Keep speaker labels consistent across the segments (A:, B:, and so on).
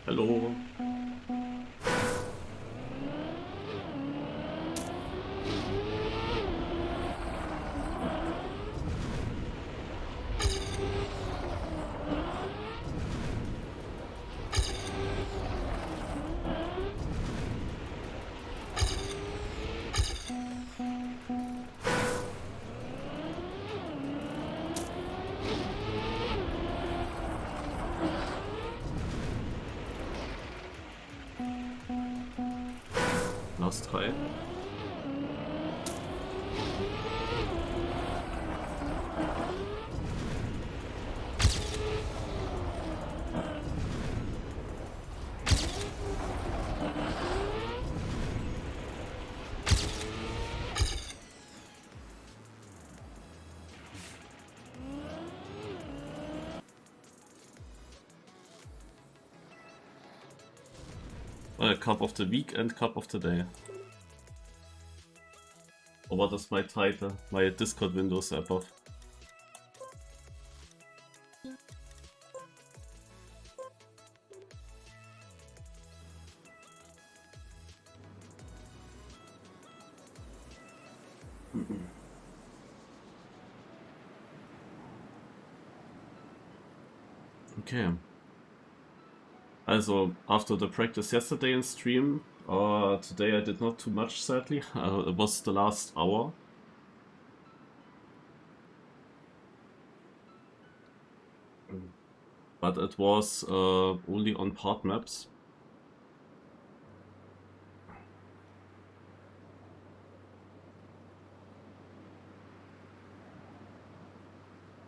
A: Hallo. Last 3. Cup of the week and cup of the day. Or what is my title? My Discord windows above. Okay. Also, after the practice yesterday in stream, today I did not too much, sadly. It was the last hour. But it was only on part maps.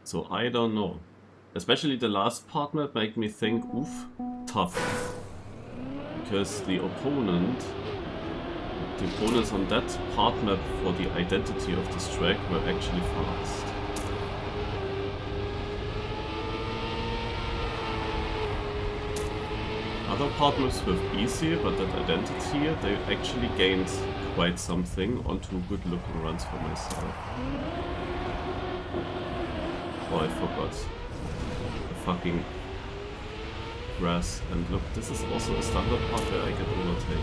A: So I don't know. Especially the last part map made me think, oof, tough. Because the opponents on that part map for the identity of this track were actually fast. Other part maps were easy, but that identity, they actually gained quite something onto good looking runs for myself. Oh, I forgot. The fucking grass. And look, this is also a standard part where I get overtaken.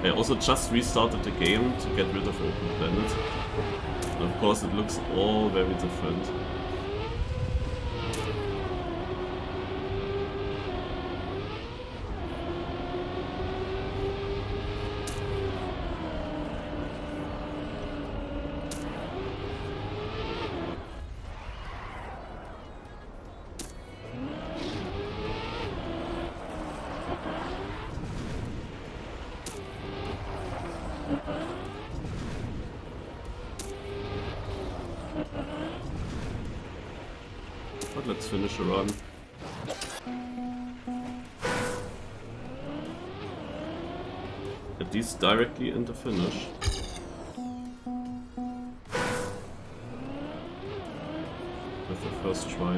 A: I also just restarted the game to get rid of Open Planet. And of course it looks all very different. But let's finish a run. At least directly in the finish. With the first try.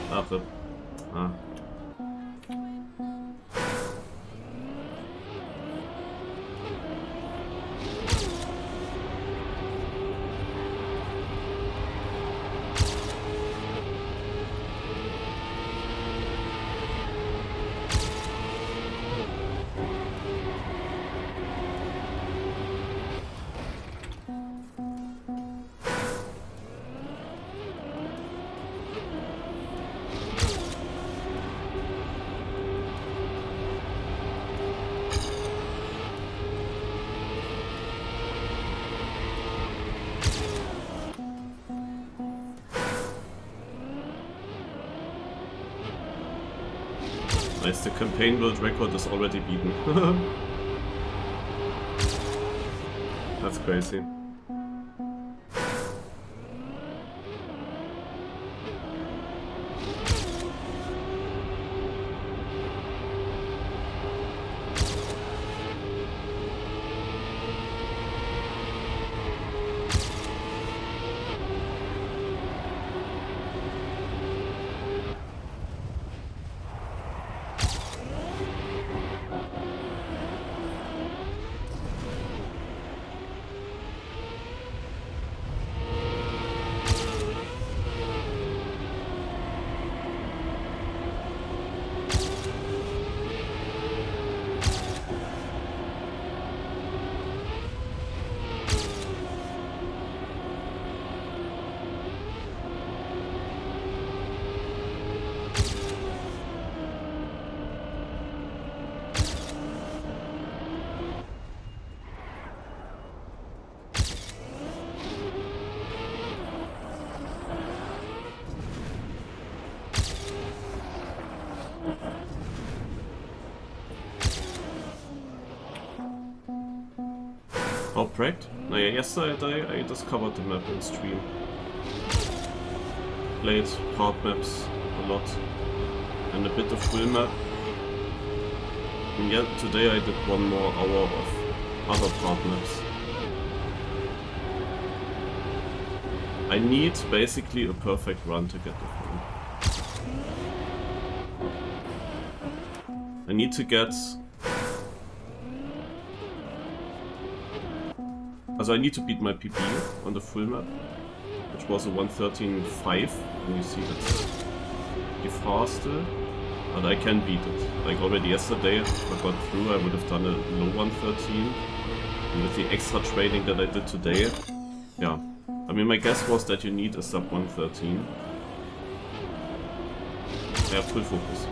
A: After. Ah. Nice, the campaign world record is already beaten. That's crazy. Oh, Pract? Naja, yesterday I discovered the map in stream. Played hard maps a lot. And a bit of full map. And yet today I did 1 more hour of other part maps. I need basically a perfect run to get the full. I need to get... Also I need to beat my PB on the full map, which was a 113.5, and you see that's pretty fast still, but I can beat it. Like already yesterday, if I got through, I would have done a low 113, and with the extra training that I did today, yeah. I mean, my guess was that you need a sub 113. Yeah, full focus.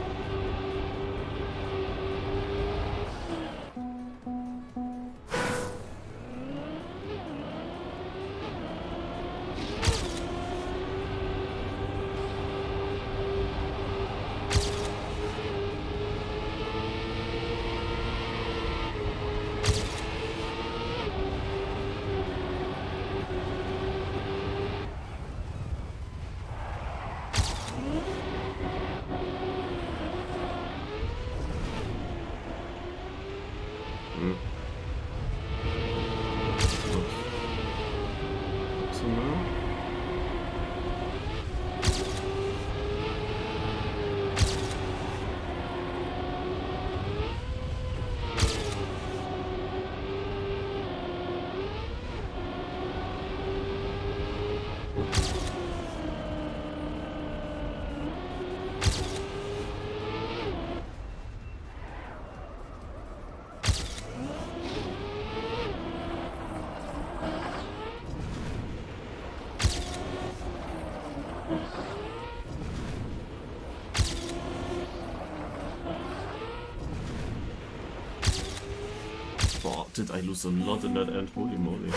A: Wow, did I lose a lot in that end? Holy moly.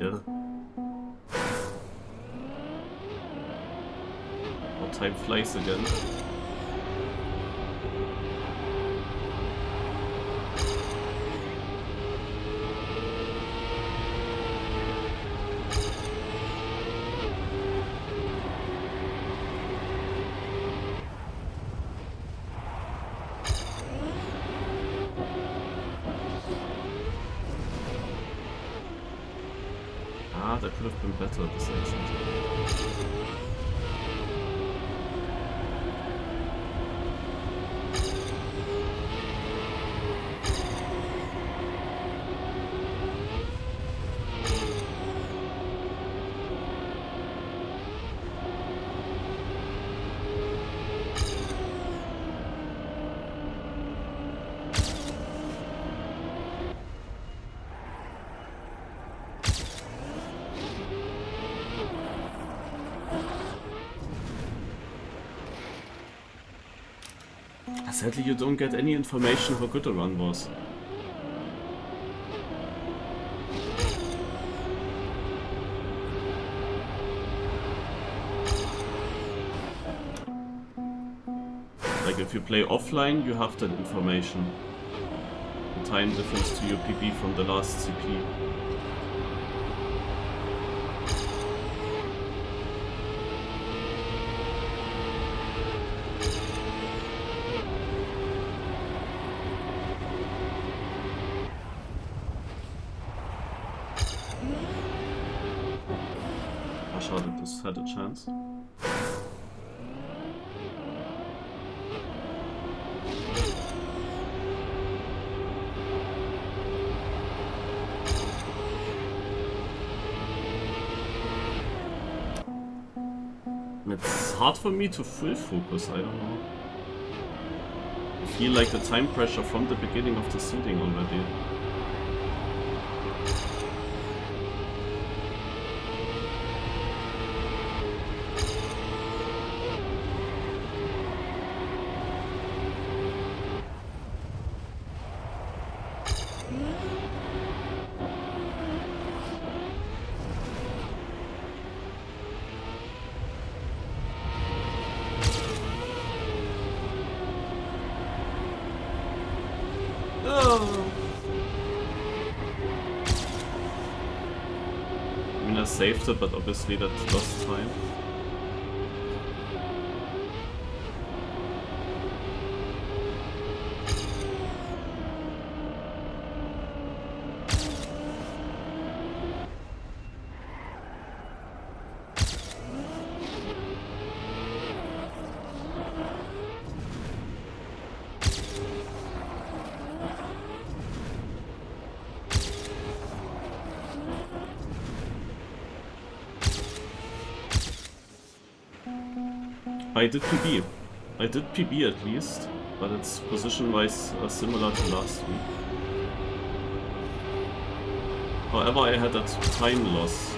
A: hell? How time flies again. That could have been better, this exit. Sadly, you don't get any information how good the run was. Like if you play offline, you have that information. The time difference to your PB from the last CP. Schade, this had a chance. It's hard for me to full focus, I don't know. I feel like the time pressure from the beginning of the seeding already. I mean, I saved it, but obviously that lost time. I did PB. I did PB at least, but it's position-wise similar to last week. However, I had that time loss.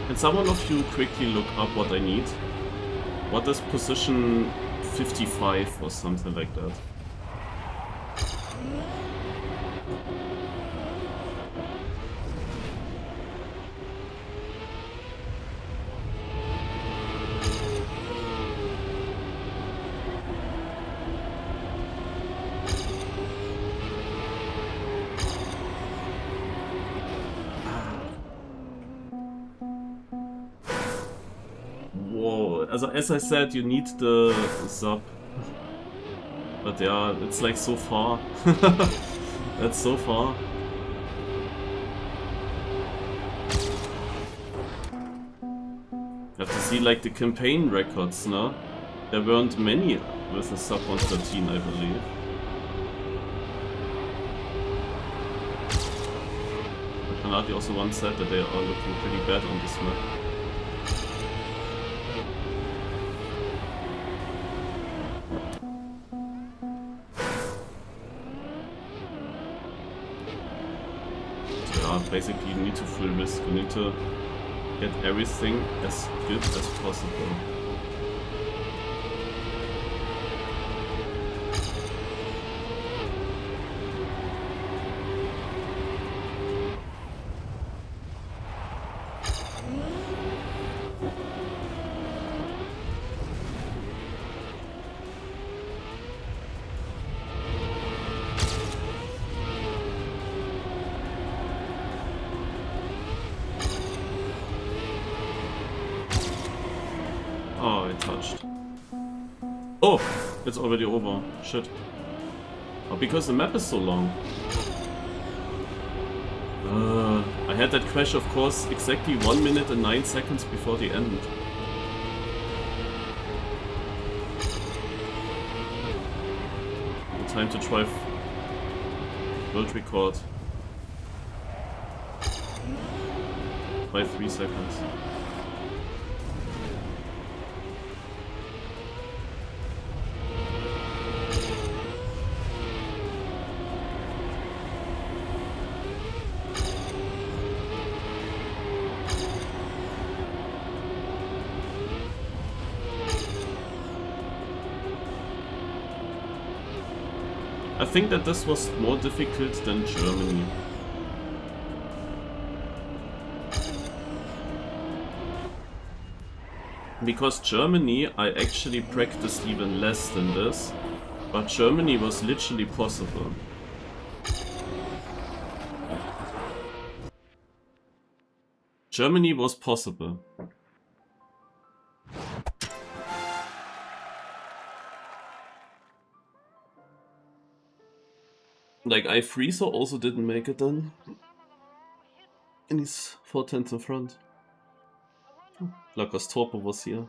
A: Can someone of you quickly look up what I need? What is position 55 or something like that? As I said, you need the sub. But yeah, it's like so far. That's so far. You have to see like the campaign records, no? There weren't many with a sub 113, I believe. But Kanadi also once said that they are looking pretty bad on this map. Basically, you need to full risk, you need to get everything as good as possible. It's already over. Shit. Oh, because the map is so long. I had that crash, of course, exactly 1 minute and 9 seconds before the end. The time to drive world record by 3 seconds. I think that this was more difficult than Germany. Because Germany, I actually practiced even less than this, but Germany was literally possible. Germany was possible. Like, iFreezer also didn't make it then. And he's 4 tenths in front. Lukas Torpo was here.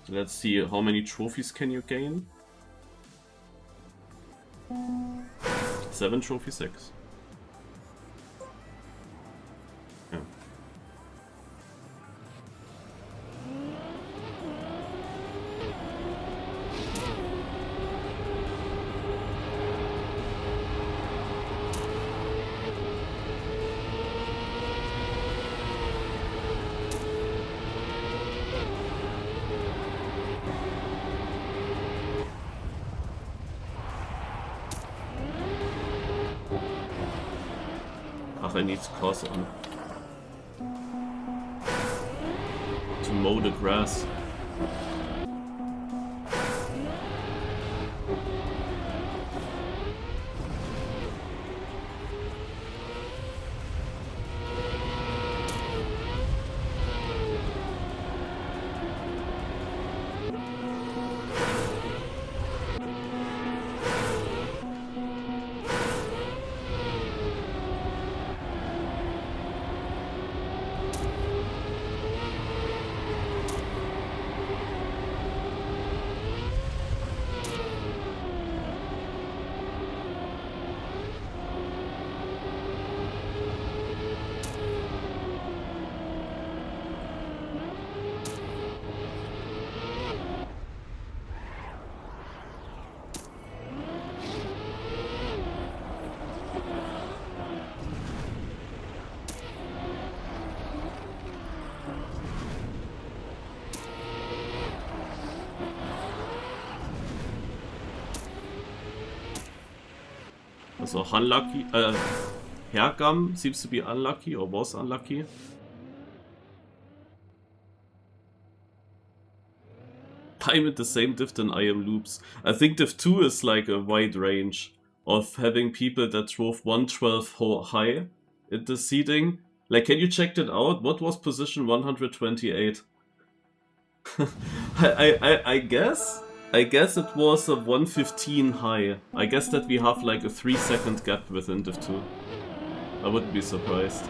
A: Let's see, how many trophies can you gain? 7 trophy 6. Yeah. I need cars on to mow the grass. So unlucky. Hergam seems to be unlucky or was unlucky. I'm at the same diff than I am loops. I think diff 2 is like a wide range of having people that drove 112 high in the seeding. Like, can you check that out? What was position 128? I guess it was a 115 high. I guess that we have like a 3-second gap within div 2. I wouldn't be surprised.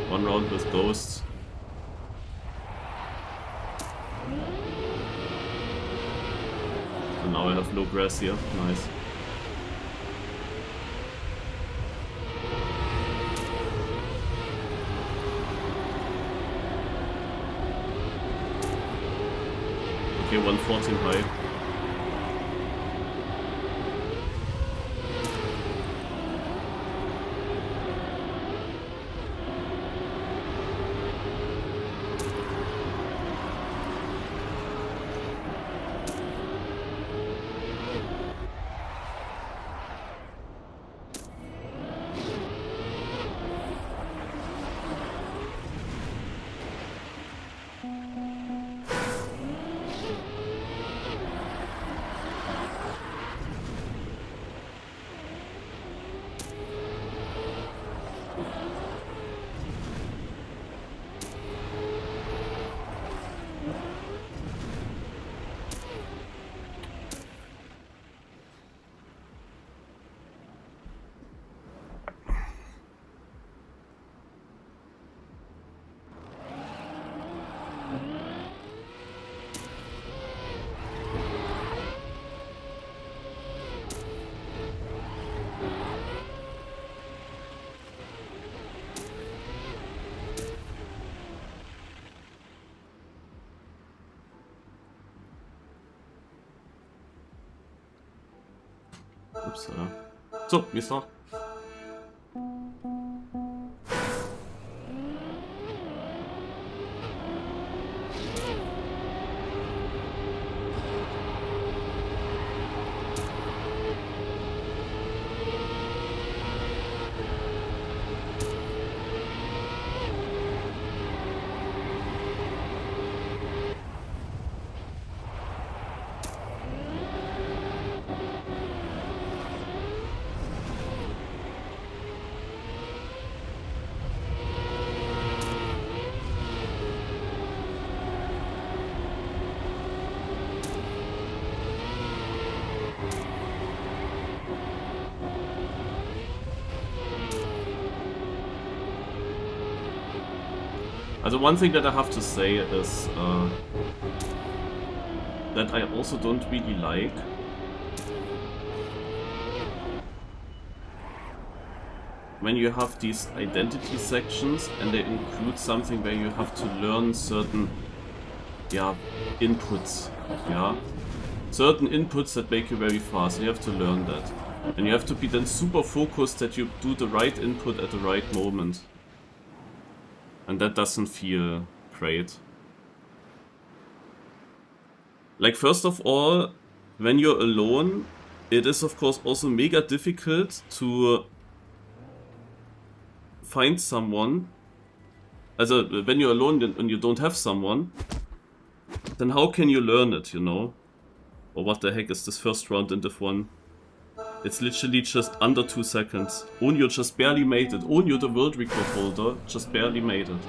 A: One round with ghosts. And now I have no grass here. Nice. Okay, 114 high. Upsala. So, wie start. Also one thing that I have to say is that I also don't really like when you have these identity sections and they include something where you have to learn certain inputs, certain inputs that make you very fast, and you have to learn that. And you have to be then super focused that you do the right input at the right moment. And that doesn't feel great. Like, first of all, when you're alone, it is of course also mega difficult to find someone. Also, when you're alone and you don't have someone, then how can you learn it, you know? Or what the heck is this first round in Div 1? It's literally just under 2 seconds. Onyo just barely made it. Onyo, the world record holder, just barely made it.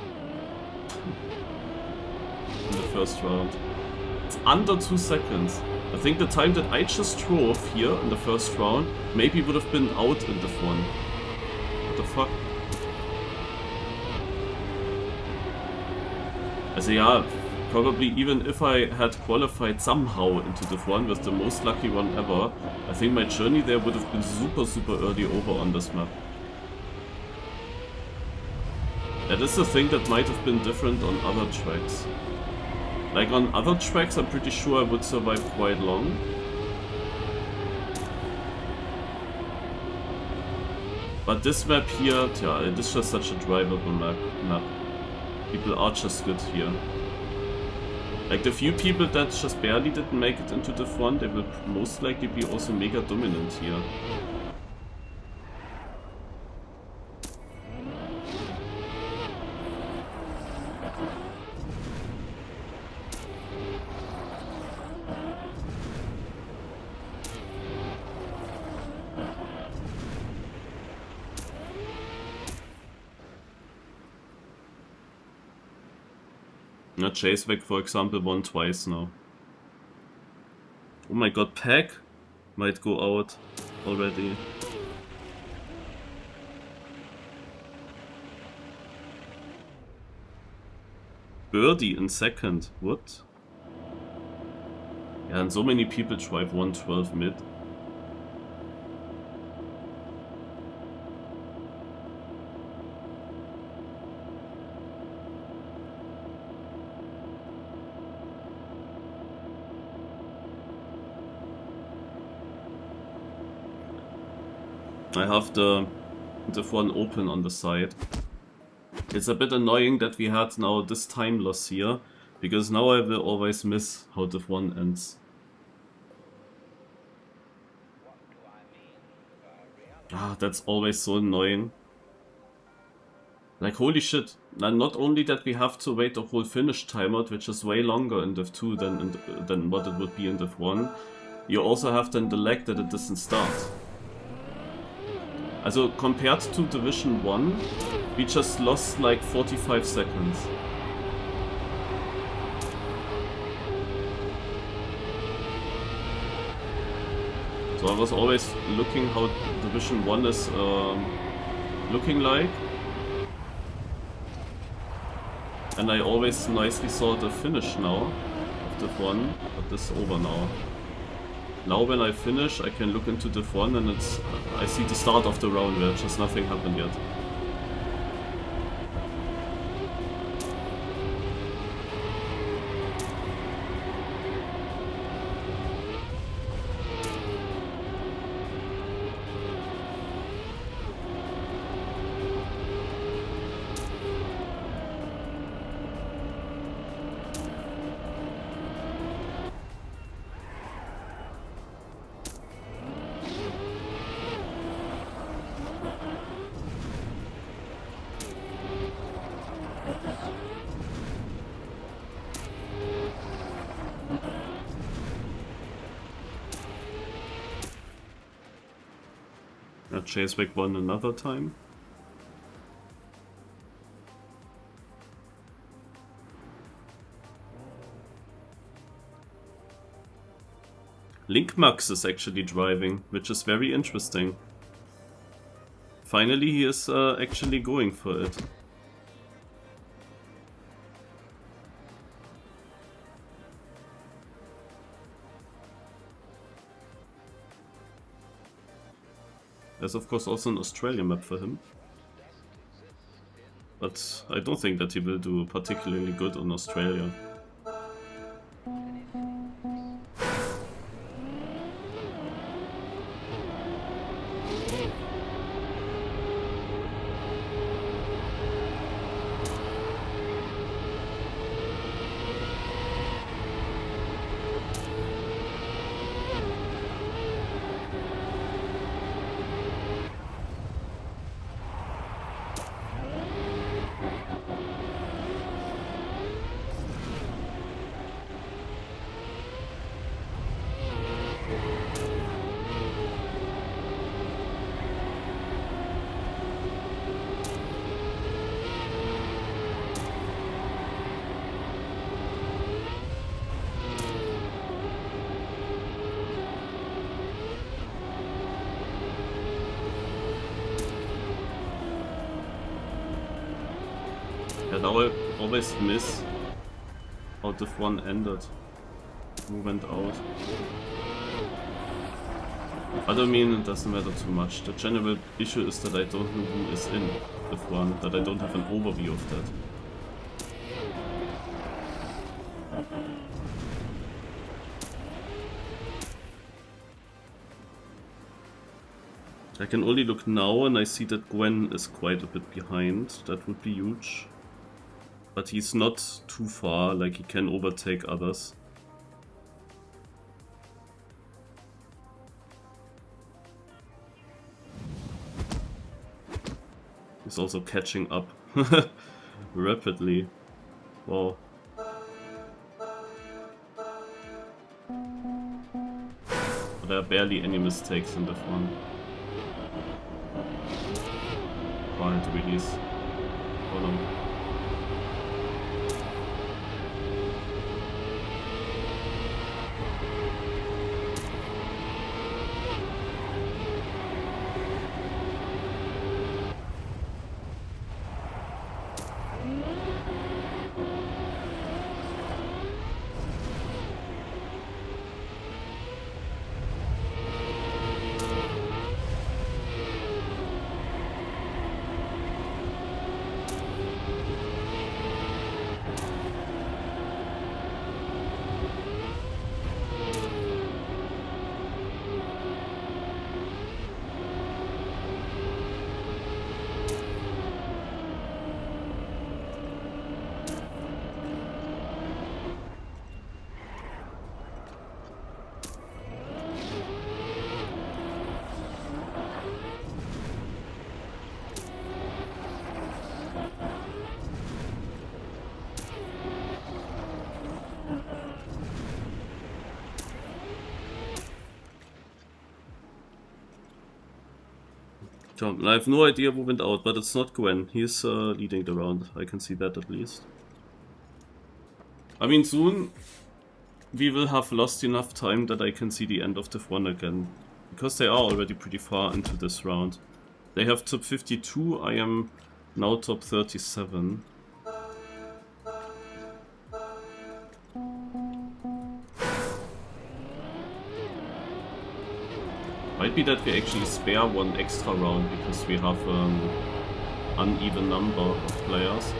A: In the first round. It's under 2 seconds. I think the time that I just drove here in the first round maybe would have been out in Div 1. What the fuck? Also ja, probably even if I had qualified somehow into Div 1 with the most lucky one ever, I think my journey there would have been super early over on this map. That is the thing that might have been different on other tracks. Like on other tracks I'm pretty sure I would survive quite long. But this map here, it is just such a drivable map. People are just good here. Like the few people that just barely didn't make it into Div 1, they will most likely be also mega dominant here. Yeah, Chasevec, for example, won twice now. Oh my god, Pack might go out already. Birdie in second, what? Yeah, and so many people drive 112 mid. I have the one open on the side. It's a bit annoying that we had now this time loss here, because now I will always miss how Div 1 ends. Ah, that's always so annoying. Like, holy shit. And not only that we have to wait the whole finish timeout, which is way longer in Div 2 than what it would be in Div 1, you also have then the lag that it doesn't start. Also, compared to Division 1, we just lost like 45 seconds. So I was always looking how Division 1 is looking like. And I always nicely saw the finish now of Div 1, but this is over now. Now when I finish, I can look into Div 1 and I see the start of the round where just nothing happened yet. Chaseweg won another time. Linkmax is actually driving, which is very interesting. Finally he is actually going for it. There's of course also an Australian map for him. But I don't think that he will do particularly good on Australia. Now I always miss how Div 1 ended. Who went out? But I mean, it doesn't matter too much. The general issue is that I don't know who is in Div 1, that I don't have an overview of that. I can only look now and I see that Gwen is quite a bit behind. That would be huge. But he's not too far, like he can overtake others. He's also catching up rapidly. Wow. But there are barely any mistakes in the front. Quiet release. Hold on. Jump. I have no idea who went out, but it's not Gwen. He's leading the round. I can see that at least. I mean, soon we will have lost enough time that I can see the end of Div 1 again. Because they are already pretty far into this round. They have top 52, I am now top 37. Might be that we actually spare one extra round because we have an uneven number of players.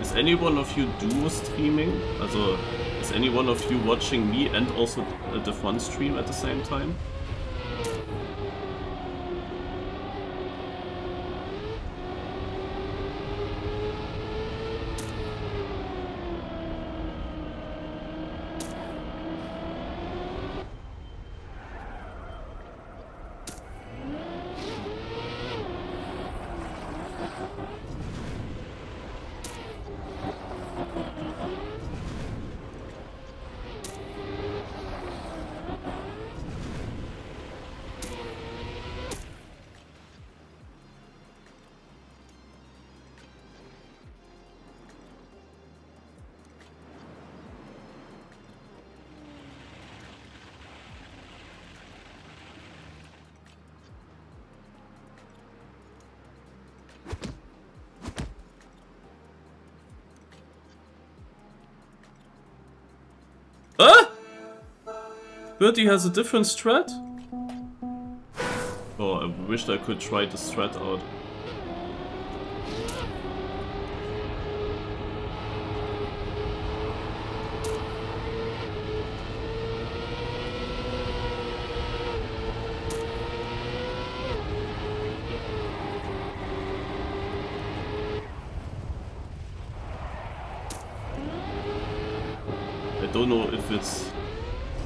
A: Is any one of you duo streaming? Also, is any one of you watching me and also the Div 1 stream at the same time? Birdie has a different strat? Oh, I wished I could try the strat out. I don't know if it's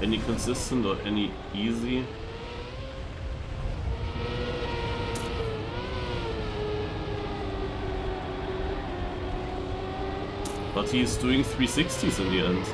A: any consistent or any easy. But he's doing 360s in the end.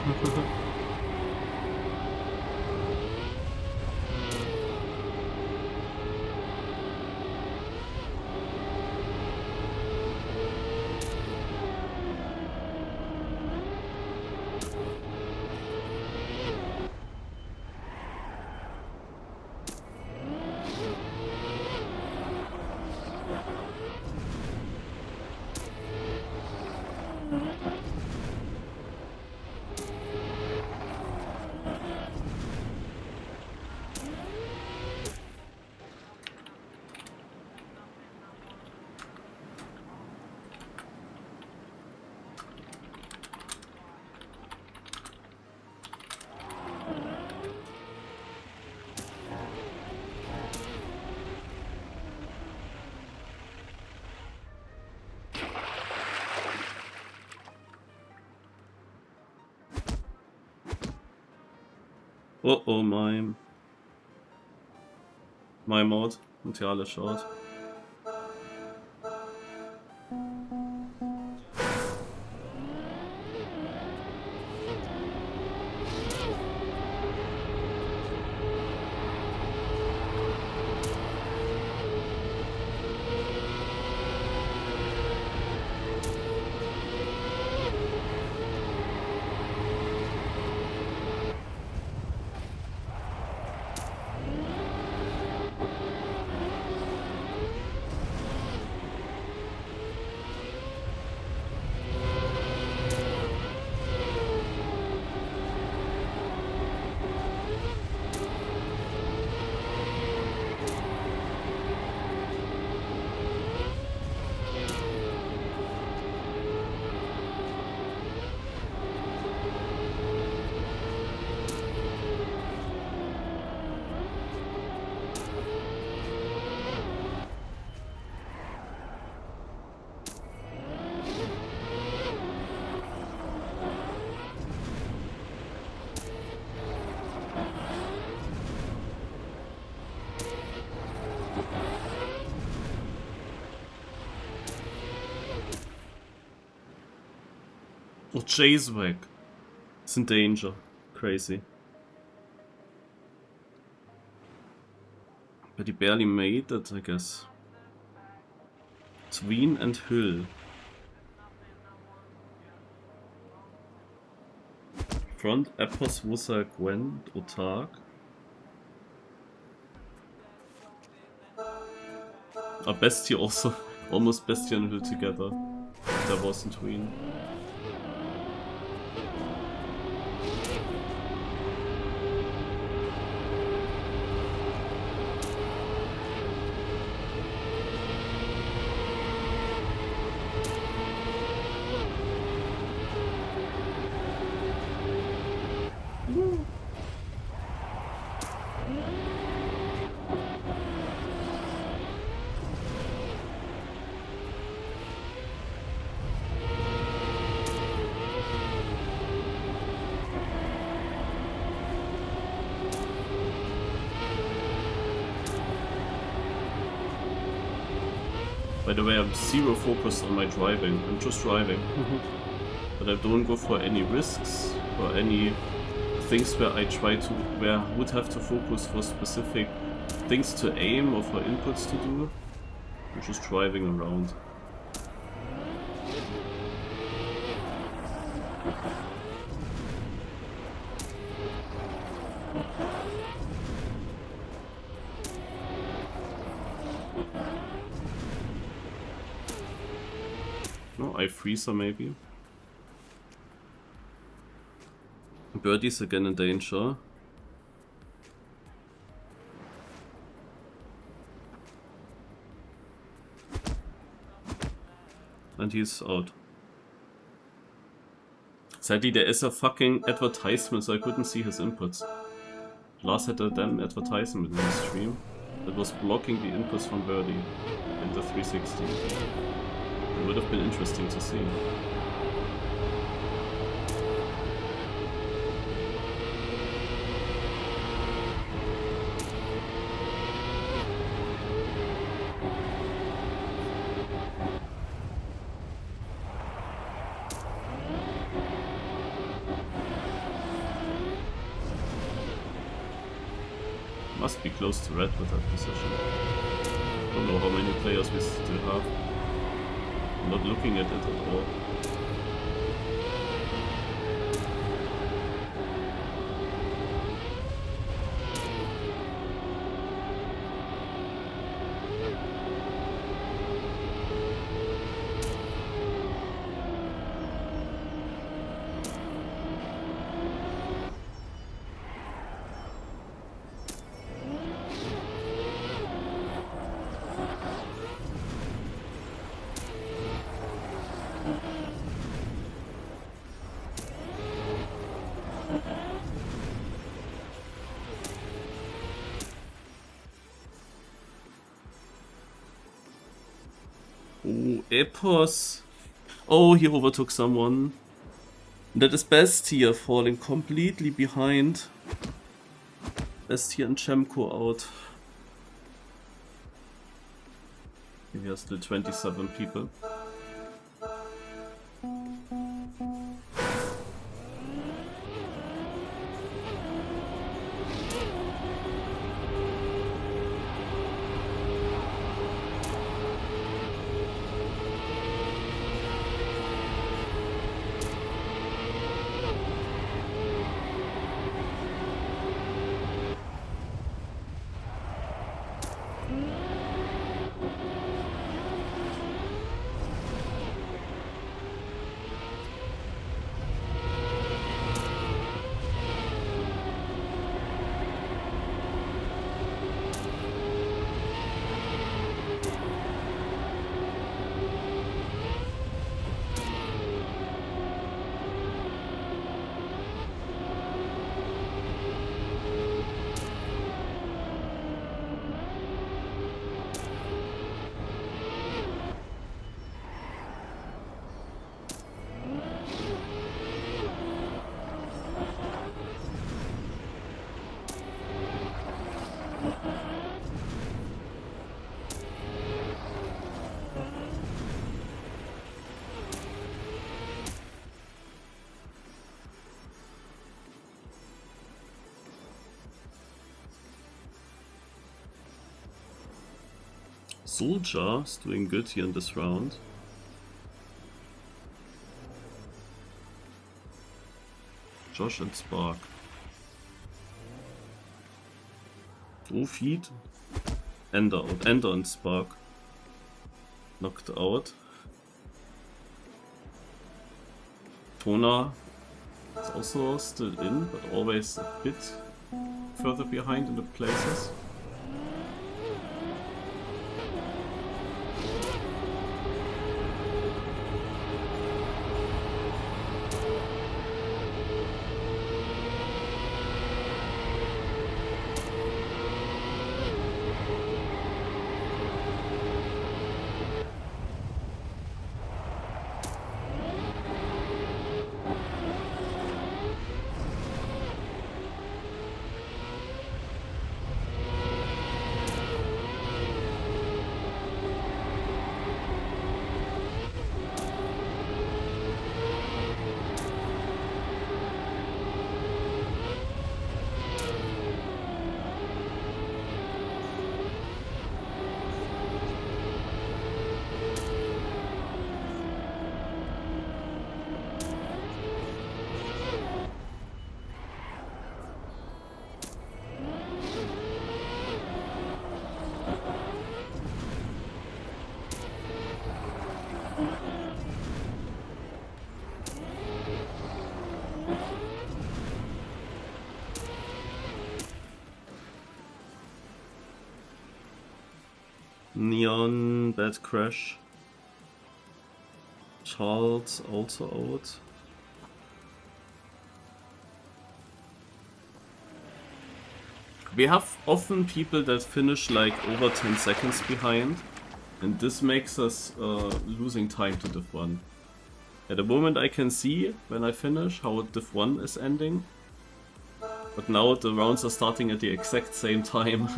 A: Oh, my Mode. Und hier alles schaut. Oh, Jacewack. It's in danger. Crazy. But he barely made it, I guess. Tween and Hill. Front, Epos, Wusa, Gwent, Otark. Bestia also. Almost Bestia and Hill together. There was in Tween. By the way, I'm zero focused on my driving. I'm just driving. But I don't go for any risks or any things where I would have to focus for specific things to aim or for inputs to do. I'm just driving around. No, I freezer maybe. Birdie's again in danger. And he's out. Sadly, there is a fucking advertisement, so I couldn't see his inputs. Lars had a damn advertisement in the stream that was blocking the inputs from Birdie in the 360. It would have been interesting to see. Must be close to red with that position. Don't know how many players we still have. I'm not looking at it at all. Oh, Epos. Oh, he overtook someone. That is Bestia falling completely behind. Bestia and Chemko out. He has still 27 people. Soldier is doing good here in this round. Josh and Spark. Oh, feed. Ender and Spark. Knocked out. Tona is also still in, but always a bit further behind in the places. Neon, bad crash. Charles also out. We have often people that finish like over 10 seconds behind, and this makes us losing time to Div 1. At the moment I can see when I finish how Div 1 is ending, but now the rounds are starting at the exact same time.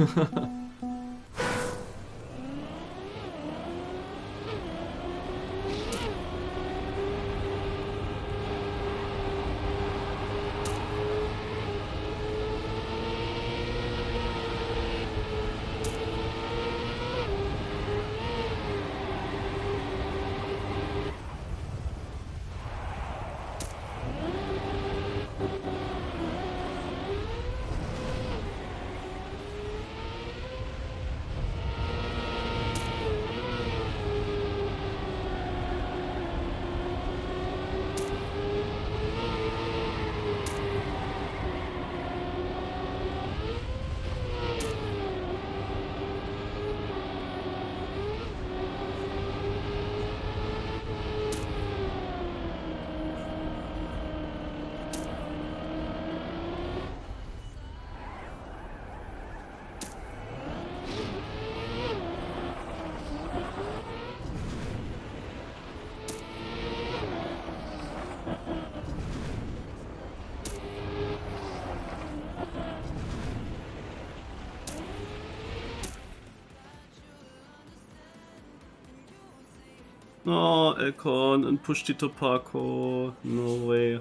A: No, Elcon and push the Topako. No way.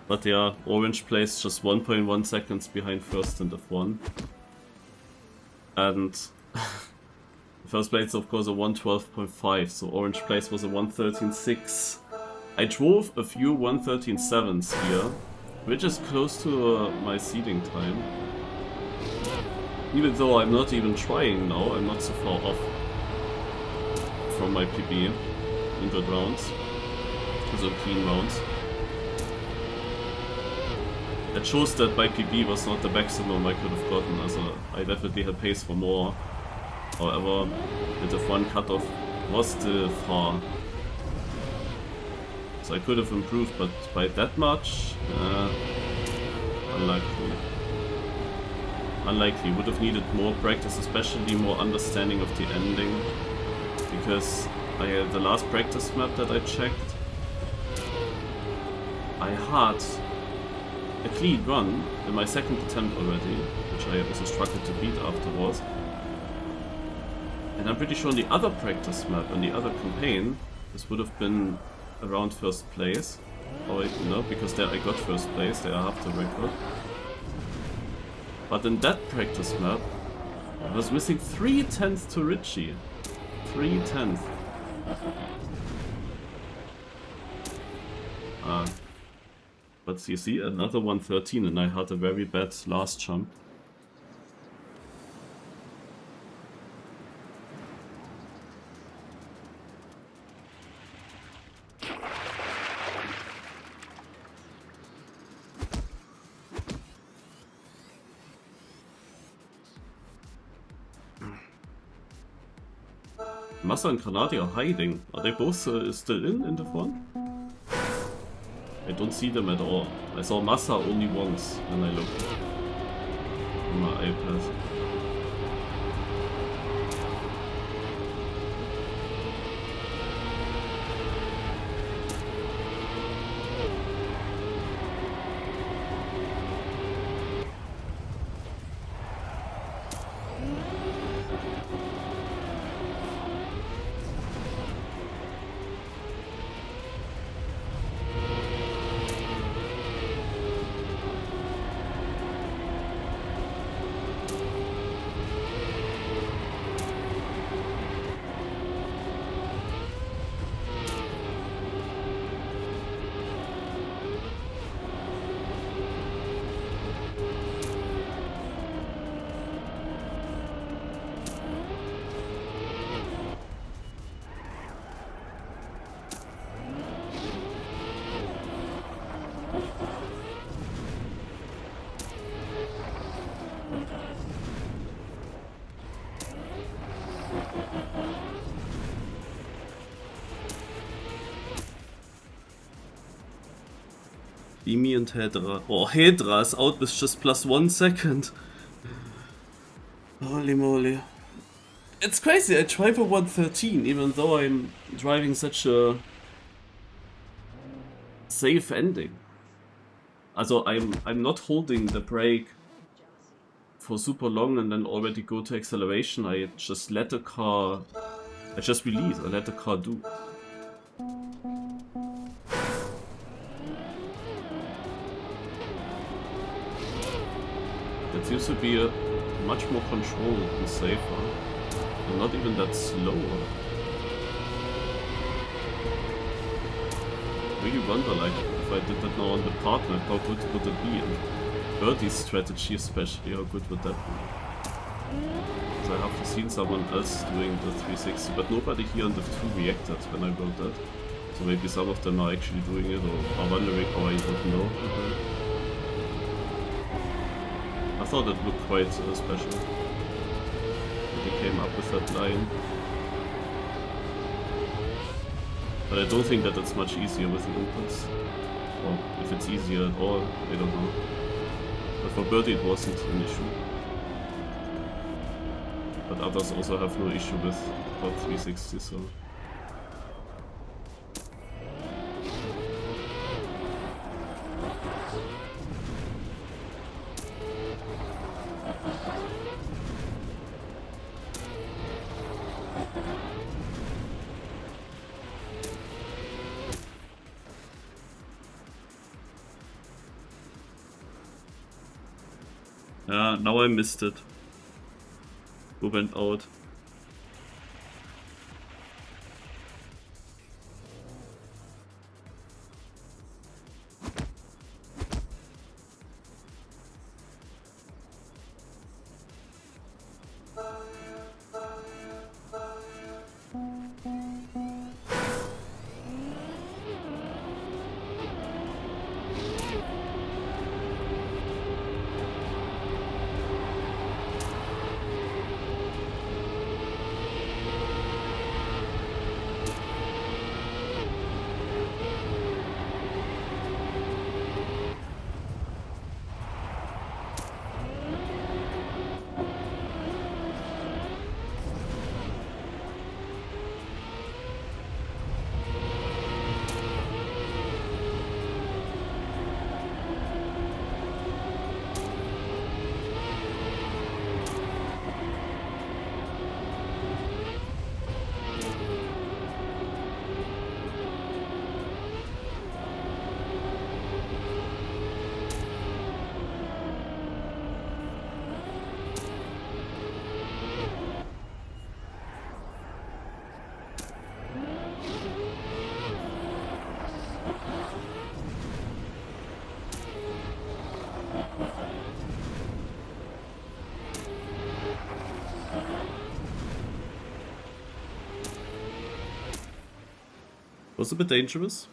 A: But yeah, Orange plays just 1.1 seconds behind first in Div 1. And first place of course a 112.5, so Orange place was a 113.6. I drove a few 113.7s here, which is close to my seeding time. Even though I'm not even trying now, I'm not so far off from my PB in good rounds. Those are clean rounds. It shows that my PB was not the maximum I could have gotten, as I definitely had pace for more. However, the Div 1 cutoff was still far. So I could have improved, but by that much, unlikely. Unlikely, would have needed more practice, especially more understanding of the ending. Because the last practice map that I checked, I had a clean run in my second attempt already, which I also struggled to beat afterwards. And I'm pretty sure on the other practice map, on the other campaign, this would have been around first place. Or, no, because there I got first place, there I have the record. But in that practice map, I was missing 3/10 to Richie. 3/10. But you see, another 113, and I had a very bad last jump. Massa and Granati are hiding. Are they both still in the front? I don't see them at all. I saw Massa only once when I looked on my iPad. Emi and Hedra. Oh, Hedra is out with just +1 second. Holy moly. It's crazy, I drive a 113 even though I'm driving such a safe ending. Also I'm not holding the brake for super long and then already go to acceleration. I just let the car, I just release, I let the car do. It seems to be a much more controlled and safer, and not even that slower. Really wonder, like, if I did that now on the partner, how good would it be? And Birdie's strategy especially, how good would that be? So I have seen someone else doing the 360, but nobody here on the 2 reacted when I wrote that. So maybe some of them are actually doing it, or are wondering how I don't know. I thought it looked quite special. He came up with that line. But I don't think that it's much easier with the inputs. Or if it's easier at all, I don't know. But for Birdie it wasn't an issue. But others also have no issue with about 360, so... Yeah, now I missed it. Who went out? Was a bit dangerous.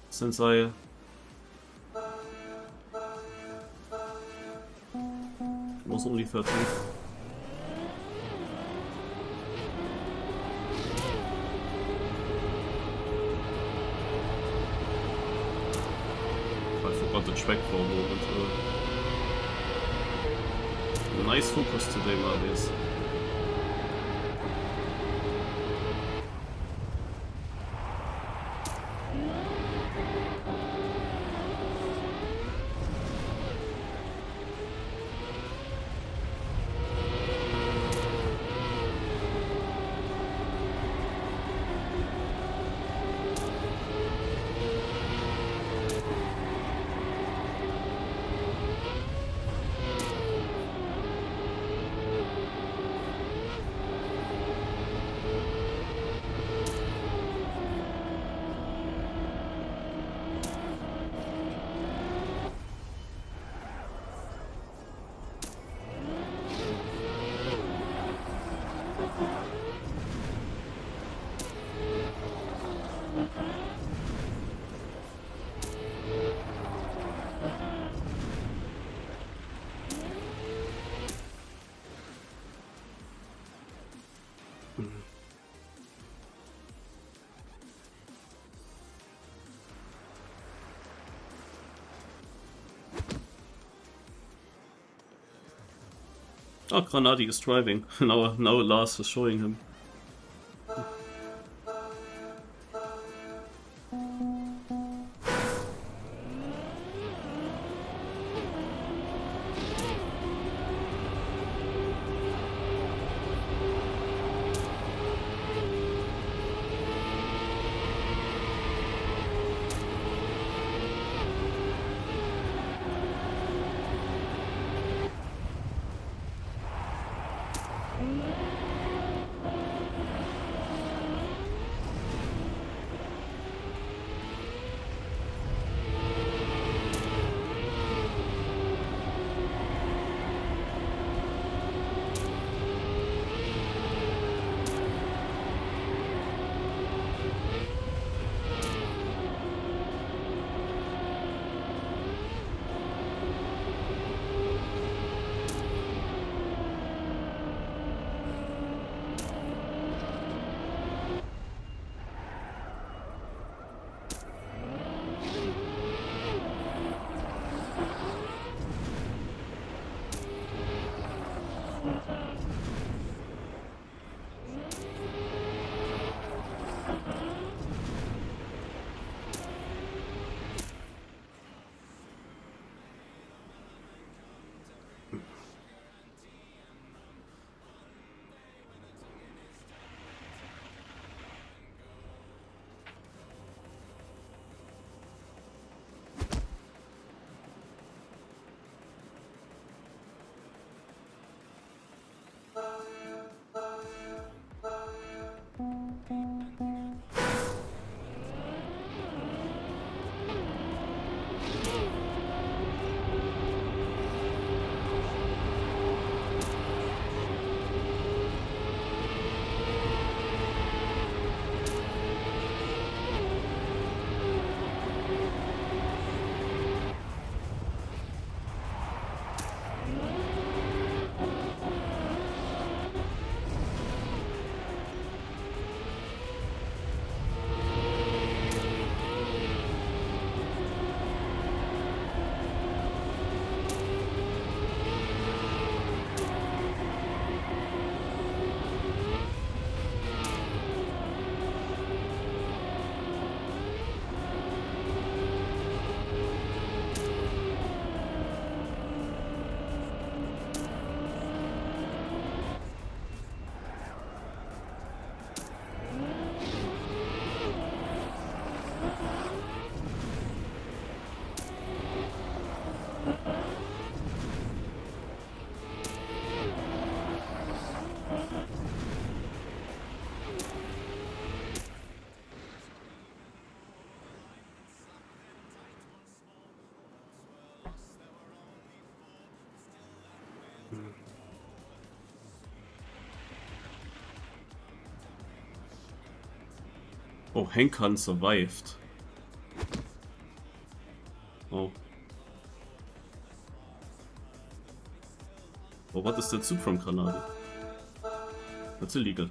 A: Since I was only 13. I forgot the track for a moment. Nice focus today, Marius. Oh, Granadi is driving. now Lars is showing him. Oh, Henkan survived. Oh. Oh, what is that soup from Granada? That's illegal.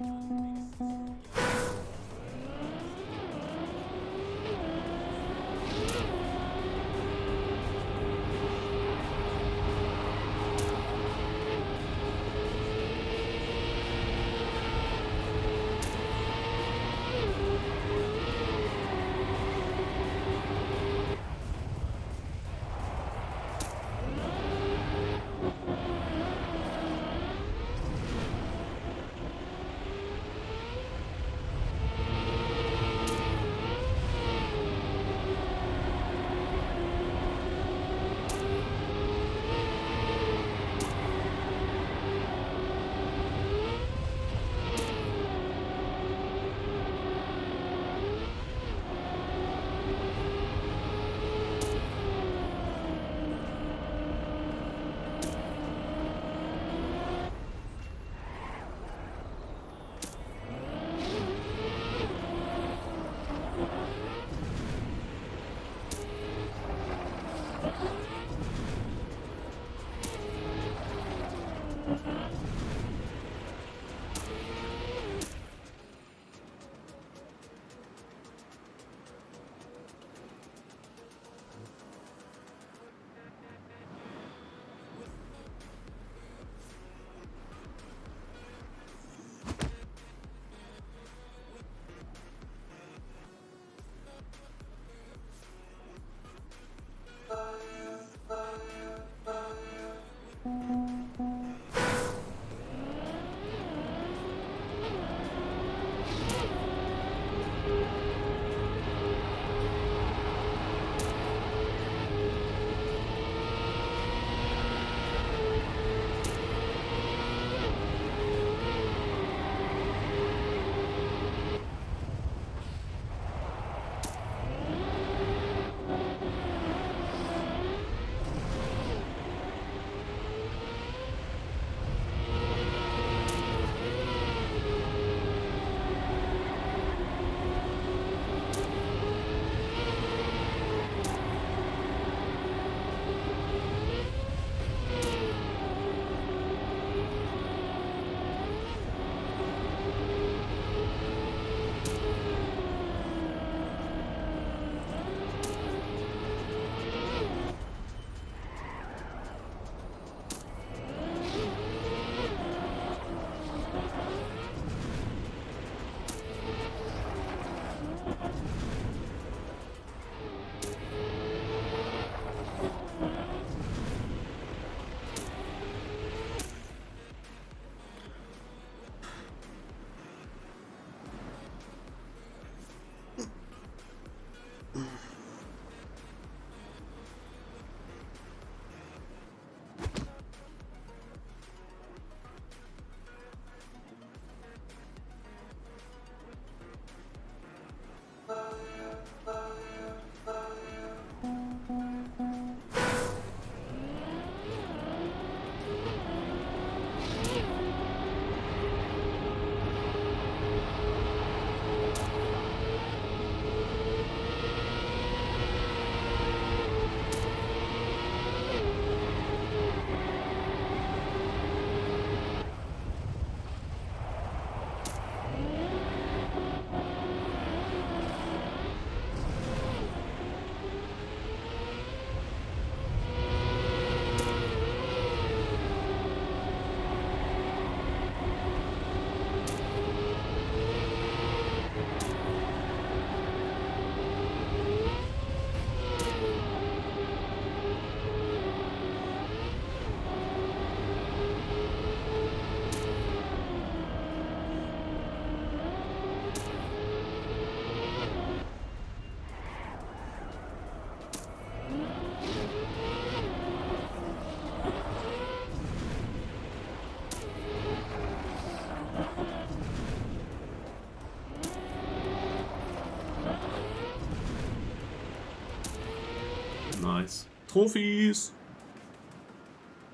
A: Nice. Trophies!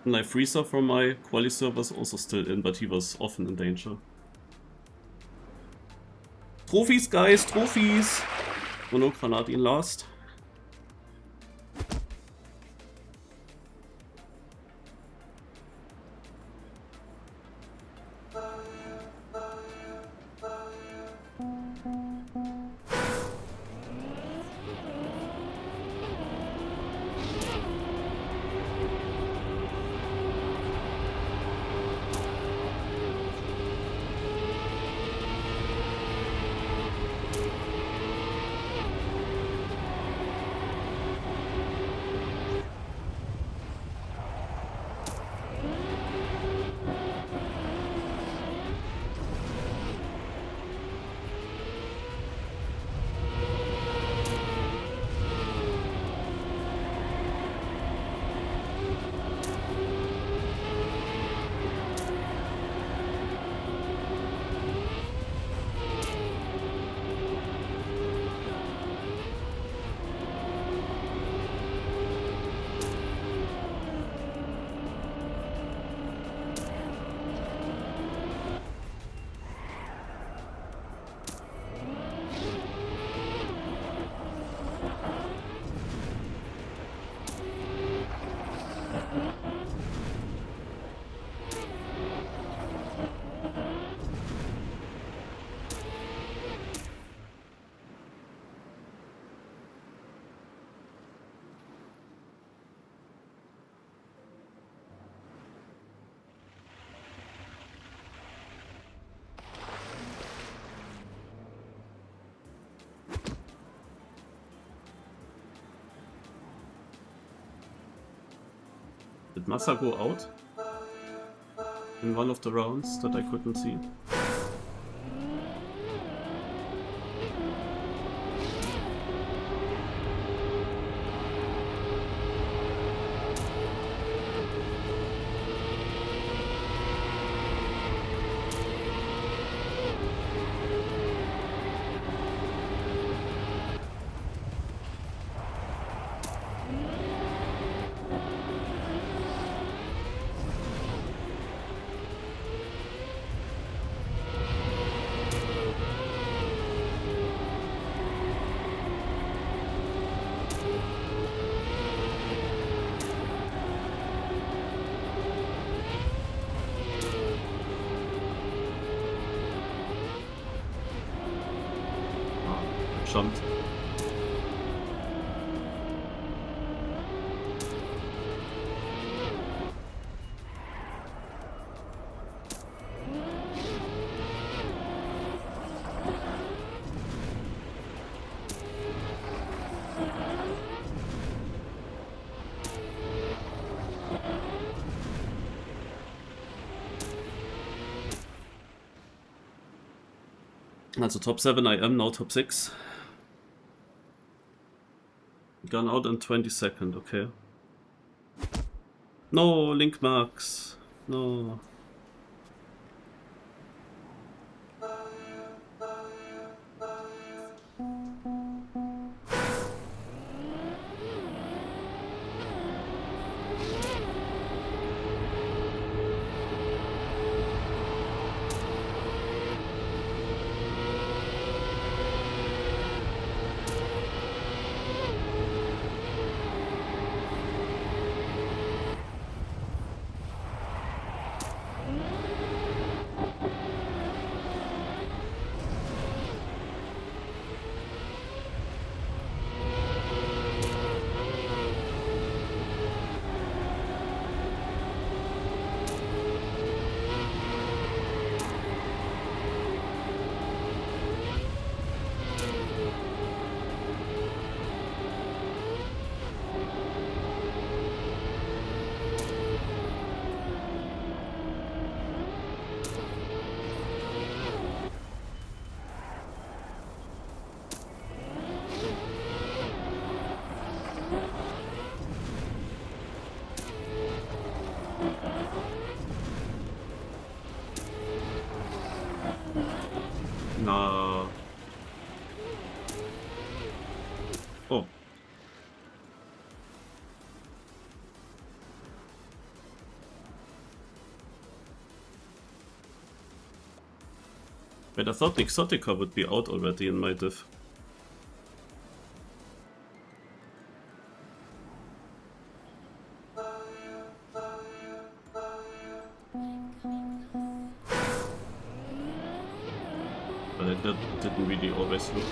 A: My freezer from my quali server is also still in, but he was often in danger. Trophies, guys, Trophies! Oh no, Granat ihn last. Did Massa go out in one of the rounds that I couldn't see? Jumped. That's a top 7, I am now top 6. Gone out in 22nd, okay. No, link marks. No. Na. Oh. But I thought Exotica would be out already in my div. But it didn't really always look.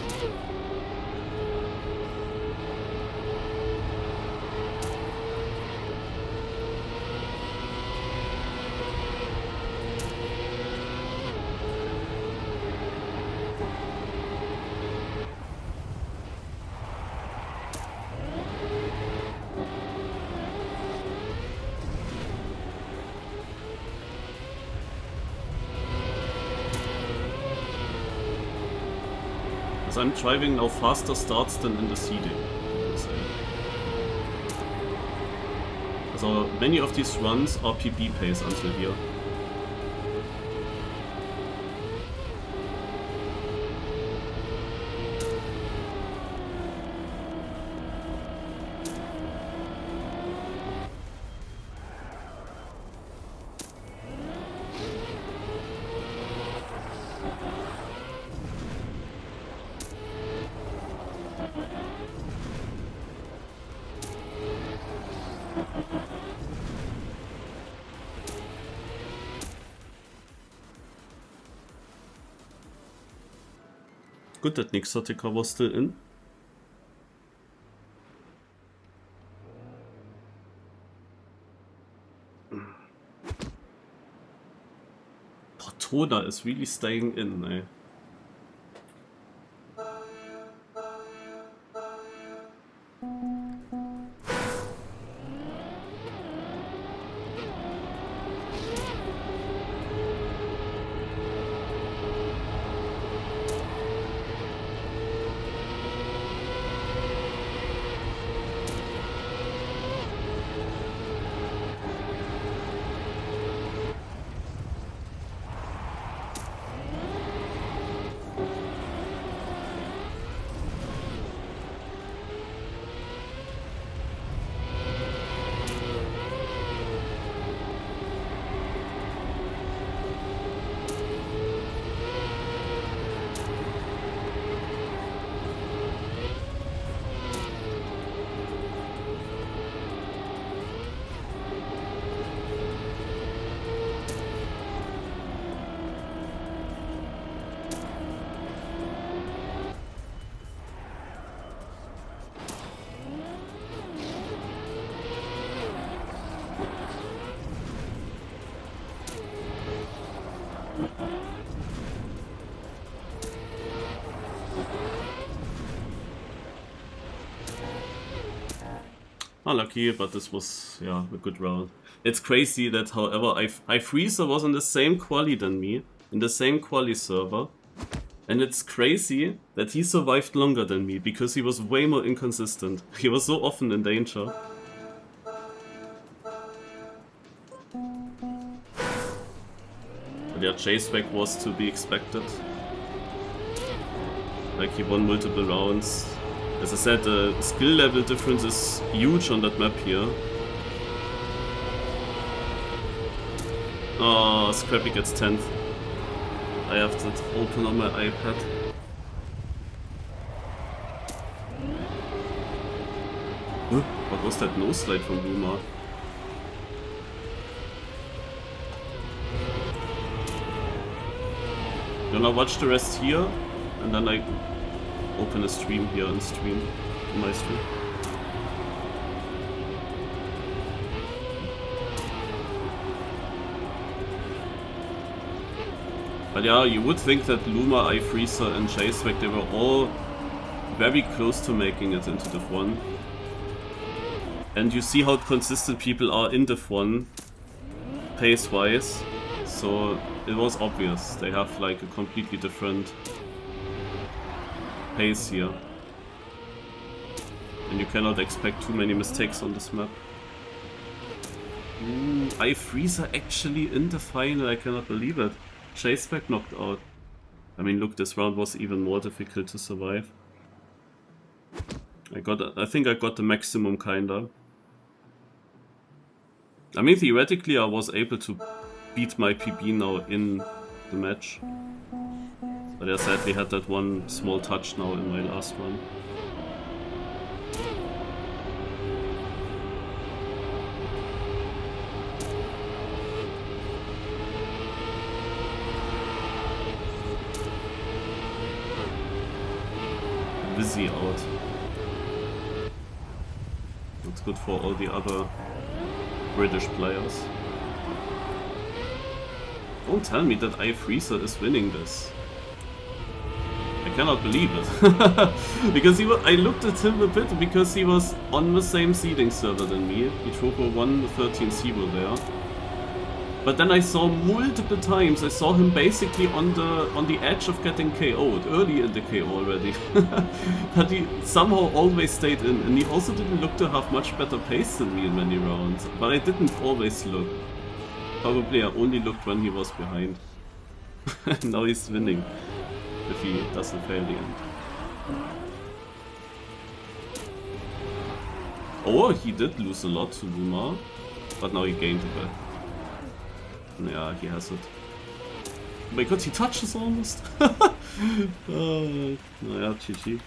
A: I'm driving now faster starts than in the seeding. So many of these runs are PB pace until here. Good that Nixotica was still in. Portona is really staying in, eh? Unlucky, but this was, yeah, a good round. It's crazy that, however, iFreezer was in the same quali than me, in the same quali server. And it's crazy that he survived longer than me, because he was way more inconsistent. He was so often in danger. But yeah, Chasewag was to be expected. Like, he won multiple rounds. As I said, the skill level difference is huge on that map here. Oh, Scrappy gets 10th. I have that open on my iPad. Huh? What was that nose slide from Luma? Gonna watch the rest here, and then I open a stream here and stream in my stream. But yeah, you would think that Luma, iFreezer and Chasewag, they were all very close to making it into Div 1. And you see how consistent people are in Div 1, pace-wise, so it was obvious. They have like a completely different pace here. And you cannot expect too many mistakes on this map. Ooh, iFreezer actually in the final, I cannot believe it. Chasewag knocked out. I mean, look, this round was even more difficult to survive. I think I got the maximum kinda. I mean, theoretically I was able to beat my PB now in the match. But I sadly had that one small touch now in my last one. Busy out. That's good for all the other British players. Don't tell me that iFreezer is winning this. I cannot believe it. Because I looked at him a bit because he was on the same seeding server than me. Itropo won the 13-0 there. But then I saw multiple times, I saw him basically on the edge of getting KO'd, early in the KO already. But he somehow always stayed in, and he also didn't look to have much better pace than me in many rounds. But I didn't always look. Probably I only looked when he was behind. Now he's winning, if he doesn't fail the end. Oh, he did lose a lot to Luma, but now he gained a bit. Yeah, he has it. Oh my god, he touches almost! Naja, GG.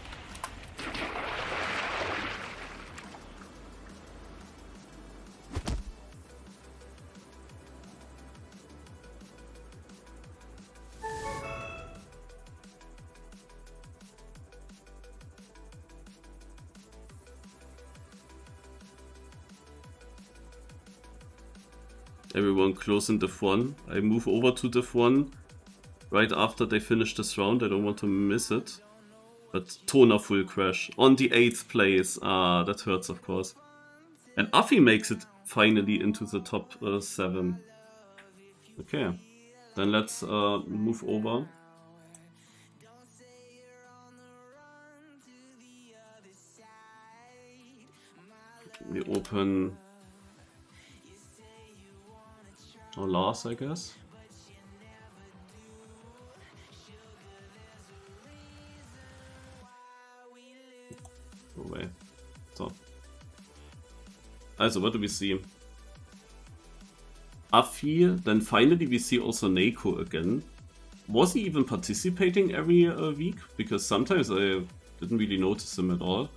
A: Everyone close in Div 1. I move over to Div 1 right after they finish this round. I don't want to miss it. But Tona full crash on the 8th place. Ah, that hurts, of course. And Afi makes it finally into the top 7. Okay, then let's move over. We open Lars, I guess. Go away. So. Also, what do we see? Afi, then finally we see also Neiko again. Was he even participating every week? Because sometimes I didn't really notice him at all.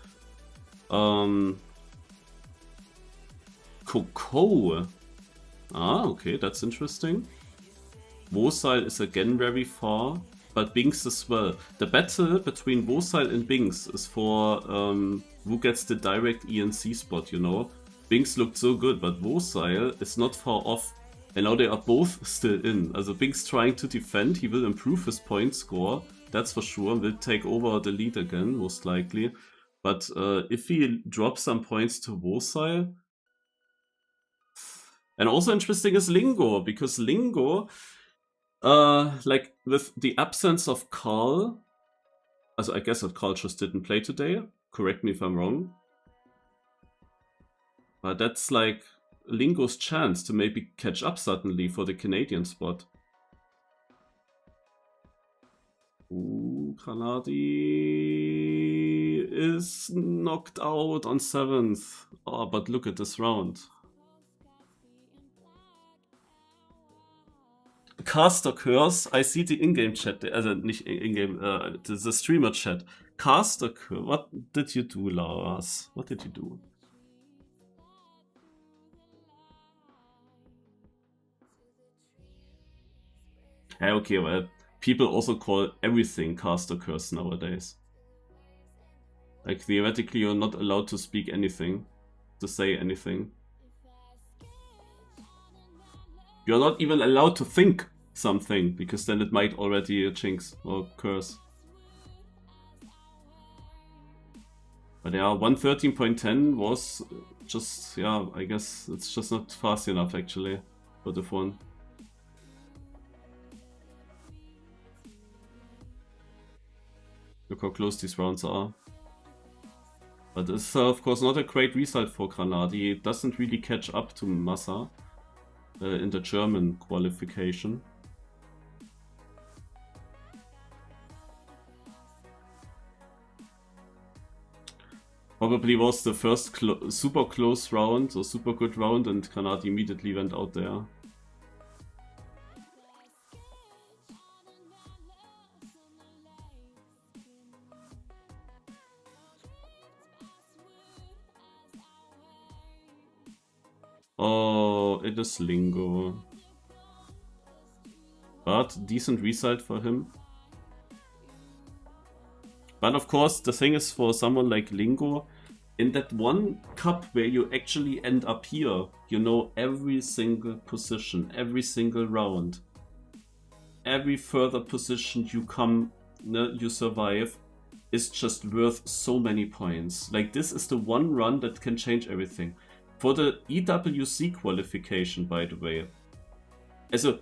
A: Coco. Ah, okay, that's interesting. Vosile is again very far, but Binks as well. The battle between Vosile and Binks is for who gets the direct ENC spot, you know. Binks looked so good, but Vosile is not far off. And now they are both still in. Also Binks trying to defend, he will improve his point score, that's for sure. Will take over the lead again, most likely. But if he drops some points to Vosile... And also interesting is Lingo, because Lingo, like with the absence of Carl, also I guess that Carl just didn't play today, correct me if I'm wrong. But that's like Lingo's chance to maybe catch up suddenly for the Canadian spot. Ooh, Granadi is knocked out on 7th. Oh, but look at this round. Caster Curse, I see the in-game chat, also nicht in-game, the streamer chat. Caster Curse, what did you do, Lars? What did you do? Hey, okay, well, people also call everything Caster Curse nowadays. Like, theoretically, you're not allowed to speak anything, to say anything. You're not even allowed to think something, because then it might already jinx or curse. But yeah, 113.10 was just, yeah, I guess it's just not fast enough actually for the phone. Look how close these rounds are. But it's of course not a great result for Granadi. It doesn't really catch up to Massa in the German qualification. Probably was the first super close round, or super good round, and Granadi immediately went out there. Oh, it is Lingo. But decent result for him. But of course, the thing is, for someone like Lingo, in that one cup where you actually end up here, you know every single position, every single round, every further position you come, you survive, is just worth so many points. Like, this is the one run that can change everything. For the EWC qualification, by the way, also,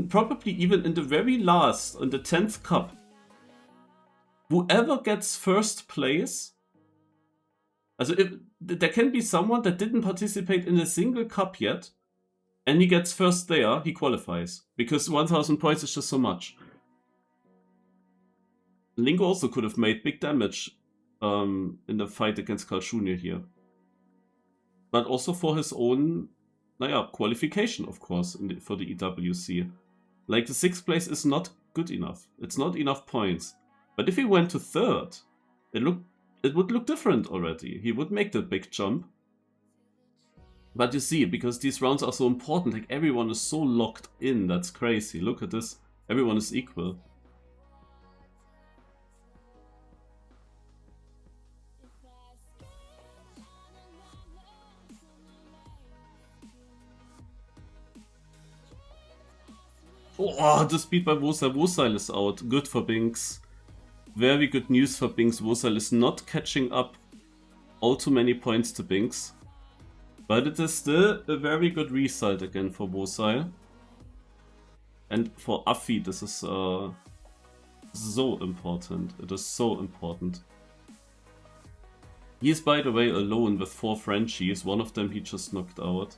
A: probably even in the very last, on the 10th cup, whoever gets first place, also there can be someone that didn't participate in a single cup yet, and he gets first there, he qualifies. Because 1000 points is just so much. Lingo also could have made big damage in the fight against Kalshunia here. But also for his own, qualification, of course, for the EWC. Like, the 6th place is not good enough. It's not enough points. But if he went to 3rd, it would look different already. He would make that big jump. But you see, because these rounds are so important, like, everyone is so locked in, that's crazy. Look at this. Everyone is equal. Oh, the speed by Wosal. Wosal is out. Good for Binks. Very good news for Binks. Wosal is not catching up all too many points to Binks. But it is still a very good result again for Wosal. And for Afi, this is so important. It is so important. He is, by the way, alone with 4 Frenchies. One of them he just knocked out.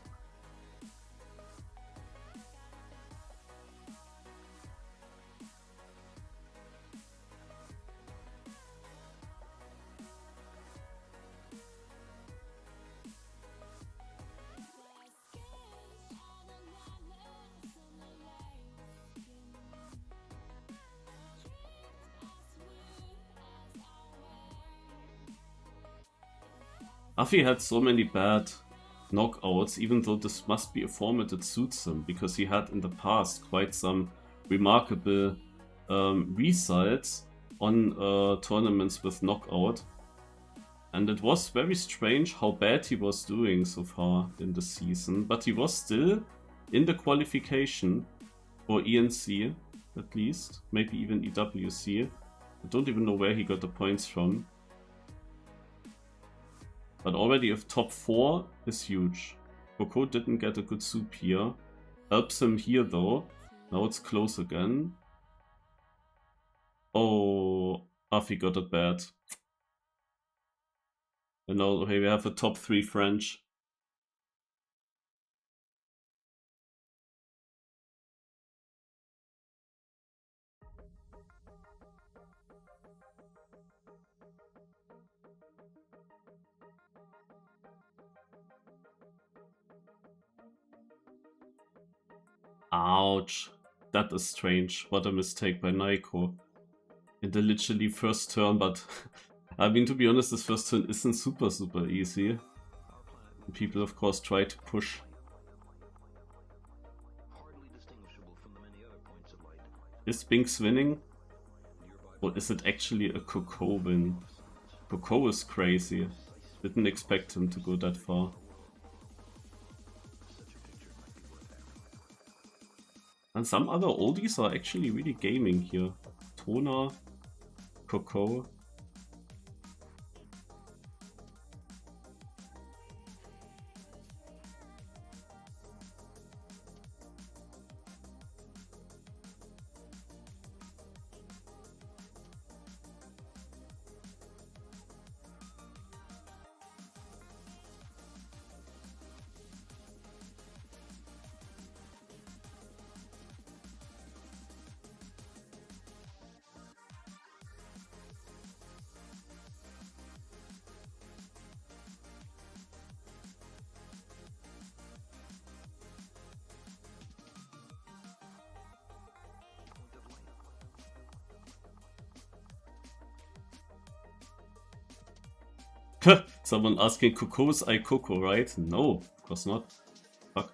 A: Afi had so many bad knockouts, even though this must be a format that suits him, because he had in the past quite some remarkable results on tournaments with knockout. And it was very strange how bad he was doing so far in the season, but he was still in the qualification for ENC, at least, maybe even EWC. I don't even know where he got the points from. But already a top 4 is huge. Coco didn't get a good soup here. Helps him here though. Now it's close again. Oh, Afi got it bad. And now, okay, we have a top 3 French. Ouch. That is strange. What a mistake by Naiko. In the literally first turn, but I mean, to be honest, this first turn isn't super easy. People, of course, try to push. Is Binks winning? Or is it actually a Coco win? Coco is crazy. Didn't expect him to go that far. And some other oldies are actually really gaming here. Tona, Coco. Someone asking Coco's I Coco, right? No, of course not. Fuck.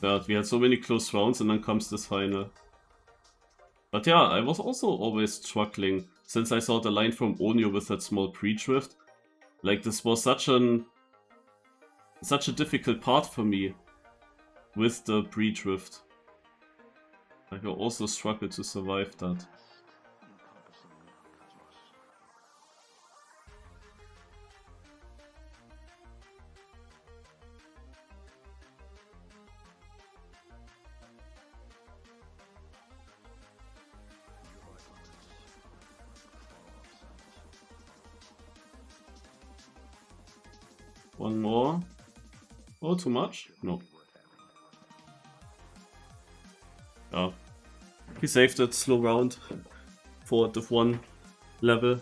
A: God, we had so many close rounds and then comes this final. But yeah, I was also always struggling since I saw the line from Onyo with that small pre-drift. Like, this was such a difficult part for me with the pre-drift. Like, I also struggled to survive that. One more. Oh, too much? No. Yeah. He saved it, slow round for the one level.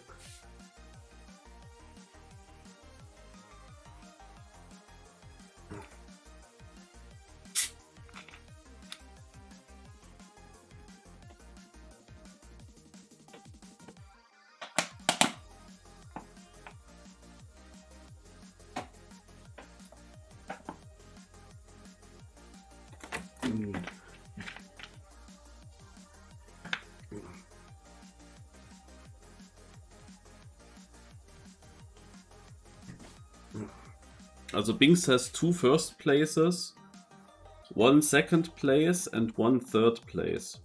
A: Also Binks has 2 first places, 1 second place and 1 third place.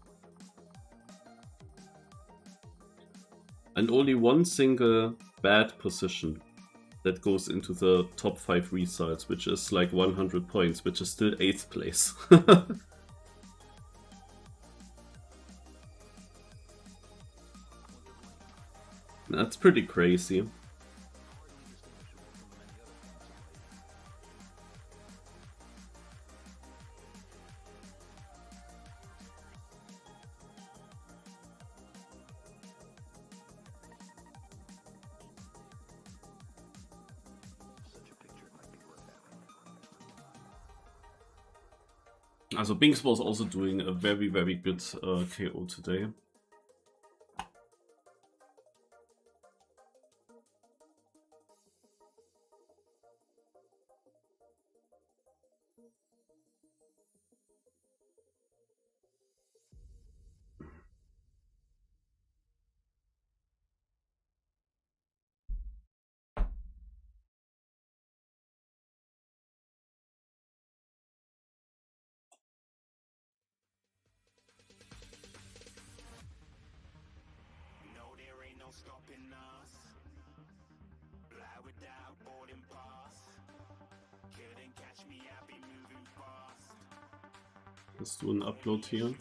A: And only 1 single bad position that goes into the top 5 results, which is like 100 points, which is still 8th place. That's pretty crazy. Also Binks was also doing a very, very good KO today. Let's do an upload here.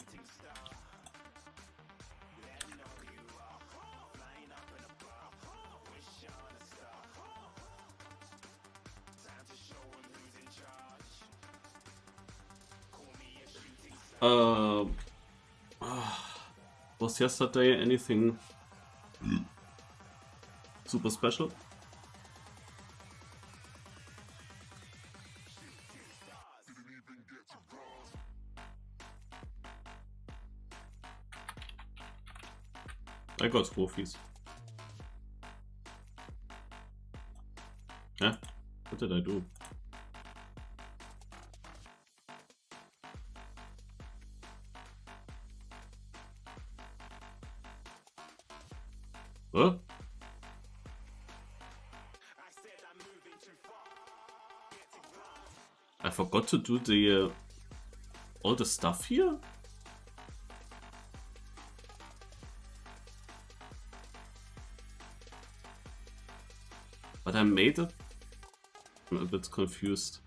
A: Was yesterday anything super special? I got trophies. Yeah, what did I do? Huh? I forgot to do the all the stuff here? But I made it. I'm a bit confused.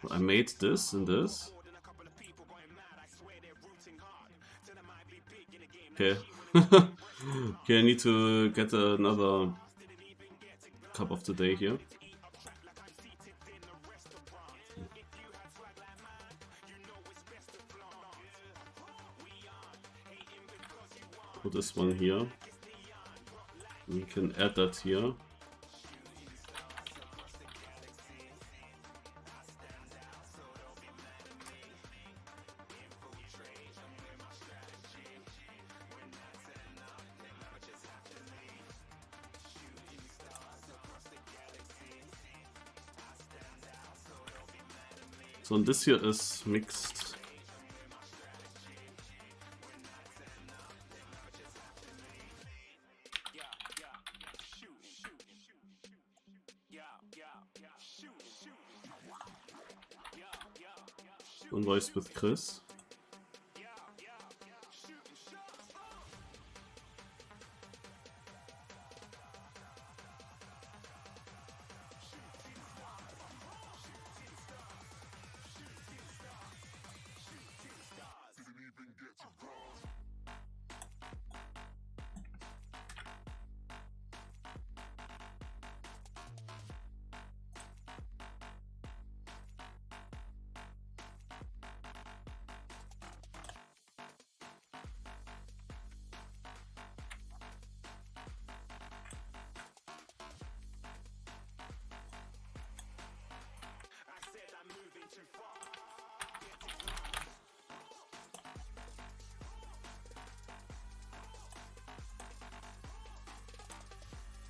A: I made this and this. Okay. Okay, I need to get another cup of the day here. Put this one here. We can add that here. So, and this here is mixed. Und voice with Chris.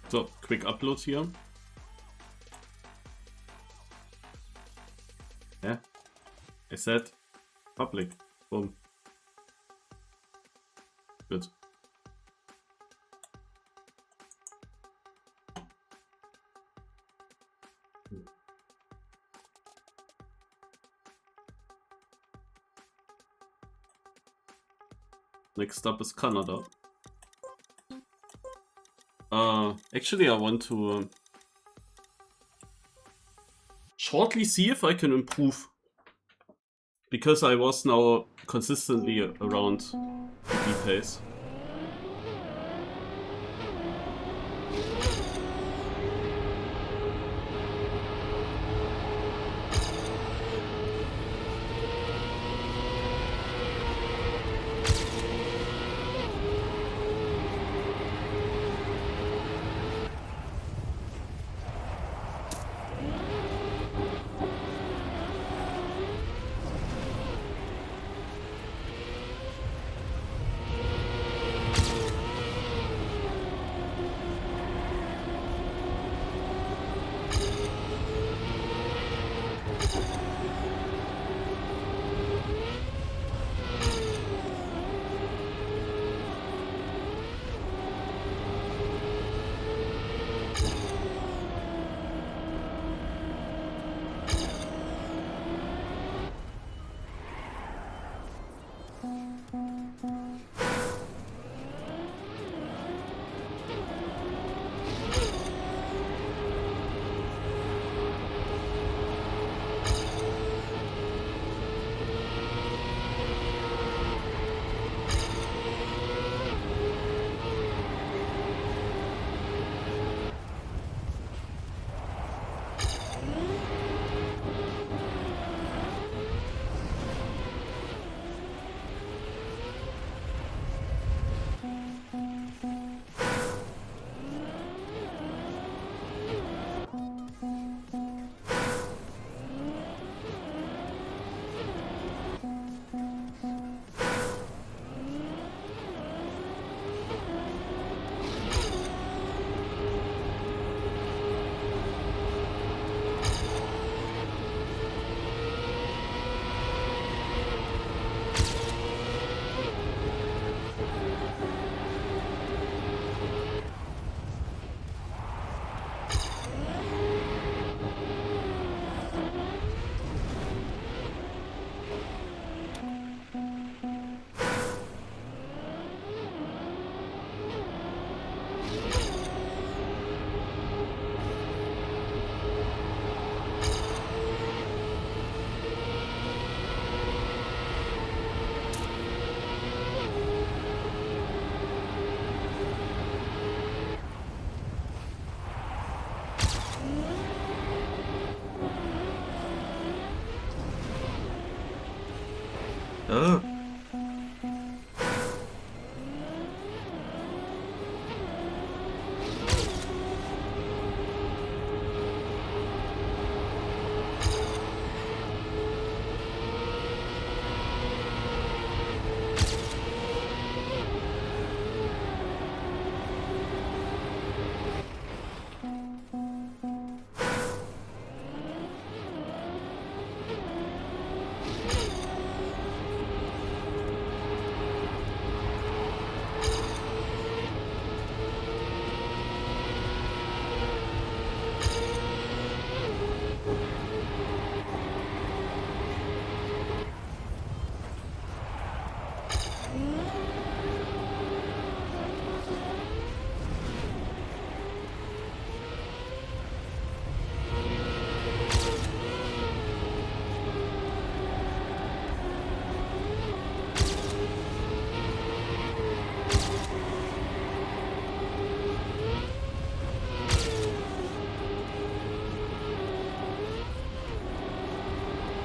A: So, quick upload here. Yeah, I said public. Boom. Good. Next up is Canada. Actually, I want to shortly see if I can improve, because I was now consistently around B pace.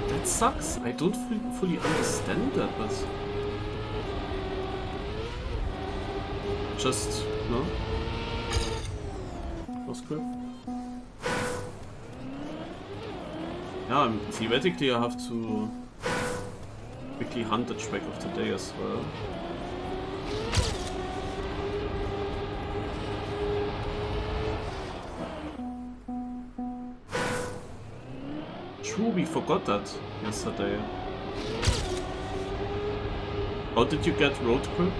A: That sucks. I don't fully understand that, but just no. Was cool. Yeah, theoretically I have to quickly hunt the track of the day as well. True, we forgot that yesterday. How did you get road grip?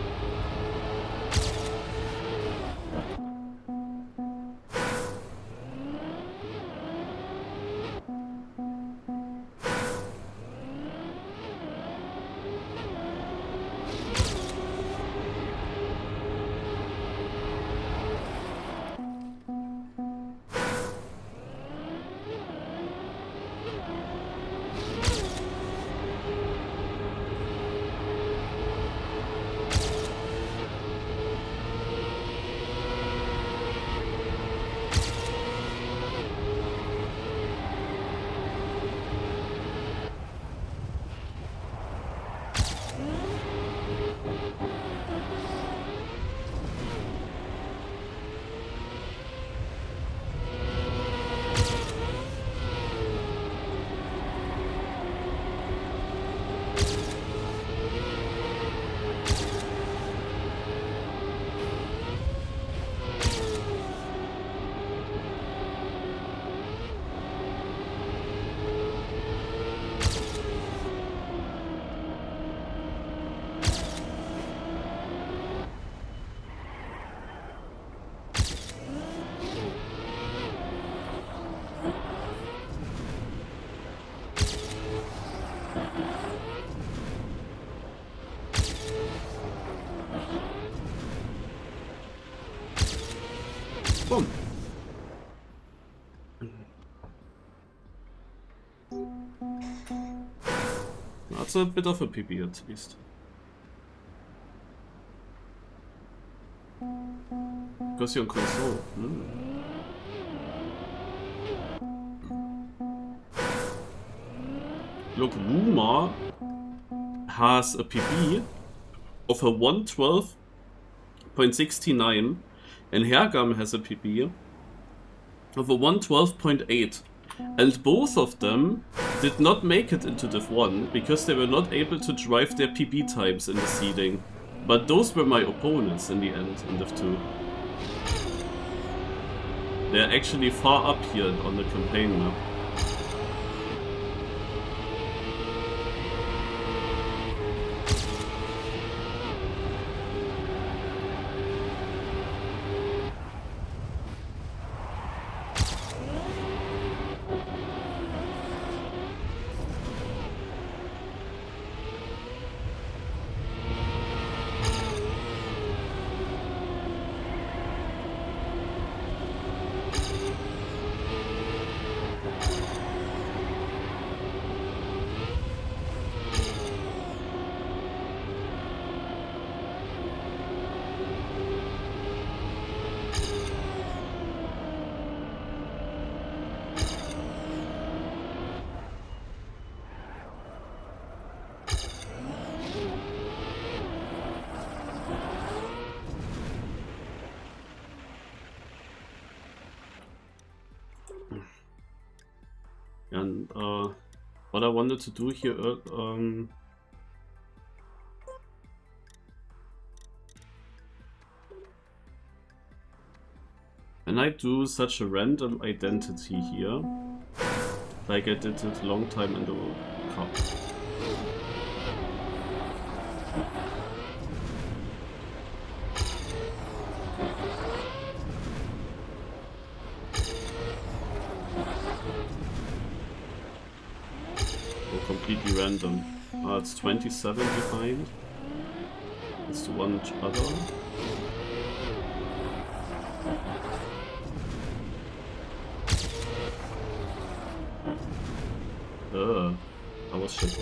A: Boom. That's a bit of a PB at least. Because you're on console. Look, Wuma has a PB of a 112.69 and Hergam has a PB of a 112.8. And both of them did not make it into Div 1 because they were not able to drive their PB times in the seeding. But those were my opponents in the end in Div 2. They're actually far up here on the campaign map. And what I wanted to do here, when I do such a random identity here, like I did it a long time in the cup. Completely random. It's 27 behind. It's to one each other. I was shit.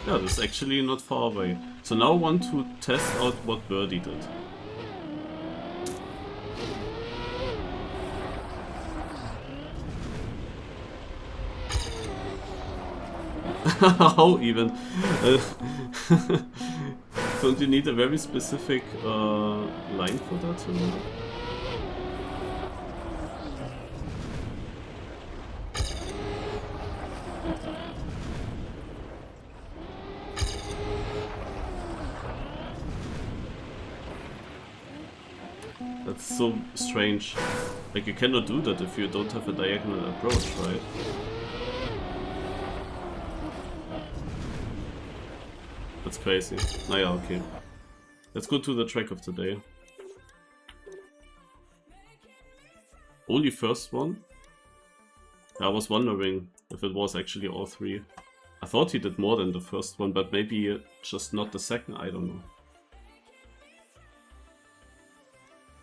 A: Yeah, this is actually not far away. So now I want to test out what Birdie did. How even? Don't you need a very specific line for that? That's so strange. Like, you cannot do that if you don't have a diagonal approach, right? That's crazy. Oh yeah, okay. Let's go to the track of the day. Only first one? I was wondering if it was actually all three. I thought he did more than the first one, but maybe just not the second, I don't know.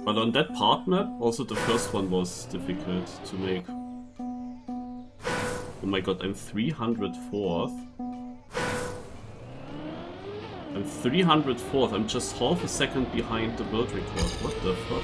A: But on that part map, also the first one was difficult to make. Oh my god, I'm 304th. I'm 304th, I'm just half a second behind the world record. What the fuck?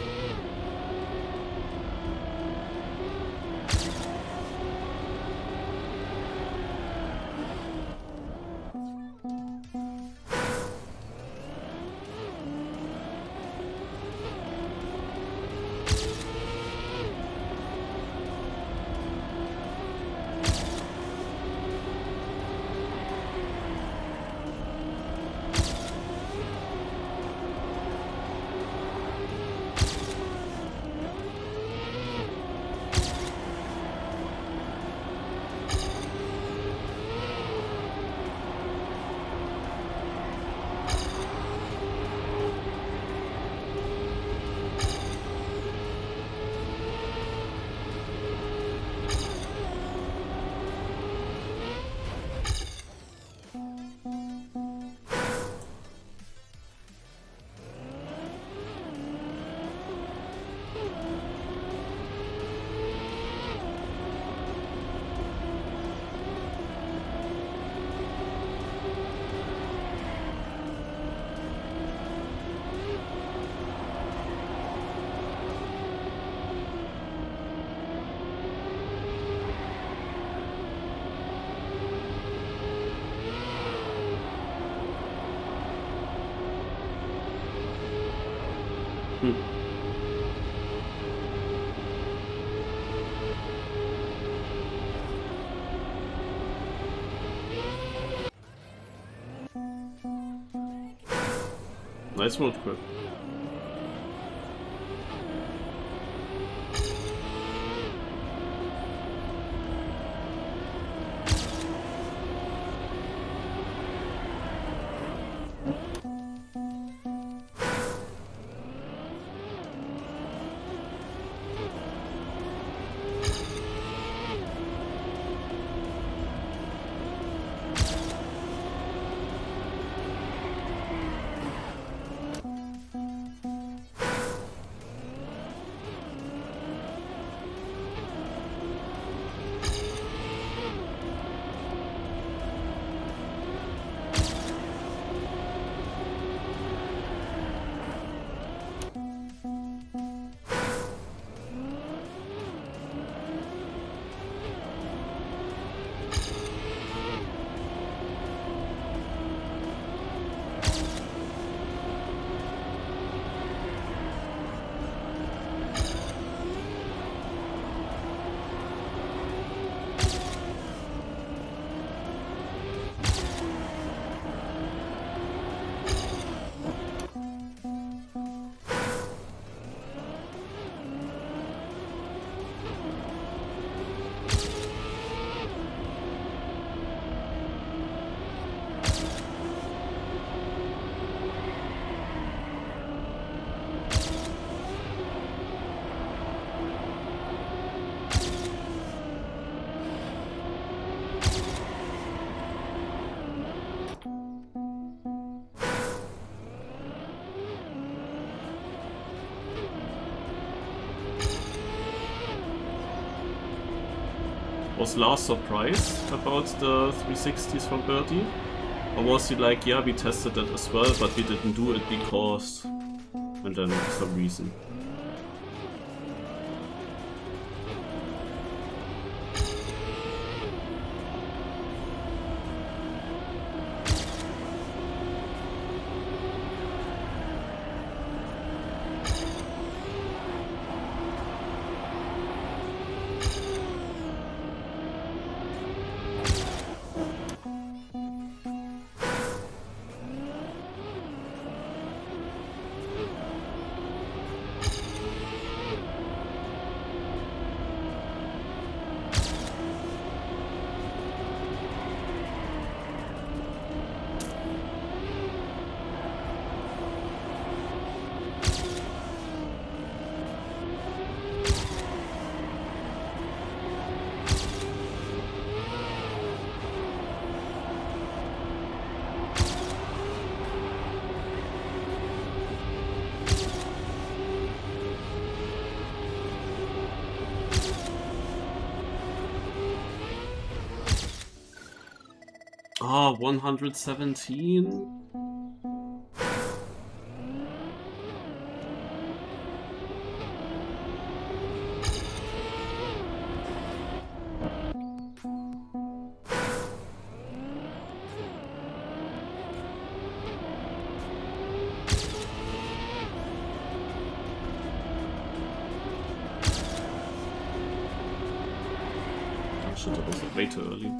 A: Nice road grip. Was Lars surprised about the 360s from Birdie? Or was he like, yeah, we tested that as well, but we didn't do it because... and then some reason. Ah, 117? Oh shit, that was way too early.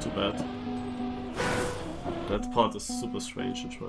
A: too bad. That part is super strange to try.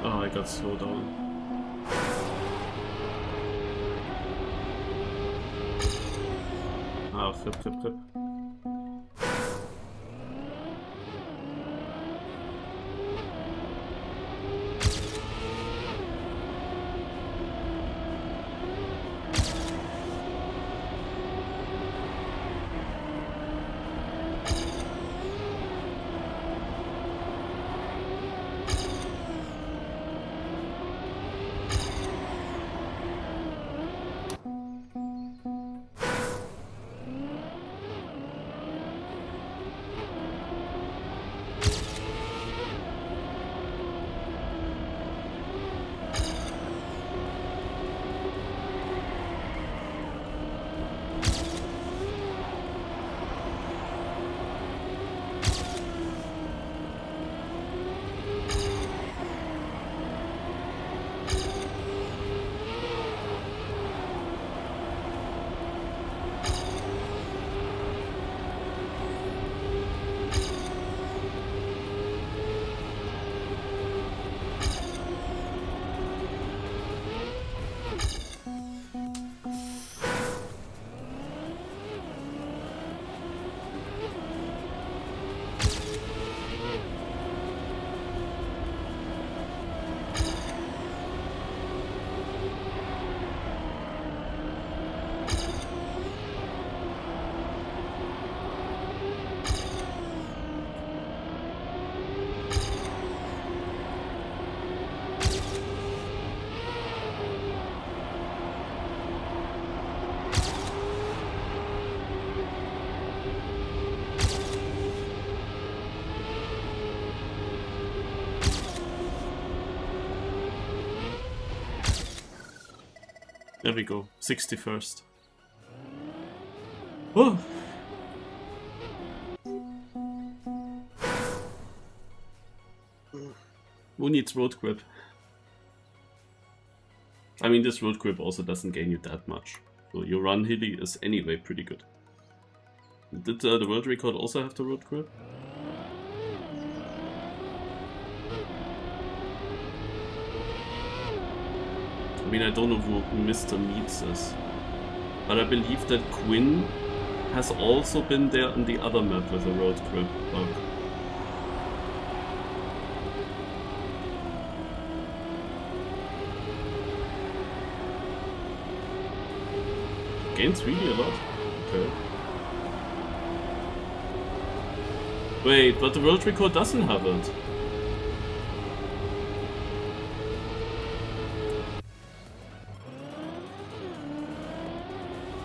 A: Oh, I got slowed down. Ah, rip. There we go, 61st. Oh. Who needs road grip? I mean, this road grip also doesn't gain you that much. So your run hilly is anyway pretty good. Did the world record also have the road grip? I mean, I don't know who Mr. Meats is, but I believe that Quinn has also been there on the other map with a road grip bug. Gains really a lot. Okay. Wait, but the world record doesn't have it.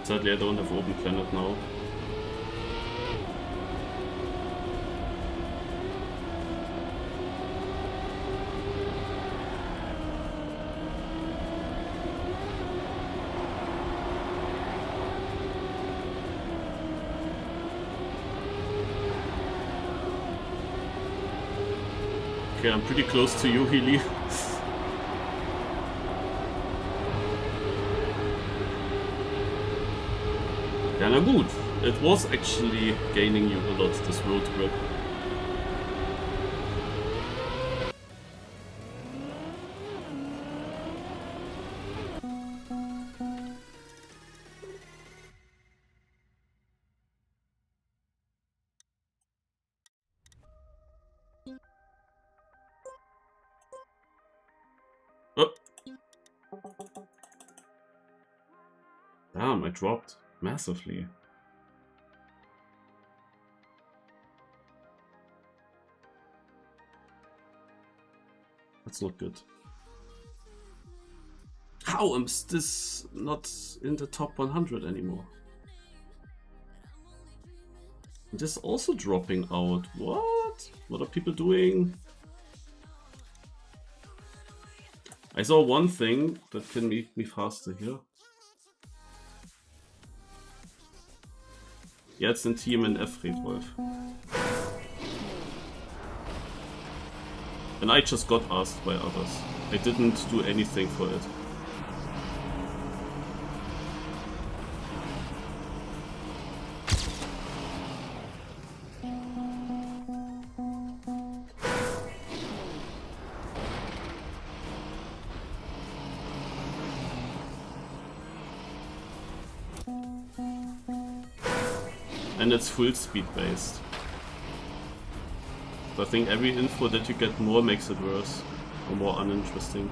A: Sadly, I don't have Open Planet now. Okay, I'm pretty close to you, Healy. Ja, na gut. It was actually gaining you a lot, this road grip. Oh. Damn, I dropped massively. That's not good. How is this not in the top 100 anymore? This also dropping out. What? What are people doing? I saw one thing that can make me faster here. Ja, jetzt ein Team in F, Redwolf. And I just got asked by others. I didn't do anything for it. And it's full speed based. So I think every info that you get more makes it worse or more uninteresting.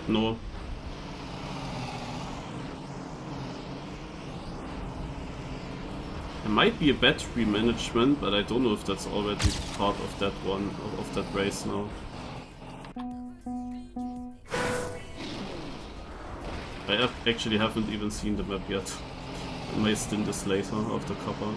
A: No. There might be a battery management, but I don't know if that's already part of that one, of that race now. I actually haven't even seen the map yet. My stint is later after Kappa.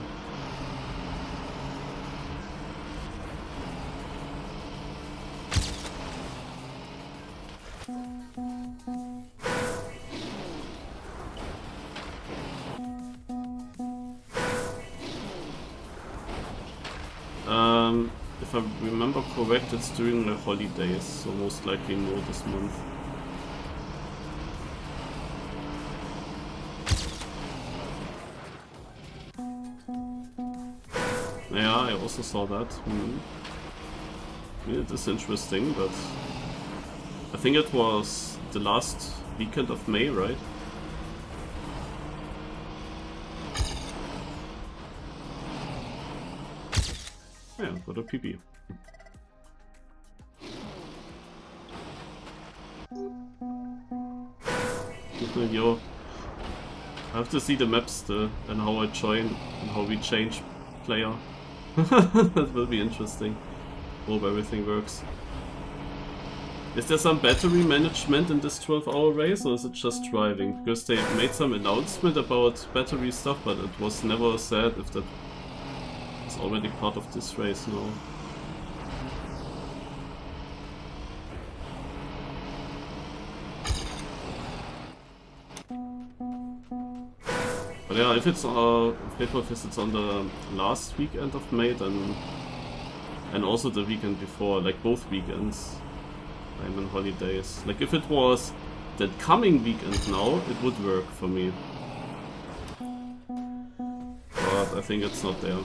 A: If I remember correct, it's during the holidays, so most likely no this month. Yeah, I also saw that. Yeah, it is interesting, but I think it was the last weekend of May, right? Yeah, got a PB. Yo, I have to see the maps still and how I join and how we change player. That will be interesting. Hope everything works. Is there some battery management in this 12-hour race, or is it just driving? Because they made some announcement about battery stuff, but it was never said if that is already part of this race now. But yeah, if it's it's on the last weekend of May, then and also the weekend before, like both weekends, I'm on holidays. Like if it was that coming weekend now, it would work for me. But I think it's not there.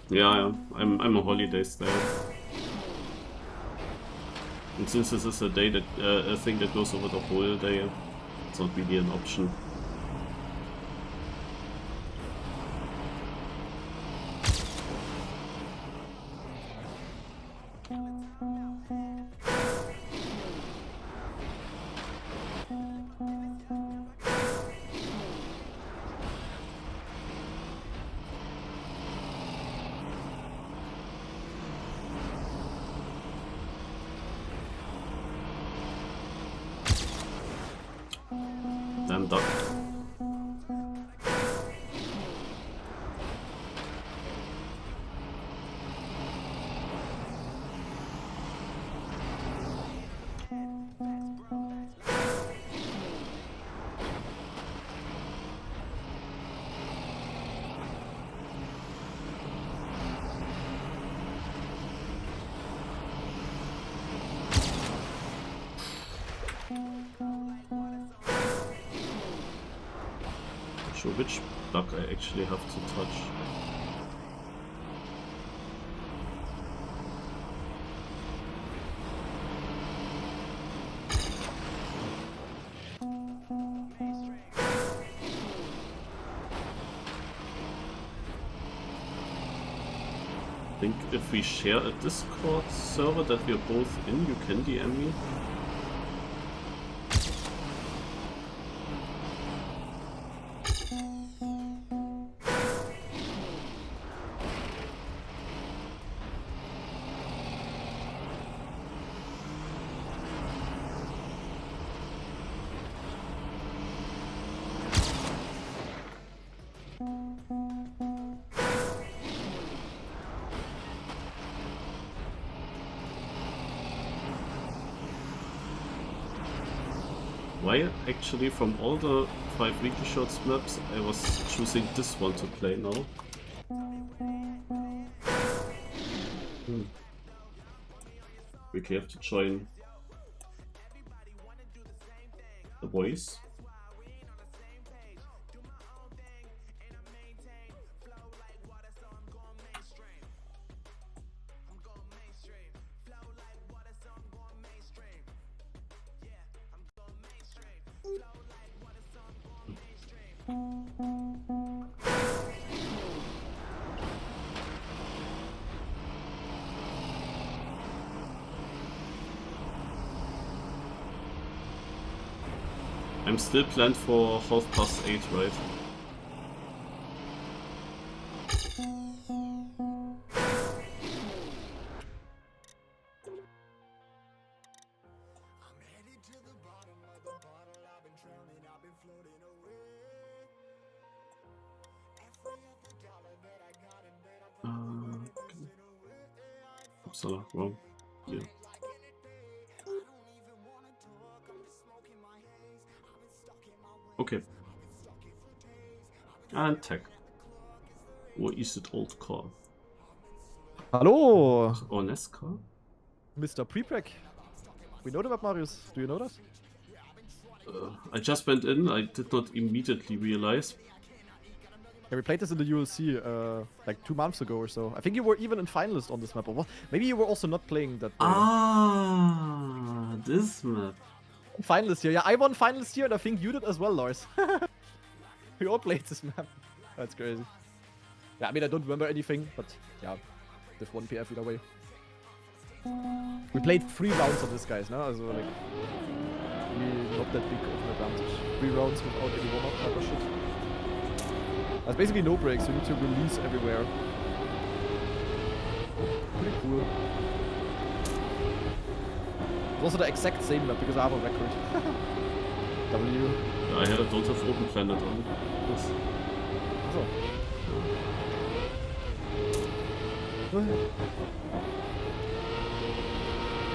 A: Yeah, I'm on holidays there. And since this is a day that a thing that goes over the whole day, it's not really an option. Damn duck. sure which block I actually have to touch. I think if we share a Discord server that we are both in, you can DM me. Why actually from all the 5 weekly shots maps I was choosing this one to play now? We have to join the voice. I'm still planned for 8:30, right? So, well, yeah. Okay. And tech. Or is it old car?
B: Hallo,
A: Or NES car?
B: Mr. Prepreg. We know the map, Marius. Do you know that?
A: I just went in, I did not immediately realize.
B: Yeah, we played this in the ULC like 2 months ago or so. I think you were even in finalist on this map. Or what? Maybe you were also not playing that day.
A: Ah, this map.
B: Finalist here. Yeah, I won finalist here and I think you did as well, Lars. We all played this map. That's crazy. Yeah, I mean, I don't remember anything, but yeah, this 1 PF either way. We played 3 rounds of this, guys, no? Also, like, not that big of an advantage. 3 rounds without any warm-up type of shit. There's basically no breaks, you need to release everywhere. Pretty cool. It's also the exact same map because I have a record. W.
A: I don't have Open Planet on. Yes.
B: So.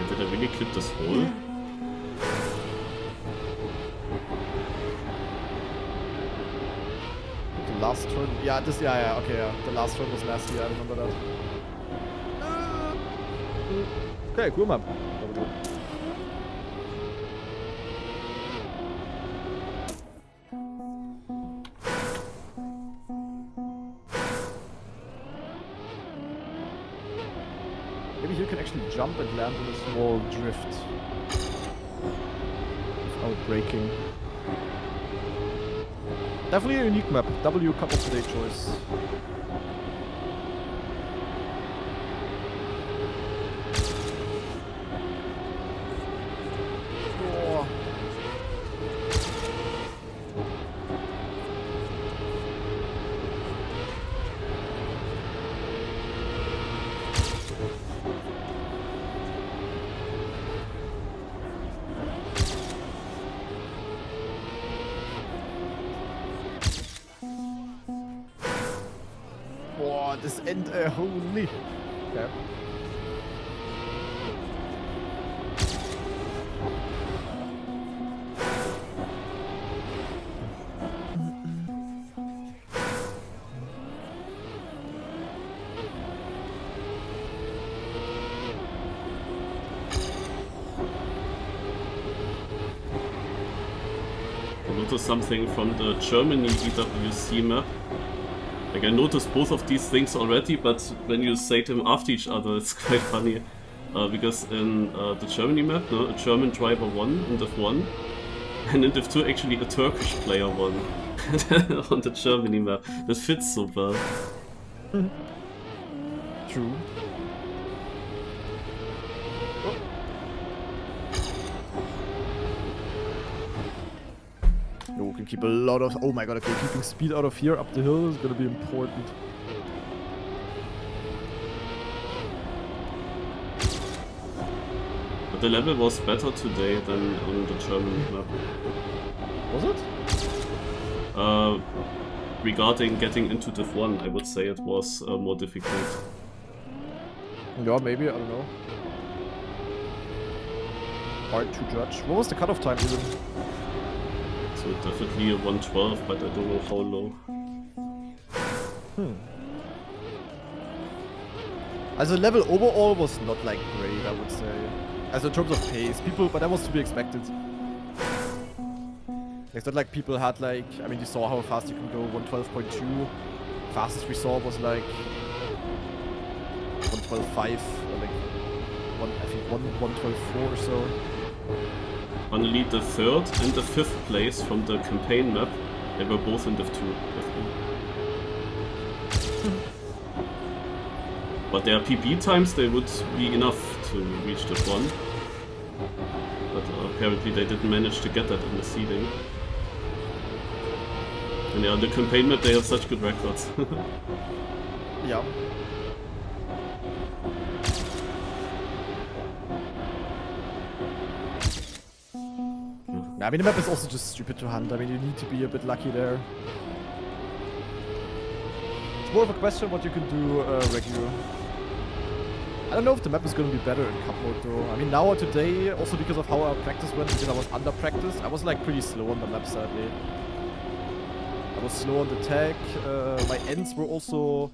A: Did I really clip this hole?
B: The last turn, yeah, okay, yeah. The last turn was nasty, I remember that. Okay, cool map. Maybe you can actually jump and land in a small drift without breaking. Definitely a unique map. W cup of the day choice. Oh. Boah, das End, holy. Okay.
A: noticed something from the Germany EWC map. Like I noticed both of these things already, but when you say them after each other, it's quite funny. Because in the Germany map, no, a German driver won in Div 1, and in Div 2 actually a Turkish player won on the Germany map. That fits so well.
B: True. Oh, we can keep a lot of... Oh my god, okay, keeping speed out of here up the hill is gonna be important.
A: But the level was better today than on the German map.
B: Was it?
A: Regarding getting into Div 1, I would say it was more difficult.
B: Yeah, maybe, I don't know. Hard to judge. What was the cutoff time even?
A: So definitely a 112, but I don't know how low.
B: As a level overall was not like great, I would say. As in terms of pace, but that was to be expected. It's not like people had like, I mean, you saw how fast you can go, 112.2. Fastest we saw was like 112.5, or like I think 112.4 or so.
A: Only the 3rd and the 5th place from the campaign map, they were both in Div 2. But their PB times, they would be enough to reach Div 1. But apparently they didn't manage to get that in the seeding. And yeah, on the campaign map they have such good records.
B: Yeah. I mean, the map is also just stupid to hunt. I mean, you need to be a bit lucky there. It's more of a question what you can do regular. I don't know if the map is going to be better in cup mode though. I mean, now or today, also because of how our practice went, because I was under practice, I was like pretty slow on the map sadly. I was slow on the tag. My ends were also...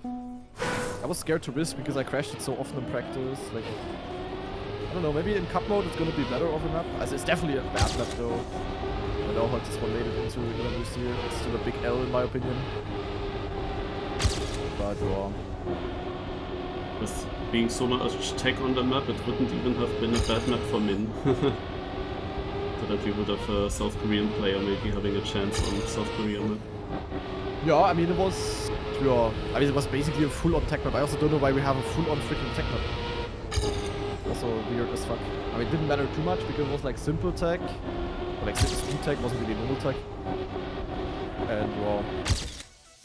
B: I was scared to risk because I crashed it so often in practice. Like, I don't know, maybe in cup mode it's gonna be better of a map. Also, it's definitely a bad map though. I know how this one made it into this year. It's still a big L in my opinion. But yeah.
A: With being so much tech on the map, it wouldn't even have been a bad map for Min. So that we would have a South Korean player maybe having a chance on South Korean map.
B: Yeah, I mean it was... Yeah, I mean it was basically a full-on tech map. I also don't know why we have a full-on freaking tech map. Also weird as fuck. I mean, it didn't matter too much because it was like simple tech. Or like simple speed tech, wasn't really normal tech. And well...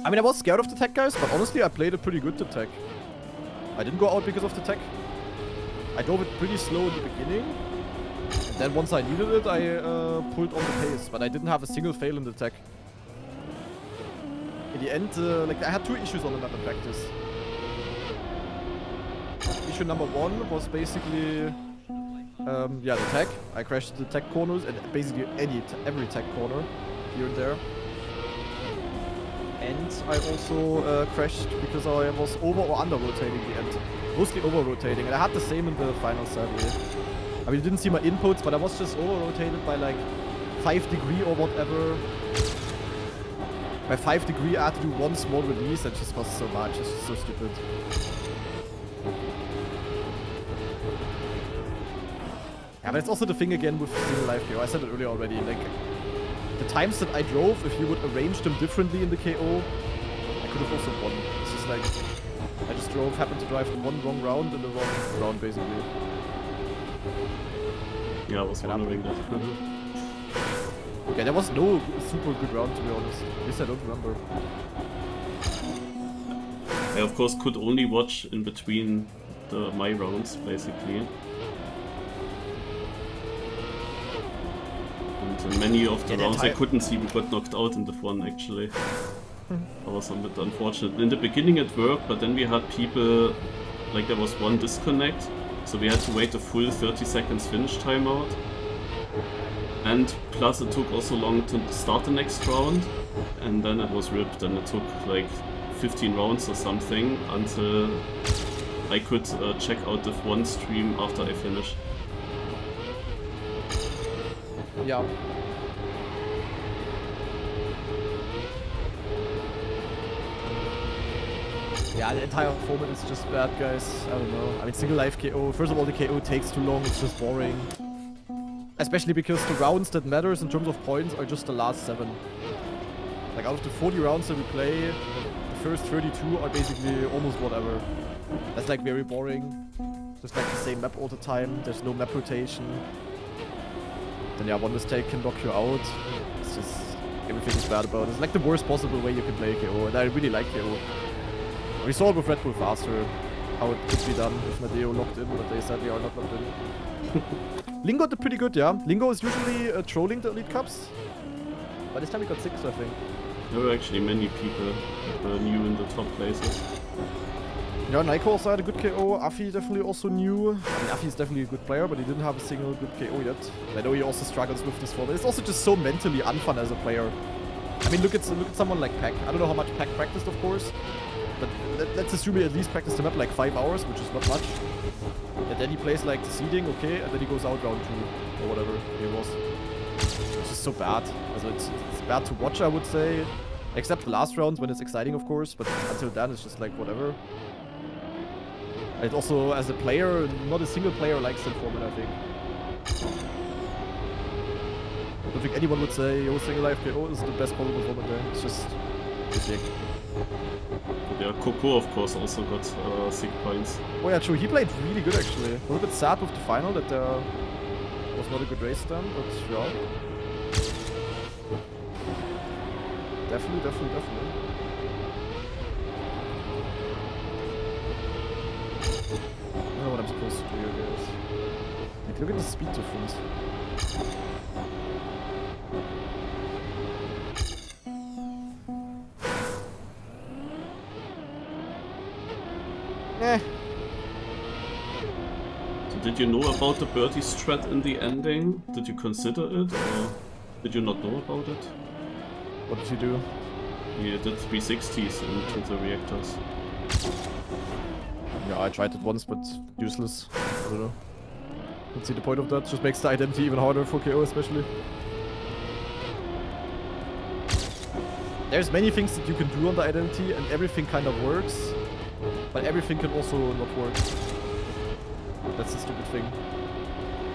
B: I mean, I was scared of the tech guys, but honestly I played it pretty good, the tech. I didn't go out because of the tech. I drove it pretty slow in the beginning. And then once I needed it, I pulled on the pace. But I didn't have a single fail in the tech. In the end, like I had two issues on the map in practice. Issue number one was basically, yeah, the tech. I crashed the tech corners and basically every tech corner here and there. And I also crashed because I was over or under rotating the end. Mostly over rotating, and I had the same in the final sadly. I mean, you didn't see my inputs, but I was just over rotated by like 5 degrees or whatever. By 5 degrees, I had to do one small release. That just cost so much. It's just so stupid. Yeah, but it's also the thing again with single life KO. I said it earlier already. Like the times that I drove, if you would arrange them differently in the KO, I could have also won. It's just like I just happened to drive one wrong round in the wrong round basically.
A: Yeah, I was wondering that.
B: Okay, there was no super good round to be honest. At least I don't remember.
A: I of course could only watch in between my rounds basically. And in many of the rounds I couldn't see we got knocked out in the one actually. That was a bit unfortunate. In the beginning it worked, but then we had people, like there was one disconnect, so we had to wait a full 30 seconds finish timeout. And plus it took also long to start the next round, and then it was ripped, and it took like 15 rounds or something until I could check out the one stream after I finished.
B: Yeah. Yeah, the entire format is just bad, guys. I don't know. I mean, single life KO. First of all, the KO takes too long. It's just boring. Especially because the rounds that matters in terms of points are just the last 7. Like, out of the 40 rounds that we play, the first 32 are basically almost whatever. That's, like, very boring. Just, like, the same map all the time. There's no map rotation. Then, yeah, one mistake can knock you out. It's just... everything is bad about it. It's, like, the worst possible way you can play KO. And I really like KO. We saw it with Red Bull Faster, how it could be done with Nadeo locked in, but they sadly are not locked in. Lingo did pretty good, yeah. Lingo is usually trolling the Elite Cups. But this time he got 6, I think.
A: There were actually many people new in the top places.
B: Yeah, Naiko also had a good KO. Afi definitely also new. I mean, Afi is definitely a good player, but he didn't have a single good KO yet. I know he also struggles with this format. It's also just so mentally unfun as a player. I mean, look at someone like Pac. I don't know how much Pac practiced, of course. But let's assume he at least practiced the map like 5 hours, which is not much. And then he plays like the seeding, okay, and then he goes out round 2 or whatever it was. It's just so bad. Also it's bad to watch, I would say. Except the last rounds when it's exciting, of course, but until then it's just like whatever. And also, as a player, not a single player likes that format, I think. I don't think anyone would say, yo, single life KO is the best possible format there. It's just ridiculous.
A: Yeah, Coco of course also got 6 points.
B: Oh yeah, true. He played really good actually. A little bit sad with the final that there was not a good race done, but yeah. Definitely. I don't know what I'm supposed to do here, guys. Like, look at the speed difference.
A: So did you know about the birdie strat in the ending? Did you consider it, or did you not know about it?
B: What did you do?
A: You did 360s into the reactors.
B: Yeah, I tried it once, but useless. I don't know. Don't see the point of that. Just makes the identity even harder for KO, especially. There's many things that you can do on the identity, and everything kind of works. But everything can also not work. That's the stupid thing.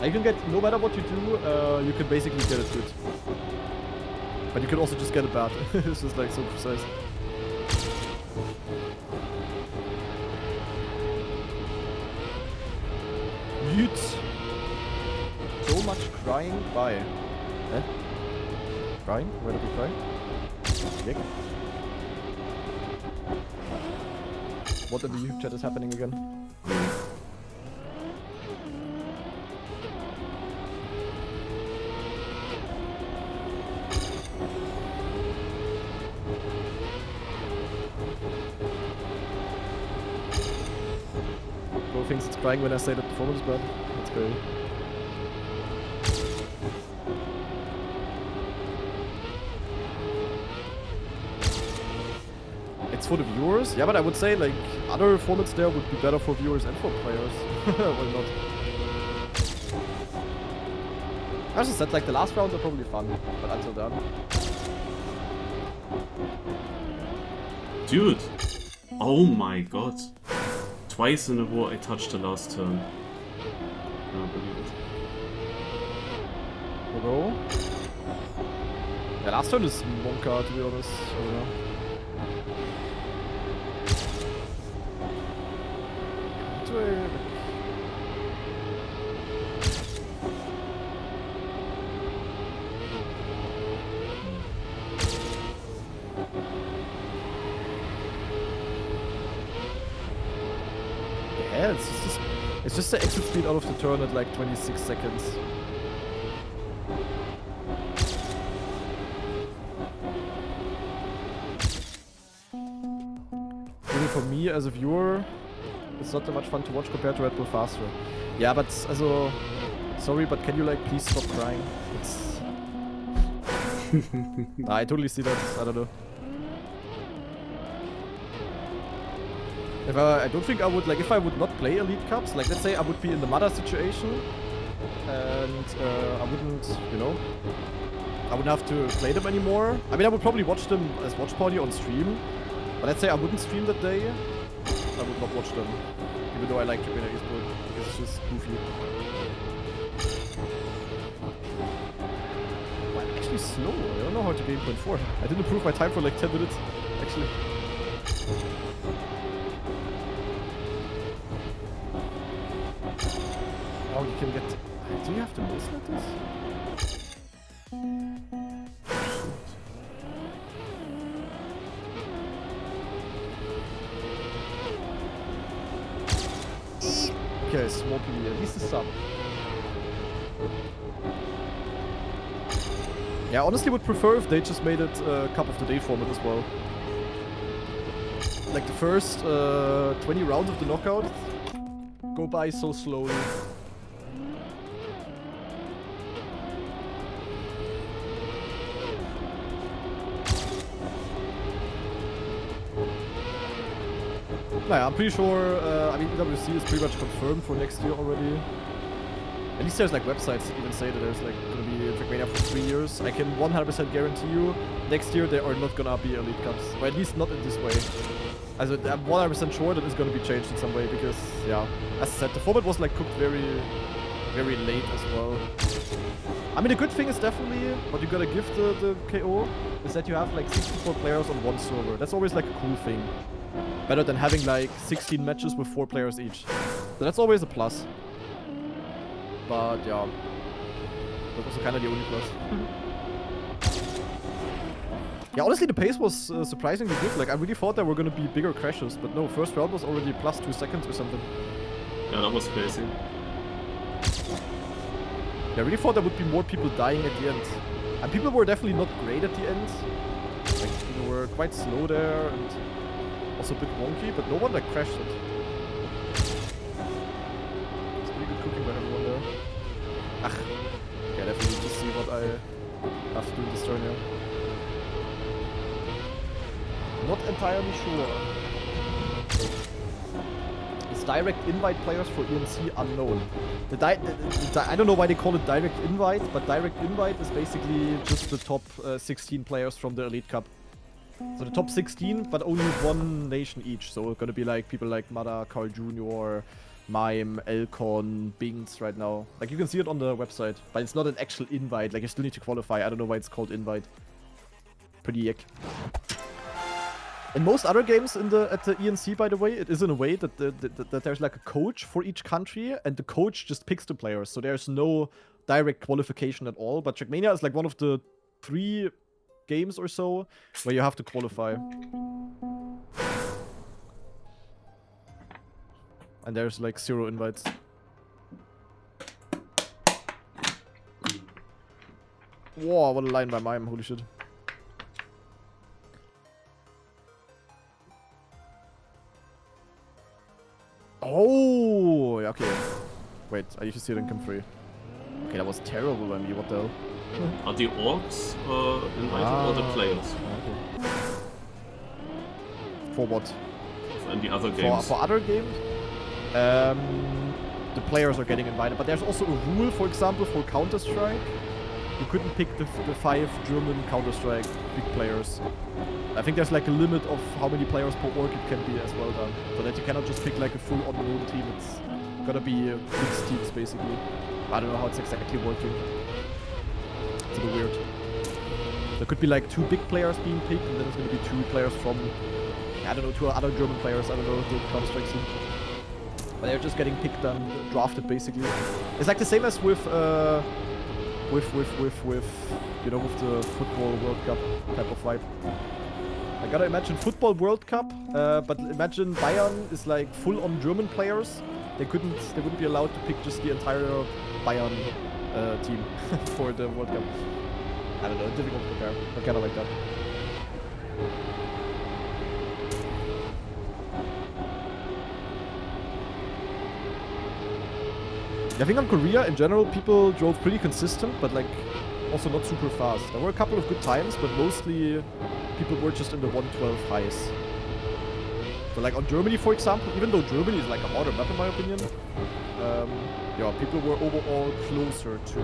B: You can get, no matter what you do, you can basically get it good. But you can also just get it bad. It's just like so precise. Yeet. So much crying. Bye. Eh? Crying? Where did we cry? Dick. What in the YouTube chat is happening again? Bro thinks it's crying when I say that the performance is bad. That's great. It's for the viewers? Yeah, but I would say like other formats there would be better for viewers and for players. Why not? I just said like the last rounds are probably fun, but until then.
A: Dude! Oh my god! Twice in a row I touched the last turn. I can't believe it.
B: Bro. Yeah, last turn is Monka, to be honest. I don't know. Yeah, it's just the exit speed out of the turn at like 26 seconds. Really for me as a viewer, it's not that much fun to watch compared to Red Bull Faster. Yeah, but also, sorry, but can you like please stop crying? It's... Nah, I totally see that. I don't know. I don't think I would, like, if I would not play Elite Cups, like, let's say I would be in the Mada situation, and I wouldn't, you know, I wouldn't have to play them anymore. I mean, I would probably watch them as watch party on stream, but let's say I wouldn't stream that day, I would not watch them. Even though I like Trackmania Esport, because it's just goofy. Oh, I'm actually slow. I don't know how to game 0.4. I didn't improve my time for like 10 minutes, actually. Oh, you can get... Do you have to listen at this? Okay, small PB, at least a sub. Yeah, honestly would prefer if they just made it Cup of the Day format as well. Like the first 20 rounds of the knockout go by so slowly. Naja, I'm pretty sure, I mean, EWC is pretty much confirmed for next year already. At least there's like websites that even say that there's like gonna be Trackmania for 3 years. I can 100% guarantee you, next year there are not gonna be Elite Cups. Or at least not in this way. Also, I'm 100% sure that it's gonna be changed in some way because, yeah, as I said, the format was like cooked very, very late as well. I mean, the good thing is definitely, what you gotta give the KO, is that you have like 64 players on one server. That's always like a cool thing. Better than having like 16 matches with 4 players each. So that's always a plus. But yeah, that was kind of the only plus. Yeah, honestly the pace was surprisingly good. Like I really thought there were gonna be bigger crashes, but no, first round was already plus 2 seconds or something.
A: Yeah, that was crazy.
B: Yeah, I really thought there would be more people dying at the end. And people were definitely not great at the end. Like people were quite slow there and also a bit wonky, but no one like crashed it. It's pretty good cooking by everyone there. Ach, okay, I definitely need to see what I have to do in this turn here. Not entirely sure. Is direct invite players for ENC unknown? I don't know why they call it direct invite, but direct invite is basically just the top 16 players from the Elite Cup. So the top 16, but only one nation each. So it's gonna be like people like Mada, Carl Jr., Mime, Elcon, Binks right now. Like you can see it on the website, but it's not an actual invite. Like you still need to qualify. I don't know why it's called invite. Pretty yuck. In most other games at the ENC, by the way, it is in a way that that there's like a coach for each country, and the coach just picks the players. So there's no direct qualification at all. But Trackmania is like one of the 3 games or so where you have to qualify. And there's like 0 invites. Whoa, what a line by Mime, holy shit. Oh, okay. Wait, I used to see it in Camp 3. Okay, that was terrible by me, what the hell?
A: Are the orcs invited or the players?
B: Okay. For what?
A: And the other games?
B: For other games? The players are getting invited, but there's also a rule, for example, for Counter-Strike. You couldn't pick the 5 German Counter-Strike big players. I think there's like a limit of how many players per org it can be as well done. So that you cannot just pick like a full unknown team. It's gotta be mixed teams basically. I don't know how it's exactly working. It's a bit weird. There could be like 2 big players being picked, and then there's gonna be 2 players from, I don't know, 2 other German players. I don't know the Counter-Strike scene. But they're just getting picked and drafted basically. It's like the same as with you know, with the Football World Cup type of vibe. I gotta imagine Football World Cup, but imagine Bayern is like full-on German players. They wouldn't be allowed to pick just the entire Bayern team for the World Cup. I don't know, difficult to compare, but kinda like that. I think on Korea, in general, people drove pretty consistent, but like also not super fast. There were a couple of good times, but mostly people were just in the 112 highs. So like on Germany, for example, even though Germany is like a harder map in my opinion, yeah, people were overall closer to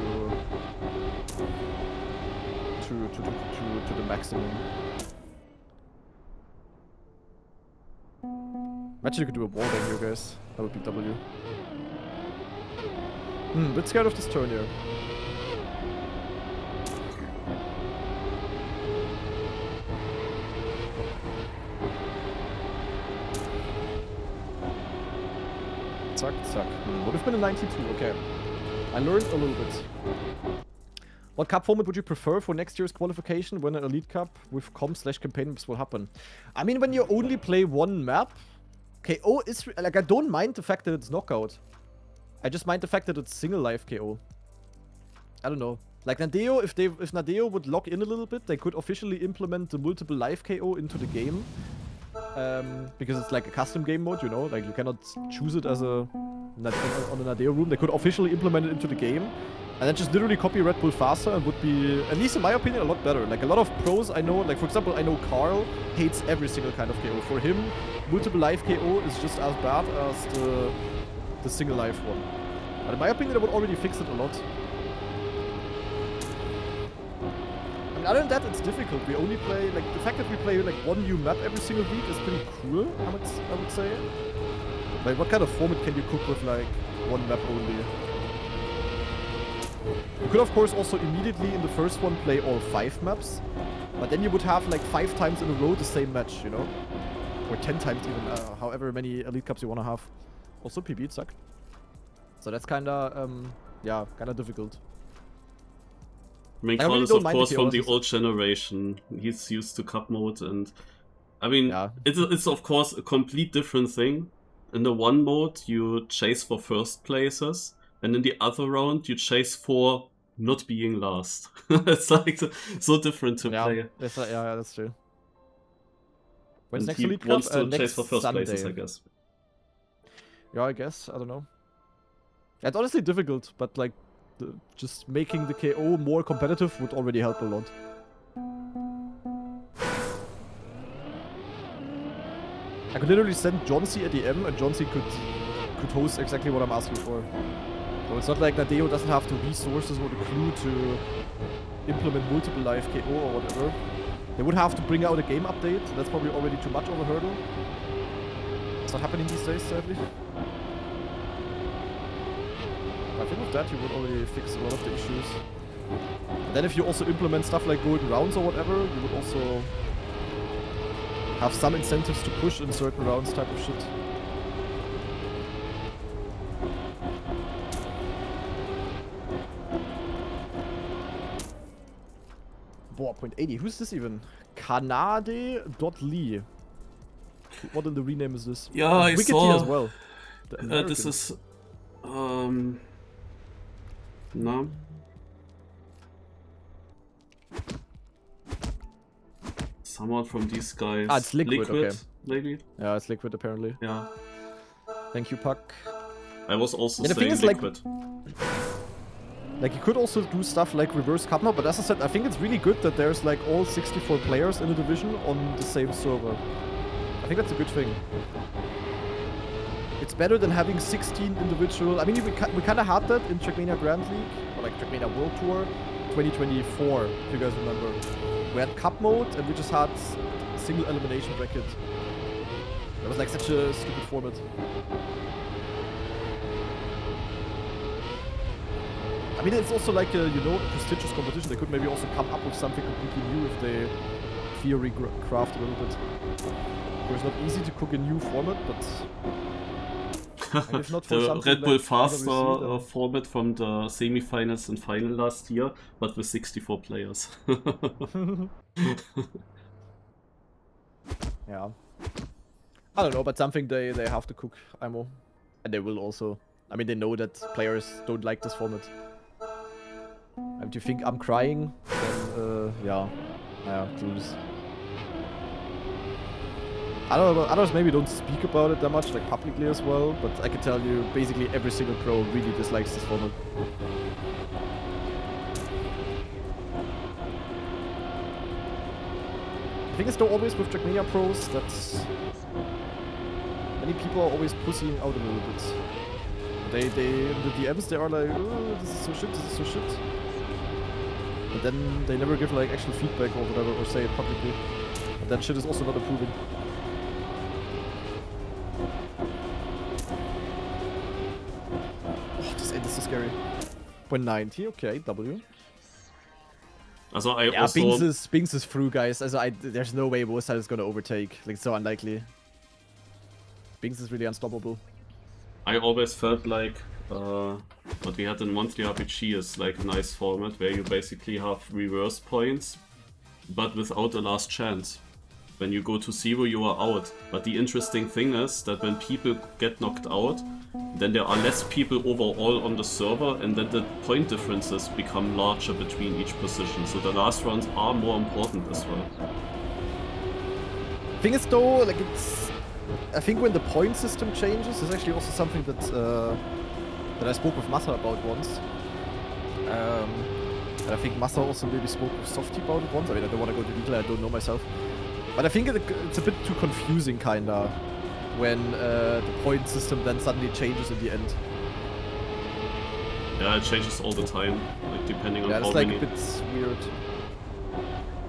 B: the maximum. Imagine you could do a wallbang here, guys. That would be W. Bit scared of this turn here. Zack, zack. Would have been a 92, okay. I learned a little bit. What cup format would you prefer for next year's qualification when an Elite Cup with comp/campaign maps will happen? I mean, when you only play one map, KO is... Like, I don't mind the fact that it's knockout. I just mind the fact that it's single life KO. I don't know. Like, Nadeo, if Nadeo would lock in a little bit, they could officially implement the multiple life KO into the game. Because it's like a custom game mode, you know? Like, you cannot choose it as a... on the Nadeo room. They could officially implement it into the game. And then just literally copy Red Bull faster and would be, at least in my opinion, a lot better. Like, a lot of pros I know, like, for example, I know Carl hates every single kind of KO. For him, multiple life KO is just as bad as the single life one. But in my opinion, that would already fix it a lot. I mean, other than that, it's difficult. We only play, like, the fact that we play, like, one new map every single week is pretty cool, I would say. Like, what kind of format can you cook with, like, one map only? You could, of course, also immediately in the first one play all 5 maps. But then you would have, like, 5 times in a row the same match, you know? Or 10 times even, however many Elite Cups you want to have. Also, PB, Zack. So that's kinda, yeah, kinda difficult.
A: I mean, Carl is, of course, from the old generation. He's used to cup mode, and... I mean, yeah. It's of course, a complete different thing. In the one mode, you chase for first places. And in the other round, you chase for not being last. It's like so different to play.
B: Yeah, that's true. When's next
A: he
B: Elite Cup?
A: Wants to
B: next
A: chase for first
B: Sunday.
A: places, I guess.
B: Yeah, I guess. I don't know. It's honestly difficult, but like, just making the KO more competitive would already help a lot. I could literally send John-C at the M, and John-C could host exactly what I'm asking for. So it's not like Nadeo doesn't have the resources or the clue to implement multiple live KO or whatever. They would have to bring out a game update. That's probably already too much of a hurdle. It's not happening these days, sadly. I think with that you would already fix a lot of the issues. And then if you also implement stuff like golden rounds or whatever, you would also have some incentives to push in certain rounds type of shit. Boah, 0.80. Who's this even? Kanade.lee. What in the rename is this?
A: Yeah, I
B: Wicked
A: saw.
B: as well.
A: This is no. Someone from these guys.
B: Ah, it's Liquid, okay.
A: Maybe.
B: Yeah, it's Liquid apparently.
A: Yeah.
B: Thank you, Puck.
A: I was also
B: the
A: saying
B: thing is,
A: Liquid.
B: Like, you could also do stuff like reverse cup mode, but as I said, I think it's really good that there's like all 64 players in the division on the same server. I think that's a good thing. It's better than having 16 individual... I mean, we kind of had that in Trackmania Grand League, or like Trackmania World Tour 2024, if you guys remember. We had cup mode, and we just had single elimination bracket. That was like such a stupid format. I mean, it's also like a, you know, a prestigious competition. They could maybe also come up with something completely new if they theory craft a little bit. Of course, not easy to cook a new format, but... if not for
A: the Red Bull
B: like
A: Faster format from the semi-finals and final last year, but with 64 players.
B: Yeah. I don't know, but something they have to cook, IMO. And they will also. I mean, they know that players don't like this format. And do you think I'm crying? Then, yeah, clues. I don't know, others maybe don't speak about it that much, like publicly as well, but I can tell you, basically every single pro really dislikes this format. I think it's though always with Trackmania pros that many people are always pussying out a little bit. In the DMs they are like, oh, this is so shit, this is so shit. But then they never give like actual feedback or whatever, or say it publicly. And that shit is also not improving. this is scary. 0.90, okay, W.
A: Also, I
B: Yeah,
A: also...
B: Binks is through, guys. Also, there's no way Wursal is gonna overtake. Like, it's so unlikely. Binks is really unstoppable.
A: I always felt like what we had in monthly RPG is like a nice format where you basically have reverse points, but without a last chance. When you go to 0, you are out. But the interesting thing is that when people get knocked out, then there are less people overall on the server, and then the point differences become larger between each position. So the last rounds are more important as well.
B: Thing is though, like it's... I think when the point system changes, it's actually also something that that I spoke with Masa about once. And I think Masa also maybe spoke with Softy about it once. I mean, I don't want to go into detail, I don't know myself. But I think it's a bit too confusing, kinda, when the point system then suddenly changes in the end.
A: Yeah, it changes all the time, like depending on
B: Yeah,
A: how
B: it's like
A: many...
B: a bit weird.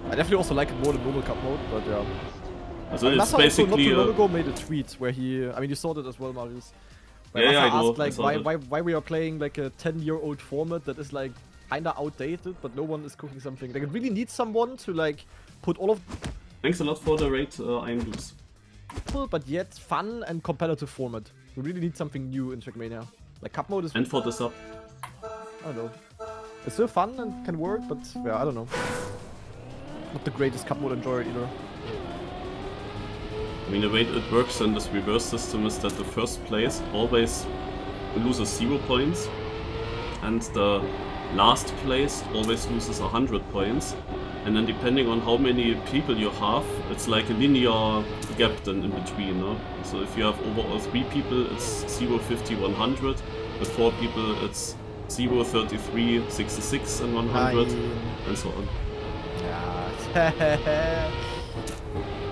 B: I definitely also like it more than normal cup mode, but yeah.
A: So it's
B: Masa also not
A: basically
B: too long ago made a tweet where he... I mean, you saw that as well, Marius. Where
A: Yeah,
B: Masa
A: I know,
B: asked, like,
A: I saw
B: why we are playing, like, a 10-year-old format that is, like, kinda outdated, but no one is cooking something. Like, it really needs someone to, like, put all of...
A: Thanks a lot for the raid, I'm Loops.
B: but yet fun and competitive format. We really need something new in Trackmania. Like, cup mode is...
A: And for the sub.
B: I don't know. It's still fun and can work, but yeah, I don't know. Not the greatest cup mode enjoyer either.
A: I mean, the way it works in this reverse system is that the first place always loses 0 points, and the last place always loses 100 points. And then depending on how many people you have, it's like a linear gap then in between. No? So if you have overall 3 people, it's 0, 50, 100. With 4 people, it's 0, 33, 66, and 100, and so on.
B: Yeah.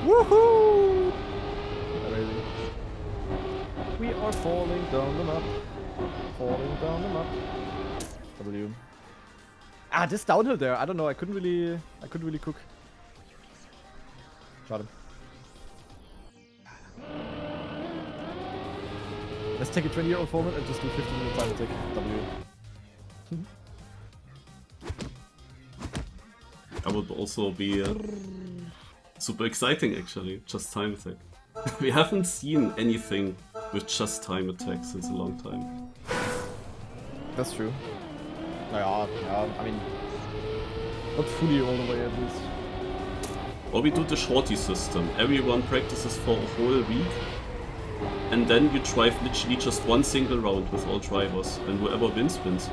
B: Woohoo! Amazing. We are falling down the map. Falling down the map. W. Ah, this downhill there. I don't know. I couldn't really cook. Shot him. Let's take a 20-year-old format and just do 15-minute time attack. W.
A: That would also be super exciting, actually. Just time attack. We haven't seen anything with just time attack since a long time.
B: That's true. Yeah, I mean, not fully all the way at least.
A: Or we do the shorty system. Everyone practices for a whole week, and then you drive literally just one single round with all drivers, and whoever wins, wins.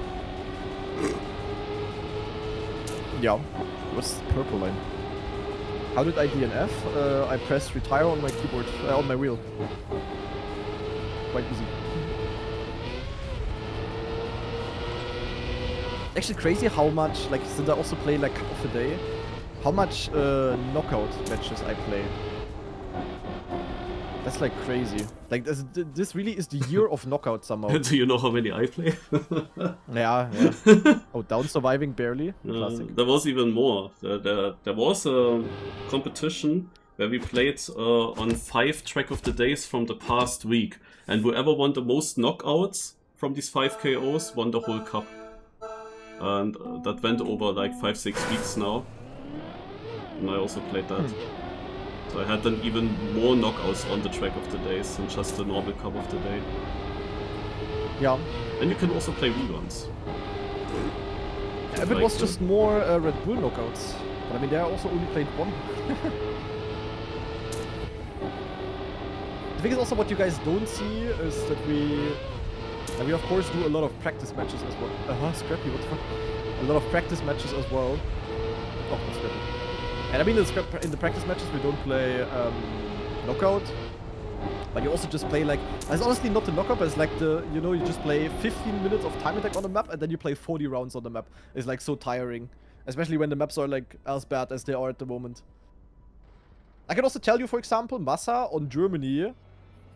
B: Yeah. What's the purple line? How did I DNF? I pressed retire on my keyboard, on my wheel. Quite easy. Actually crazy how much, like, since I also play like Cup of the Day, how much knockout matches I play. That's like crazy. Like, this really is the year of knockout somehow.
A: Do you know how many I play?
B: Yeah. Oh, down surviving barely. Classic.
A: There was even more. There was a competition where we played on 5 track of the days from the past week, and whoever won the most knockouts from these 5 KOs won the whole cup. And that went over like 5-6 weeks now, and I also played that. So I had then even more knockouts on the track of the days than just the normal cup of the day.
B: Yeah.
A: And you can also play reruns.
B: If it was just more Red Bull knockouts. But I mean, there I also only played one. The thing is also what you guys don't see is that we of course do a lot of practice matches as well. Scrappy, what the fuck? A lot of practice matches as well. Oh, not Scrappy. And I mean, in the practice matches we don't play knockout. But you also just play like... It's honestly not the knockout, but it's like the... You know, you just play 15 minutes of time attack on the map and then you play 40 rounds on the map. It's like so tiring. Especially when the maps are like as bad as they are at the moment. I can also tell you, for example, Masa on Germany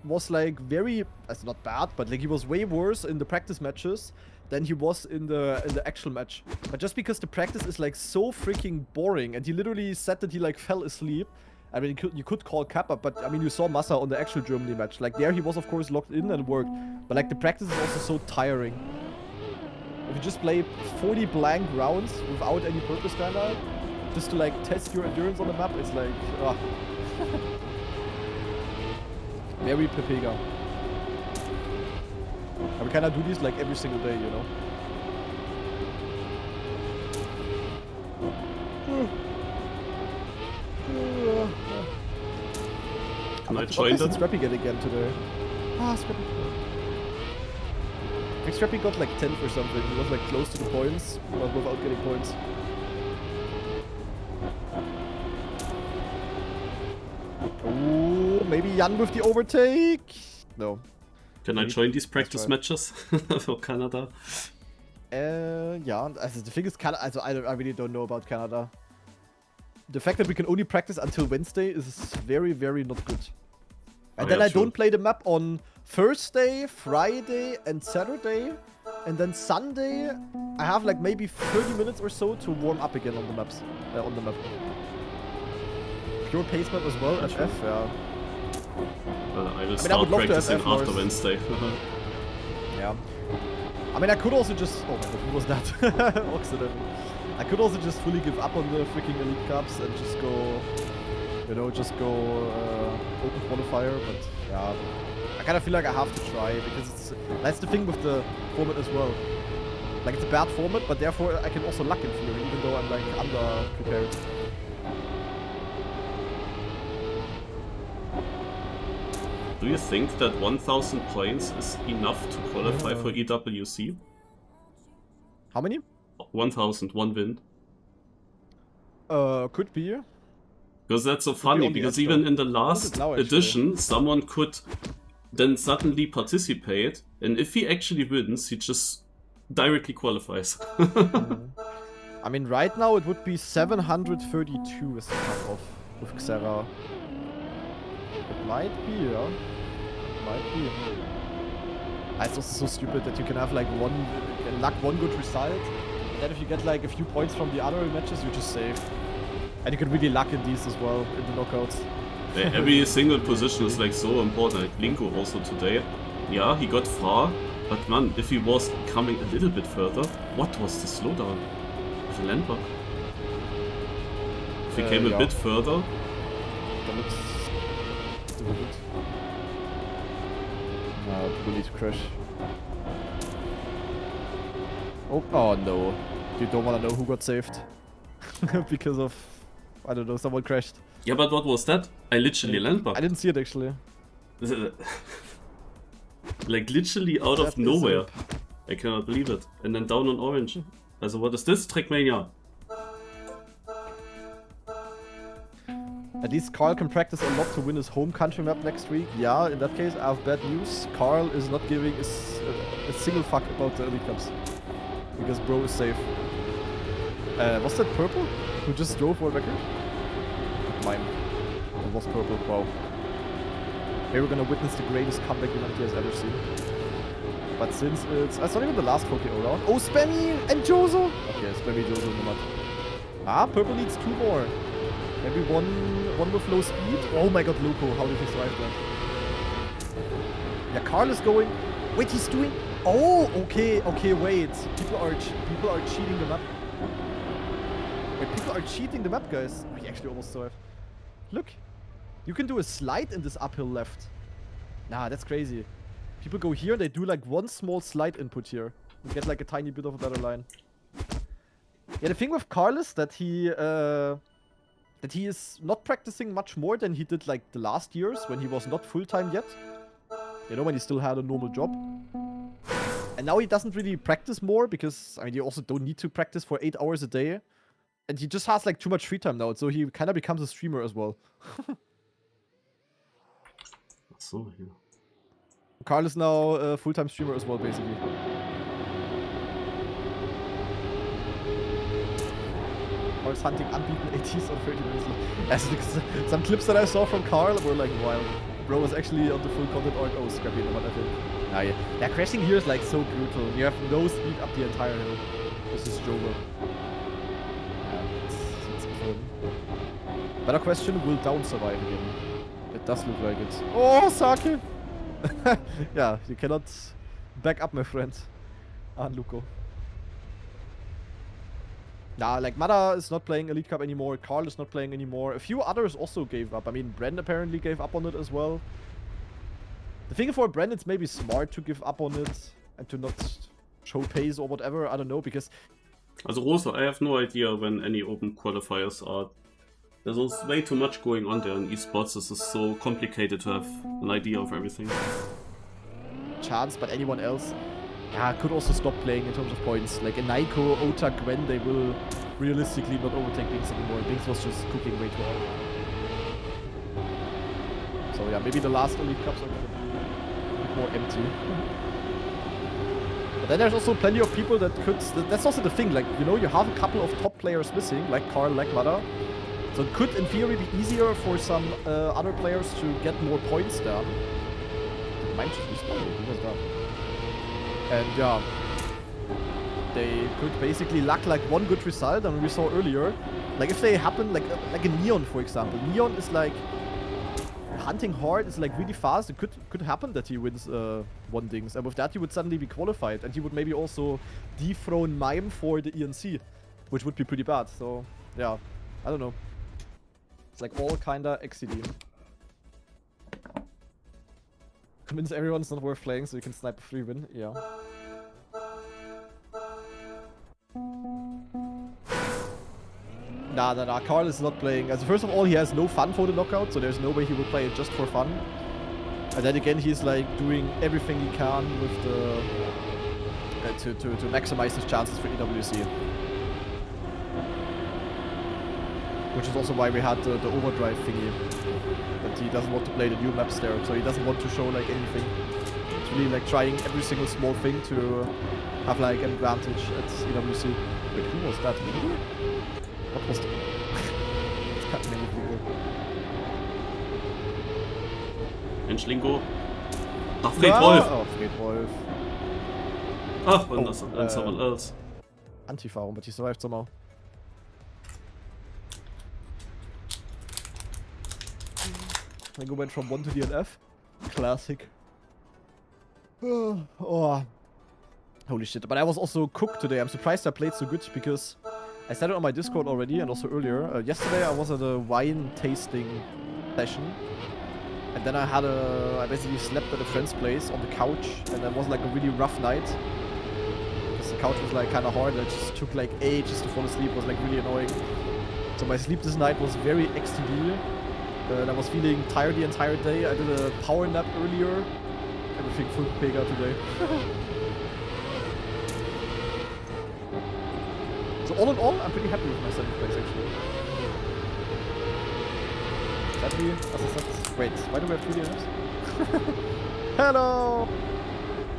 B: was like very... It's not bad, but like he was way worse in the practice matches than he was in the actual match. But just because the practice is like so freaking boring, and he literally said that he like fell asleep. I mean, you could call Kappa, but I mean, you saw Masa on the actual Germany match. Like there he was of course locked in and worked, but like the practice is also so tiring. if you just play 40 blank rounds without any purpose kinda, just to like test your endurance on the map, it's like, very Pepega. And we kinda do this like every single day, you know?
A: Can I join that?
B: Scrappy get again today? Ah, Scrappy. I think Scrappy got like 10th or something. He was like close to the points, but without getting points. Oh, maybe Jan with the overtake? No.
A: Can I join these practice matches for Canada?
B: Yeah, also the thing is, Canada, I really don't know about Canada. The fact that we can only practice until Wednesday is very, very not good. And then I don't play the map on Thursday, Friday, and Saturday. And then Sunday, I have like maybe 30 minutes or so to warm up again on the maps. On the map. Pure pace map as well, FF, yeah.
A: I will start practicing after Wednesday.
B: Yeah. I mean, I could also just... Oh my god, who was that? Oxidant. I could also just fully give up on the freaking Elite Cups and just go... You know, just go open qualifier, but yeah. I kind of feel like I have to try, because that's the thing with the format as well. Like, it's a bad format, but therefore I can also luck in theory, even though I'm like under-prepared.
A: Do you think that 1000 points is enough to qualify for EWC?
B: How many?
A: 1000, one win.
B: Could be.
A: Because that's so funny, because even in the last edition, someone could then suddenly participate, and if he actually wins, he just directly qualifies.
B: I mean, right now it would be 732 is the cutoff with Xera. It might be, yeah. It might be. It's also so stupid that you can have like one good result, and then if you get like a few points from the other matches, you're just safe. And you can really luck in these as well, in the knockouts.
A: Every single position is like so important. Like Linko also today. Yeah, he got far, but man, if he was coming a little bit further, what was the slowdown? With the landmark. If he came a bit further...
B: Then it's still good. We need to crash. Oh no. You don't wanna know who got saved. Because of... I don't know, someone crashed.
A: Yeah, but what was that? I literally landmarked.
B: I didn't see it actually.
A: Like literally out of nowhere. I cannot believe it. And then down on orange. Also what is this? Trackmania.
B: At least Carl can practice a lot to win his home country map next week. Yeah, in that case I have bad news. Carl is not giving a single fuck about the Elite Cups. Because bro is safe. Was that purple? Who just drove for a record? Mine. It was purple, wow. Here we're gonna witness the greatest comeback humanity has ever seen. But since it's not even the last 4KO round. Oh, Spammy and Jozo! Okay, Spammy, Jozo in the mud. Ah, purple needs 2 more. Maybe one with low speed. Oh my god, Loco, how did he survive that? Yeah, Carl is going... Wait, he's doing... Oh, okay, wait. People are cheating the map. Wait, people are cheating the map, guys. Oh, he actually almost survived. Look. You can do a slide in this uphill left. Nah, that's crazy. People go here and they do like one small slide input here. And get like a tiny bit of a better line. Yeah, the thing with Carl is that he is not practicing much more than he did like the last years when he was not full-time yet. You know, when he still had a normal job. And now he doesn't really practice more because, I mean, you also don't need to practice for 8 hours a day. And he just has like too much free time now, so he kind of becomes a streamer as well.
A: So, yeah.
B: Carl is now a full-time streamer as well, basically. Carl's hunting unbeaten ATs on 30 minutes. As some clips that I saw from Carl were like wild. Bro was actually on the full content arc. Oh, Scrappy in the mud, I think. Nah, yeah, crashing here is like so brutal. You have no speed up the entire hill. This is Jogo. Better question, will Down survive again? It does look like it. Oh, Sake! Yeah, you cannot back up, my friend. Ah, Luko. Nah, like Mada is not playing Elite Cup anymore. Carl is not playing anymore. A few others also gave up. I mean, Bren apparently gave up on it as well. The thing for Bren, it's maybe smart to give up on it and to not show pace or whatever. I don't know, because...
A: Also Rosa, I have no idea when any open qualifiers are. There's way too much going on there in esports. This is so complicated to have an idea of everything.
B: Chance, but anyone else could also stop playing in terms of points. Like in Naiko, Ota, Gwen, they will realistically not overtake Binks anymore. Binks was just cooking way too hard. So yeah, maybe the last Elite Cups are gonna be a bit more empty. But then there's also plenty of people that could... That's also the thing, like, you know, you have a couple of top players missing, like Carl, like Mada. So it could, in theory, be easier for some other players to get more points down. Did mine just respawn? Who was that? And yeah, they could basically lack like one good result, and we saw earlier, like if they happen, like a Neon, for example. Neon is like hunting hard, is like really fast. It could happen that he wins one Dings, and with that he would suddenly be qualified, and he would maybe also dethrone Mime for the ENC, which would be pretty bad. So yeah, I don't know. It's like all kinda XCD. Convince everyone it's not worth playing so you can snipe a free win. Yeah. Nah. Carl is not playing. As first of all, he has no fun for the knockout, so there's no way he would play it just for fun. And then again, he's like doing everything he can with the to maximize his chances for EWC. Which is also why we had the overdrive thingy. That he doesn't want to play the new maps there, so he doesn't want to show like anything. It's really like trying every single small thing to have like an advantage at EWC. Wait, who was that? Me? What was that? It's got many people.
A: Menschlingo. Ach, Fred Wolf!
B: Oh, Fred Wolf.
A: Ah, and someone else.
B: Antifa, but he survived somehow. Lingo went from 1 to DNF. Classic. Oh. Holy shit. But I was also cooked today. I'm surprised I played so good because I said it on my Discord already and also earlier. Yesterday I was at a wine tasting session. And then I basically slept at a friend's place on the couch. And it was like a really rough night. Because the couch was like kind of hard. And it just took like ages to fall asleep. It was like really annoying. So my sleep this night was very XTD. And I was feeling tired the entire day. I did a power nap earlier. Everything full Pega today. So all in all, I'm pretty happy with my 7th place actually. Happy, as I said. Wait, why do we have 2 DNFs? Hello!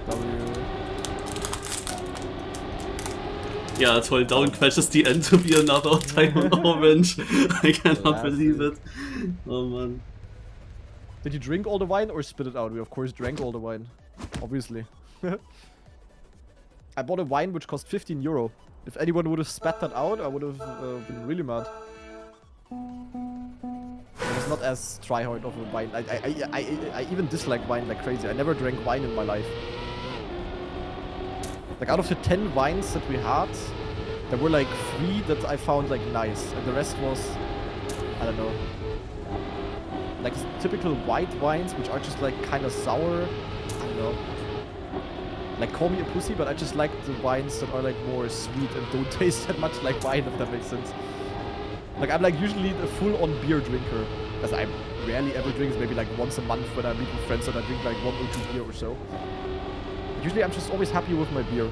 B: W.
A: Yeah, toll, down crashes the end to be another time on orange. I cannot believe it. Oh man.
B: Did you drink all the wine or spit it out? We of course drank all the wine. Obviously. I bought a wine which cost 15 euro. If anyone would have spat that out, I would have been really mad. It was not as tryhard of a wine. I even dislike wine like crazy. I never drank wine in my life. Like out of the 10 wines that we had, there were like 3 that I found like nice, and the rest was, I don't know, like typical white wines which are just like kind of sour. I don't know. Like call me a pussy, but I just like the wines that are like more sweet and don't taste that much like wine, if that makes sense. Like I'm like usually a full-on beer drinker, as I rarely ever drink, maybe like once a month when I meet with friends and I drink like 1 or 2 beer or so. Usually I'm just always happy with my beer.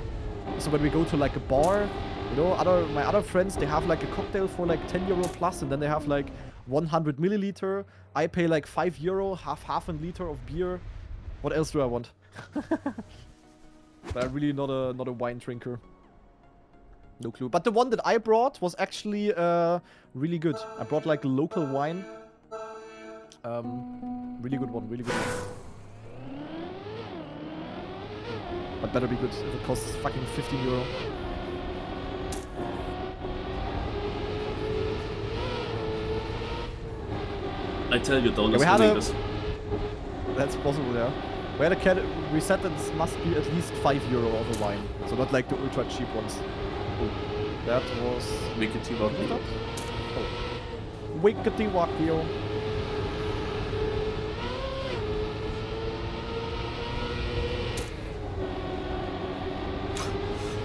B: So when we go to like a bar, you know, my other friends, they have like a cocktail for like 10 euro plus, and then they have like 100 milliliter. I pay like 5 euro, half a liter of beer. What else do I want? But I'm really not a wine drinker. No clue. But the one that I brought was actually really good. I brought like a local wine. Really good one, really good one. But better be good if it costs fucking 15 euro.
A: I tell you, don't listen this.
B: That's possible, yeah. We had a cat. We said that this must be at least 5 euro of a wine, so not like the ultra cheap ones. Ooh. That was...
A: Wickety
B: What was
A: Wacky.
B: that? Oh. Wickety Wackio.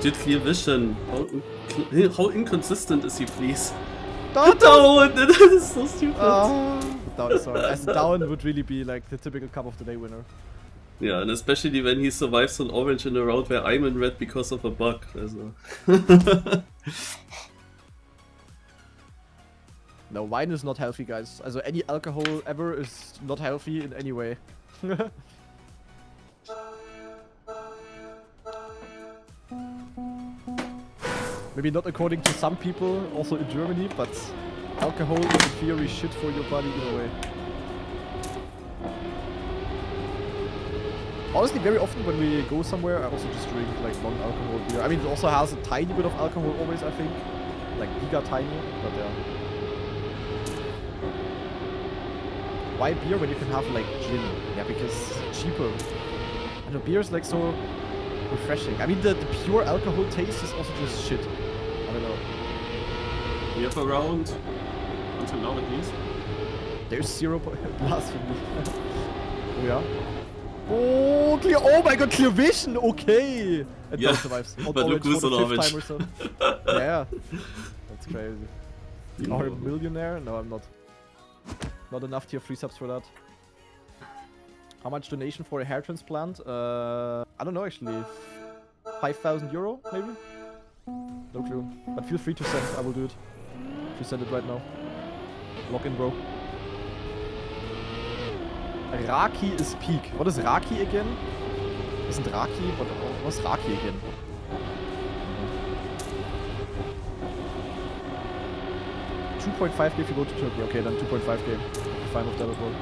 A: Dude, clear vision. How inconsistent is he, please?
B: Down!
A: Down! That is so stupid.
B: Down is sorry. As down would really be like the typical Cup of the Day winner.
A: Yeah, and especially when he survives on orange in a round where I'm in red because of a bug. Also.
B: No, wine is not healthy, guys. Also any alcohol ever is not healthy in any way. Maybe not according to some people, also in Germany, but alcohol is in theory shit for your body either way. Honestly, very often when we go somewhere, I also just drink like non-alcohol beer. I mean, it also has a tiny bit of alcohol always, I think. Like giga tiny, but yeah. Why beer when you can have like gin? Yeah, because it's cheaper. I know beer is like so refreshing. I mean, the pure alcohol taste is also just shit. I don't know.
A: We have a round. Until now at least.
B: There's 0 blasphemy. Oh yeah. Oh, clear! Oh my god, clear vision! Okay! And
A: Yeah,
B: Down survives. On
A: but look
B: orange
A: who's
B: for the
A: on
B: 5th
A: orange.
B: time or so. Yeah. That's crazy. You are a millionaire? No, I'm not. Not enough tier 3 subs for that. How much donation for a hair transplant? I don't know actually. 5,000 euro, maybe? No clue. But feel free to send, I will do it. If you send it right now. Log in, bro. Raki is peak. What is Raki again? Isn't Raki? What's Raki again? 2.5k if you go to Turkey. Okay, then 2.5k. Fine with that as well.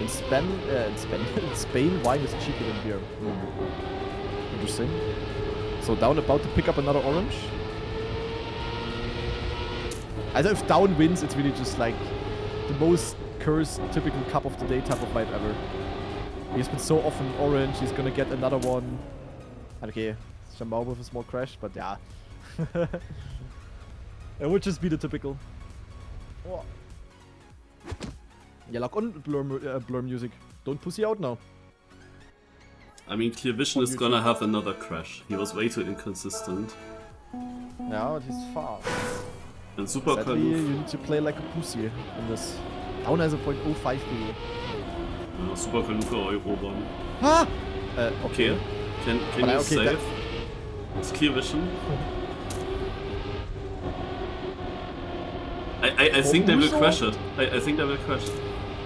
B: In Spain, wine is cheaper than beer. Interesting. So Down about to pick up another orange. Also if Down wins, it's really just like the most cursed typical Cup of the Day type of vibe ever. He's been so often orange, he's gonna get another one. Okay, Shamao with a small crash, but yeah. It would just be the typical. Oh. Yeah, lock on Blur music. Don't pussy out now.
A: I mean, Clear Vision is gonna have another crash. He was way too inconsistent.
B: Yeah, but he's fast.
A: And Super
B: Sadly, you
A: Kaluf.
B: need to play like a pussy in this. Down has a 0.05 BE.
A: Super Kaluf erobern.
B: Ah!
A: Okay. Can
B: But
A: you
B: okay,
A: save? It's Clear Vision. I think they will
B: Uso?
A: crash it. I think they will crash it.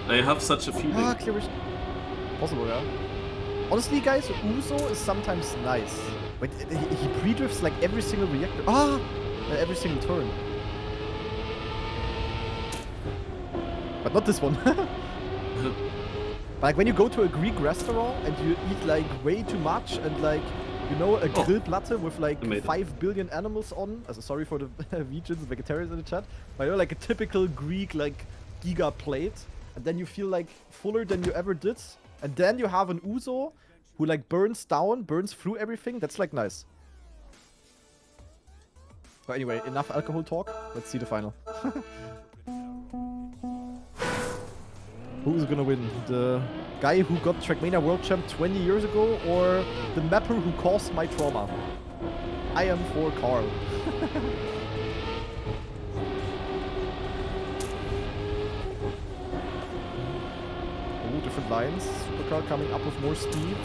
A: I have such a feeling.
B: Ah, clear vision. Possible, yeah. Honestly, guys, Uso is sometimes nice. But he pre-drifts like every single reactor. Ah! Every single turn. But not this one. But like when you go to a Greek restaurant and you eat like way too much and like, you know, a grilled platte with like 5 billion animals on. Also, sorry for the vegans and vegetarians in the chat. But you know, like a typical Greek like giga plate. And then you feel like fuller than you ever did. And then you have an Uso who like burns through everything. That's like nice. But anyway, enough alcohol talk. Let's see the final. Who's gonna win? The guy who got Trackmania World Champ 20 years ago, or the mapper who caused my trauma? I am for Carl. Oh, different lines. Super Carl coming up with more speed.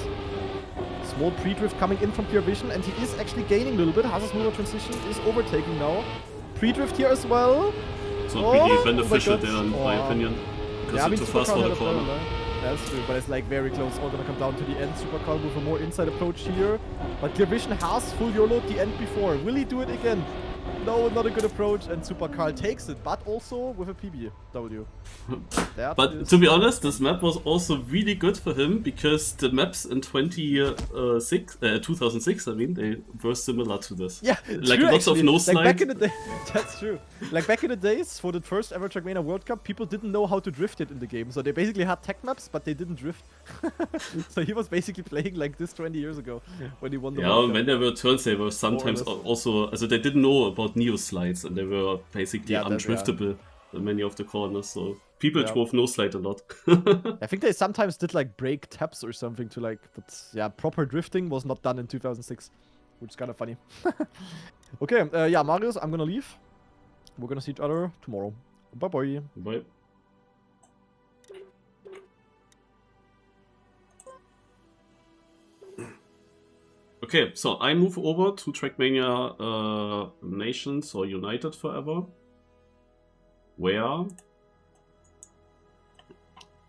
B: Small pre-drift coming in from Pure Vision, and he is actually gaining a little bit. Has a smoother transition, is overtaking now. Pre-drift here as well.
A: So pretty beneficial there, in my opinion. Because you're too fast for the corner.
B: That's true, but it's like very close. All gonna come down to the end. Super Carl with a more inside approach here. But Clear Vision has full YOLO at the end before. Will he do it again? No, not a good approach, and Super Carl takes it, but also with a PBW.
A: But to be honest, this map was also really good for him because the maps in 2006, I mean, they were similar to this.
B: Yeah,
A: like
B: true,
A: lots
B: actually.
A: of no
B: like
A: slide.
B: back in the day, that's true. Like back in the days, for the first ever Trackmania World Cup, people didn't know how to drift it in the game, so they basically had tech maps, but they didn't drift. So he was basically playing like this 20 years ago when he won the
A: Yeah,
B: World
A: and
B: Cup.
A: when there were turns, they were sometimes
B: less.
A: also, also they didn't know about Neo slides, and they were basically
B: Yeah,
A: undriftable in many of the corners. So people
B: Yeah.
A: drove no slide a lot.
B: I think they sometimes did like break taps or something to like, but yeah, proper drifting was not done in 2006, which is kind of funny. Okay, yeah, Marius, I'm gonna leave. We're gonna see each other tomorrow. Bye bye.
A: Bye. Okay, so I move over to Trackmania Nations or United Forever, where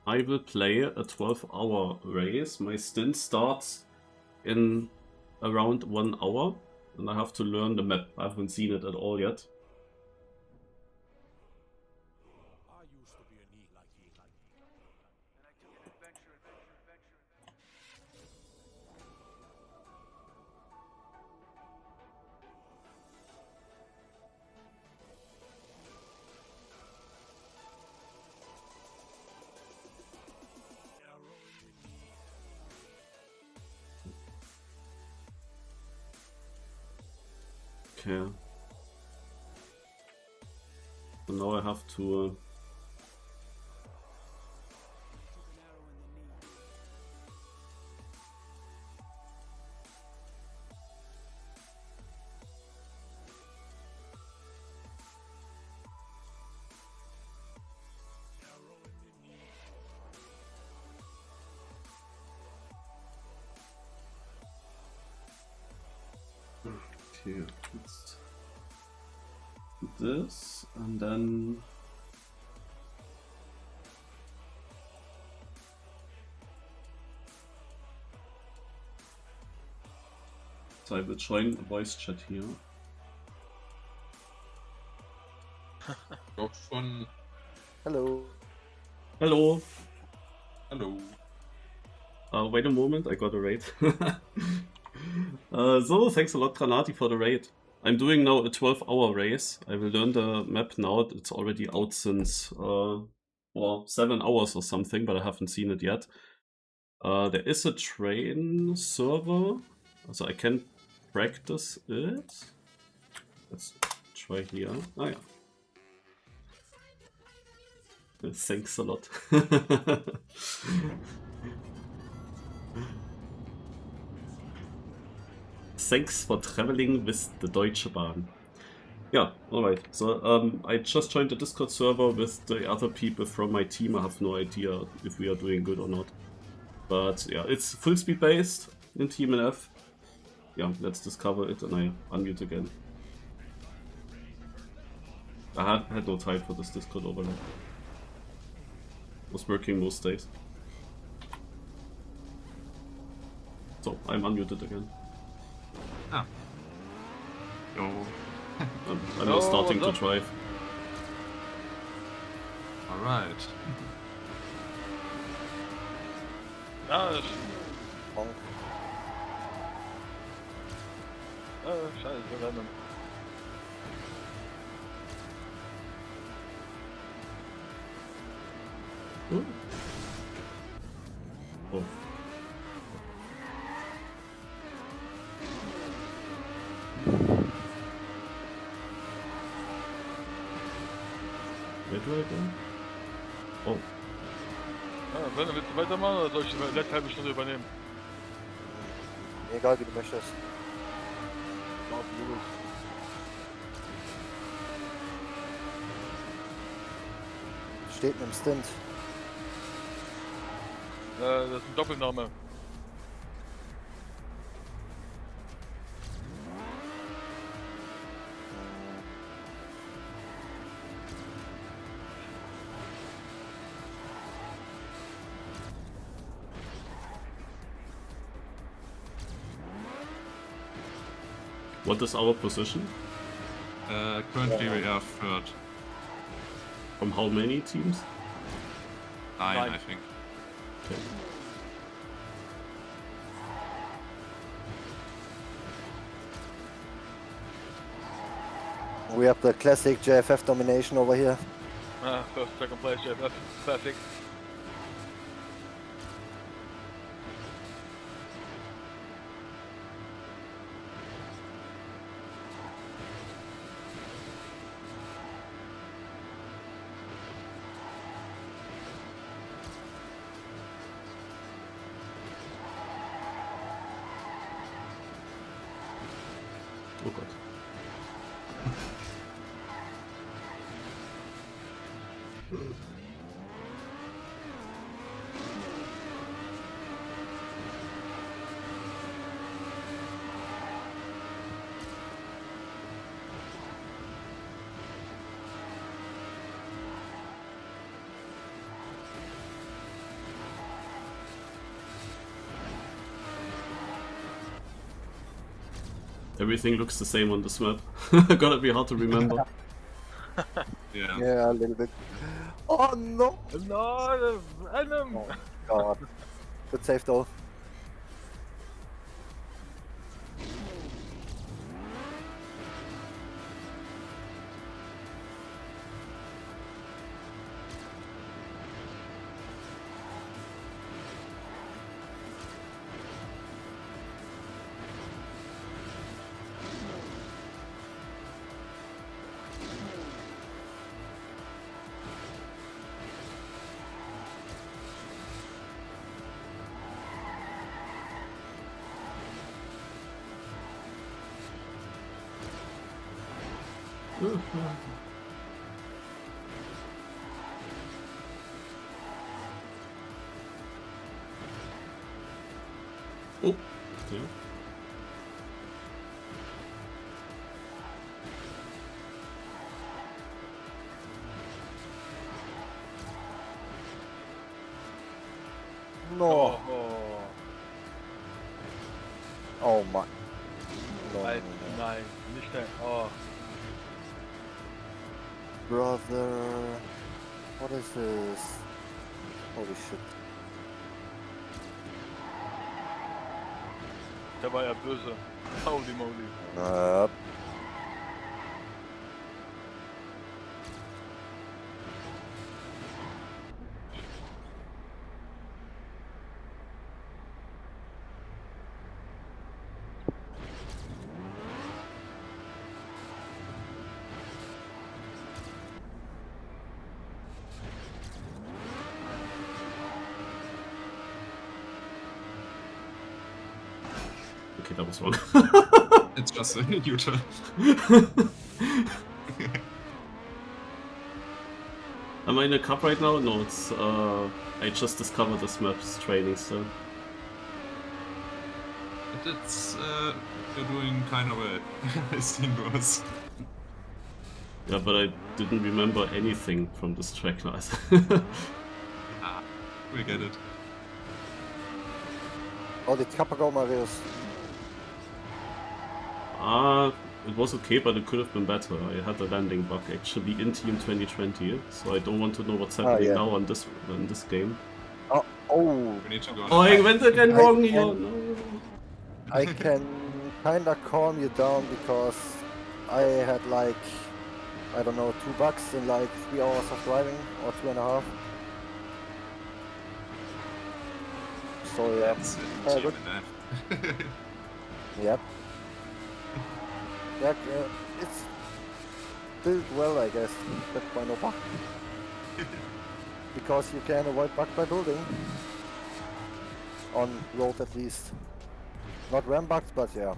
A: I will play a 12-hour race. My stint starts in around 1 hour, and I have to learn the map. I haven't seen it at all yet. Okay. So now I have to... Okay, let's do this, and then so I will join a voice chat here.
C: Doch schon.
D: Hello.
A: Hello.
C: Hallo.
A: Wait a moment, I got a raid. So, thanks a lot, Granati, for the raid. I'm doing now a 12-hour race. I will learn the map now. It's already out since 7 hours or something, but I haven't seen it yet. There is a train server, so I can practice it. Let's try here. Oh yeah. Thanks a lot. Thanks for traveling with the Deutsche Bahn. Yeah, alright. So I just joined the Discord server with the other people from my team. I have no idea if we are doing good or not. But yeah, it's full speed based in Team NF. Yeah, let's discover it, and I unmute again. I had no time for this Discord overlay. Was working most days. So I'm unmuted again.
C: Ah. Yo.
A: I'm now starting to drive.
C: Alright.
D: Ja, scheiße, random.
A: Oh. Where do I go? Oh.
D: Ja, Brenda, willst du weitermachen oder soll ich die letzte halbe Stunde übernehmen?
E: Egal wie du möchtest.
D: Mach du los.
E: Steht in einem Stint.
D: Das ist ein Doppelname.
A: What is our position?
C: Currently we are third.
A: From how many teams?
C: 9,
D: Nine.
C: I think.
A: Okay.
E: We have the classic JFF domination over here.
D: First, second place, JFF. Classic.
A: Oh Gott. Everything looks the same on this map. Gonna be hard to remember.
C: Yeah.
E: Yeah, a little bit. Oh no!
D: No, Venom!
E: Oh god. Good save though.
A: Oh, yeah.
E: No!
D: Oh,
E: Oh my. No,
D: nein, nein, nicht der. Oh,
E: Brother. What is this? Holy shit.
D: der war ja böse. Holy moly.
A: Okay, that was wrong.
C: It's just a U-turn.
A: Am I in a cup right now? No, it's I just discovered this map's training still.
C: It's you're doing kind of a inverse.
A: Yeah, but I didn't remember anything from this track class.
C: Ah, we get it.
E: How did Kappa go, Marius?
A: It was okay, but it could have been better. I had a landing bug actually in Team 2020, so I don't want to know what's happening
E: yeah.
A: now on this game.
E: Oh,
C: We need to go.
A: Oh, I went again
E: I
A: wrong here.
E: can-
A: No.
E: I can kinda calm you down because I had like, I don't know, 2 bucks in like 3 hours of driving or 2.5. So yeah,
C: That's it.
E: Oh,
C: Team
E: good.
C: and
E: yep. Yeah, it's built well, I guess. That's why no bug. Because you can avoid bug by building. On road at least. Not ram bugs, but yeah.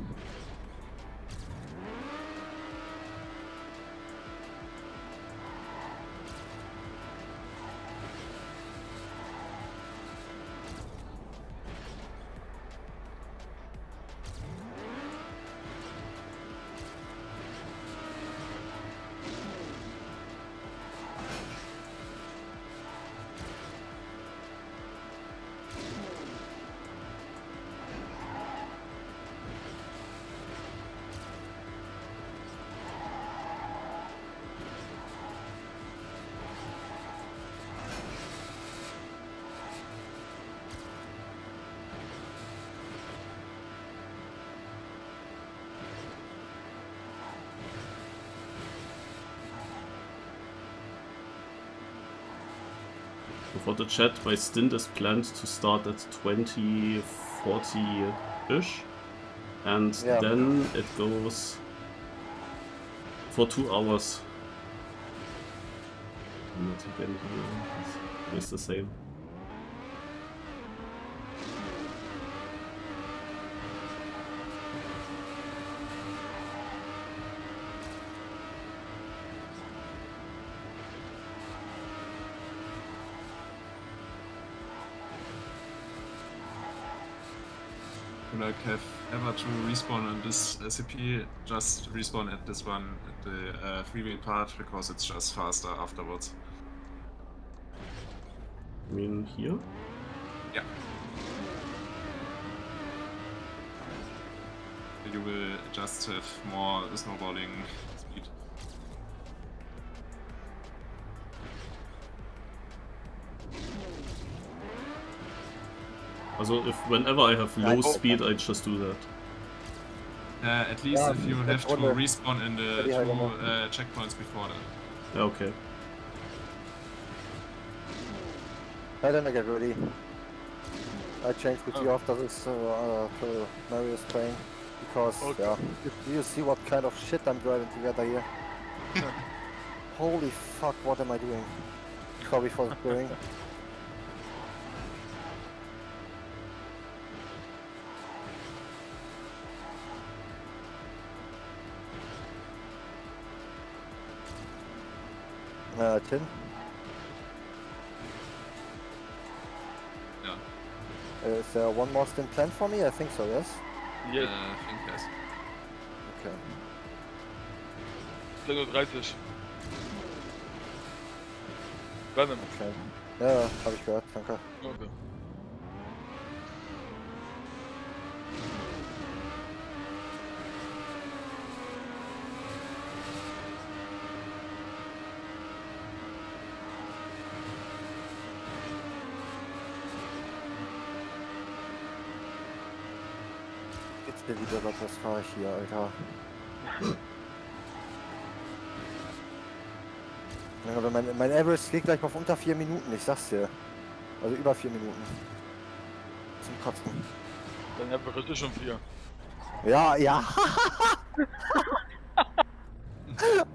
A: for the chat, my stint is planned to start at 20:40-ish. And
E: Yeah.
A: then it goes for 2 hours. Not again here. It's the same.
C: Like have ever to respawn on this SCP, just respawn at this one, at the freeway part, because it's just faster afterwards.
A: I mean, here?
C: Yeah. You will just have more snowballing speed.
A: Also, whenever I have low speed, I just do that.
C: At least if you have to
E: wonder-
C: respawn in the
E: Maybe I don't
C: 2
E: know.
C: checkpoints before that.
A: Yeah, okay.
E: I don't get ready. I changed with you after this till Mario is playing. Because,
D: Okay.
E: yeah, you see what kind of shit I'm driving together here. Holy fuck, what am I doing? Sorry for the swearing. Tin?
C: Yeah.
E: Is there one more stint planned for me? I think so, yes?
D: Yes,
C: I think yes.
E: Okay.
D: 10:30 Uhr. Venom.
E: Okay. Ja, habe ich gehört, danke.
D: Okay.
E: Jetzt mir wieder was fahre ich hier, Alter. Ja, aber mein Average geht gleich auf unter 4 Minuten, ich sag's dir. Also über 4 Minuten. Zum Kotzen.
D: Dann habe ich schon 4.
E: Ja, ja.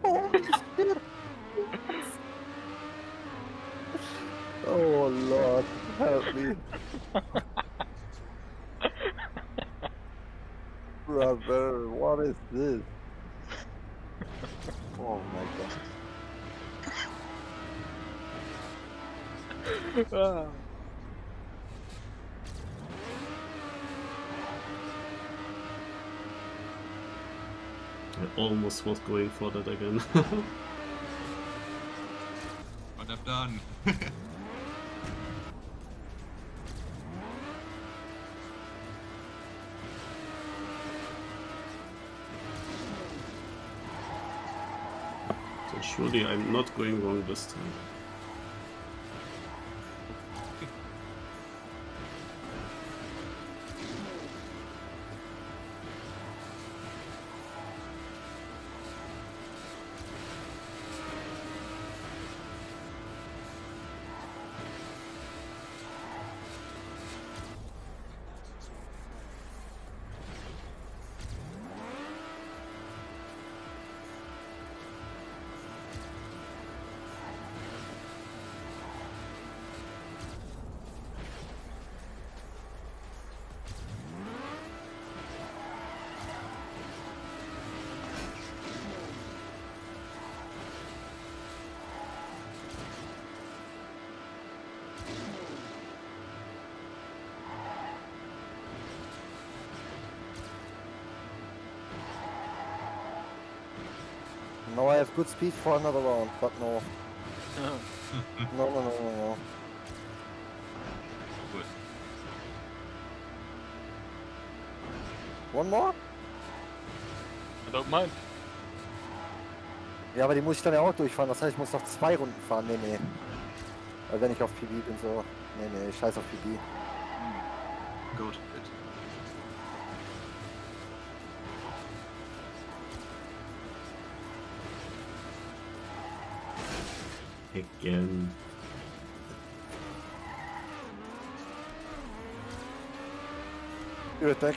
E: Holy shit. Oh Lord, help me. Brother, what is this? Oh my god.
D: Ah.
A: I almost was going for that again.
C: What I've done.
A: So surely I'm not going wrong this time.
E: Now I have good speed for another round, but no. No.
C: Gut.
E: One more?
D: I don't mind.
E: Ja, aber die muss ich dann ja auch durchfahren. Das heißt, ich muss noch 2 Runden fahren. Nee. Weil wenn ich auf PB bin, so. Nee, scheiß auf PB.
C: Go to it.
A: Again.
E: Be right back.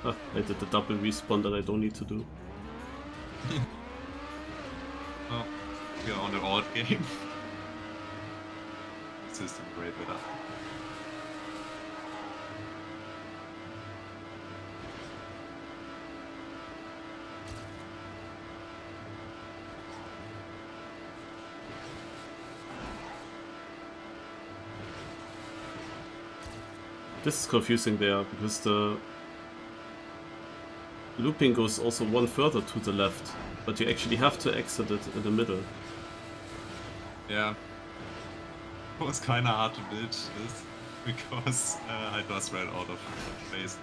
A: Ah, I did the double respawn that I don't need to do.
C: Oh, we are on the odd game. System great with that.
A: This is confusing there, because the looping goes also one further to the left, but you actually have to exit it in the middle.
C: Yeah. It was kinda hard to build this because I just ran out of space.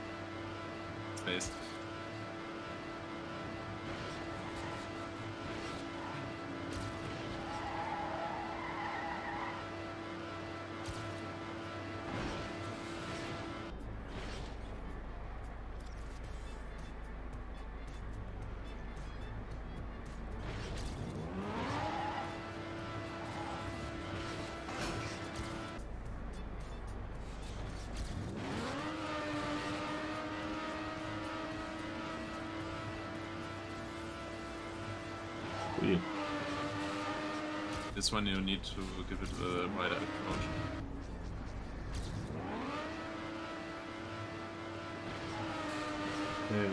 A: Weird.
C: This one you need to give it a wider approach.
A: Okay.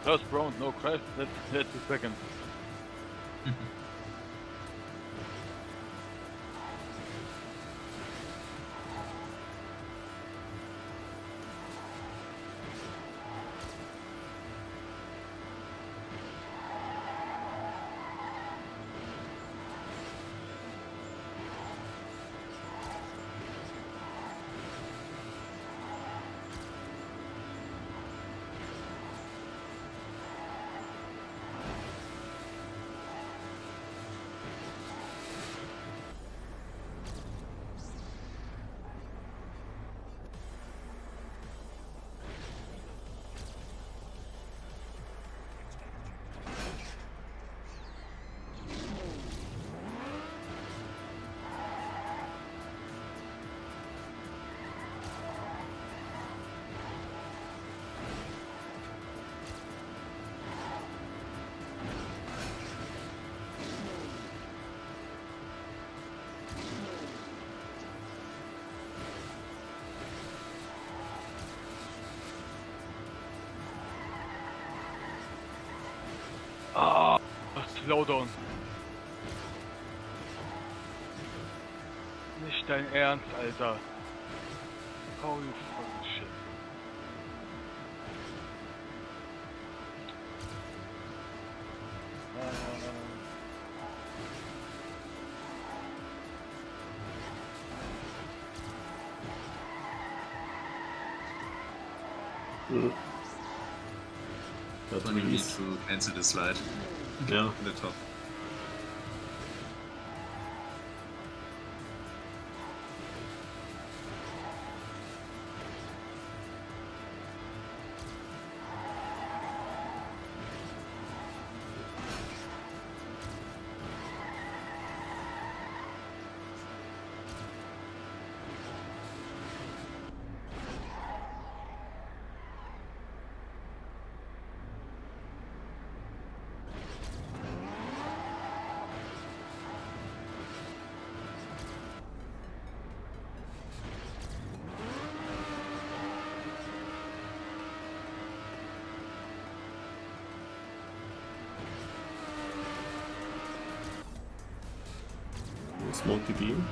D: First round, no crash, that's the second. Slowdown. Nicht dein Ernst, Alter. Holy fucking shit.
A: That
C: So we need
A: release.
C: to cancel the slide
A: Yeah.
C: in the top.
A: Smoky beam.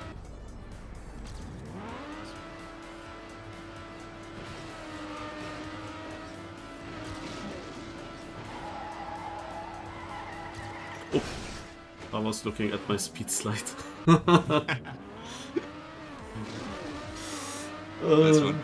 A: Oh, I was looking at my speed slide.
C: Nice one.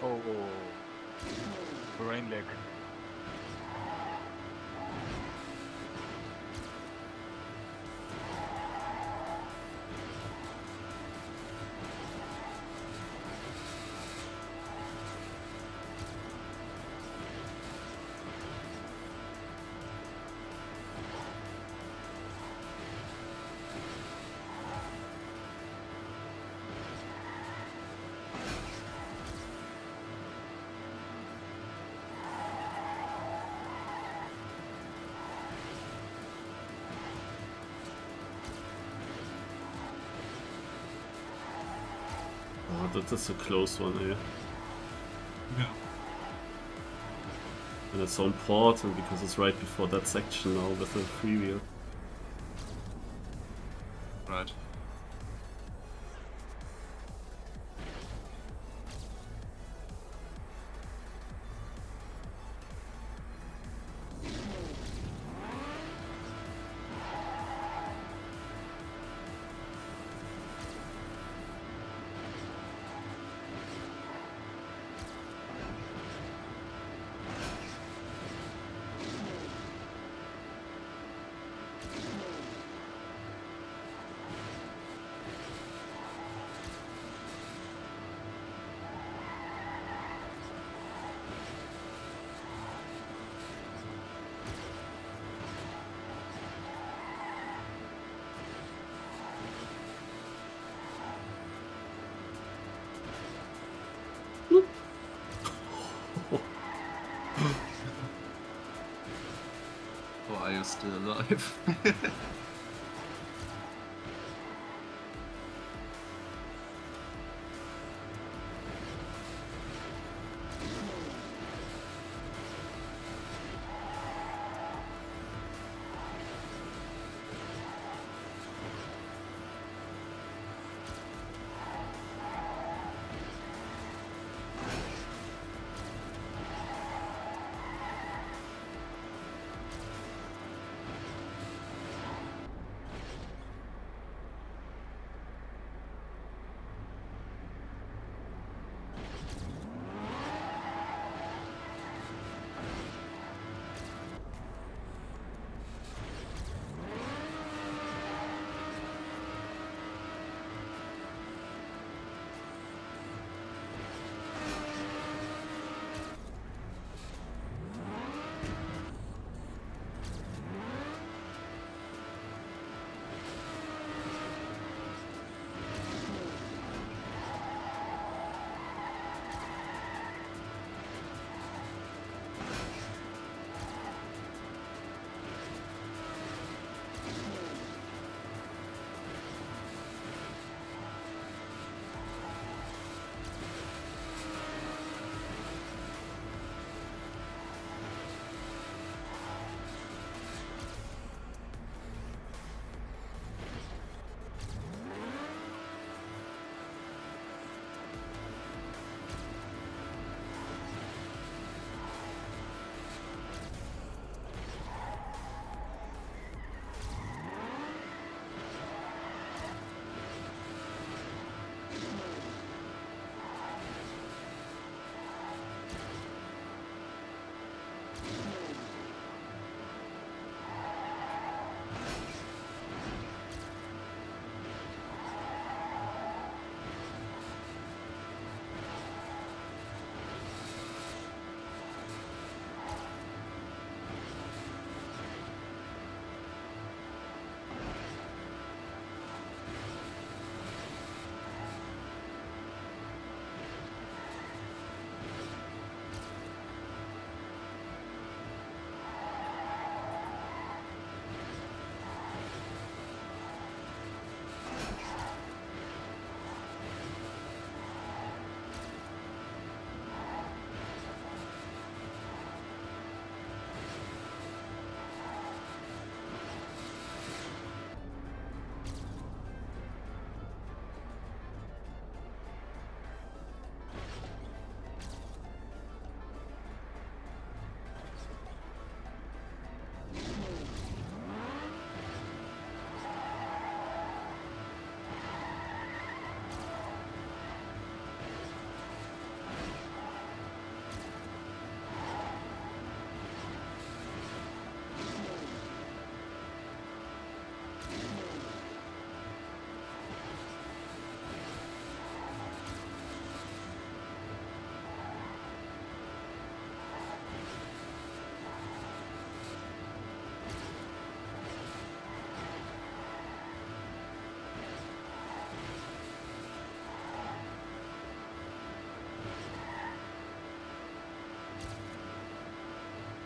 D: Oh, brain lag.
A: Oh, that is a close one here.
C: Yeah.
A: And it's so important because it's right before that section now with the freewheel.
C: Right. Or are you still alive?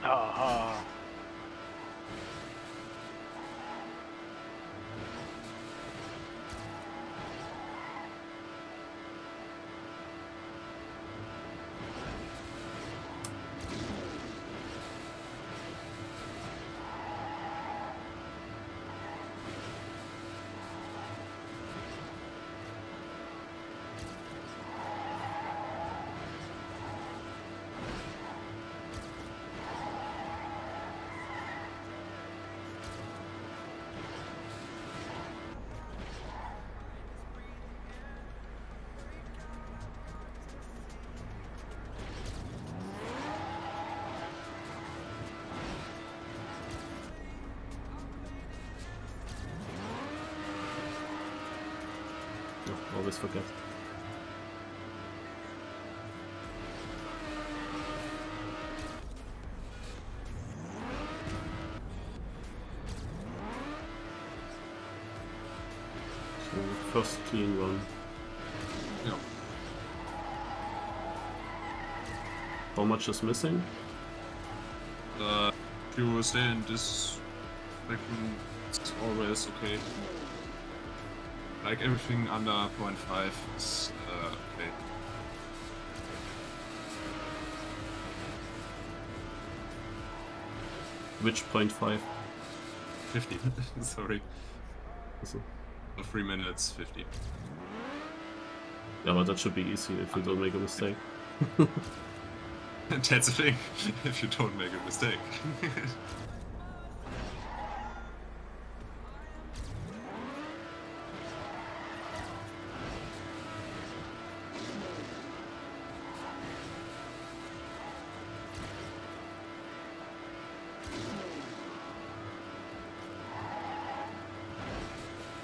D: Haha.
A: Oh, always forget. So, first clean run.
C: Yeah.
A: How much is missing?
C: If you stay in this section, it's always okay. Like everything under 0.5 is okay.
A: Which 0.5?
C: 50. Sorry.
A: Also,
C: For 3 minutes, 50.
A: yeah, but that should be easy if you don't make a mistake.
C: That's the thing, if you don't make a mistake.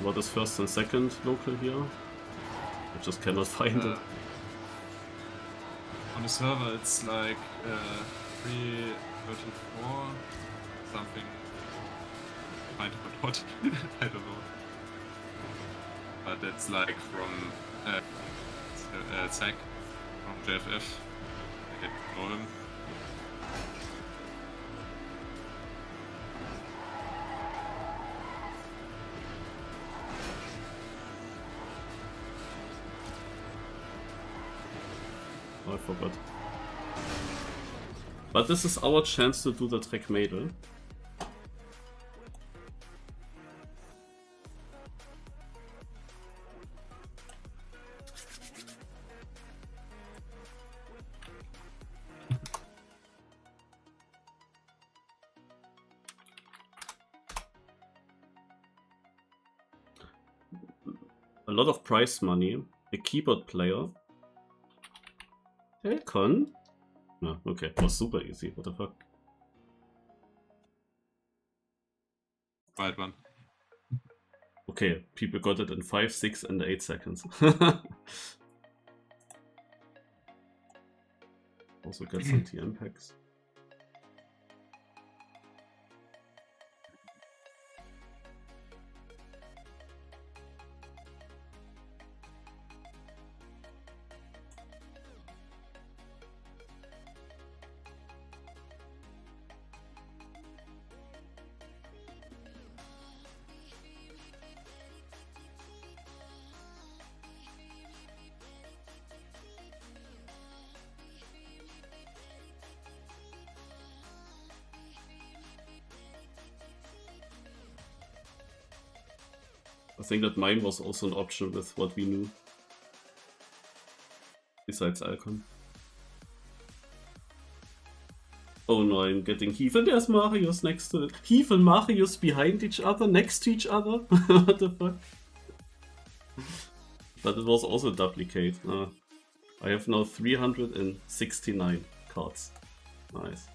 A: What is first and second local here? I just cannot find it.
C: On the server, it's like 334 something. Kind of what? I don't know. But it's like from Zach from JFF. I get to know him.
A: Oh, I forgot. But this is our chance to do the Trek Mädel. A lot of prize money, a keyboard player. Hey, Con. No, okay, it was super easy, what the fuck.
C: Right one.
A: Okay, people got it in 5, 6 and 8 seconds. Also got some TM packs. I think that mine was also an option with what we knew. Besides Alcon. Oh no, I'm getting Heath and there's Marius next to it. Heath and Marius behind each other, next to each other? What the fuck? But it was also a duplicate. I have now 369 cards. Nice.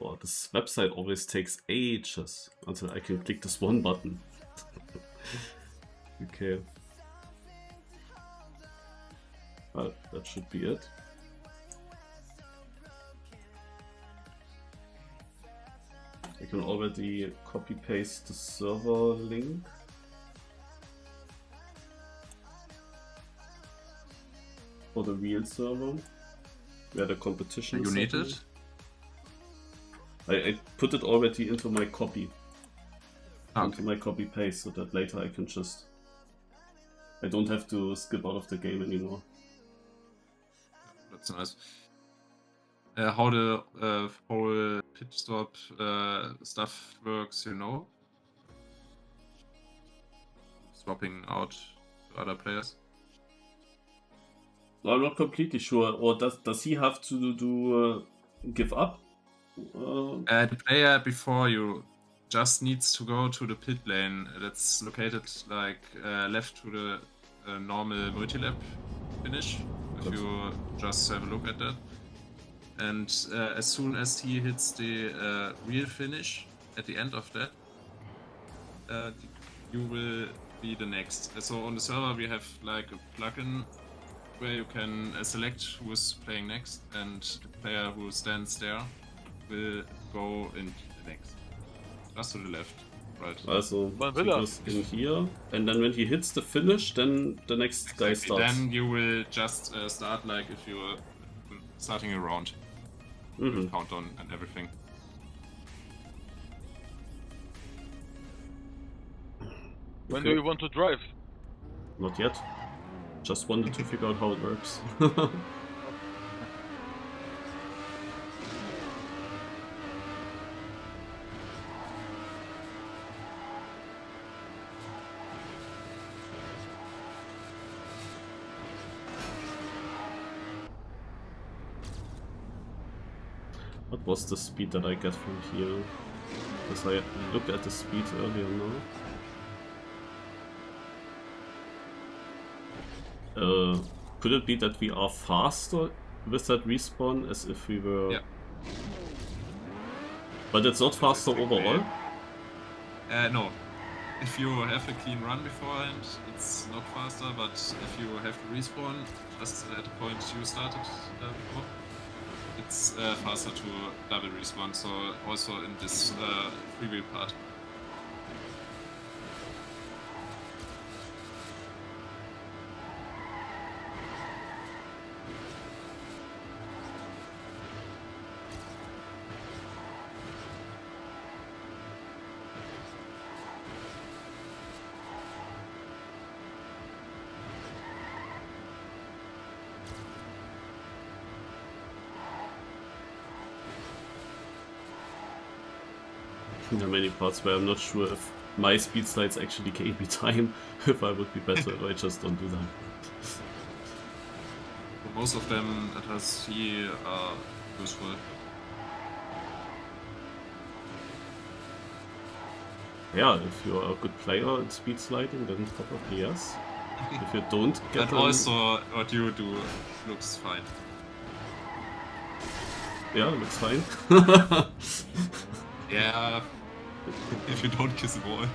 A: Wow, this website always takes ages until I can click this one button. Okay. Well, that should be it. I can already copy paste the server link. For the real server, where the competition
C: You
A: is
C: need
A: happening.
C: it?
A: I put it already into my copy.
C: Ah,
A: Into my copy paste so that later I can just... I don't have to skip out of the game anymore.
C: That's nice. How the whole pit stop stuff works, you know? Swapping out to other players.
A: I'm not completely sure. Or does he have to give up?
C: The player before you just needs to go to the pit lane that's located like left to the normal multi-lap finish. If you just have a look at that. And as soon as he hits the real finish at the end of that, you will be the next. So on the server we have like a plugin where you can select who is playing next, and the player who stands there will go in the next. Just to the left, right?
A: Also,
D: Man
A: he
D: will er.
A: goes in here, and then when he hits the finish, then the next guy
C: Exactly.
A: starts.
C: Then you will just start like if you were starting a round. With countdown and everything.
D: When do you want to drive?
A: Not yet. Just wanted to figure out how it works. What was the speed that I get from here? Because I looked at the speed earlier now. Could it be that we are faster with that respawn as if we were...
C: Yeah.
A: But it's not faster overall?
C: No. If you have a clean run beforehand, it's not faster, but if you have to respawn just at the point you started before, it's faster to double respawn, so also in this freewheel part.
A: There are many parts where I'm not sure if my speed slides actually gain me time, if I would be better if I just don't do them.
C: For most of them, LTC are useful.
A: Yeah, if you're a good player in speed sliding, then probably yes. If you don't get
C: But
A: them,
C: also, what you do looks fine.
A: yeah, looks fine.
C: Yeah, if you don't kiss the wall.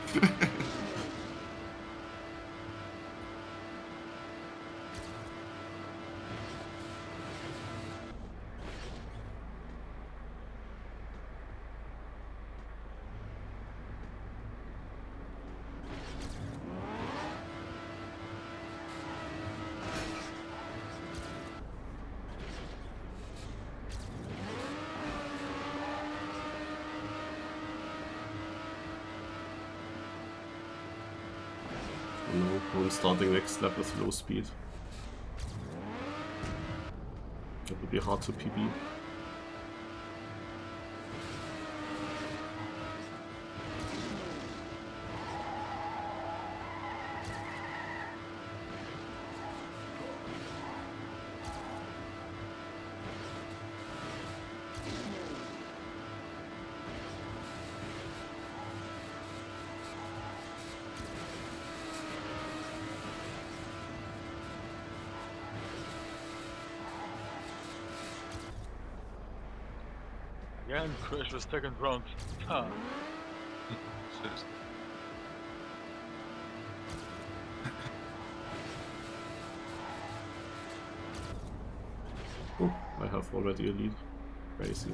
A: No, I'm starting next lap with low speed. That would be hard to PB.
D: Again, crash the second round. Ah,
C: Shit.
A: Oh, I have already a lead. Crazy.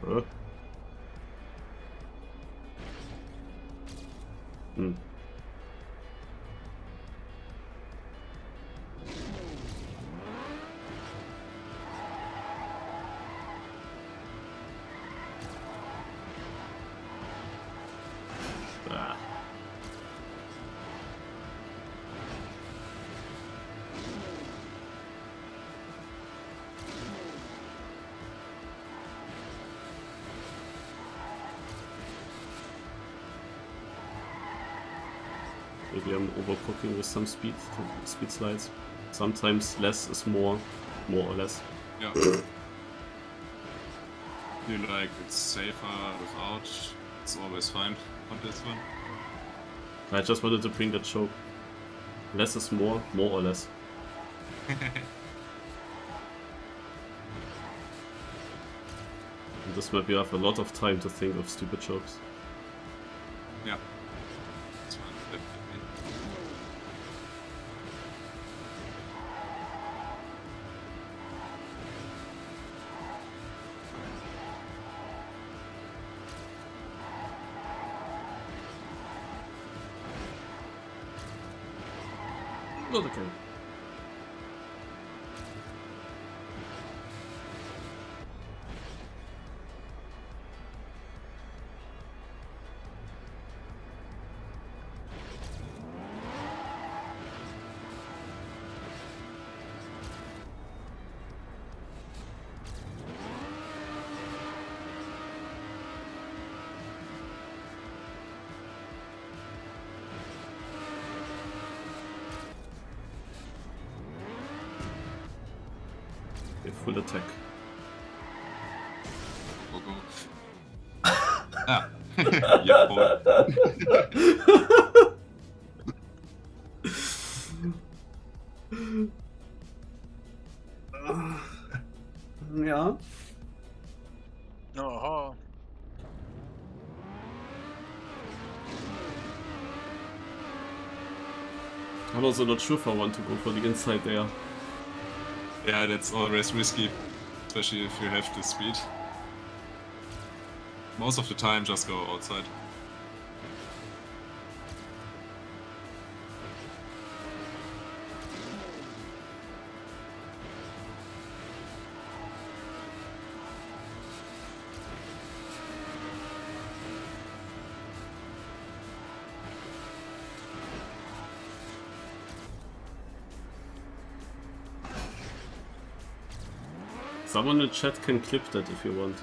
A: Huh? Hmm. Ah. Maybe I'm overcooking with some speed slides. Sometimes less is more or less.
C: Yeah. You like it's safer without. It's always fine on this one.
A: I just wanted to bring that choke. Less is more or less. In this map you have a lot of time to think of stupid chokes.
C: Yeah. That's fine, definitely.
A: Not okay. Okay, full attack.
C: Go, go. Ah. Yeah, boy.
A: Ja.
D: Aha.
A: I'm also not sure if I want to go for the inside there.
C: Yeah, that's always risky, especially if you have the speed. Most of the time, just go outside.
A: Someone in the chat can clip that if you want.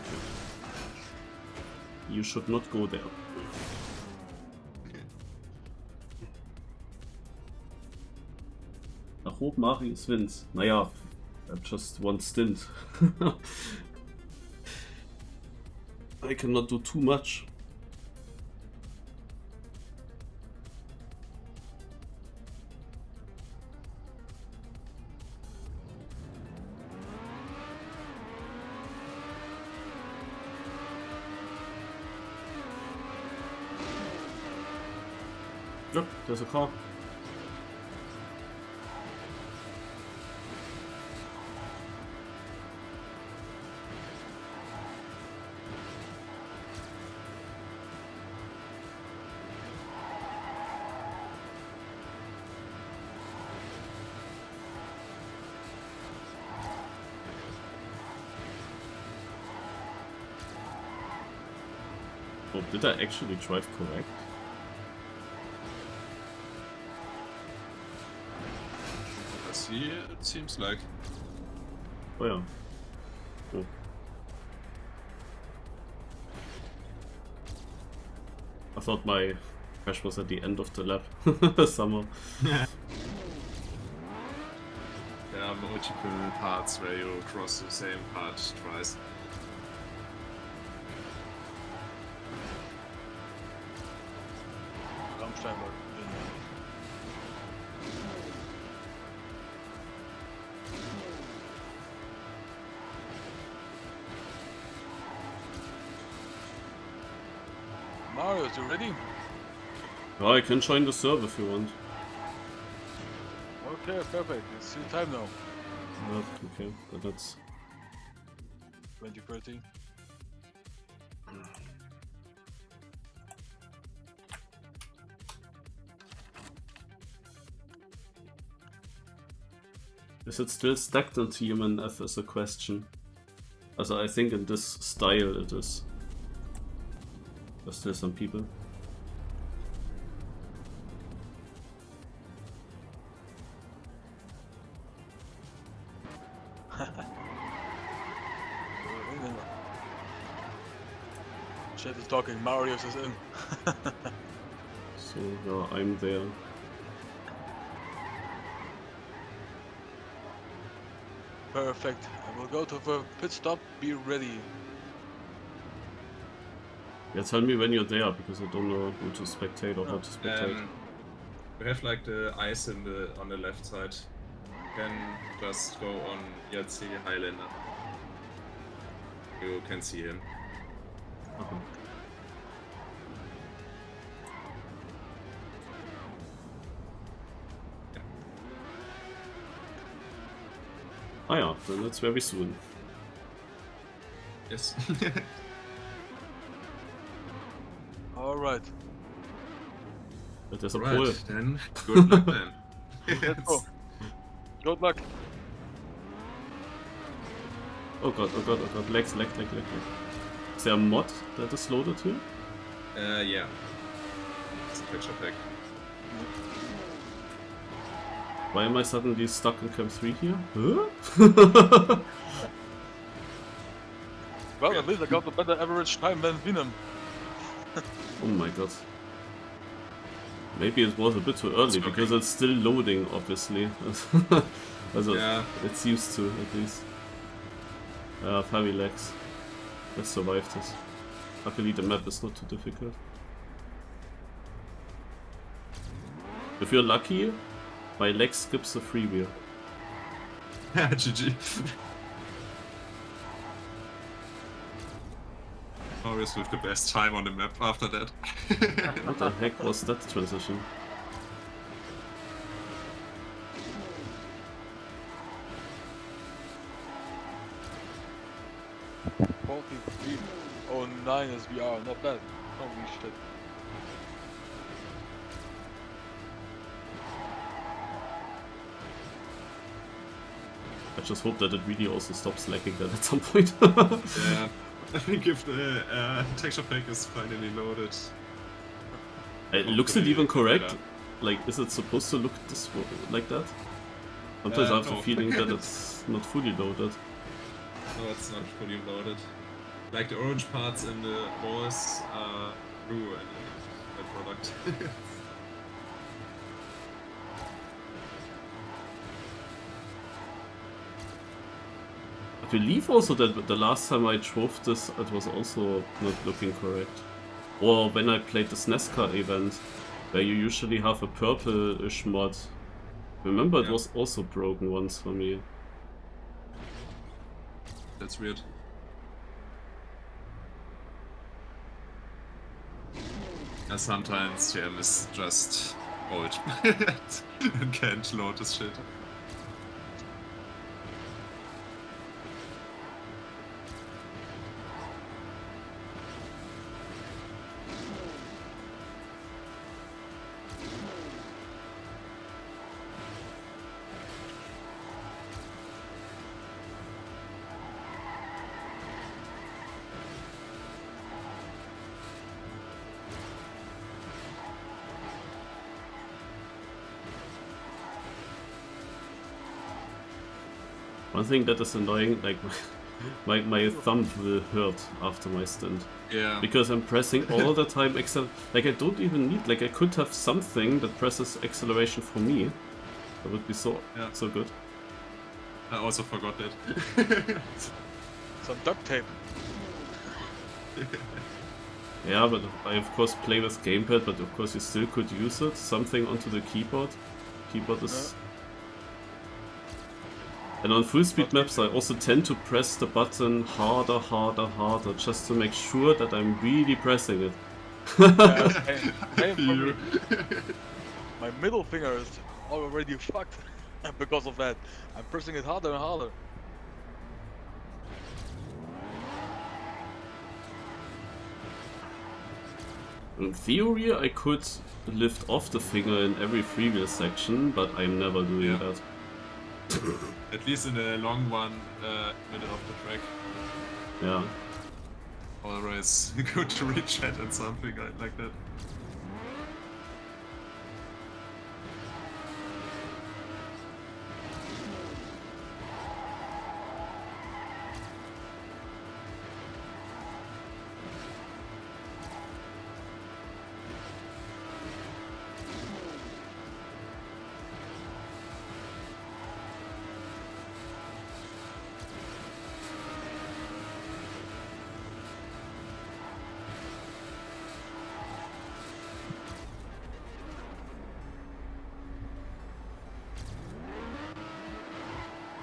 A: Okay. You should not go there. I hope Marius wins. Naja, just one stint. I cannot do too much. Look, there's a car. Oh, did I actually drive correct?
C: See, it seems like.
A: Oh yeah. Oh. I thought my crash was at the end of the lap. Somehow.
C: There are multiple parts where you cross the same part twice.
D: Rammstein war Marius, you ready?
A: Oh, I can join the server if you want.
D: Okay, perfect. It's your time now.
A: Okay, but that's...
D: 2030.
A: Is it still stacked on TMNF is a question. Also, I think in this style it is. There's still some people.
D: Chat is talking, Marius is in.
A: So, yeah, I'm there.
D: Perfect. I will go to the pit stop. Be ready.
A: Yeah, tell me when you're there, because I don't know who to spectate or how to spectate.
C: We have like the eye symbol on the left side. You can just go on Yahtzee Highlander. You can see him.
A: Okay. Ah ja, then it's very soon.
C: Yes.
D: Alright.
A: But there's a
C: Right,
A: pole.
C: then good luck then.
D: Let's go. Good luck.
A: Oh god, oh god, oh god, legs. Is there a mod that is loaded here?
C: Yeah. It's a picture pack.
A: Why am I suddenly stuck in Camp 3 here? Huh?
D: Well, at least I got a better average time than Venom.
A: Oh my god. Maybe it was a bit too early,
C: It's
A: because
C: okay.
A: it's still loading, obviously. Also,
C: Yeah.
A: it's used to, at least. I have heavy legs. Let's survive this. Luckily the map is not too difficult. If you're lucky, my leg skips the freewheel.
C: GG. Marius with the best time on the map after that.
A: What the heck was that transition?
D: Oh, 9 is VR, not bad. Holy shit.
A: I just hope that it really also stops lagging that at some point.
C: Yeah. I think if the texture pack is finally loaded.
A: Looks it even correct?
C: Yeah.
A: Like, is it supposed to look like that? Sometimes I have the
C: No.
A: feeling that it's not fully loaded.
C: No, it's not fully loaded. Like the orange parts in the walls are blue in the product.
A: I believe also that the last time I drove this, it was also not looking correct. Or when I played this NASCAR event, where you usually have a purple-ish mod. Remember, it
C: Yeah.
A: was also broken once for me.
C: That's weird. Yeah, sometimes TM is just old and can't load this shit.
A: One thing that is annoying, like my thumb will hurt after my stint.
C: Yeah.
A: Because I'm pressing all the time like I don't even need, like I could have something that presses acceleration for me. That would be so good.
C: I also forgot that.
D: Some duct tape.
A: Yeah, but I of course play with gamepad, but of course you still could use it. Something onto the keyboard. Keyboard is... And on full speed maps I also tend to press the button harder, just to make sure that I'm really pressing it.
D: Same for me. My middle finger is already fucked because of that. I'm pressing it harder and harder.
A: In theory I could lift off the finger in every freewheel section, but I'm never doing that.
C: At least in the long one, middle of the track.
A: Yeah.
C: Always good to rechat and something like that.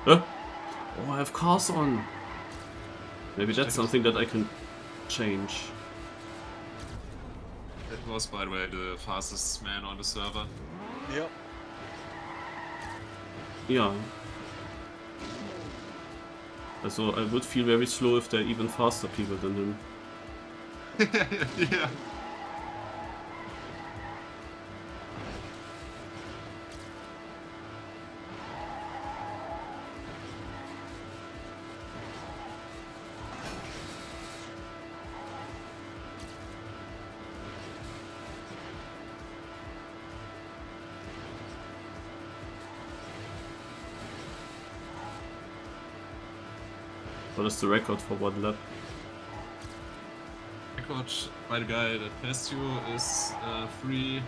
A: Oh, I have cars on. Maybe that's something that I can change.
C: That was, by the way, the fastest man on the server.
D: Yep.
A: Yeah. Also, I would feel very slow if there are even faster people than him.
C: Yeah.
A: What is the record for one lap?
C: Record by the guy that passed you is 34.09.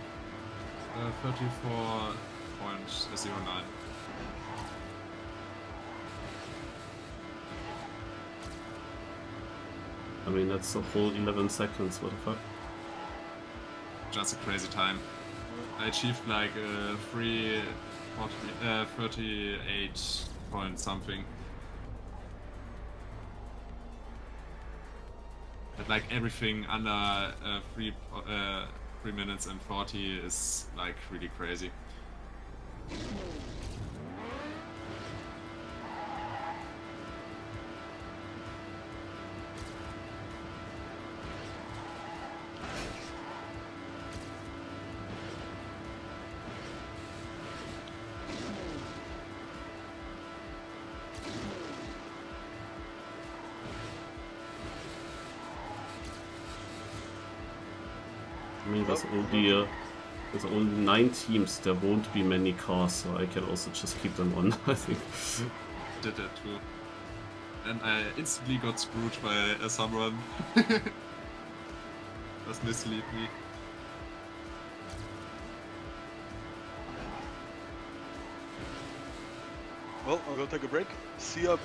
A: I mean, that's a whole 11 seconds, what the fuck?
C: Just a crazy time. I achieved like 38 point something. But like everything under 3 minutes and 40 is like really crazy.
A: I mean, there's only 9 teams, there won't be many cars, so I can also just keep them on, I think.
C: Did that too. and I instantly got screwed by someone. Just mislead me.
D: Well, I'm gonna take a break. See ya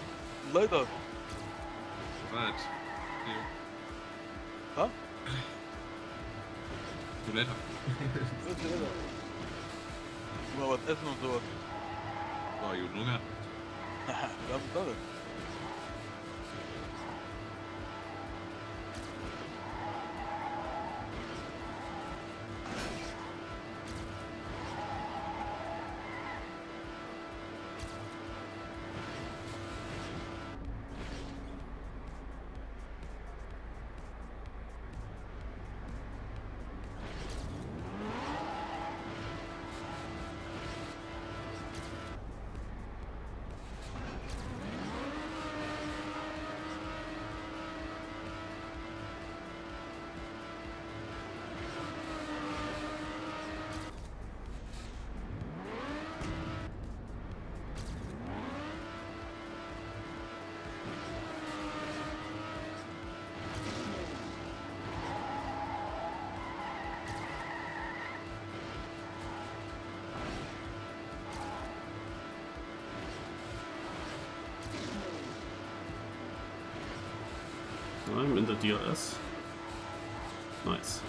D: later.
C: Right. See you.
D: Huh?
C: See you later.
D: See you later. Mal was essen und sowas.
C: Oh, you Hunger?
D: Wir haben Sache.
A: I'm in the DRS. Nice.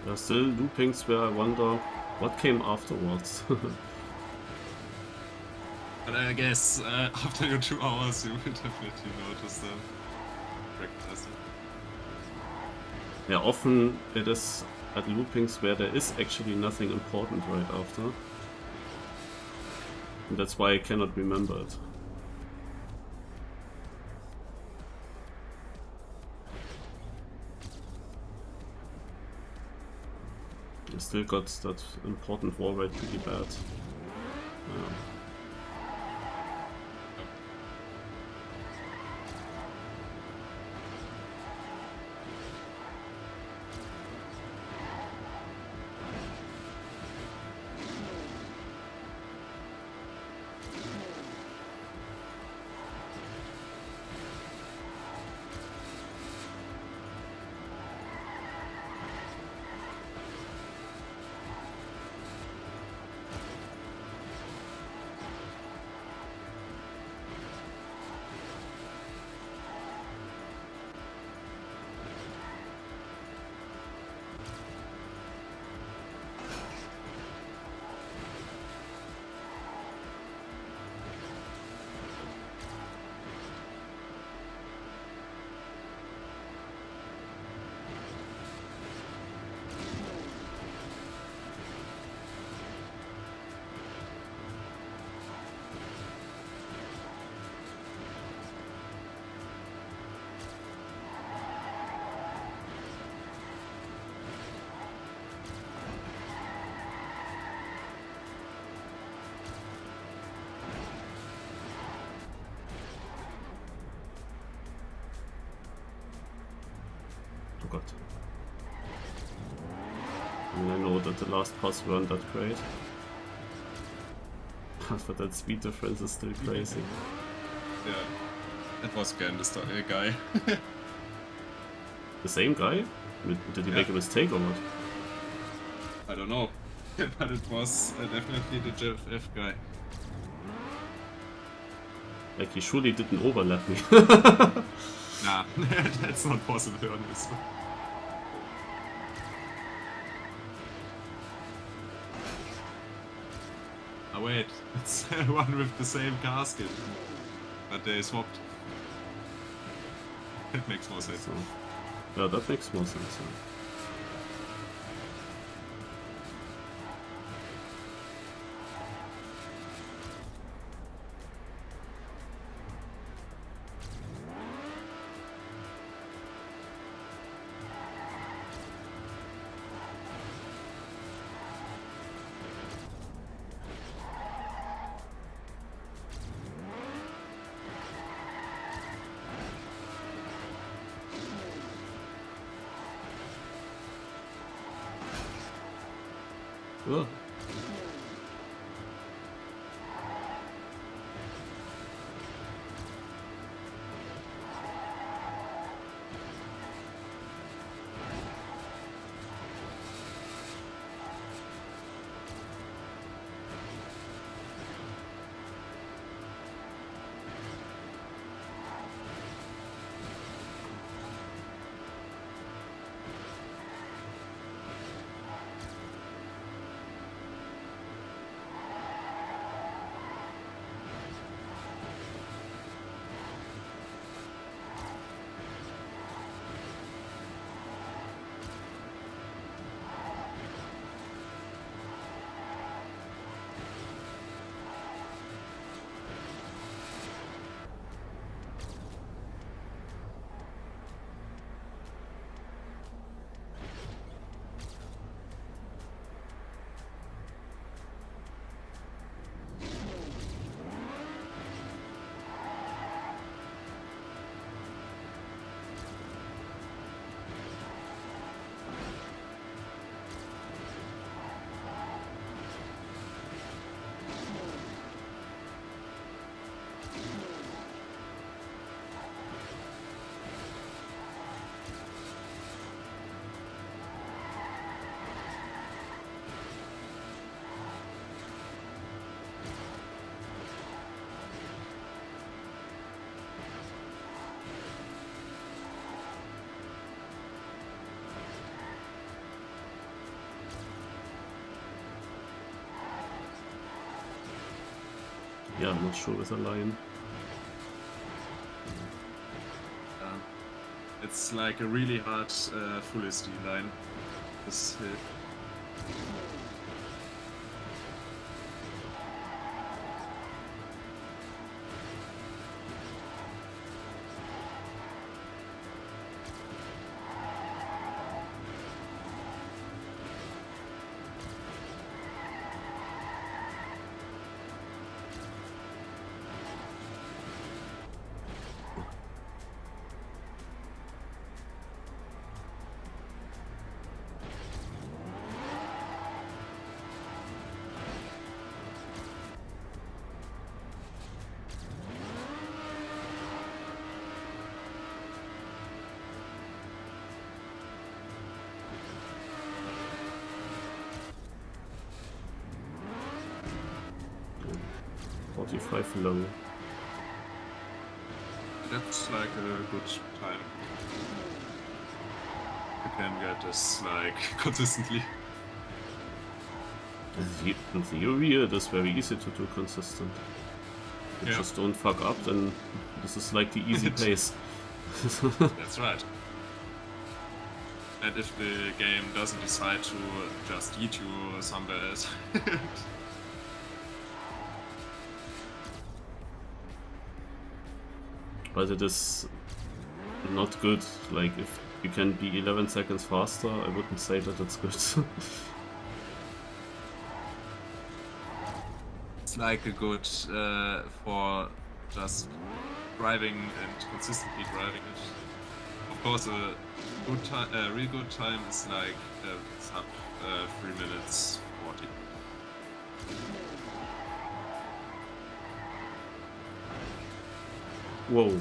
A: There are still loopings where I wonder what came afterwards.
C: But I guess after your 2 hours you will definitely notice them. Practicing.
A: Yeah, often it is at loopings where there is actually nothing important right after. And that's why I cannot remember it. I still got that important wall ride pretty bad. Oh god. I mean, I know that the last pass weren't that great. But that speed difference is still crazy.
C: Yeah, it was again this guy.
A: The same guy? Did he make a mistake or what?
C: I don't know, but it was definitely the JFF guy.
A: Like, he surely didn't overlap me.
C: Nah, that's not possible on this one. Oh wait, it's one with the same gasket. But they swapped. That makes more sense.
A: So, yeah, that makes more sense. Yeah. Ugh. Yeah, I'm not sure with a lion.
C: It's like a really hard full SD line. This hill.
A: .45 low.
C: That's like a good time. You can get this like consistently.
A: In theory, it is very easy to do consistent. You
C: Yeah.
A: just don't fuck up, then this is like the easy place.
C: That's right. And if the game doesn't decide to just eat you somewhere else.
A: But it is not good. Like, if you can be 11 seconds faster, I wouldn't say that it's good.
C: It's like a good for just driving and consistently driving it. Of course, a good time, real good time is like sub 3 minutes 40.
A: Whoa.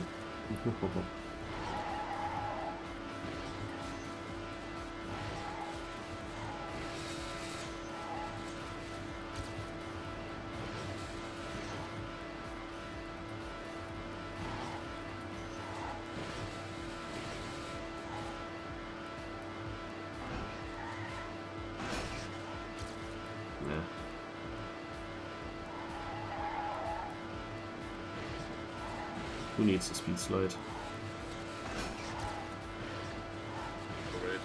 A: Who needs a speed slide?
C: Overrated.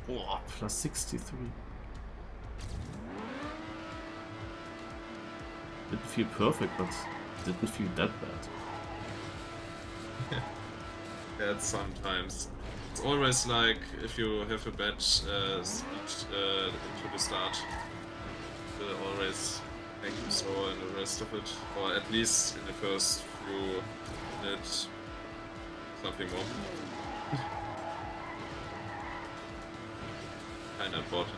A: Oh, plus 63. Didn't feel perfect, but didn't feel that bad.
C: Yeah, sometimes. It's always like if you have a bad speed into the start, it will always make you slower in the rest of it, or at least in the first few minutes, something more. Kinda important.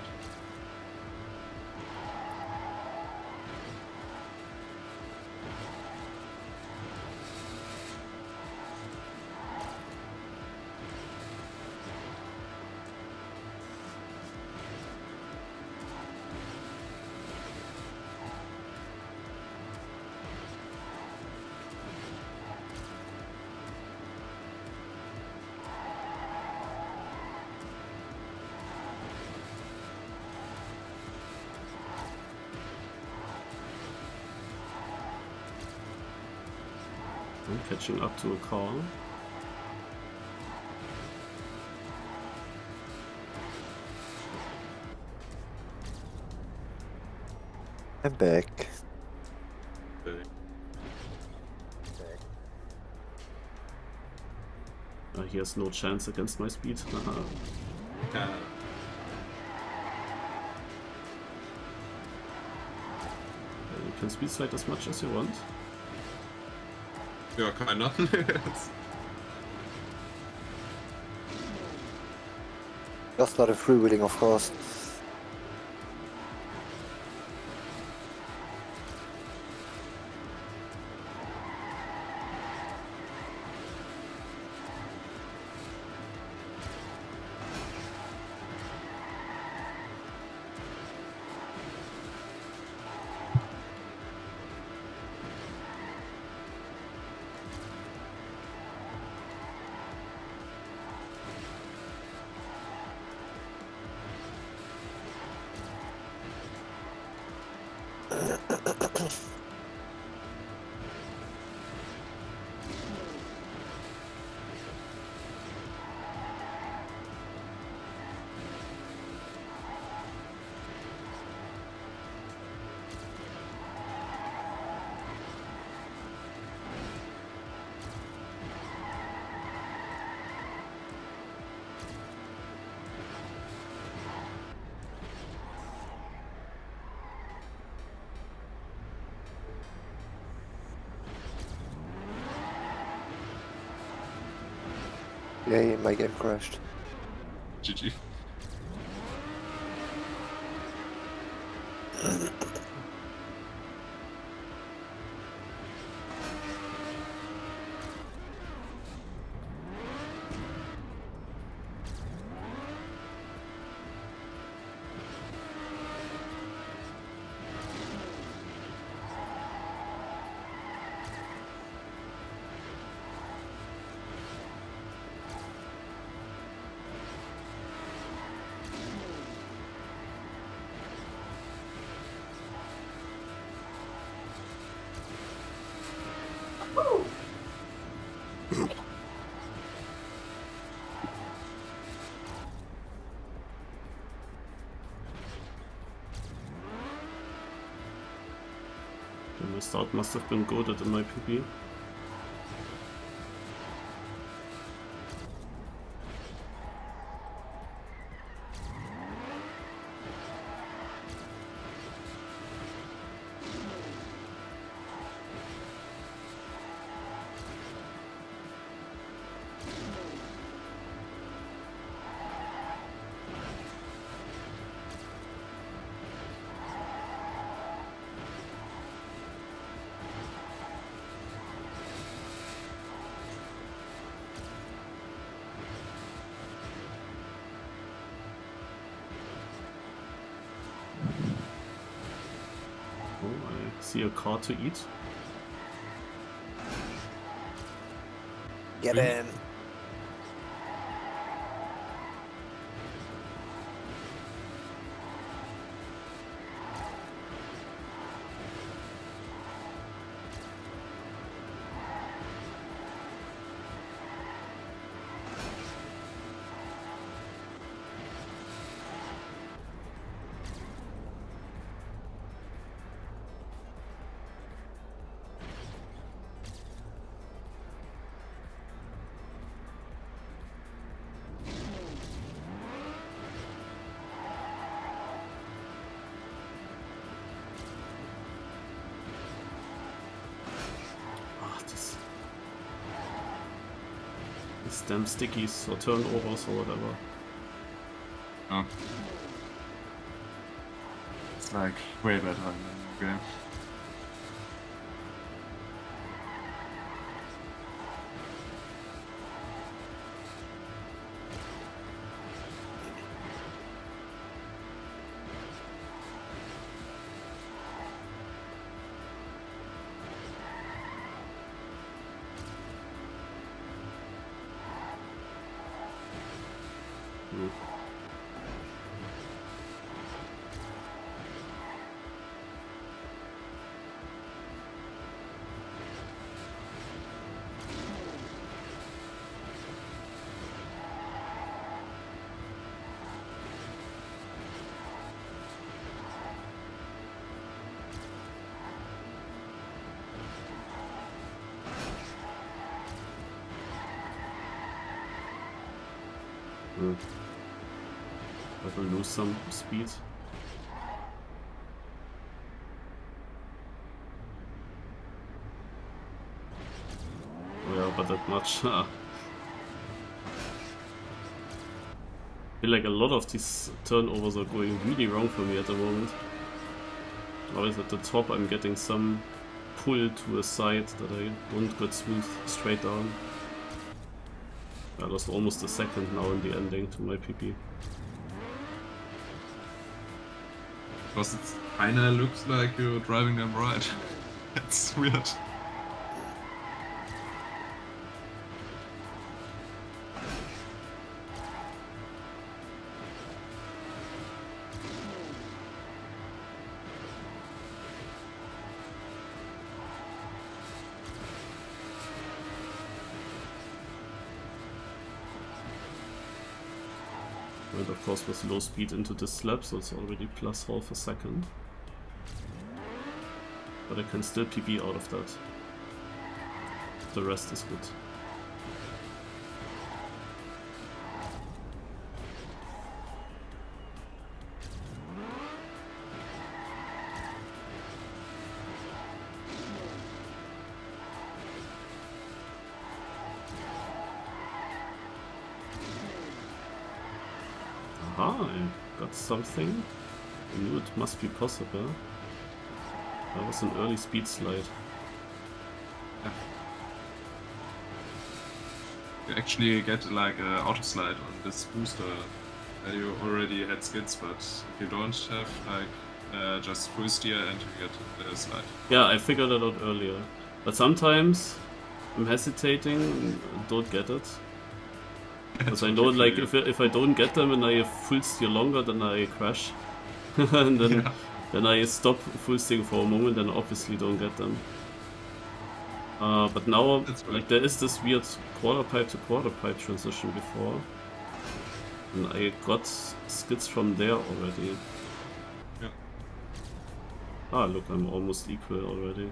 A: I'm catching up to a car.
E: I'm back.
C: Okay.
A: He has no chance against my speed. Haha.
C: Yeah.
A: You can speed slide as much as you want.
C: Ja, keiner.
E: Just not a freewheeling, of course. Yay, my game crashed.
C: GG.
A: The start must have been good at my PB. Oh, I see a car to eat.
E: Get in.
A: Ah, these damn stickies or turnovers or whatever.
C: Oh. It's like way better in the game.
A: Hmm. Hmm. I will lose some speed. Oh yeah, but that much. I feel like a lot of these turnovers are going really wrong for me at the moment. Always at the top I'm getting some pull to a side that I won't get smooth straight down. I lost almost a second now in the ending to my PP.
C: Because it kinda looks like you're driving them right. That's weird.
A: And of course with low speed into this lap, so it's already plus half a second. But I can still PB out of that. The rest is good. Aha, I got something. I knew it must be possible. That was an early speed slide.
C: You actually get like an auto slide on this booster. You already had skids, but if you don't have like just full steer and you get the slide.
A: Yeah, I figured it out earlier. But sometimes I'm hesitating and don't get it. Because I know, like, if I don't get them and I full steer longer, then I crash. And then I stop full steering for a moment and obviously don't get them. But now, like, there is this weird quarter pipe to quarter pipe transition before. And I got skids from there already.
C: Yeah.
A: Ah, look, I'm almost equal already.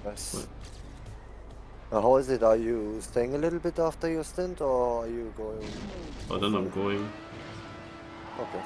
E: Nice. How is it? Are you staying a little bit after your stint, or are you going?
A: But then I'm going.
E: Okay.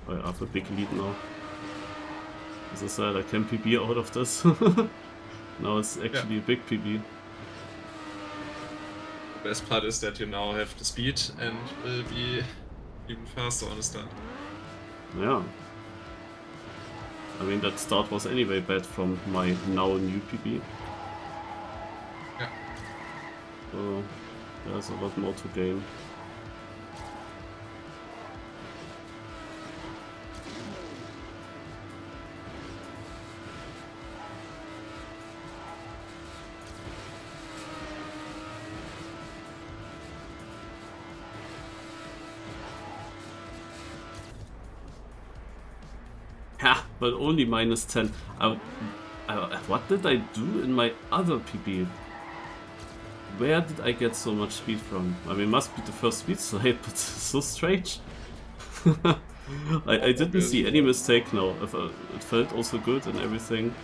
A: I have a big lead now. As I said, I can PB out of this. Now it's actually a big PB.
C: The best part is that you now have the speed and will be even faster on the start.
A: Yeah. I mean, that start was anyway bad from my now new PB.
C: Yeah.
A: So there's a lot more to gain. Ha! But only minus 10. What did I do in my other PB? Where did I get so much speed from? I mean, must be the first speed slide, but so strange. I didn't see any mistake now. It felt also good and everything.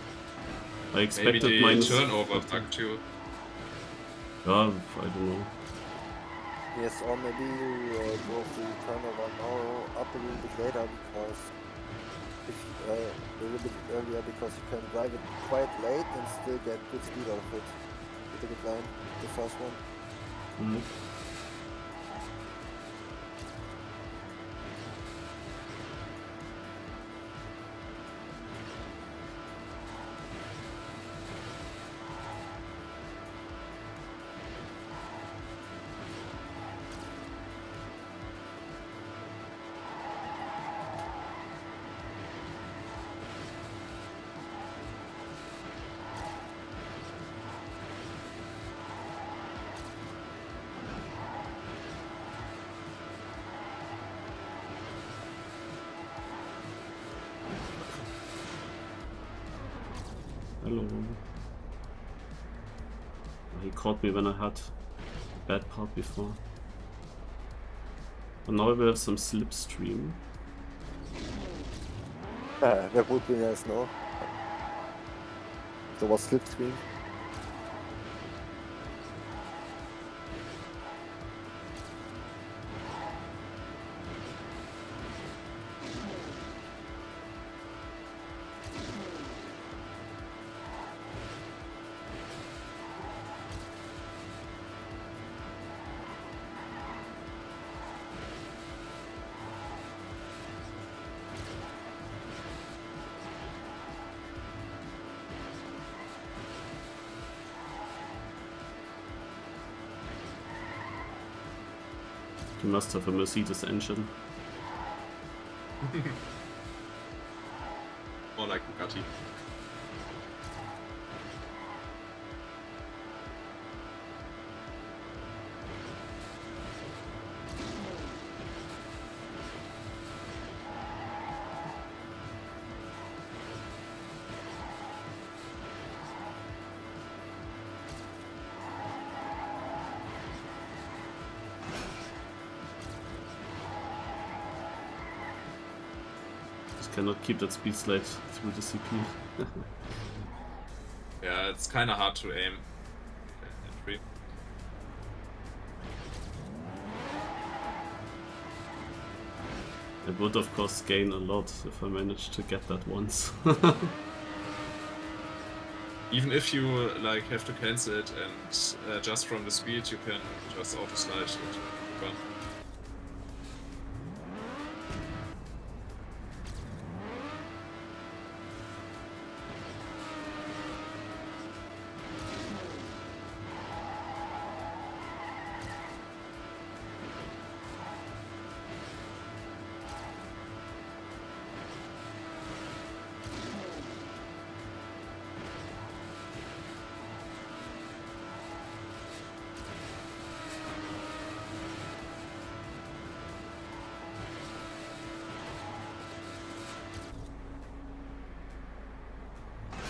A: I expected
C: Maybe the
A: minus
C: turnover bug too.
A: Yeah, I don't know.
E: Yes, or maybe you drove the turnover now up a little bit later because a little bit earlier because you can drive it quite late and still get good speed out of it. With a good line, the first one.
A: Mhm. Hello. He caught me when I had a bad part before. And now we have some slipstream.
E: That would be nice, no? So was slipstream.
A: You must have a Mercedes engine.
C: More like Bugatti.
A: Cannot keep that speed slide through the CP.
C: Yeah, it's kind of hard to aim. Entry.
A: It would of course gain a lot if I managed to get that once.
C: Even if you like have to cancel it and just from the speed you can just auto slide it. Run.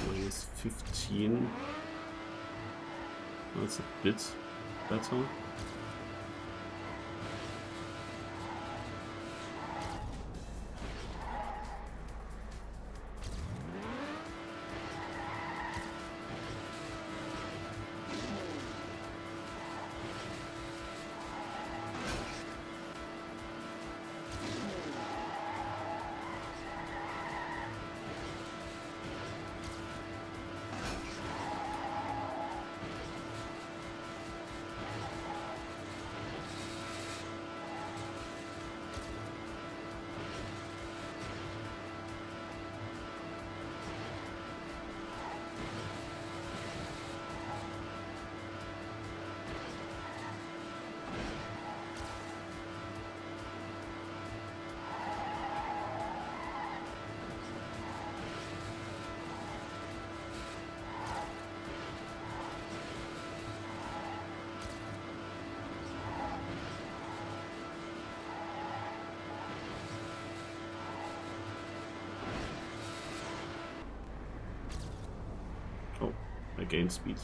A: Minus 15. That's a bit better. Oh, I gained speed.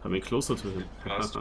A: Coming closer to him.
C: Fast.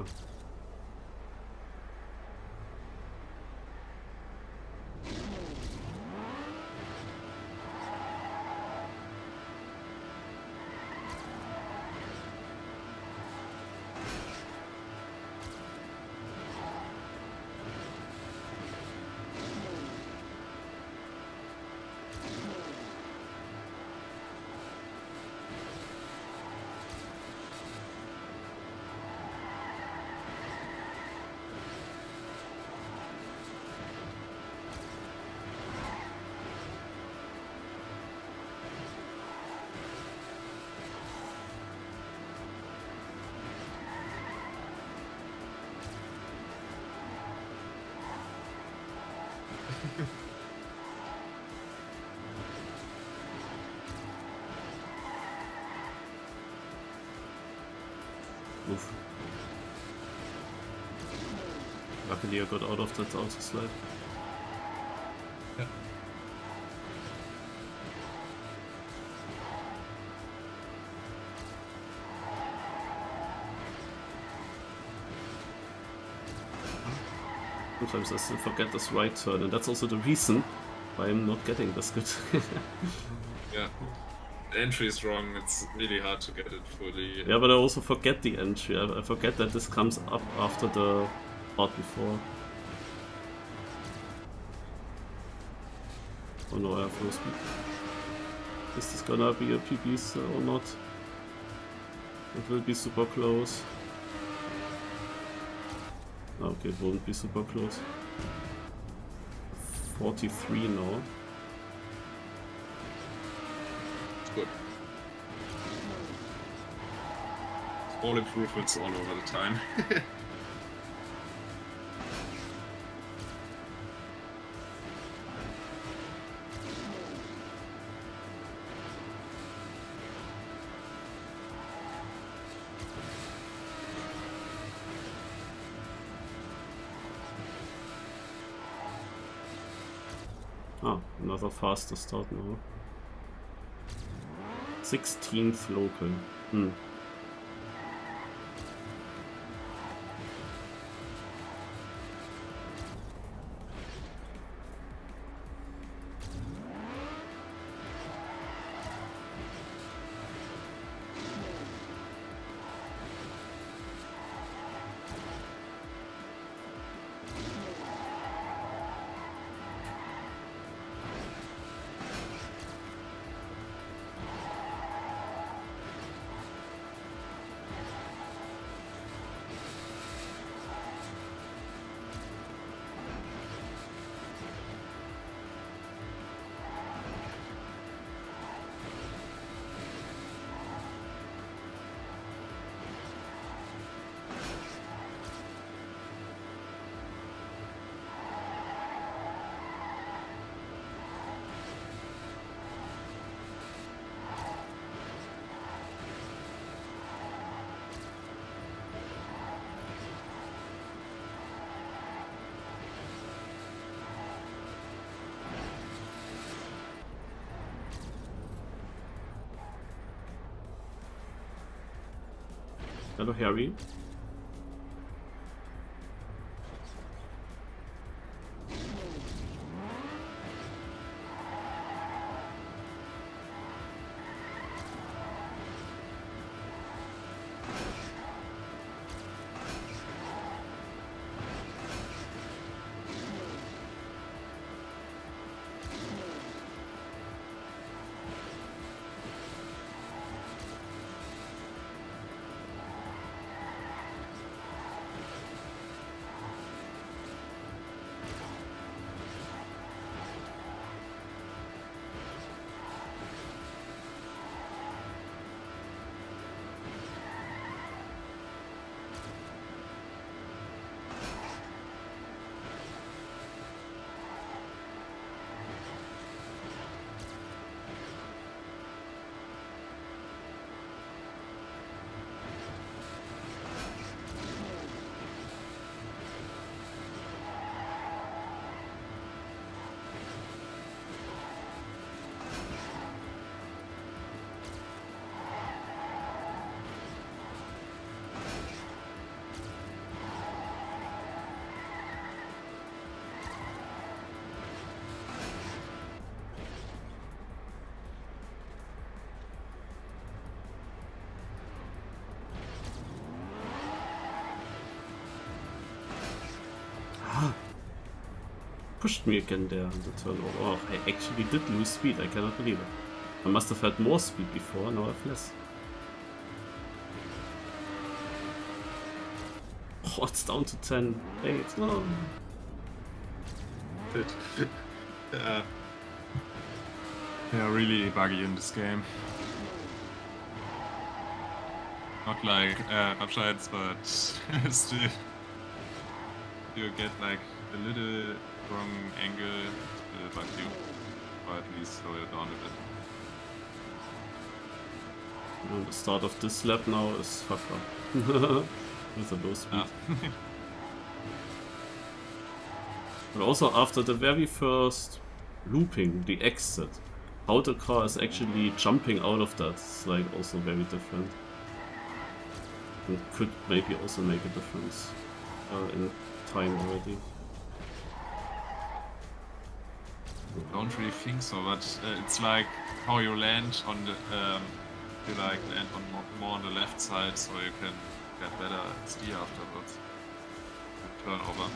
A: Oof. Luckily I got out of that auto slide.
C: Yeah.
A: Sometimes I still forget this right turn, and that's also the reason why I'm not getting this good.
C: Yeah. The entry is wrong, it's really hard to get it fully.
A: Yeah, but I also forget the entry. I forget that this comes up after the part before. Oh no, I have no speed. Is this gonna be a PB or not? It will be super close. Okay, it won't be super close. 43 now.
C: It's good. All improvements all over the time.
A: Ah, another faster start now. 16th local. Hello, Harry. Pushed me again there in the turnover. Oh, I actually did lose speed, I cannot believe it. I must have had more speed before, now I have less. Oh, it's down to 10. 8. No.
C: Yeah, really buggy in this game. Not like Abscheids, but still you get like a little wrong angle, but you or at least slow it down a bit.
A: And the start of this lap now is Fafa. With a low speed.
C: Ah.
A: But also after the very first looping, the exit, how the car is actually jumping out of that is like also very different. And could maybe also make a difference in time already.
C: Don't really think so, but it's like how you land on the you like land on more on the left side, so you can get better steer afterwards. Turn over.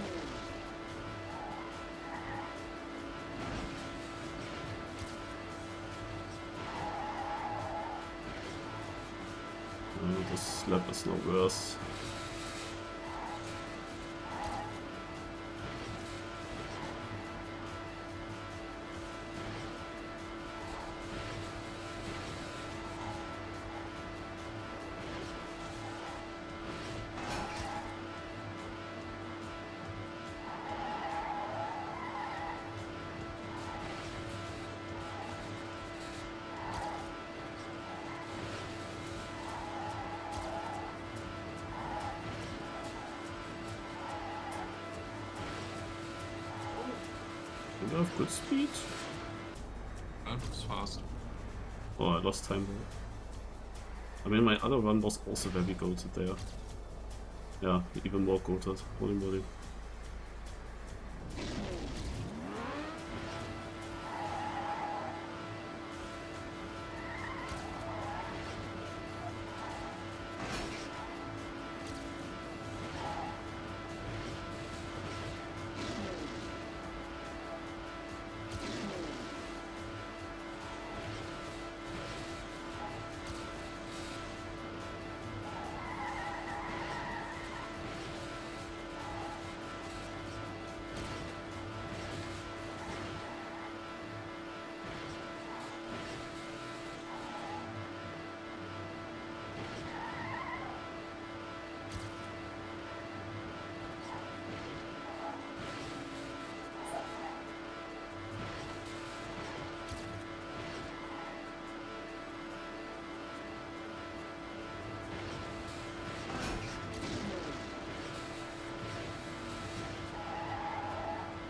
A: This lap is no worse. Do I have good speed?
C: That was fast.
A: Oh, I lost time though. I mean, my other run was also very goated there. Yeah, even more goated. Holy moly.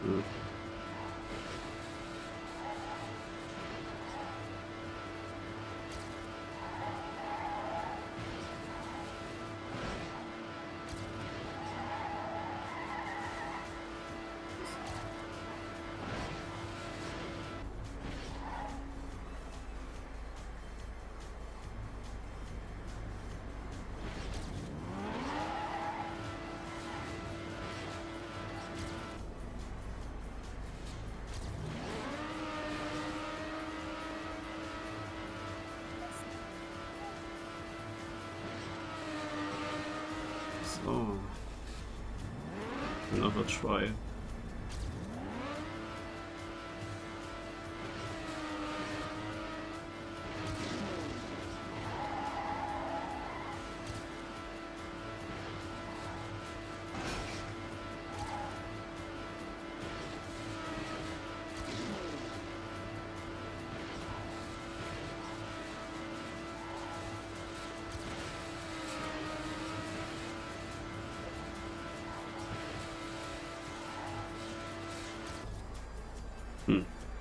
A: Mm. So, another try.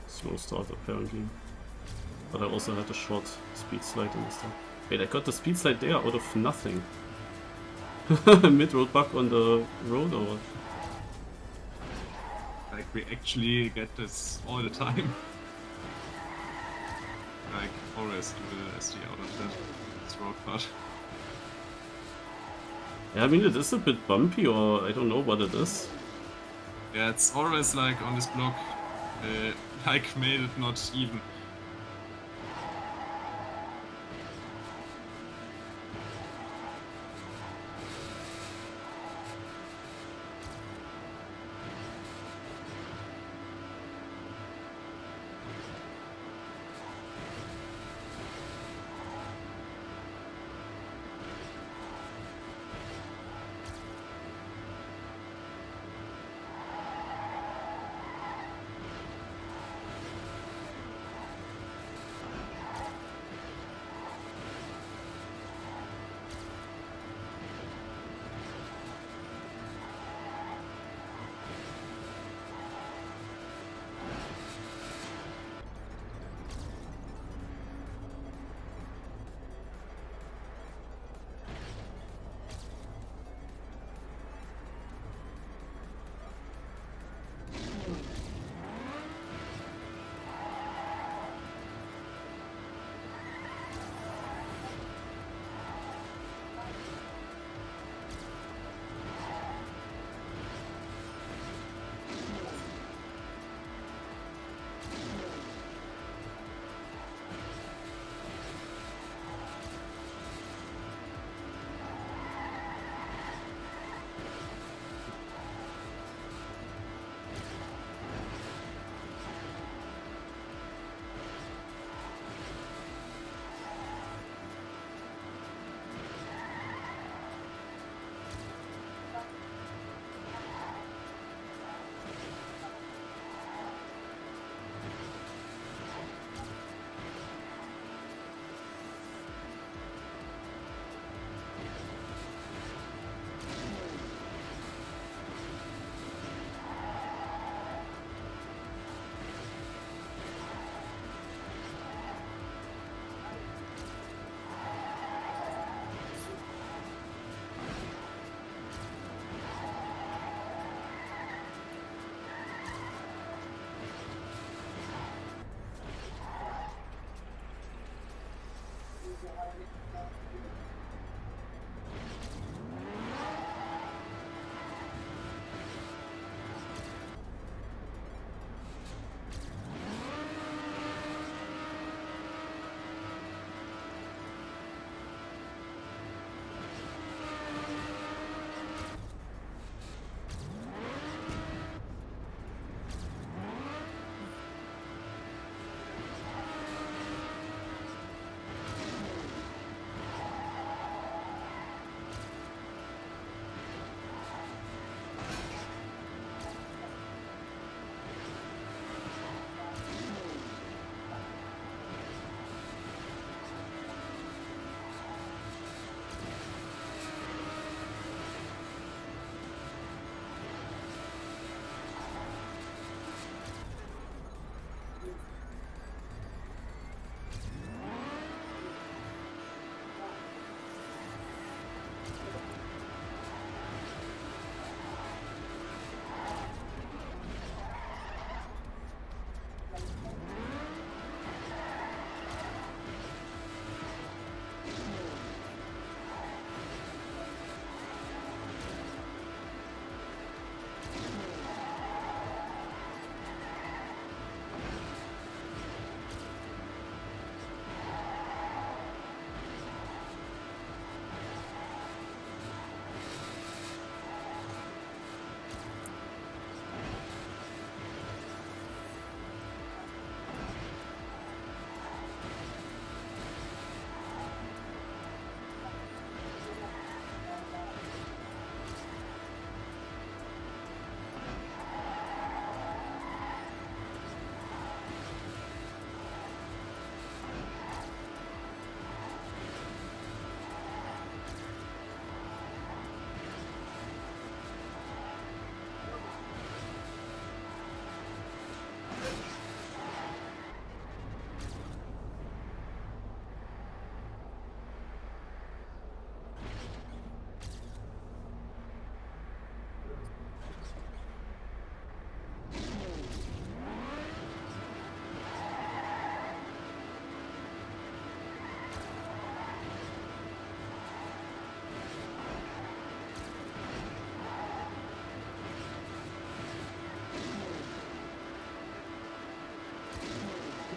A: Slow start apparently. But I also had a short speed slide in this time. Wait, I got the speed slide there out of nothing. Mid-road bug on the road or what?
C: Like we actually get this all the time. Like always do the SD out of that. This road part.
A: Yeah, I mean it is a bit bumpy or I don't know what it is.
C: Yeah, it's always like on this block, like made it not even.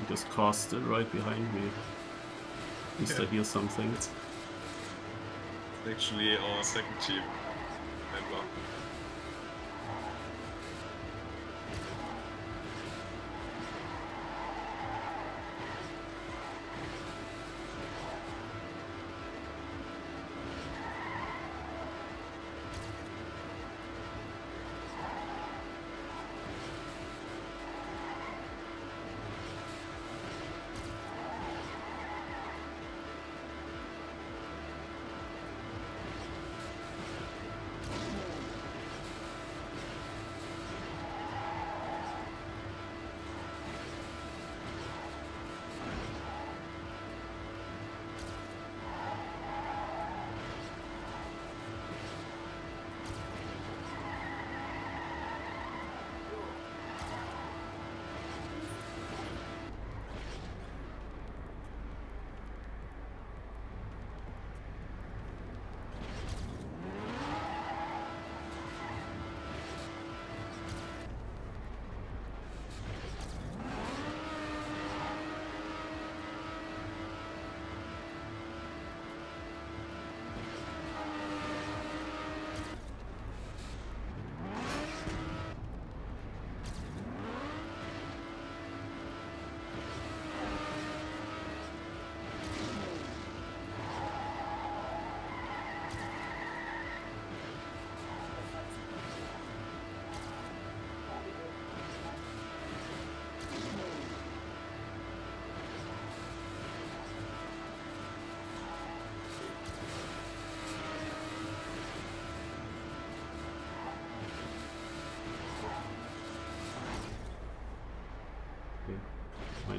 A: This car still right behind me. At least I hear something.
C: It's actually our second team member.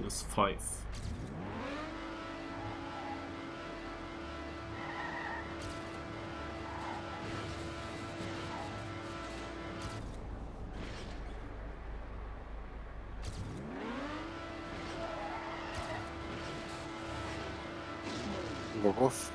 A: -5.
E: The roof.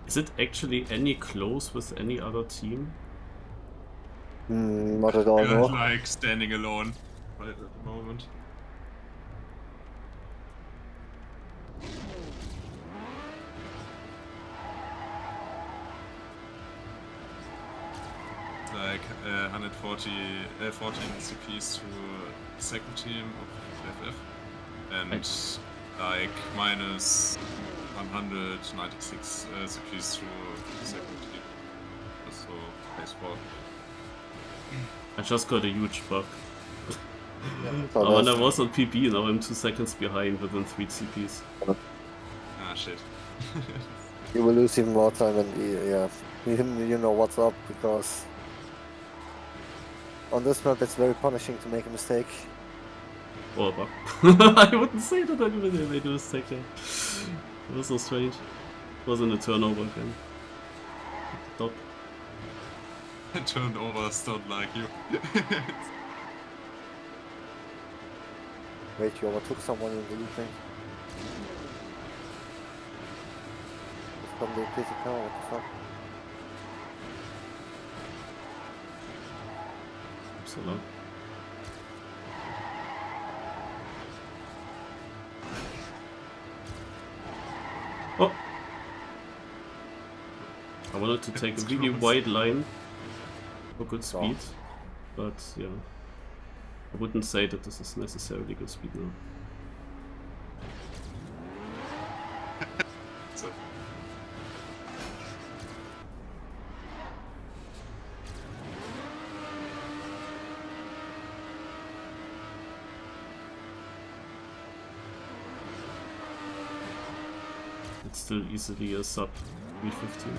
A: Is it actually any close with any other team?
E: Not at all,
C: You're
E: no.
C: like standing alone right at the moment. Like 14 CPs to second team of FF and
A: Nice.
C: like minus 196 CPs to the second team. So baseball.
A: I just got a huge bug.
E: So
A: When I
E: that's-
A: was on PB, now I'm 2 seconds behind within 3 CPs.
C: Ah shit.
E: You will lose even more time and yeah, you know what's up because on this map it's very punishing to make a mistake.
A: Or a bug. I wouldn't say that I made a mistake there. It was so strange. It wasn't a turnover again. Stop.
C: Turnovers don't like you.
E: Wait, you overtook someone in the looping. It's probably a pretty car, what the fuck?
A: So long. Oh! I wanted to take a
C: It's
A: really
C: close.
A: wide line for good
E: So.
A: speed, but yeah. I wouldn't say that this is necessarily good speed now.
C: So,
A: It's still easily a sub 315.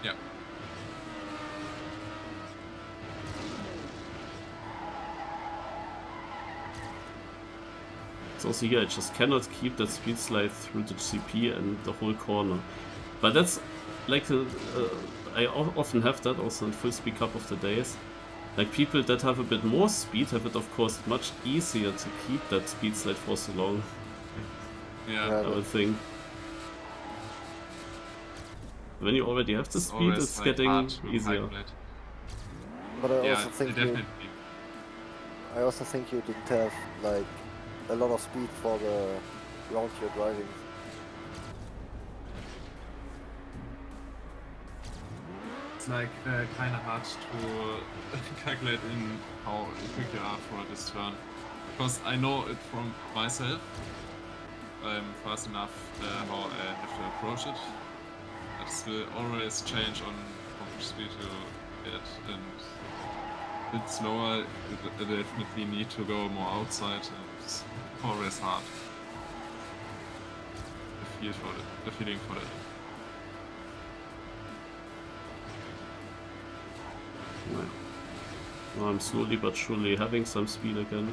C: yeah.
A: It's also here, I just cannot keep that speed slide through the CP and the whole corner. But that's like, I often have that also in full speed cup of the days. Like people that have a bit more speed have it of course much easier to keep that speed slide for so long,
C: Yeah.
E: Yeah.
A: I would think. When you already have the
C: It's
A: speed,
C: always,
A: it's
C: like,
A: getting
C: hard to
A: easier.
C: calculate.
E: But I
C: Yeah,
E: also think you,
C: definitely.
E: I also think you didn't have like a lot of speed for the round you're driving.
C: It's like kind of hard to calculate in how quick you are for this turn. Because I know it from myself. I'm fast enough how I have to approach it. But it will always change on how much speed you get. And a bit slower, you definitely need to go more outside. And it's always hard. The feeling for it.
A: Well, now I'm slowly but surely having some speed again.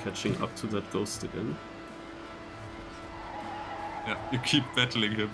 A: Catching up to that ghost again.
C: Yeah, you keep battling him.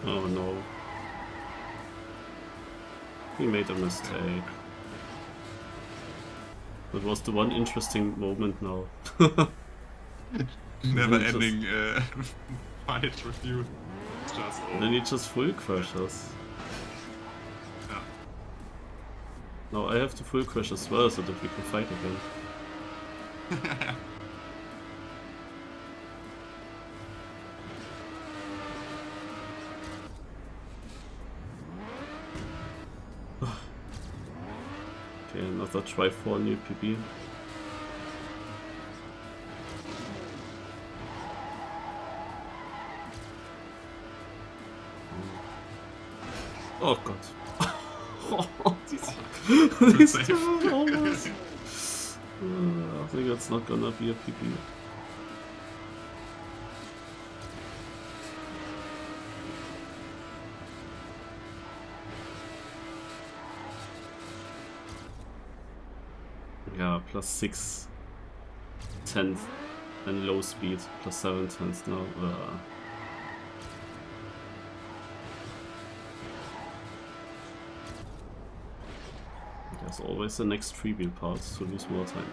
A: Oh no. He made a mistake. That was the one interesting moment now.
C: Never ending fight with you. It's just
A: Then he just full crush us.
C: Yeah.
A: Now I have to full crush as well so that we can fight again. Okay, another try for a new PB. Oh god. These
C: Safe.
A: two almost. I think that's not gonna be a PB. Yeah, plus 6 tenths and low speed, plus 7 tenths now. There's always the next freewheel parts to lose more time.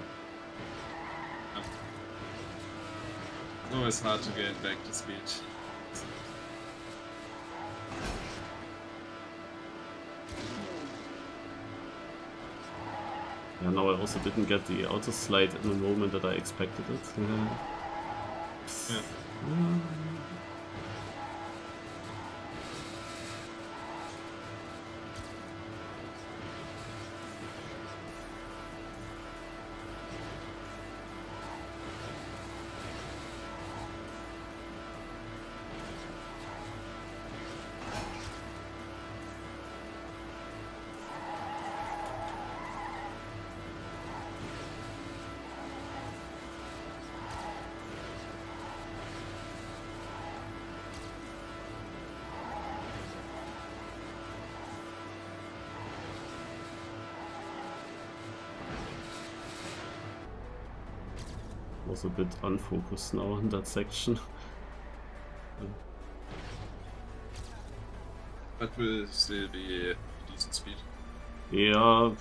C: It's always hard to get back to speed.
A: Yeah, now I also didn't get the auto slide in the moment that I expected it.
C: Yeah.
A: Was a bit unfocused now in that section.
C: But will still be decent speed.
A: Yeah.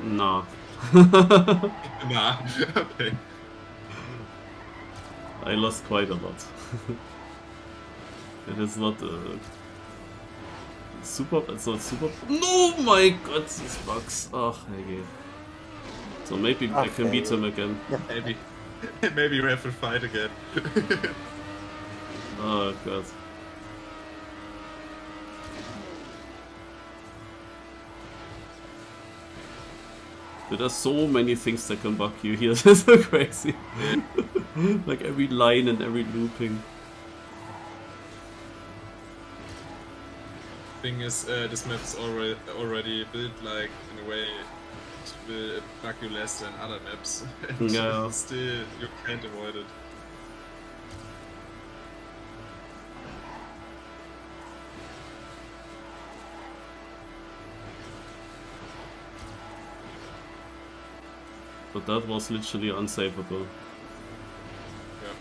A: Nah.
C: Nah, okay.
A: I lost quite a lot. It is not super. It's not super. No, my god, these bugs. Oh, Hege. So maybe I can beat him again.
C: Maybe. Maybe we have to fight again.
A: Oh god. There are so many things that can bug you here. That's so crazy. Like every line and every looping.
C: Thing is, this map is already built like in a way it will bug you less than other maps. And
A: Yeah.
C: still, you can't avoid it.
A: But that was literally unsavable.
C: Yeah.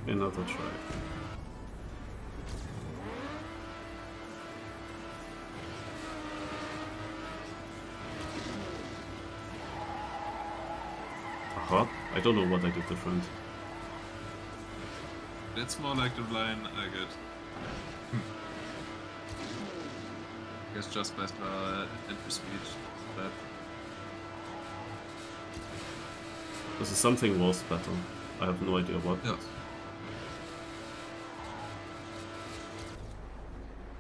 A: Another try. Aha, I don't know what I did different.
C: That's more like the line I get. Guess just best entry speed. That.
A: This is something was better. I have no idea what.
C: Yeah.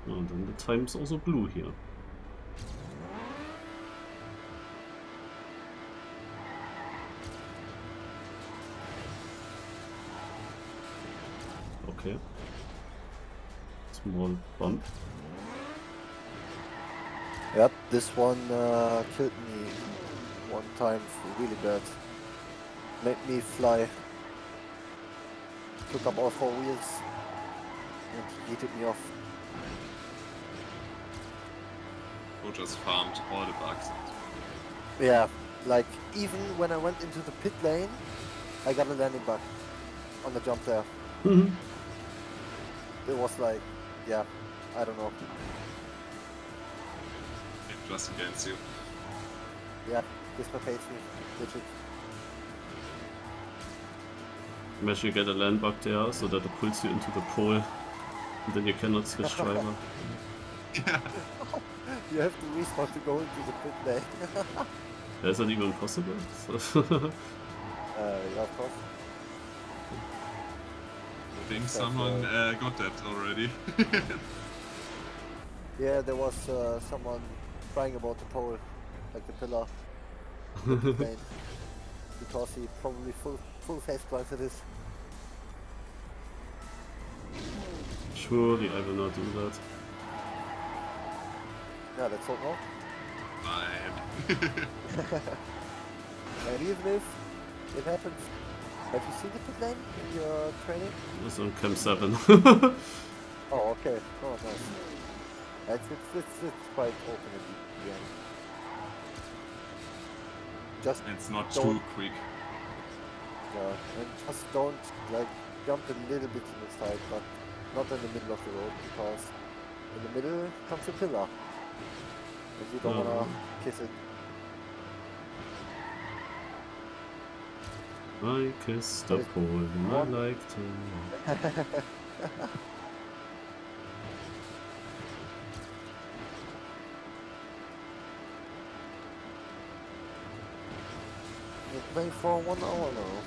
A: And then the time's also blue here. Okay. Small bump.
E: Yep, this one killed me one time really bad. Made me fly. Took up all 4 wheels and heated me off.
C: Who just farmed all the bugs.
E: Yeah, like even when I went into the pit lane, I got a landing bug on the jump there.
A: Mhm.
E: It was like, yeah, I don't know.
C: Just against you.
E: Yeah, dislocates me, legit.
A: Imagine you get a land bug there so that it pulls you into the pole and then you cannot switch driver.
C: Yeah.
E: You have to respawn to go into the pit lane.
A: Is that even possible?
E: Yeah, of course.
C: I think someone got that already.
E: Yeah, there was someone crying about the pole, like the pillar, the pit lane, because he probably full face planted it.
A: Surely I will not do that.
E: Yeah, let's hope not.
C: Fine.
E: And even if it happens, have you seen the pit lane in your training?
A: It's on Cam 7.
E: Oh, okay. Oh, nice. It's quite open at the end. Just
C: It's not
E: don't,
C: too quick.
E: and just don't like jump a little bit to the side, but not in the middle of the road, because in the middle comes a pillar, and you don't wanna kiss it.
A: I kissed the pole and I liked him.
E: We're playing for 1 hour now.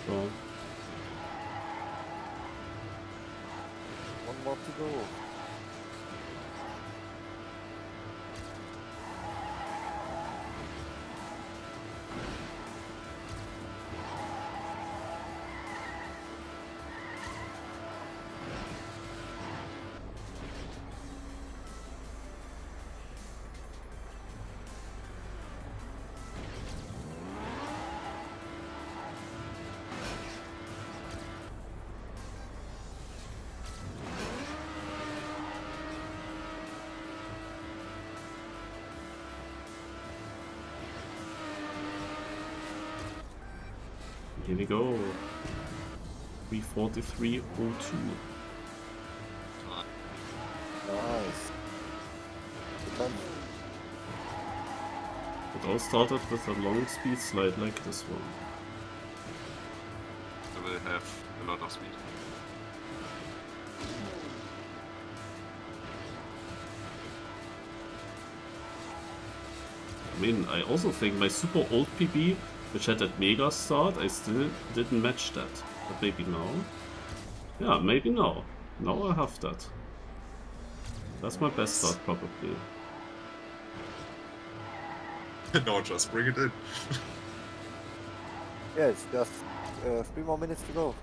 A: So,
E: 1 more to go.
A: here we go. 3:43:02.
E: Nice. Good time.
A: It all started with a long speed slide like this one.
C: I will have a lot of speed.
A: I mean, I also think my super old PB, which had that mega start, I still didn't match that. But maybe now? Yeah, maybe now. Now I have that. That's my best start, probably.
C: No, just bring it in.
E: Yeah, it's just 3 more minutes to go.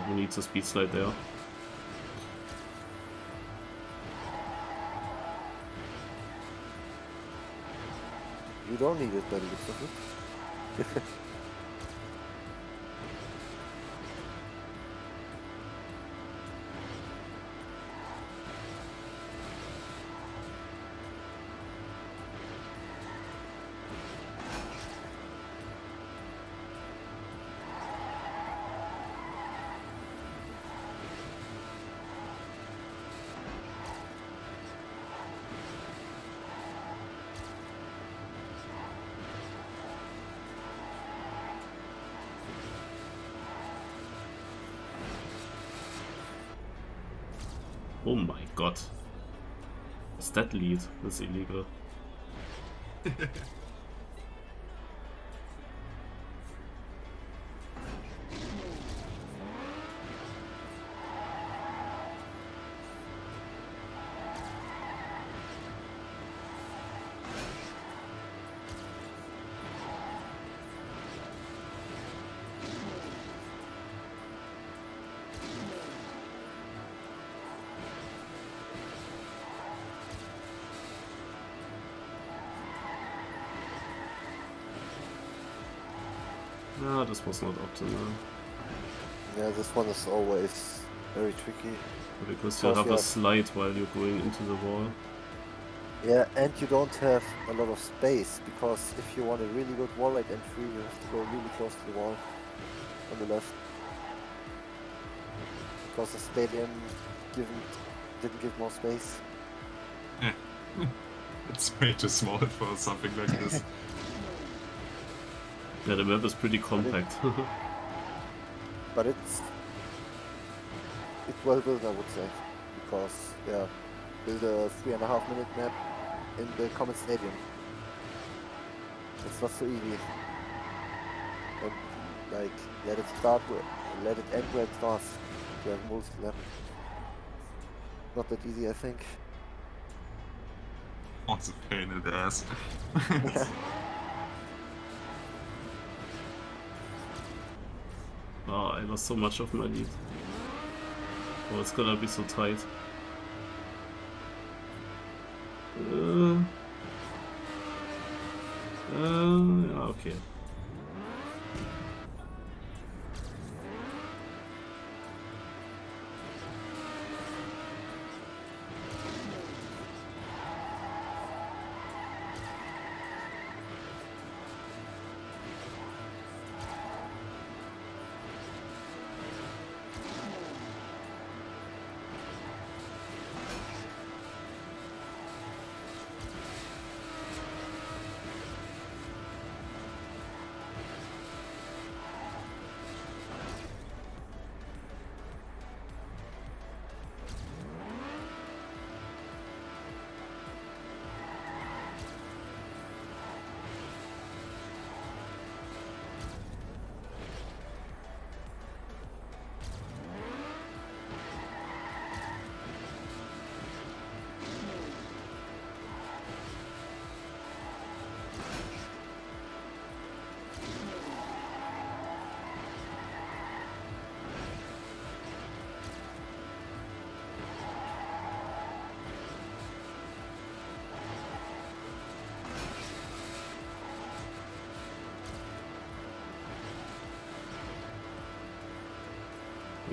A: Who needs a speed slide there?
E: You don't need it by the looks of it.
A: Oh my God. What's that lead? That's illegal. No, this was not optimal.
E: Yeah, this one is always very tricky.
A: Because you
E: Because
A: have
E: you
A: a
E: have-
A: slide while you're going into the wall.
E: Yeah, and you don't have a lot of space, because if you want a really good wall ride entry, you have to go really close to the wall on the left. Because the stadium didn't give more space.
C: It's way too small for something like this.
A: Yeah, the map is pretty compact.
E: But it's well built, I would say, because yeah, build a 3.5 minute map in the Comet Stadium. It's not so easy. And like let it end where it starts. To have multi-lap. Not that easy, I think.
C: Oh, it's a pain in the ass.
A: Oh, I lost so much of my lead. Oh, it's gonna be so tight. Yeah, okay.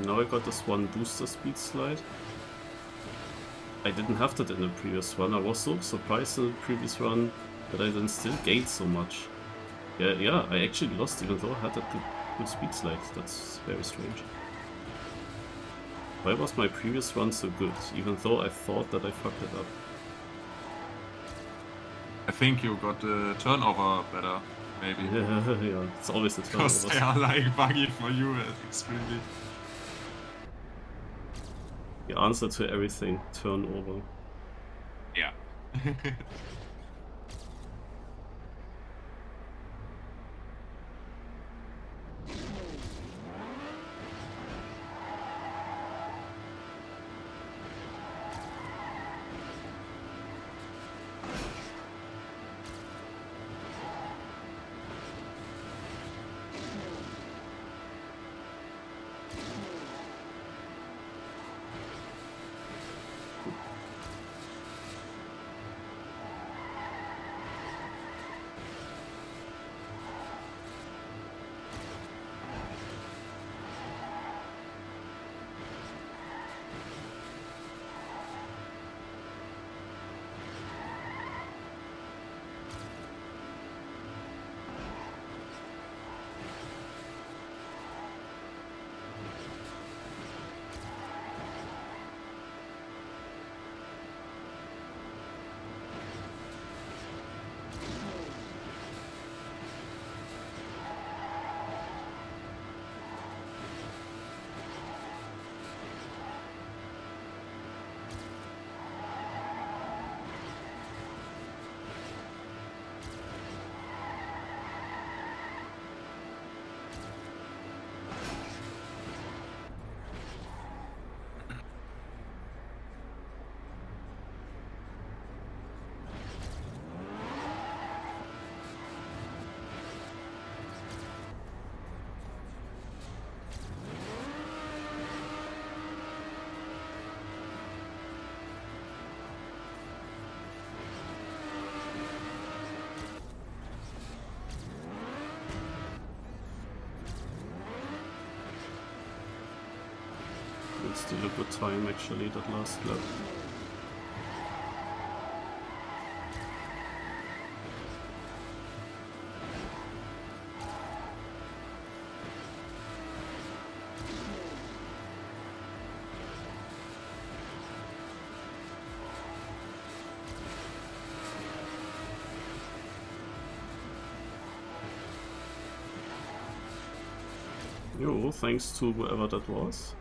A: Now I got this one booster speed slide. I didn't have that in the previous run. I was so surprised in the previous run that I then still gained so much. Yeah, I actually lost even though I had that good speed slide. That's very strange. Why was my previous run so good, even though I thought that I fucked it up?
C: I think you got the turnover better, maybe.
A: Yeah, it's always the
C: Because they
A: turnovers.
C: are like buggy for you extremely.
A: The answer to everything, turnover.
C: Yeah.
A: Still a good time actually, that last lap. Yo, thanks to whoever that was.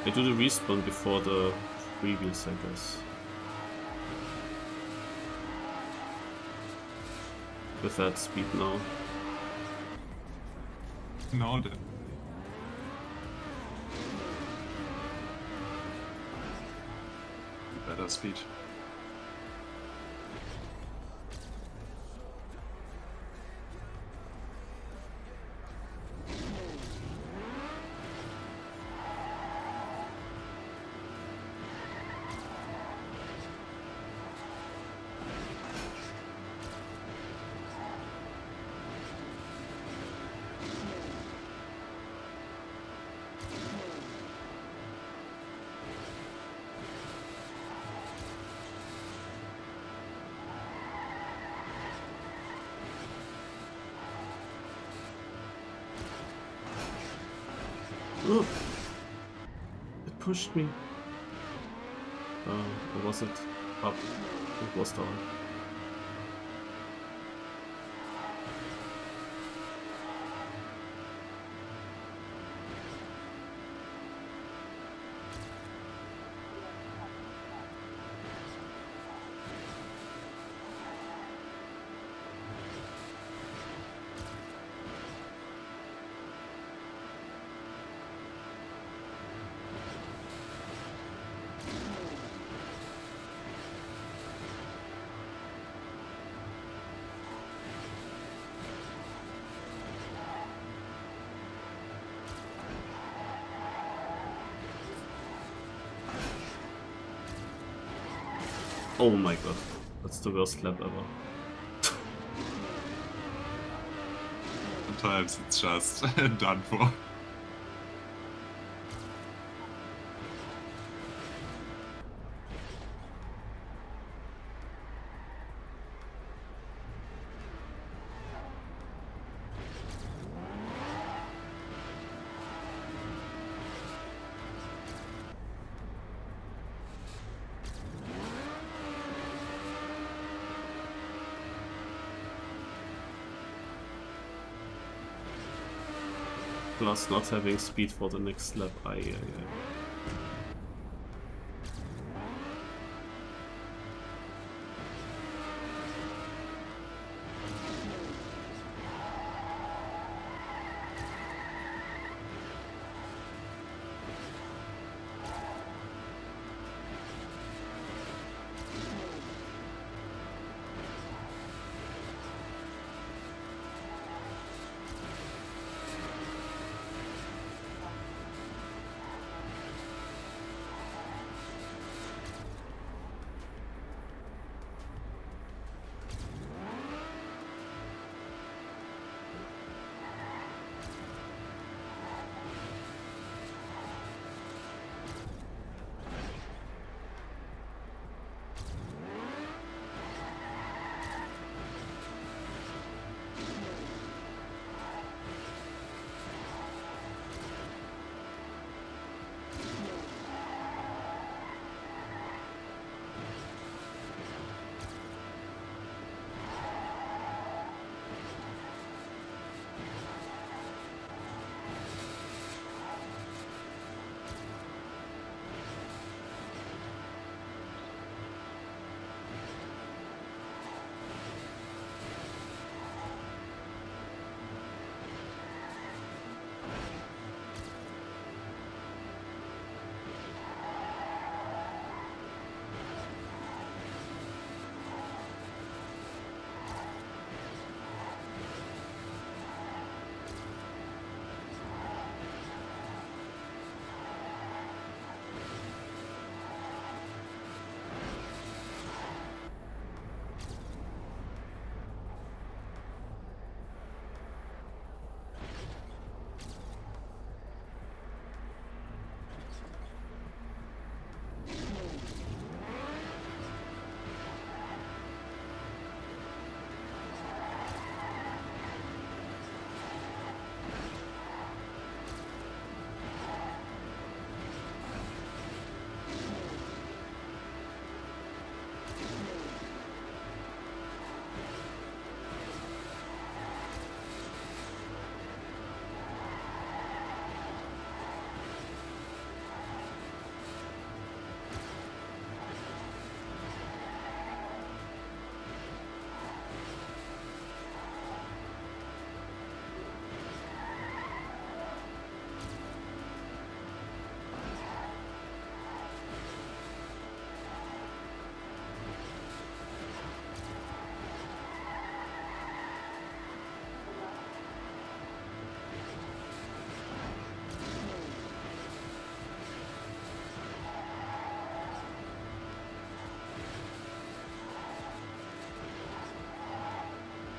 A: I do the respawn before the freebies, I guess. With that speed now.
C: No, then. Better speed.
A: Oh, it pushed me. Or was it up? It was down. Oh my god, that's the worst lap ever.
C: Sometimes it's just done for.
A: Plus not having speed for the next lap. Aye.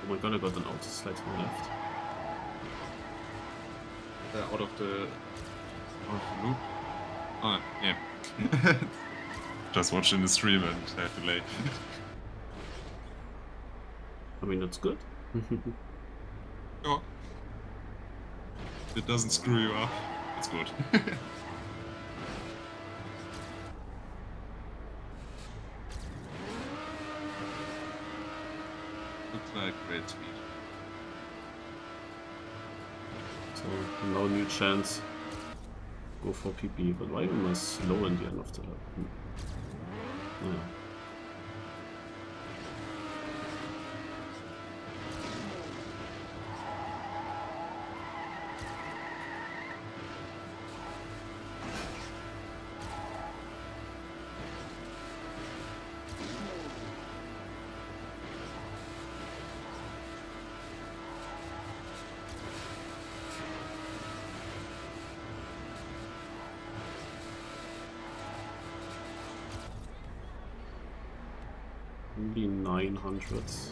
A: my god, I got an auto slide to the left.
C: Out of the loop. Oh, yeah. Just watching the stream and have to delay.
A: I mean, that's good.
C: Oh. It doesn't screw you up. It's good. Looks like great speed.
A: So, no new chance. Go for PP, but why am I slow in the end of the lap? Yeah. Only 900s.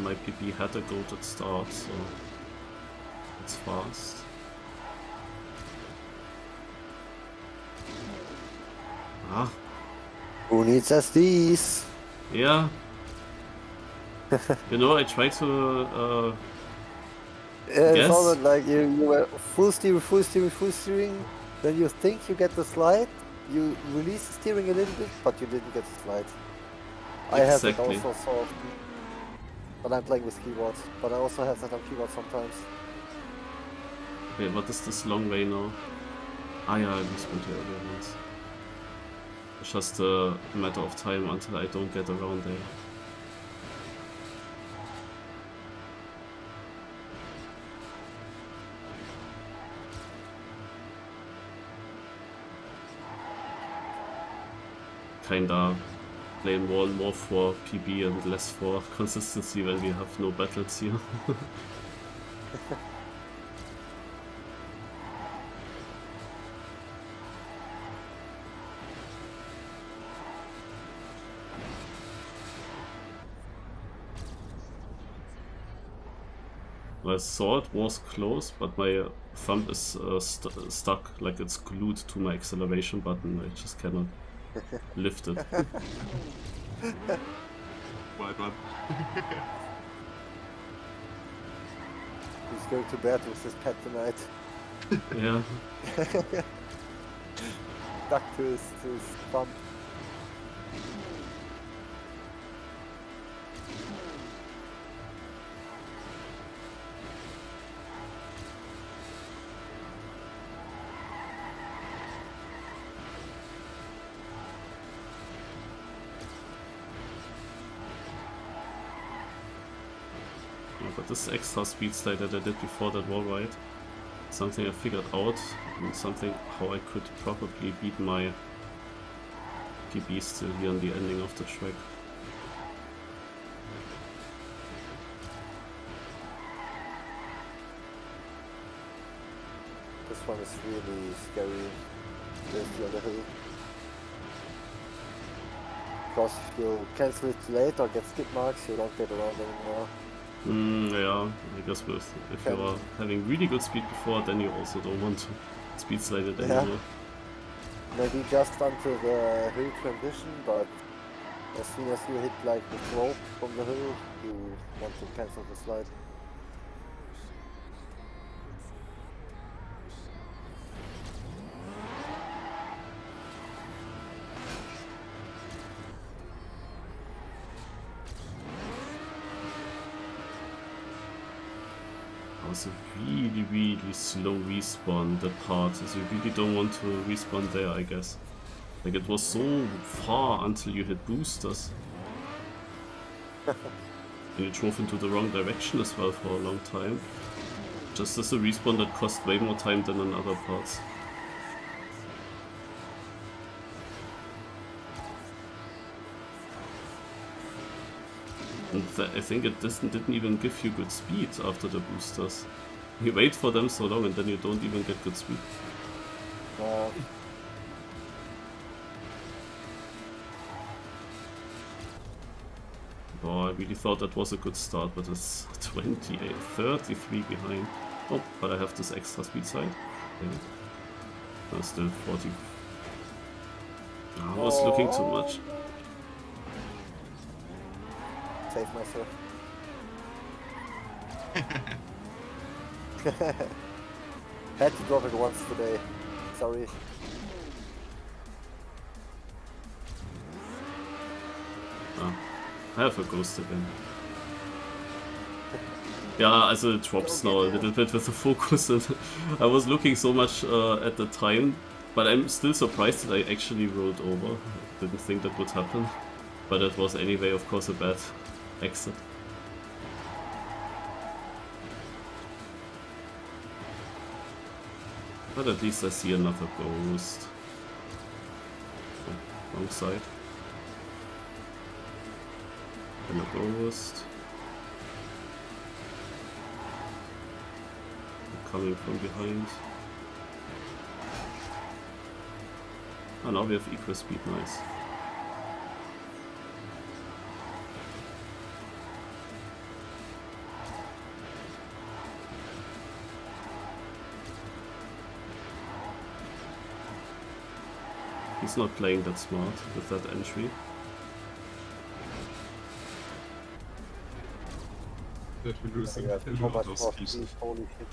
A: My PP had a goated start, so it's fast. Ah,
E: Who needs SDs?
A: yeah. You know, I tried to
E: It's
A: Yes.
E: all like you were full steering, then you think you get the slide, you release the steering a little bit, but you didn't get the slide. I have it
A: Exactly.
E: also so often. But I'm playing with keyboard, but I also have that on keyboard sometimes.
A: Okay, what is this long way now? Ah yeah, I respawned here earlier once. It's just a matter of time until I don't get around there. Kinda playing more and more for PB and less for consistency when we have no battles here. I saw it was close, but my thumb is stuck, like it's glued to my acceleration button. I just cannot lift it.
C: White one.
E: He's going to bed with his pet tonight.
A: Yeah.
E: Stuck to his thumb.
A: Yeah, but this extra speed slide that I did before that wall ride, something I figured out, and something how I could probably beat my PB still here on the ending of the track.
E: This one is really scary. There's the hill. Because if you cancel it late or get skip marks, you don't get around anymore.
A: Yeah, I guess if you are having really good speed before, then you also don't want to speed slide it
E: Yeah.
A: anymore.
E: Maybe just until the hill transition, but as soon as you hit like the slope from the hill, you want to cancel the slide.
A: That was a really, really slow respawn, that part. So you really don't want to respawn there, I guess. Like, it was so far until you hit boosters. And you drove into the wrong direction as well for a long time. Just as a respawn that cost way more time than in other parts. And I think it didn't even give you good speed after the boosters. You wait for them so long and then you don't even get good speed. Oh, I really thought that was a good start, but it's 28, 33 behind. Oh, but I have this extra speed side. Okay. That's still 40. I was looking too much.
E: Save myself. Had to drop it once today. Sorry.
A: Ah, I have a ghost again. Yeah, also it drops now a little bit with the focus, and I was looking so much at the time, but I'm still surprised that I actually rolled over. Didn't think that would happen, but it was anyway, of course, a bad exit. But at least I see another ghost. Oh, wrong side. And a ghost. Coming from behind. Oh, now we have equal speed, nice. He's not playing that smart with that entry.
C: That we're losing
E: Yeah,
C: a
E: how
C: lot
E: much
C: of
E: more
C: speed.
E: speed, holy shit.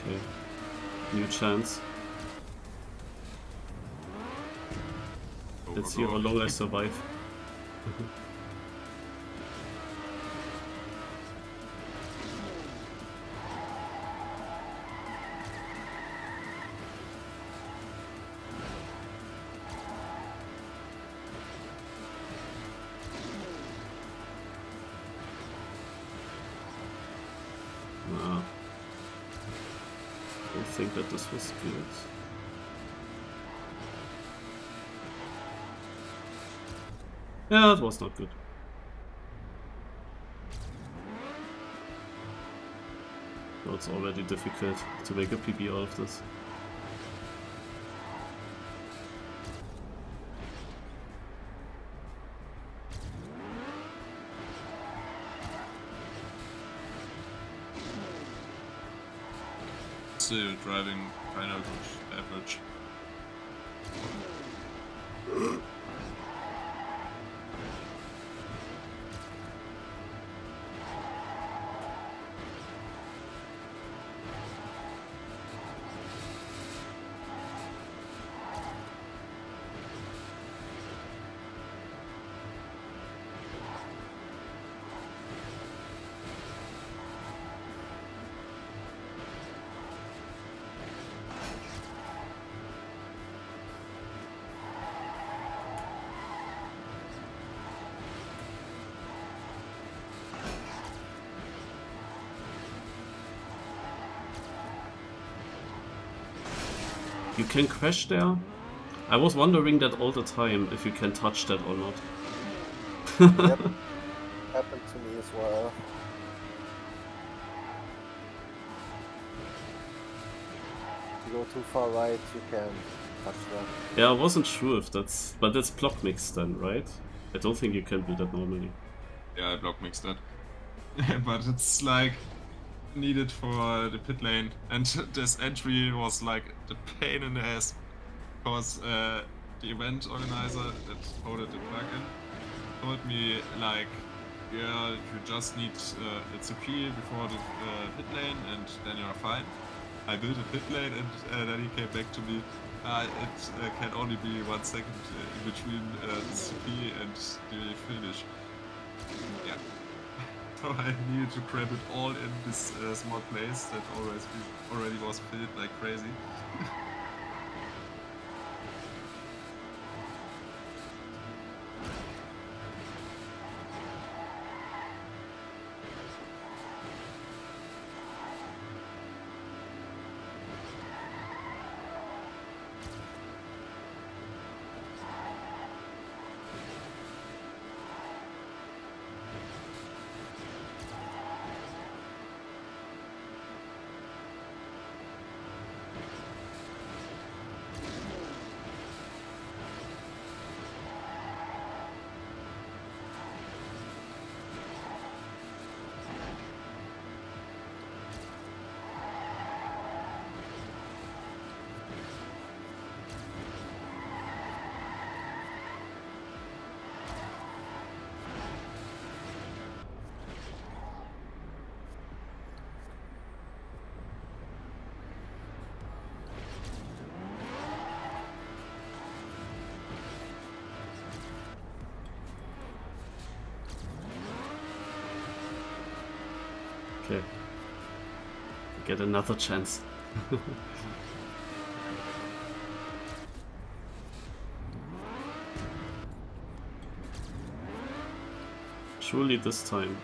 A: Okay. New chance. Let's see how long I survive. Nah. I don't think that this was good. Yeah, it was not good. So it's already difficult to make a PB out of this.
C: Still driving kind of good average.
A: You can crash there? I was wondering that all the time, if you can touch that or not.
E: Yep. Happened to me as well. If you go too far right, you can touch them.
A: Yeah, I wasn't sure if that's... But that's block mix then, right? I don't think you can do that normally.
C: Yeah, I block mixed that. But it's like needed for the pit lane, and this entry was like the pain in the ass because the event organizer that coded the plugin told me like, yeah, you just need a CP before the pit lane and then you're fine. I built a pit lane and then he came back to me. It can only be 1 second in between the CP and the finish. Yeah. So I needed to cram it all in this small place that already was filled like crazy.
A: Okay. Get another chance. Surely this time.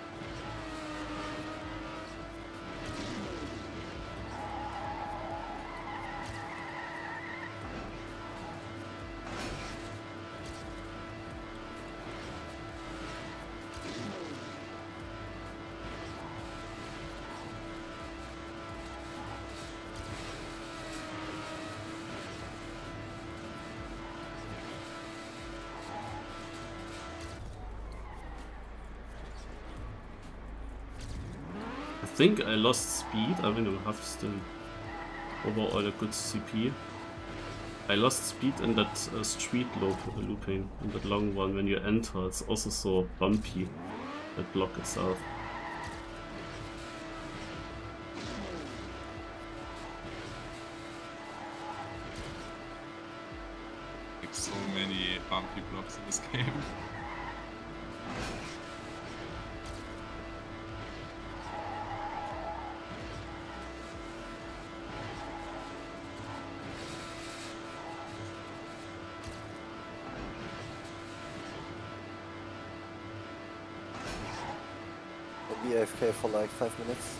A: I think I lost speed. I mean, I have still overall a good CP. I lost speed in that street looping, in that long one. When you enter, it's also so bumpy, that block itself.
C: Like so many bumpy blocks in this game.
E: Maybe AFK for like 5 minutes.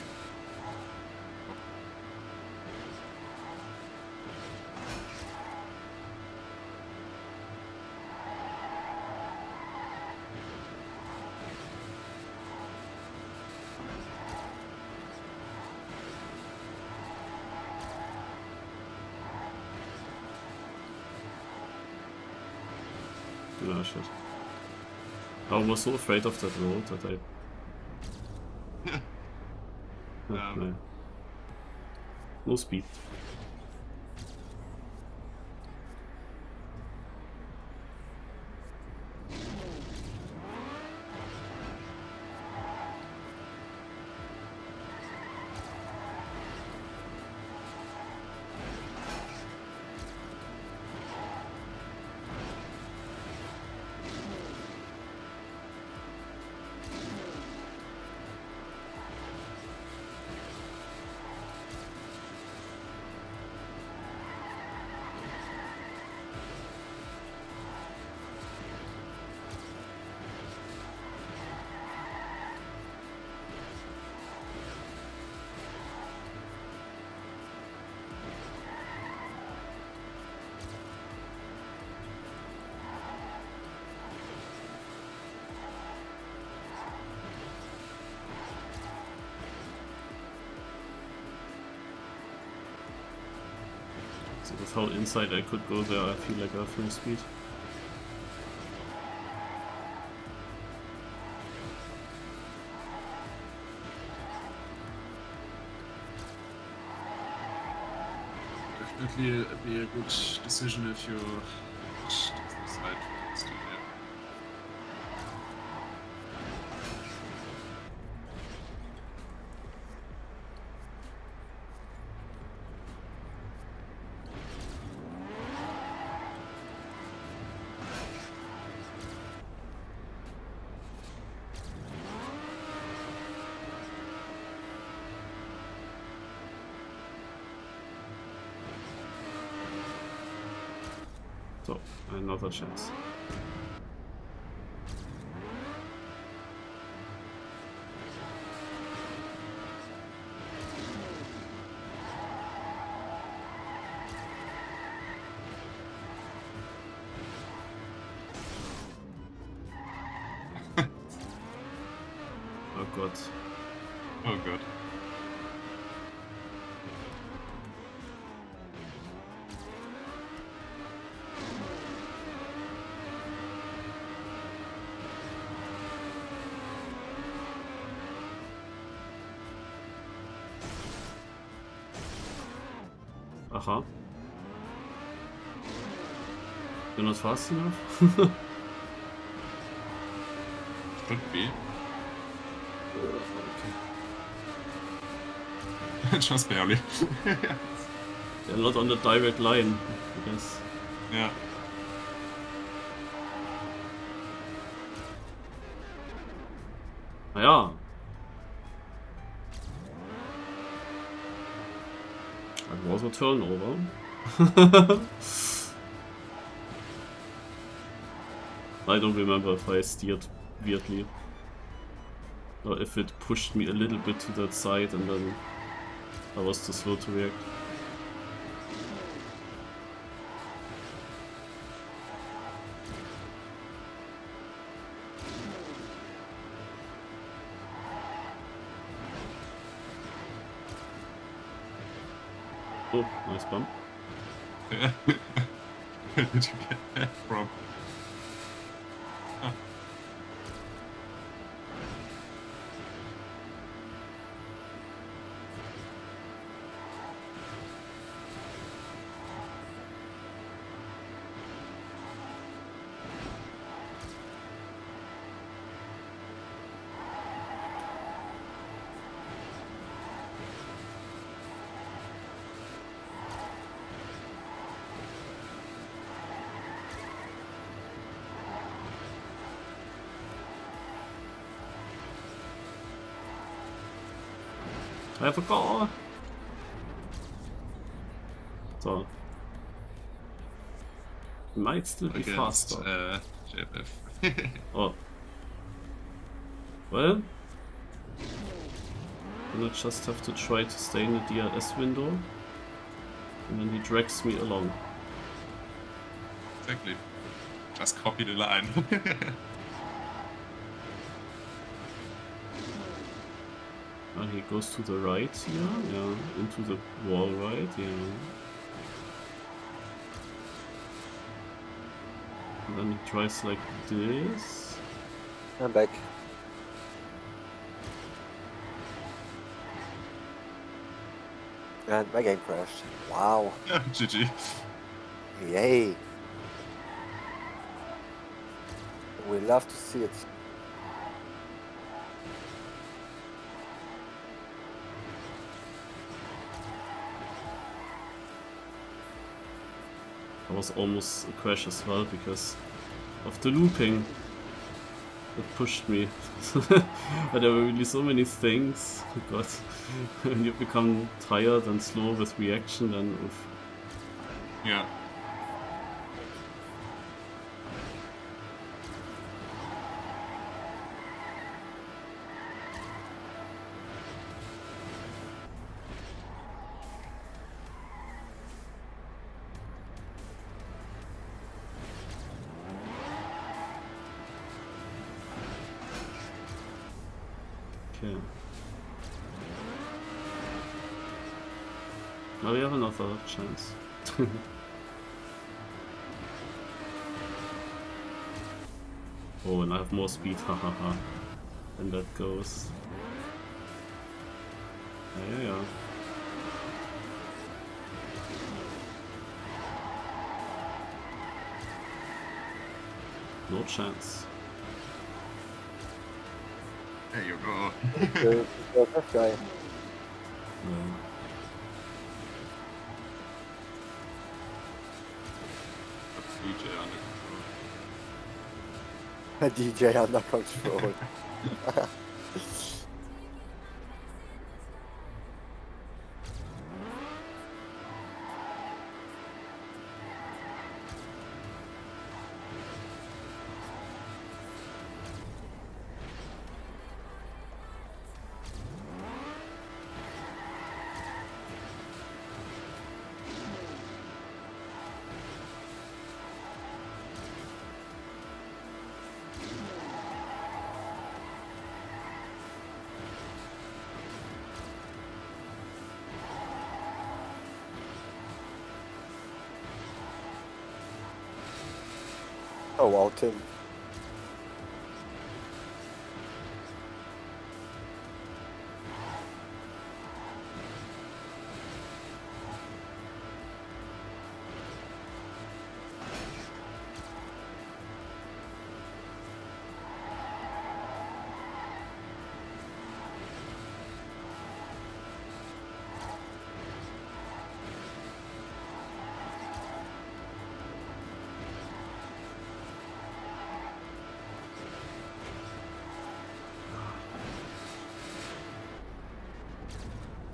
A: Oh shit. I was so afraid of that road that I... no. No speed. So with how inside I could go there, I feel like I have no speed.
C: Definitely be a good decision if you decide to do that.
A: So, another chance. Oh god.
C: Oh god.
A: Aha. You're not fast enough?
C: Should be.
A: Okay.
C: Just barely.
A: They're not on the direct line, I guess.
C: Yeah.
A: Naja. That was a turnover. I don't remember if I steered weirdly. Or if it pushed me a little bit to that side and then I was too slow to react. Oh, nice bump.
C: Yeah. Where did you get that from?
A: I have a car! So. Might still be
C: Against
A: faster.
C: JFF.
A: Oh. Well. Then I just have to try to stay in the DRS window. And then he drags me along.
C: Exactly. Just copy the line.
A: And he goes to the right here, yeah, into the wall right, yeah. And then he tries like this.
E: I'm back. And my game crashed. Wow.
C: Yeah, GG.
E: Yay. We love to see it.
A: I was almost a crash as well because of the looping. It pushed me. But there were really so many things. God, when you become tired and slow with reaction, then oof.
C: Yeah.
A: Okay. Now we have another chance. Oh, and I have more speed, hahaha. And that goes. Yeah. No chance.
C: There you go.
E: The tough guy.
A: No.
C: That's DJ under control.
E: DJ under control. Oh wow, Tim.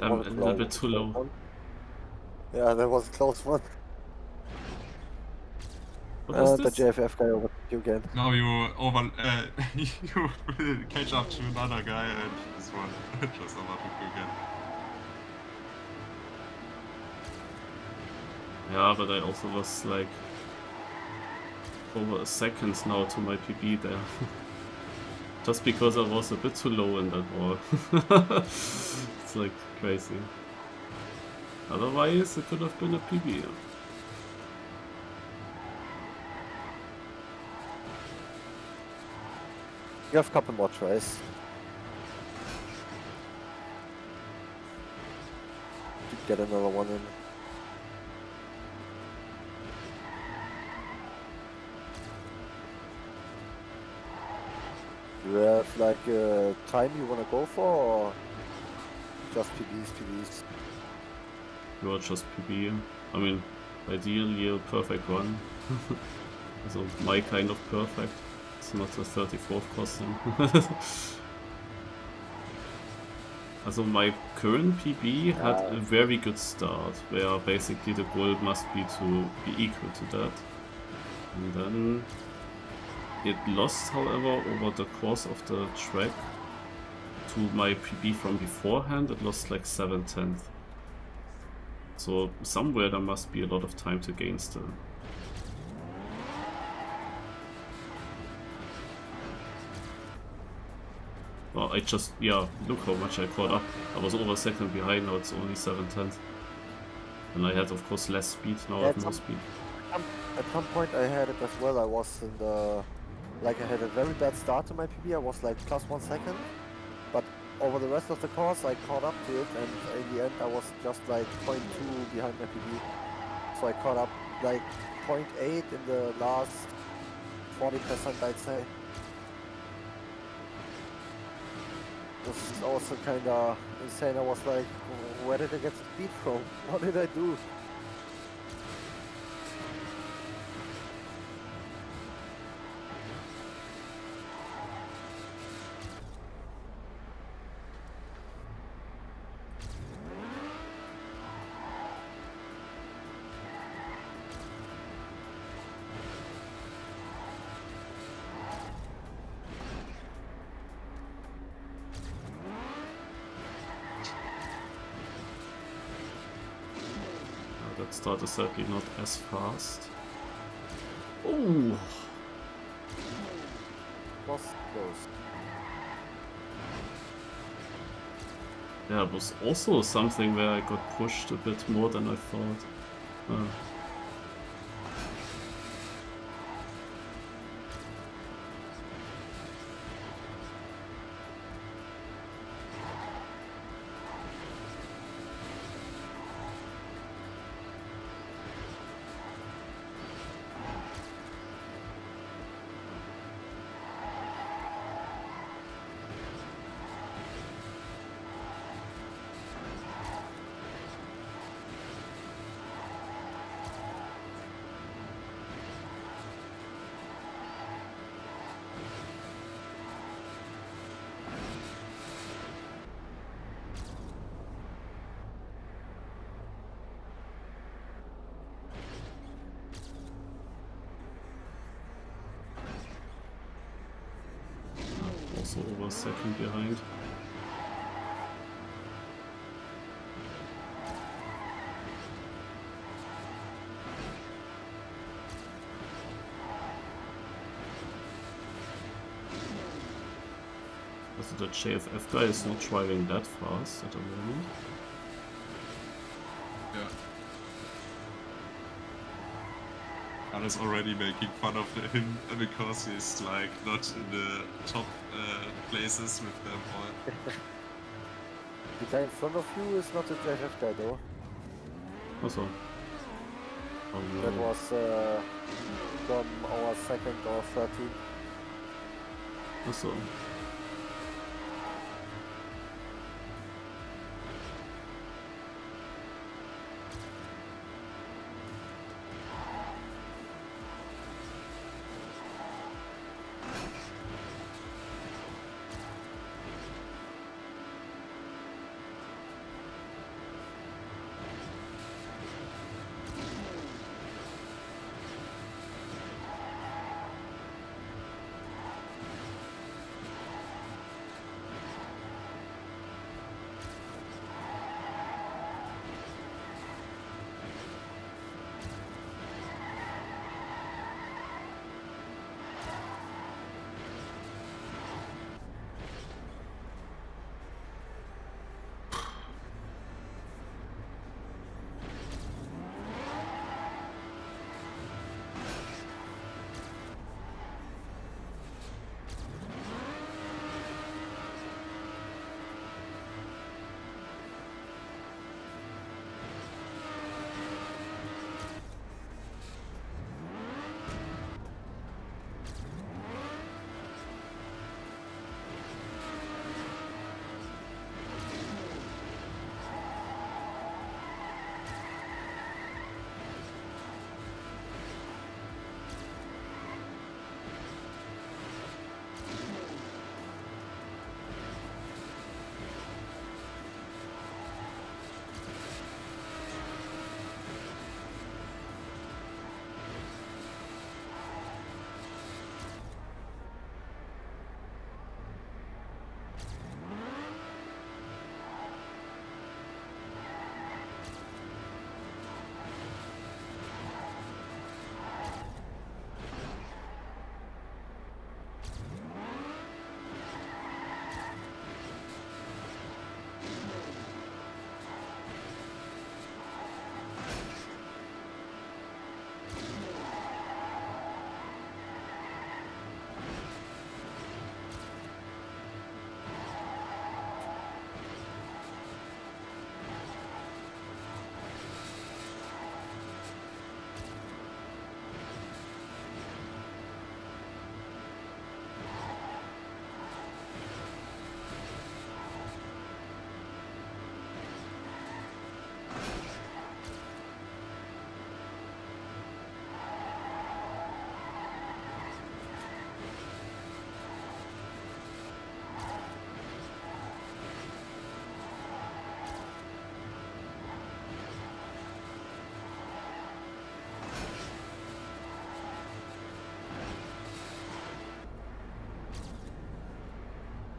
A: I'm a little bit too low.
E: Yeah, that was a close one.
A: What is
E: The
A: this?
E: JFF guy over you again.
C: Now you you will catch up to another guy and this one just overtook you again.
A: Yeah, but I also lost like over a second now to my PB there. Just because I was a bit too low in that wall. It's like crazy. Otherwise it could have been a PB.
E: You have a couple more tries. To get another one in. You have like a time you wanna go for, or just PBs?
A: You're just PB. I mean, ideally a perfect run. So my kind of perfect. It's not the 34th costing. Also my current PB had a very good start, where basically the goal must be to be equal to that. And then it lost, however, over the course of the track to my PB from beforehand. It lost like 7/10. So somewhere there must be a lot of time to gain still. Well, I just, yeah, look how much I caught up. I was over a second behind, now it's only 7/10. And I had, of course, less speed, now I have more speed.
E: At some point I had it as well. I was in the... Like I had a very bad start to my PB. I was like plus 1 second. But over the rest of the course I caught up to it, and in the end I was just like 0.2 behind my PB. So I caught up like 0.8 in the last 40%, I'd say. This is also kinda insane. I was like, where did I get the speed from? What did I do?
A: That start is certainly not as fast. Oh!
E: Was close.
A: There was also something where I got pushed a bit more than I thought. Ah. Also over a second behind. Also the JFF guy is not driving that fast at the moment.
C: Yeah. I was already making fun of him because he's like not in the top places with them all.
E: The guy in front of you is not the JFF guy though.
A: Also. Oh no.
E: That was from our second or 13.
A: Also.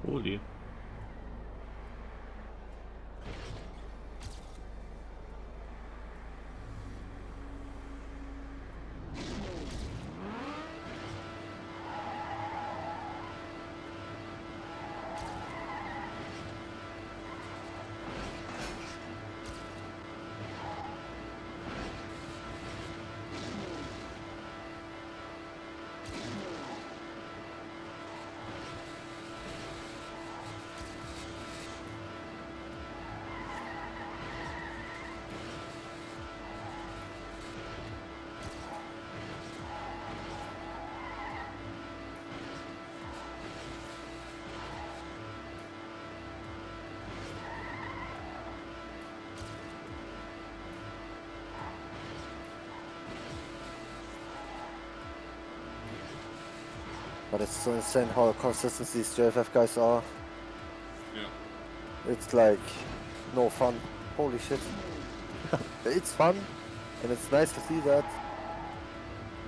A: Holy.
E: But it's so insane how consistent these JFF guys are.
C: Yeah.
E: It's like no fun. Holy shit. It's fun and it's nice to see that.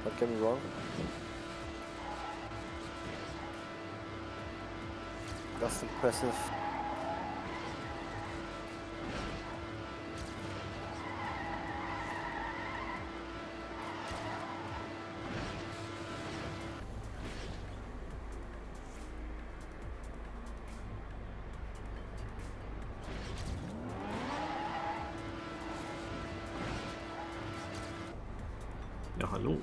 E: Don't get me wrong. That's impressive.
A: Ja, hallo.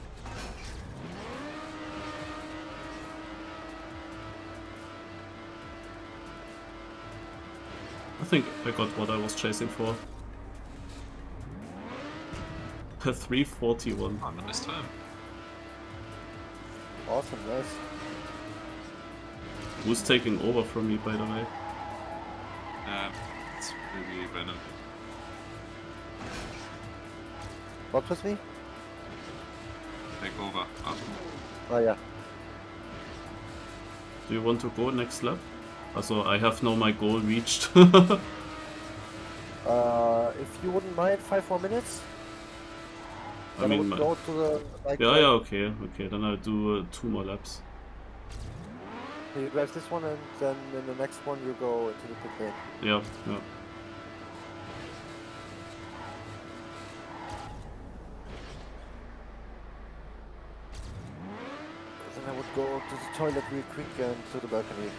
A: I think I got what I was chasing for. 341.
C: Oh, nice time.
E: Awesome, nice.
A: Who's taking over from me, by the way?
C: It's maybe Venom.
E: What was me?
C: Take over.
E: Oh yeah.
A: Do you want to go next lap? Also, I have now my goal reached.
E: If you wouldn't mind 5 more minutes,
A: I
E: then I
A: mean,
E: would go to the like.
A: yeah, okay, then I'll do 2 more laps.
E: You drive this one and then in the next one you go into the pit lane.
A: Yeah.
E: Then I would go to the toilet real quick and to the balcony.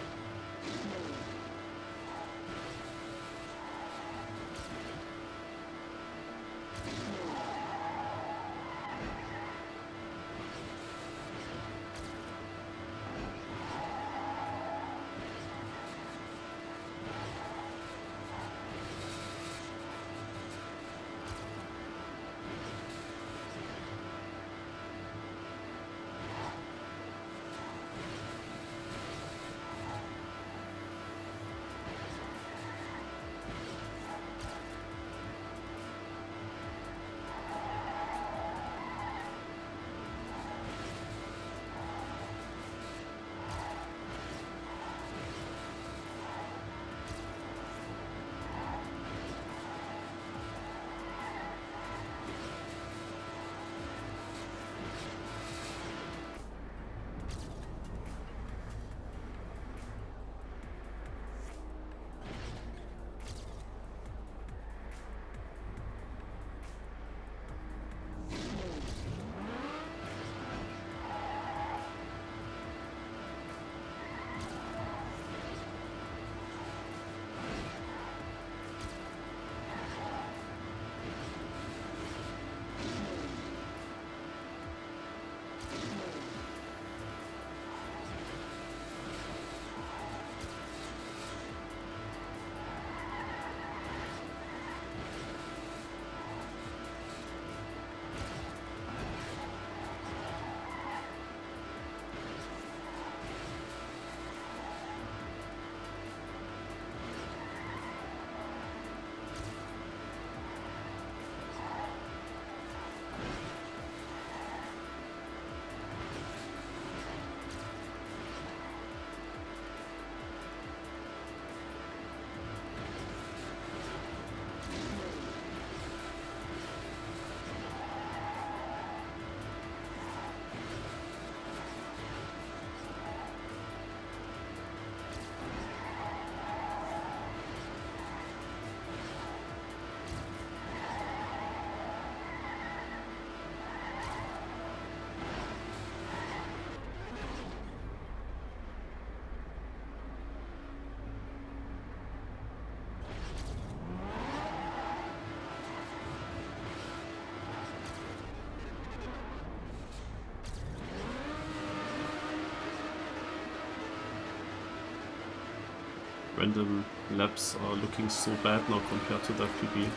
A: Random laps are looking so bad now compared to that PB.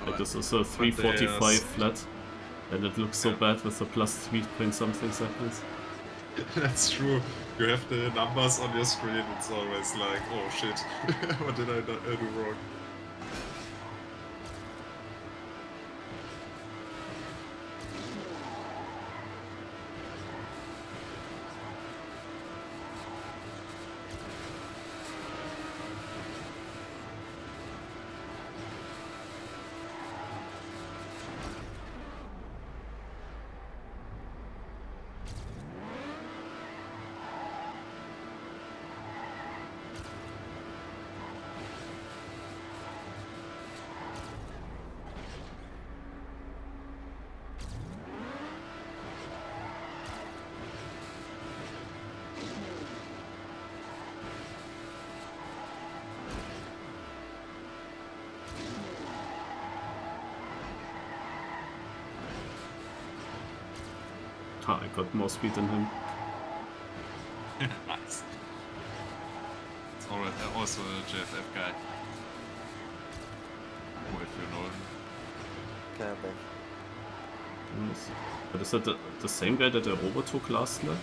A: Like this is a 345 flat, and it looks so bad with the plus 3 point something seconds.
C: That's true. You have the numbers on your screen, it's always like, oh shit, what did I do wrong?
A: Ha, I got more speed than him.
C: Nice. It's already also a JFF guy. Or if you know him.
E: Okay, I'm back.
A: Nice. But is that the same guy that I overtook last lap?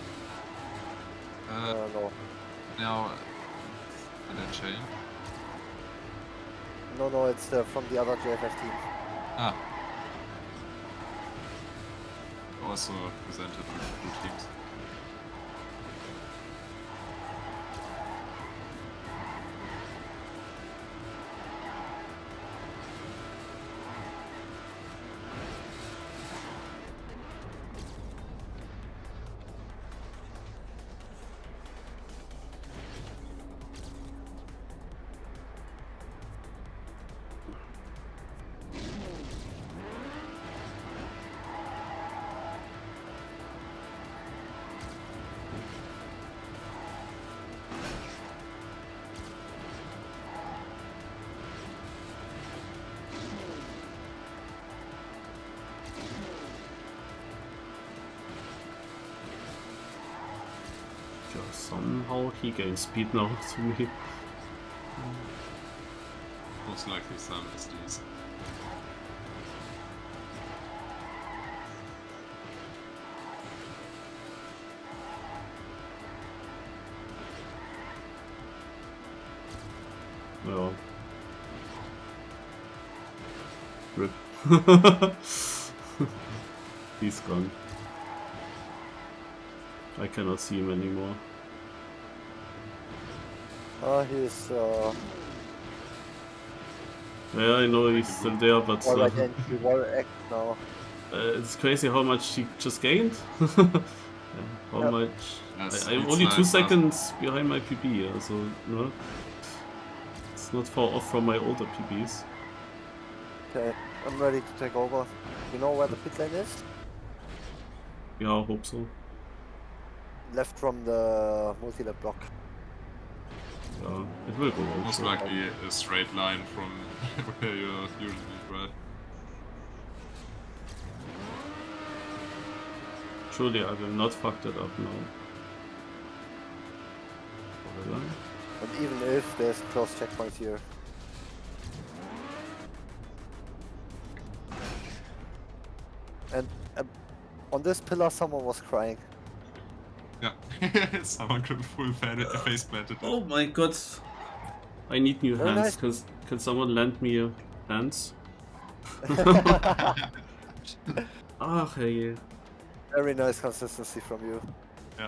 E: No.
C: Now, and then chain.
E: No, it's from the other JFF team.
C: Ah. Also presented with two teams.
A: Yeah, somehow he gains speed now to me.
C: Most likely some SDs.
A: Yeah. Rip. He's gone. I cannot see him anymore.
E: He's
A: Yeah, I know he's still there, but
E: well again, he will act now.
A: it's crazy how much he just gained. Yeah, how
E: Yep.
A: much?
C: Yes,
A: I'm
C: it's
A: only
C: like
A: 2
C: last-
A: seconds behind my PB, yeah, so no, it's not far off from my older PBs.
E: Okay, I'm ready to take over. You know where the pit lane is?
A: Yeah, I hope so.
E: Left from the multi-lap block.
A: Yeah, it will go
C: Most
A: also.
C: likely a straight line from where you usually drive.
A: Surely I will not fuck that up now. Will I?
E: And even if there's close checkpoints here. And on this pillar someone was crying.
C: Yeah. Someone could full face planted.
A: Oh my god. I need new
E: Very
A: hands.
E: nice.
A: Can someone lend me hands? Ah, hey.
E: Very nice consistency from you.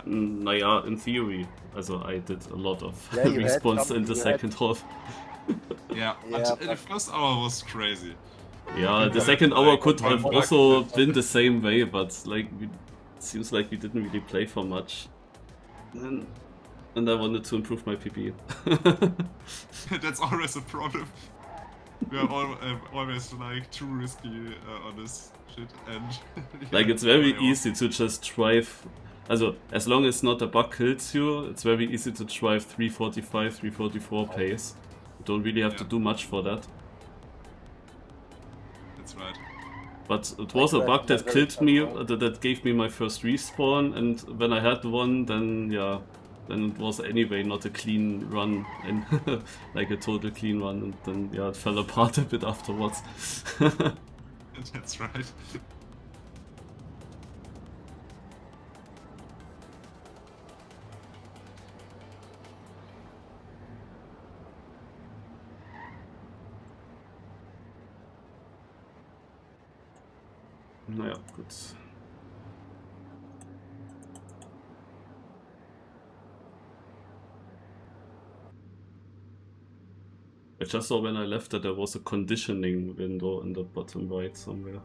A: Naja, in theory. Also, I did a lot of
E: Yeah, you had
A: respawns
E: some-
A: in the
E: you
A: second half.
C: Yeah,
E: Yeah,
C: but the first hour was crazy.
A: Yeah, the
C: Yeah,
A: second hour
C: like,
A: could
C: one
A: have
C: block
A: also
C: did-
A: been the same way, but like, it seems like we didn't really play for much. And I wanted to improve my PP.
C: That's always a problem. We are always like too risky on this shit, and
A: Like, it's very easy to just drive. Also, as long as not a bug kills you, it's very easy to drive 345, 344 pace. You don't really have to
C: Yeah.
A: do much for that.
C: That's right.
A: But it was a bug that
E: Very
A: killed me,
E: tough,
A: that gave me my first respawn, and when I had one, then yeah, then it was anyway not a clean run, and like a total clean run, and then yeah, it fell apart a bit afterwards.
C: That's right.
A: Naja, gut. I just saw when I left that there was a conditioning window in the bottom right somewhere.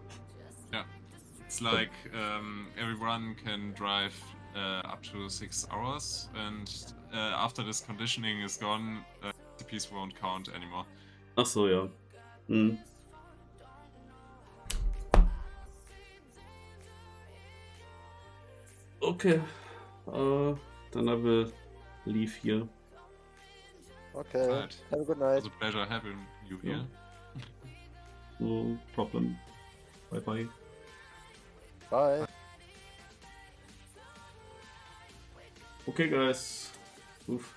C: Yeah. It's like everyone can drive up to 6 hours, and after this conditioning is gone, CPs won't count anymore.
A: Ach so, ja. Hm. Okay, then I will leave here.
E: Okay,
C: Right.
E: have a good
C: It
E: night.
C: was a pleasure having you here.
A: No problem. Bye bye.
E: Bye.
A: Okay, guys. Oof.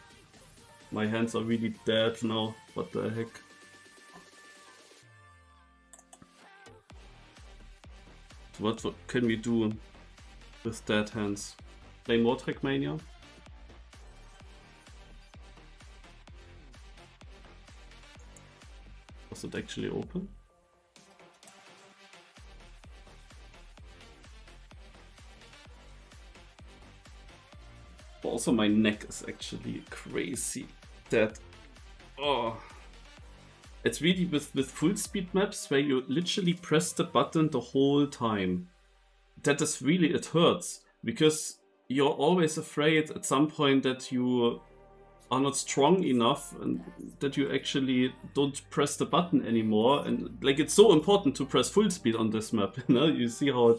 A: My hands are really dead now. What the heck? What can we do with dead hands? Play more Trackmania? Was it actually open? Also, my neck is actually crazy dead. Oh. It's really with full speed maps where you literally press the button the whole time. That is really, it hurts. Because you're always afraid at some point that you are not strong enough and that you actually don't press the button anymore. And like, it's so important to press full speed on this map. You know? You see how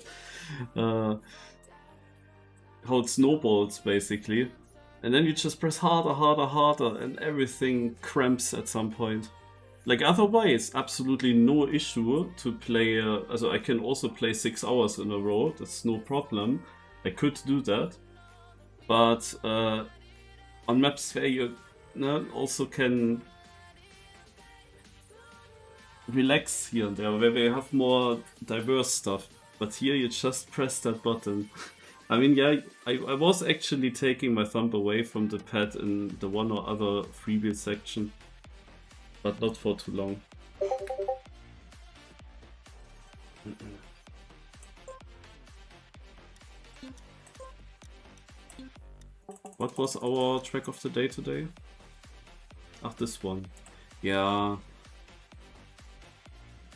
A: it snowballs basically. And then you just press harder, harder, harder, and everything cramps at some point. Like, otherwise, absolutely no issue to play, also I can also play 6 hours in a row, that's no problem. I could do that. But on maps where you also can relax here and there, where we have more diverse stuff. But here you just press that button. I mean, yeah, I was actually taking my thumb away from the pad in the one or other freewheel section. But not for too long. What was our track of the day today? Ah, this one. Yeah.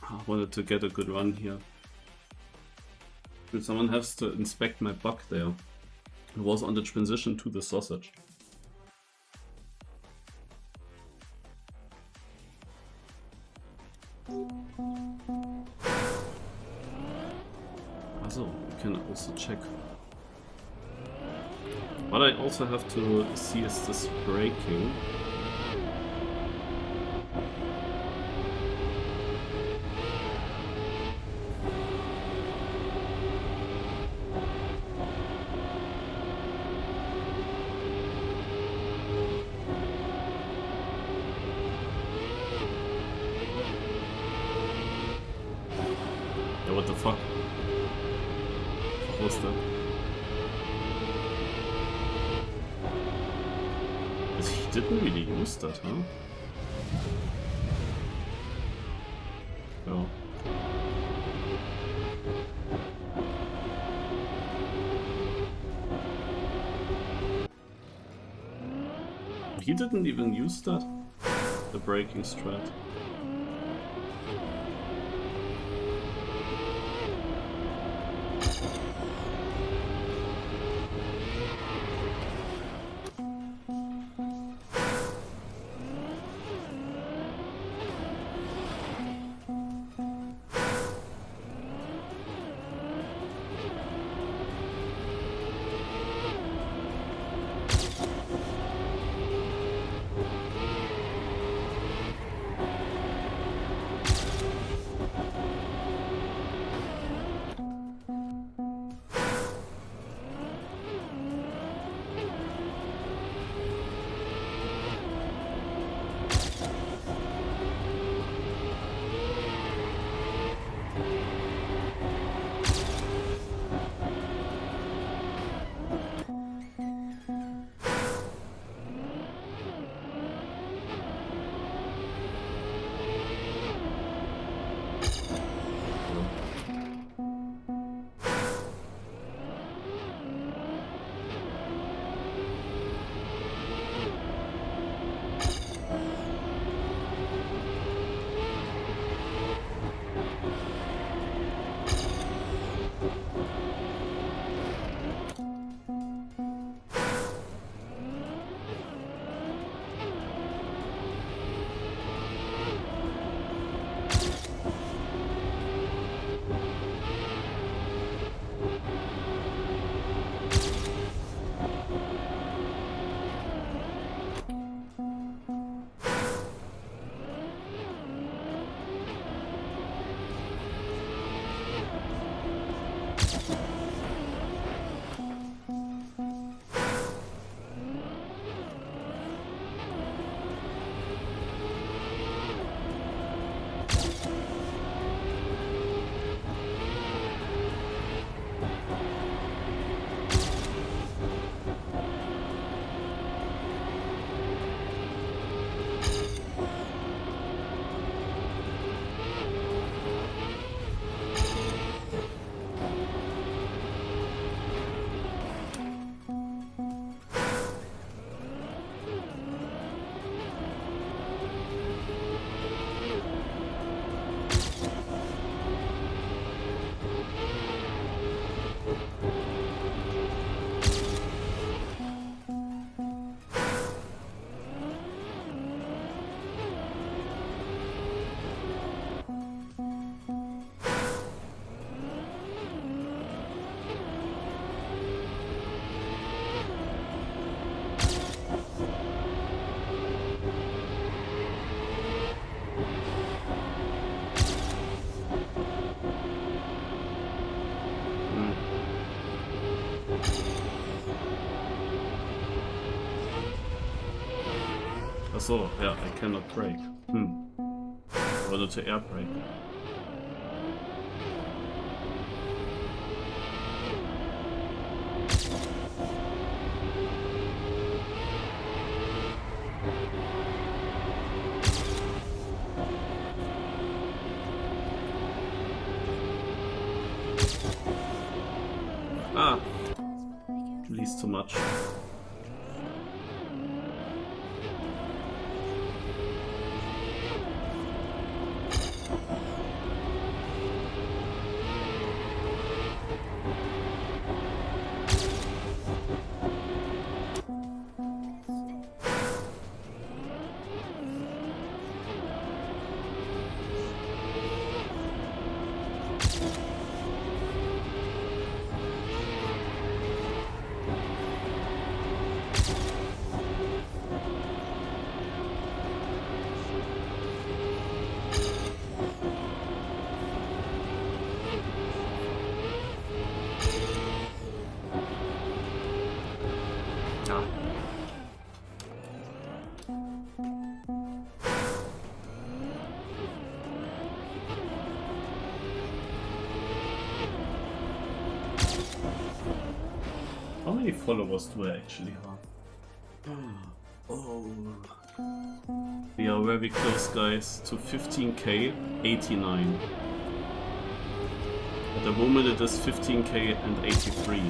A: I wanted to get a good run here. Someone has to inspect my bug there. It was on the transition to the sausage. Also, we can also check. What I also have to see is this braking. Yeah, what the fuck? What was that? He didn't really use that, huh? Oh. He didn't even use that? The braking strat. Achso, ja, I cannot brake. Oder to air brake. Ah, release too much. Ja. How many followers do I actually have? Oh. We are very close, guys, to 15k 89. At the moment it is 15k and 83.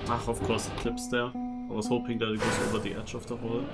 A: Ah, of course it clips there. I was hoping that it goes over the edge of the hole.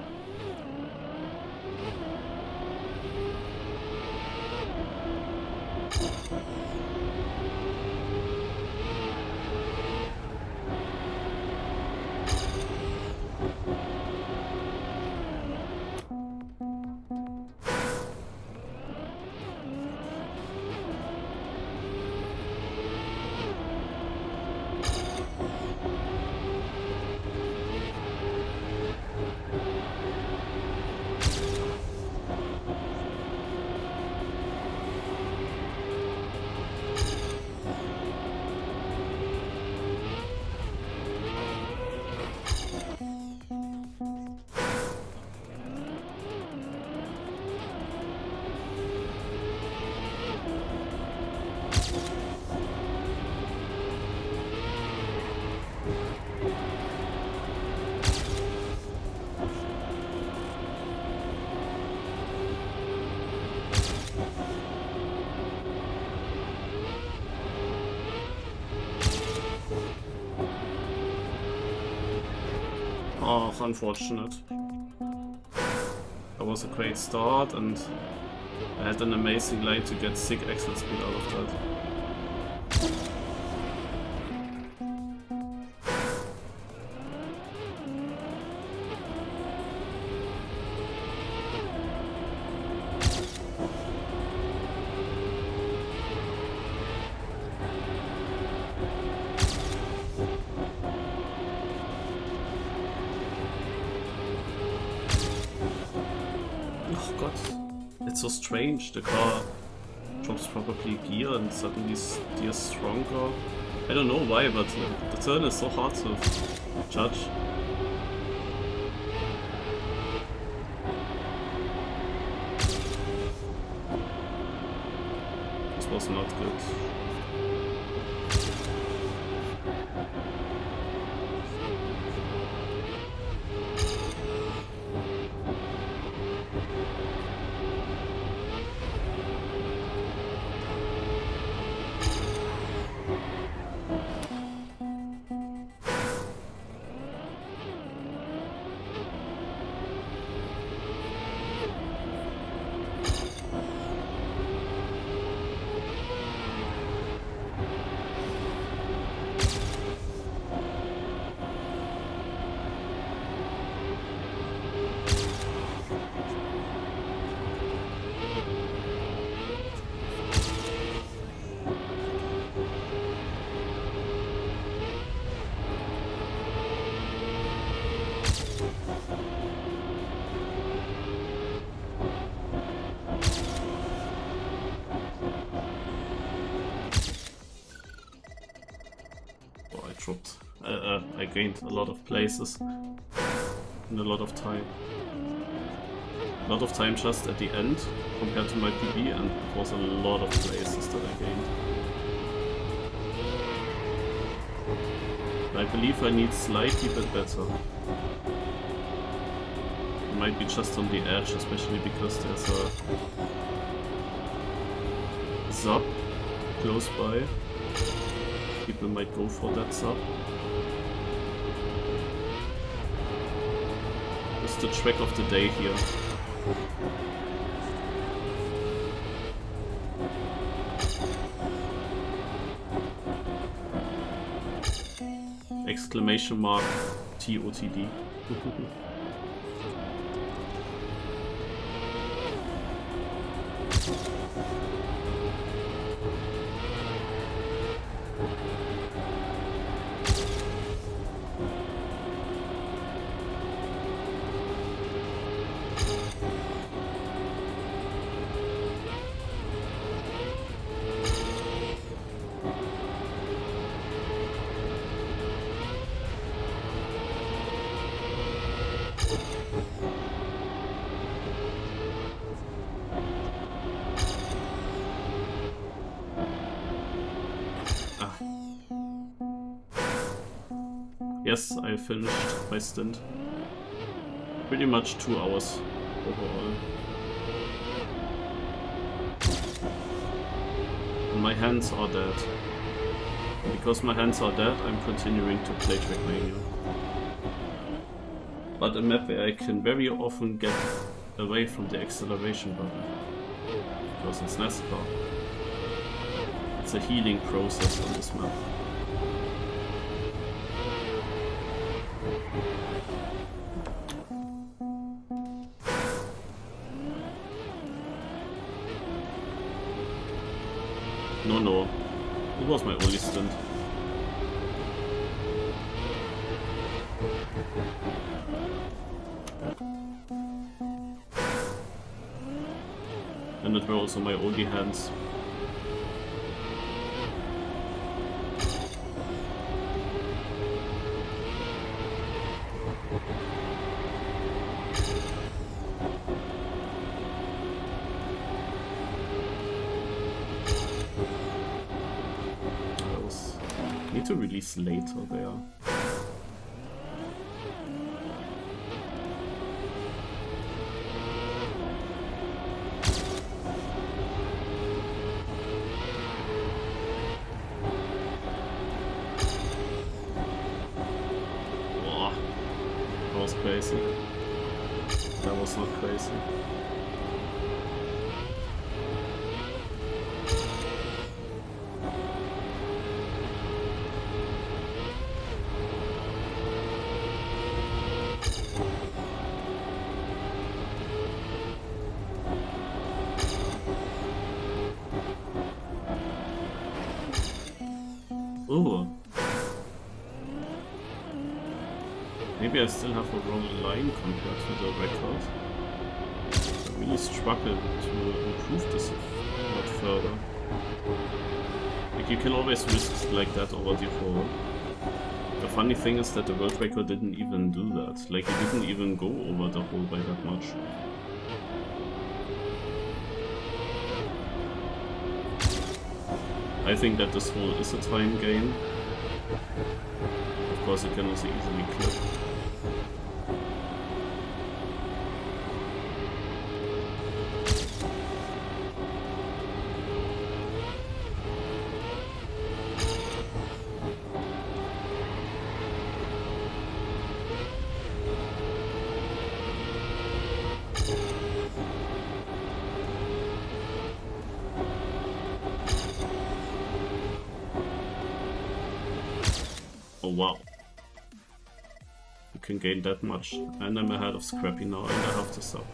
A: Oh, unfortunate. That was a great start, and I had an amazing line to get sick exit speed out of that. Oh god, it's so strange. The car drops probably gear and suddenly steers stronger. I don't know why, but the turn is so hard to judge. This was not good. I gained a lot of places and a lot of time. A lot of time just at the end compared to my PB, and it was a lot of places that I gained. I believe I need slightly bit better. It might be just on the edge, especially because there's a sub close by. People might go for that sub. It's the track of the day here. Exclamation mark TOTD. Yes, I finished my stint. Pretty much 2 hours overall. And my hands are dead. And because my hands are dead, I'm continuing to play Trackmania. But a map where I can very often get away from the acceleration button. Because it's NASCAR. It's a healing process on this map. No, it was my only stint. And it were also my only hands. To release later there. was crazy. That was not crazy. Ooh. Maybe I still have a wrong line compared to the record. I really struggle to improve this a lot further. Like, you can always risk like that over default. The funny thing is that the world record didn't even do that. Like, it didn't even go over the hole by that much. I think that this hole is a time game. Of course, it can also easily clip. Oh wow. You can gain that much. And I'm ahead of Scrappy now and I have to stop.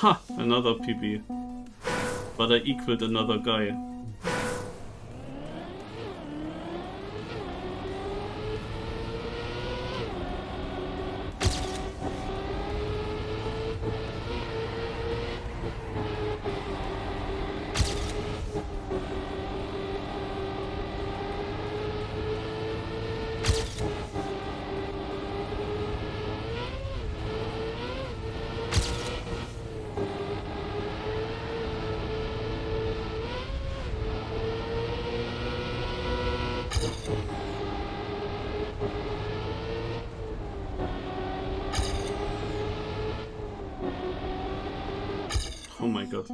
A: Ha! Another PB. But I equaled another guy. Oh my god.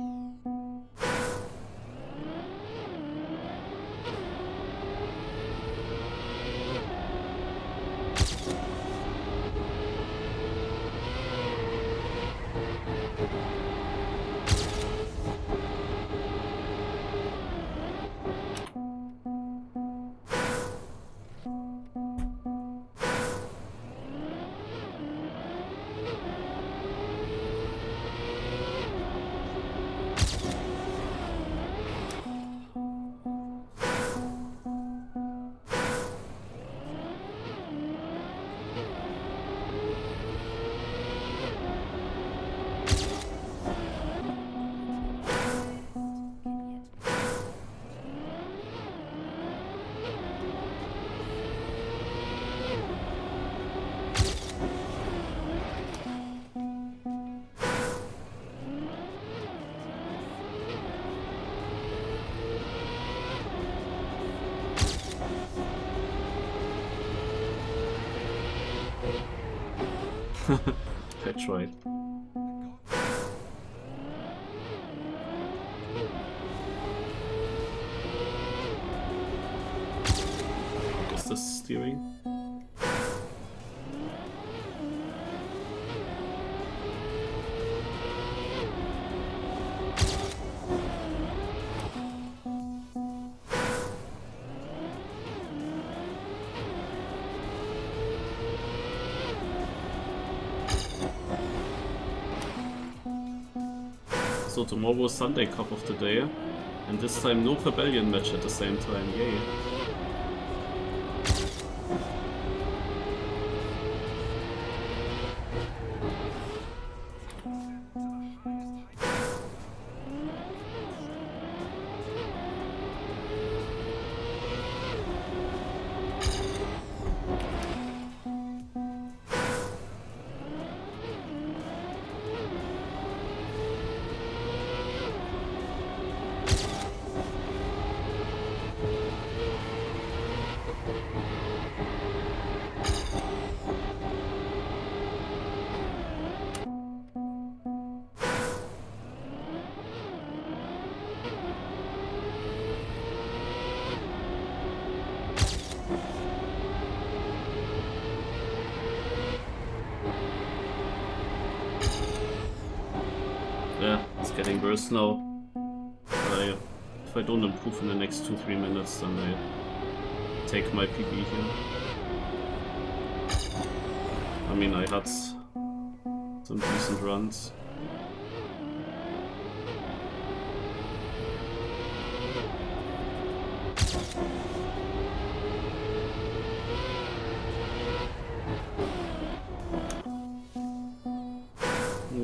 A: I tried. Is this steering? So tomorrow is Sunday Cup of the Day, and this time no Rebellion match at the same time, yay. Yeah, it's getting worse now. If I don't improve in the next 2-3 minutes, then I take my PB here. I mean, I had some decent runs.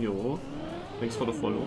A: Jo, thanks for the follow.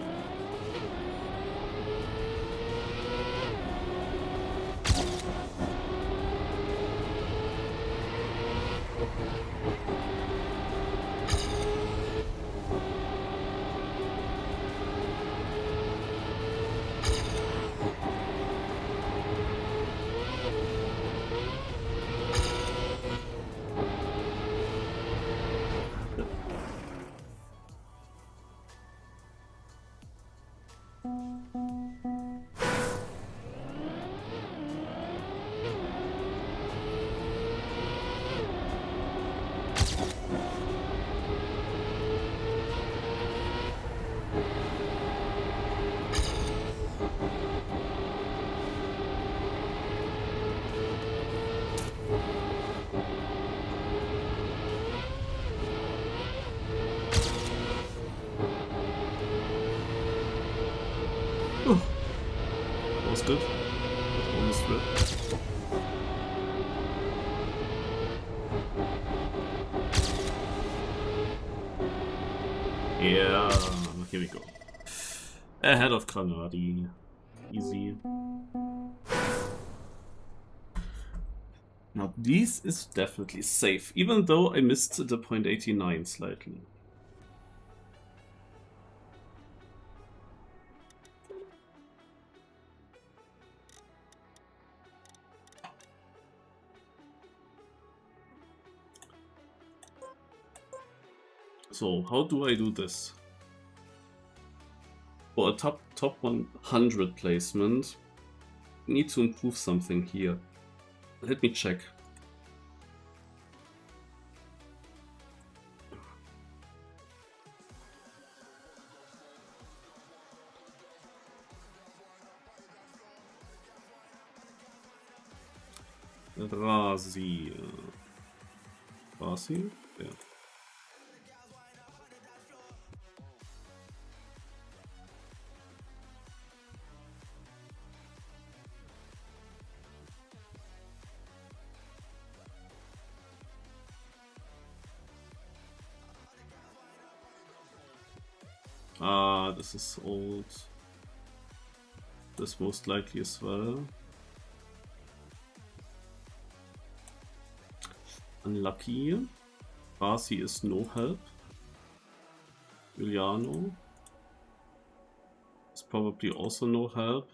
A: Was good. Almost red. Yeah, here we go. Ahead of Granadi. Easy. Now this is definitely safe, even though I missed the 0.89 slightly. So how do I do this? For a top 100 placement, I need to improve something here. Let me check. Razi. Razi? Yeah. This is old. This most likely as well. Unlucky. Rasi is no help. Giuliano is probably also no help.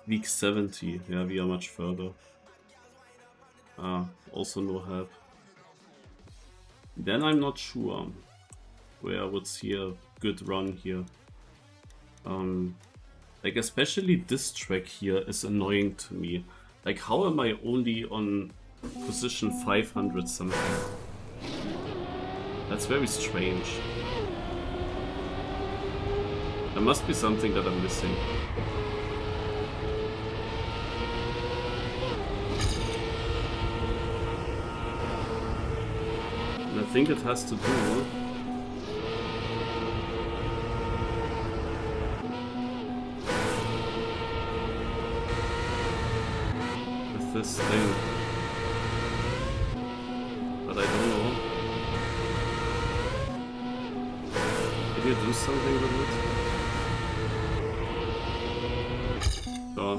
A: Week 70. Yeah, we are much further. Also no help. Then I'm not sure where I would see a good run here. Like especially this track here is annoying to me. Like how am I only on position 500 something? That's very strange. There must be something that I'm missing. I think it has to do with this thing, but I don't know. Did you do something with it? Sure.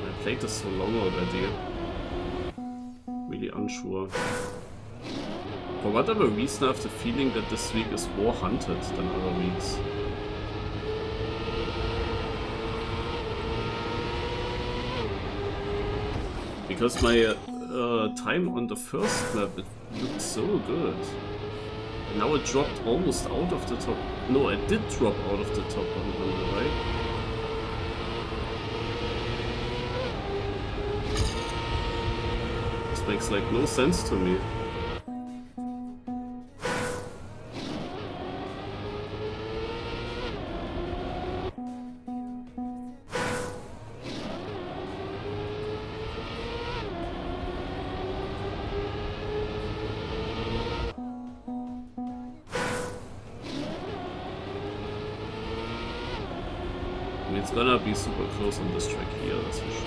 A: I played this so long already. Really unsure. For whatever reason, I have the feeling that this week is more hunted than other weeks. Because my time on the first lap, it looked so good. And now it dropped almost out of the top. No, I did drop out of the top 100, right? This makes like no sense to me. I mean, it's gonna be super close on this track here, that's for sure.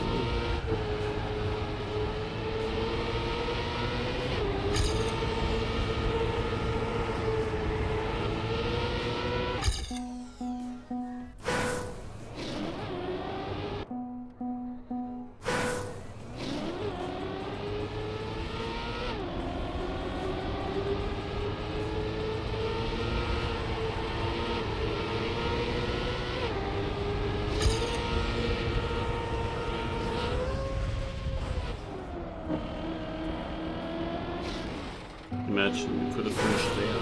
A: Imagine we could have finished there.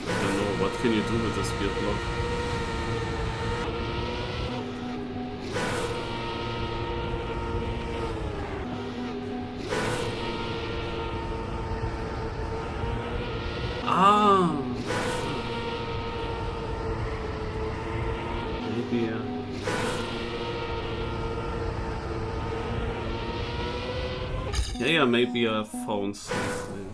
A: I don't know, what can you do with the speed block? Ah! Maybe, yeah, maybe I found something.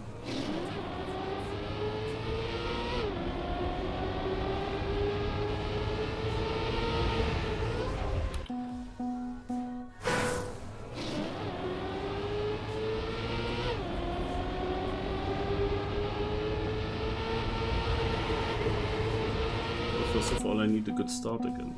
A: First of all, I need a good start again.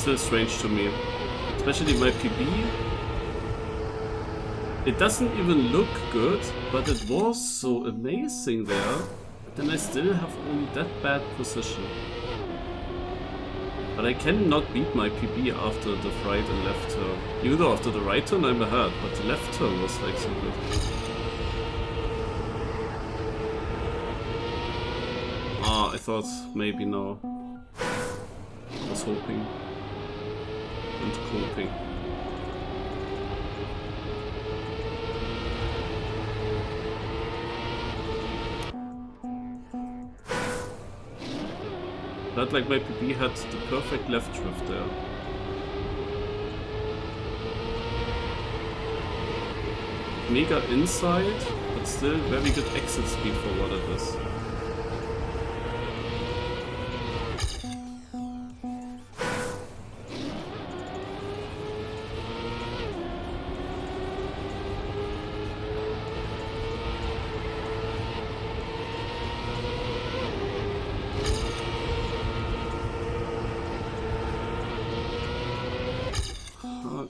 A: Still strange to me, especially my PB. It doesn't even look good, but it was so amazing there. But then I still have only that bad position. But I cannot beat my PB after the right and left turn. Even though after the right turn I'm ahead, but the left turn was like so good. Ah, I thought maybe no. I was hoping. And coping. Not like my PB had the perfect left drift there. Mega inside, but still very good exit speed for what it is.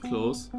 A: Close.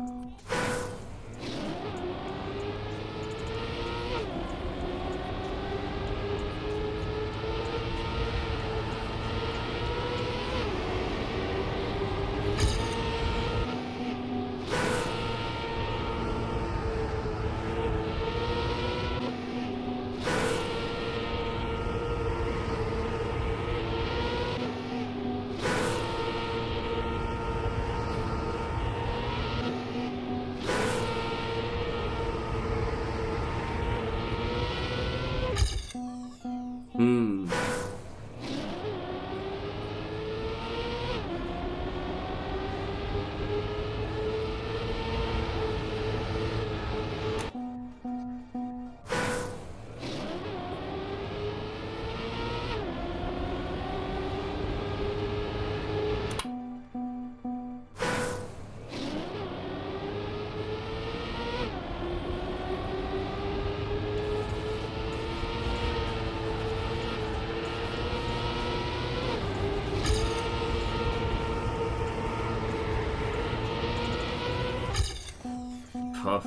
A: I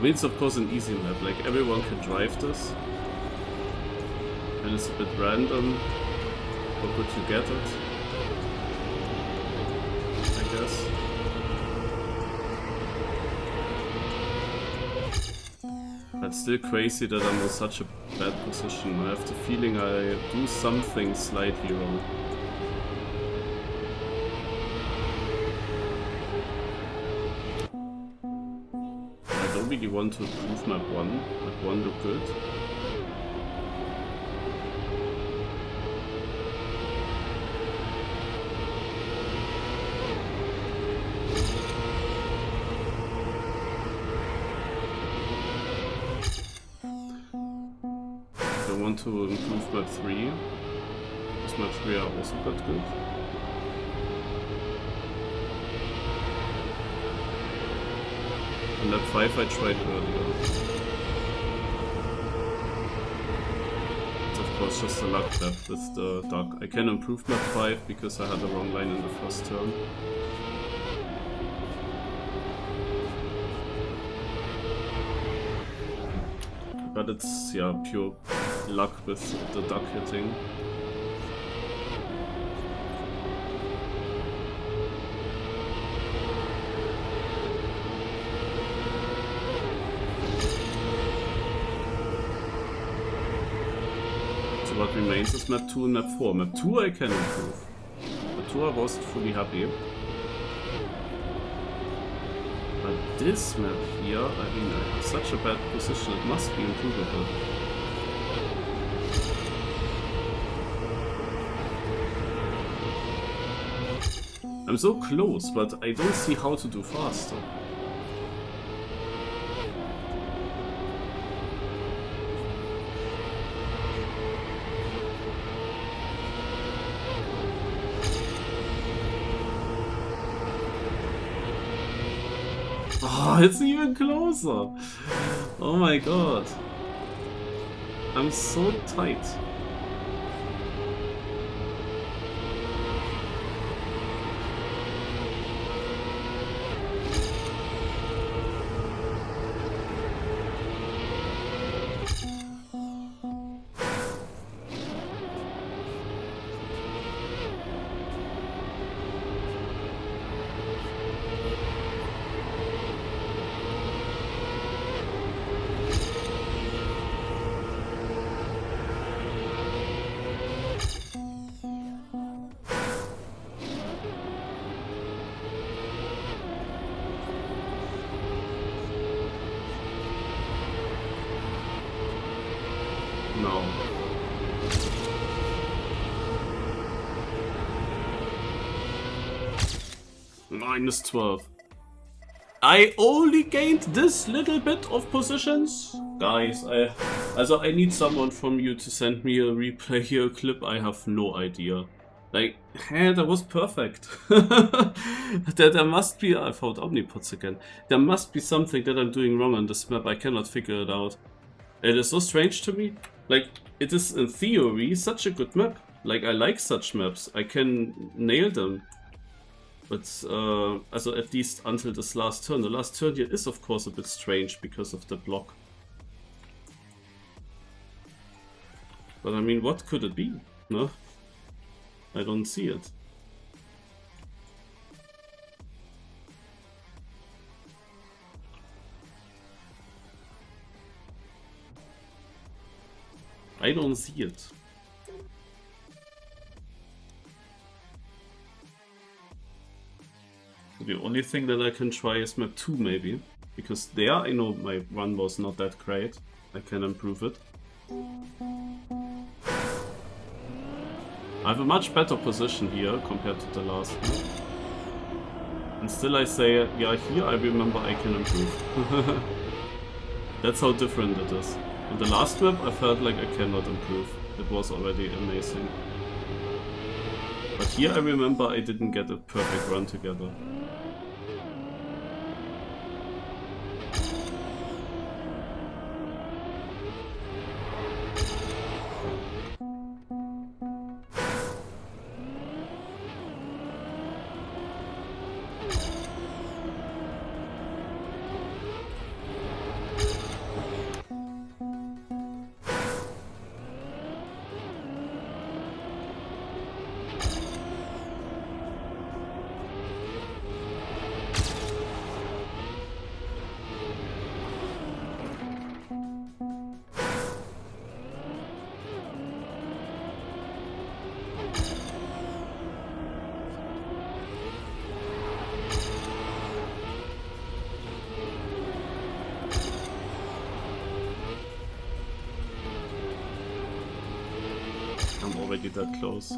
A: mean, it's of course an easy map, like everyone can drive this. And it's a bit random how good you get it, I guess. But still crazy that I'm in such a bad position. I have the feeling I do something slightly wrong. I don't really want to improve map 1. Map 1 look good. I want to improve map 3. Because map 3 are also got good. And map 5 I tried earlier. It's of course just a luck map with the duck. I can improve map 5 because I had the wrong line in the first turn. But it's, yeah, pure luck with the duck hitting. So what remains is map 2 and map 4. Map 2 I can improve. Map 2 I wasn't fully happy. But this map here, I mean, I have such a bad position, it must be improvable. I'm so close, but I don't see how to do faster. Oh, it's even closer! Oh my god. I'm so tight. No. -12. I only gained this little bit of positions? Guys, I need someone from you to send me a replay here, a clip. I have no idea. Like, that was perfect. there must be, I found Omnipods again. There must be something that I'm doing wrong on this map. I cannot figure it out. It is so strange to me. Like, it is in theory such a good map. Like, I like such maps. I can nail them. But, also at least until this last turn. The last turn here is of course a bit strange because of the block. But I mean, what could it be? No? I don't see it. I don't see it. The only thing that I can try is map 2 maybe. Because there I know my run was not that great. I can improve it. I have a much better position here compared to the last one. And still I say, yeah, here I remember I can improve. That's how different it is. In the last map I felt like I cannot improve. It was already amazing. But here I remember I didn't get a perfect run together. I'm already that close.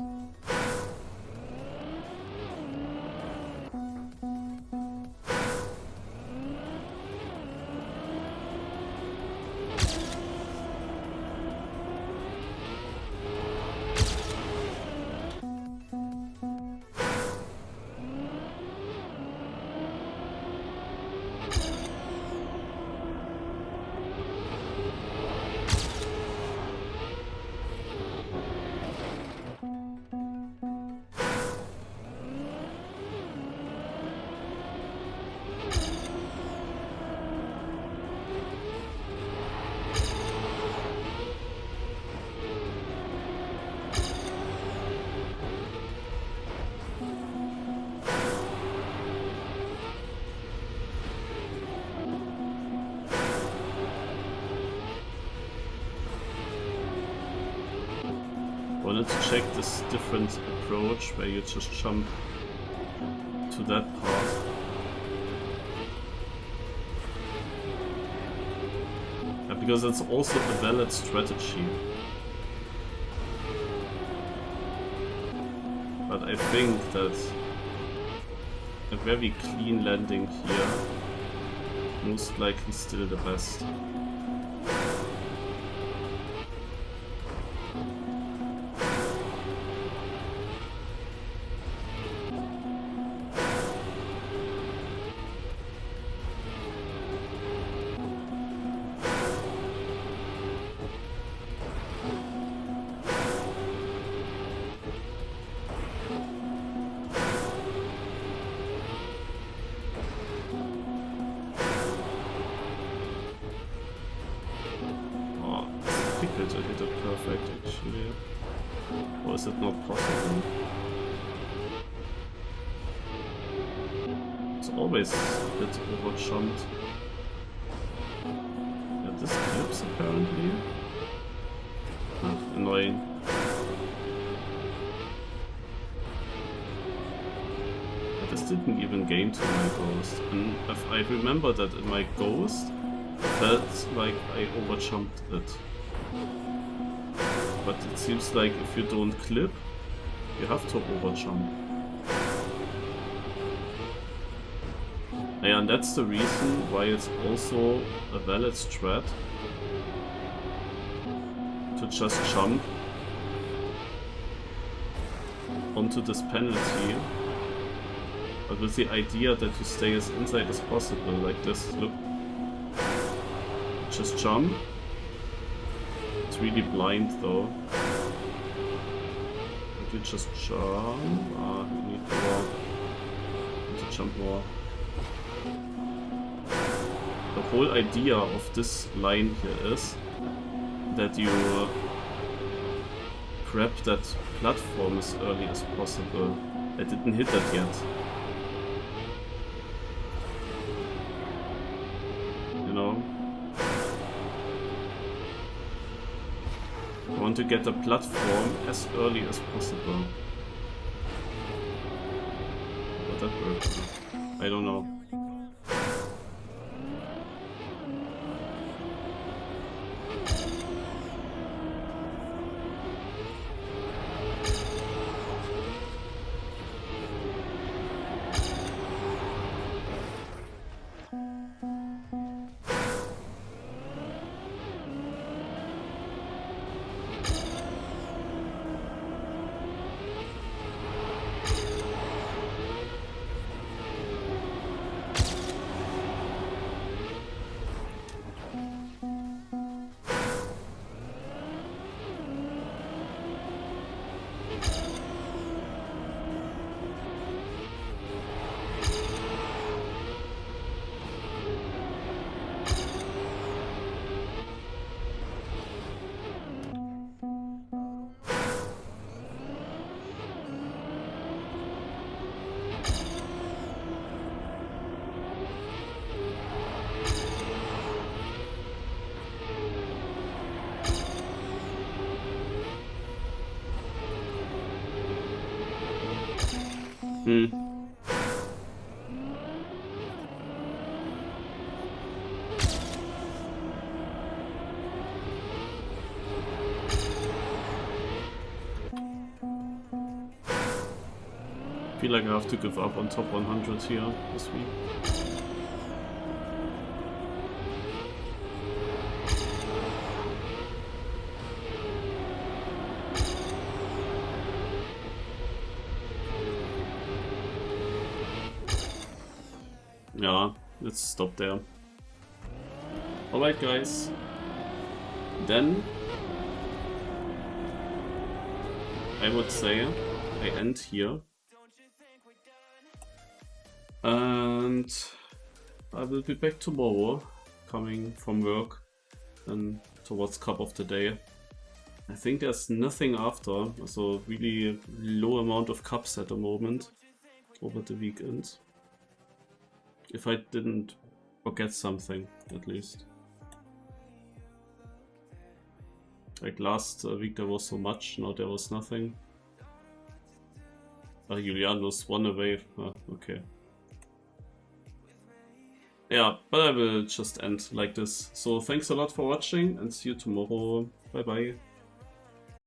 A: Wanted to check this different approach where you just jump to that part. Because it's also a valid strategy. But I think that a very clean landing here most likely still the best. Difficult to hit it perfect actually. Or is it not possible? It's always a bit overjumped. Yeah, this clips apparently. Ah, annoying. But this didn't even gain to my ghost. And if I remember that in my ghost, it felt like I overjumped it. But it seems like if you don't clip, you have to overjump. And that's the reason why it's also a valid strat to just jump onto this penalty, but with the idea that you stay as inside as possible, like this. Look, just jump. It's really blind though. If you just jump, you need more. You need to jump more. The whole idea of this line here is that you grab that platform as early as possible. I didn't hit that yet. You know? I want to get the platform as early as possible. But that works. I don't know. feel like I have to give up on top 100 here this week. Yeah, let's stop there. Alright guys, then I would say I end here, and I will be back tomorrow, coming from work and towards Cup of the Day. I think there's nothing after, so really low amount of cups at the moment over the weekend. If I didn't forget something, at least. Like last week there was so much, now there was nothing. Juliano's one away. Okay. Yeah, but I will just end like this. So thanks a lot for watching and see you tomorrow. Bye bye.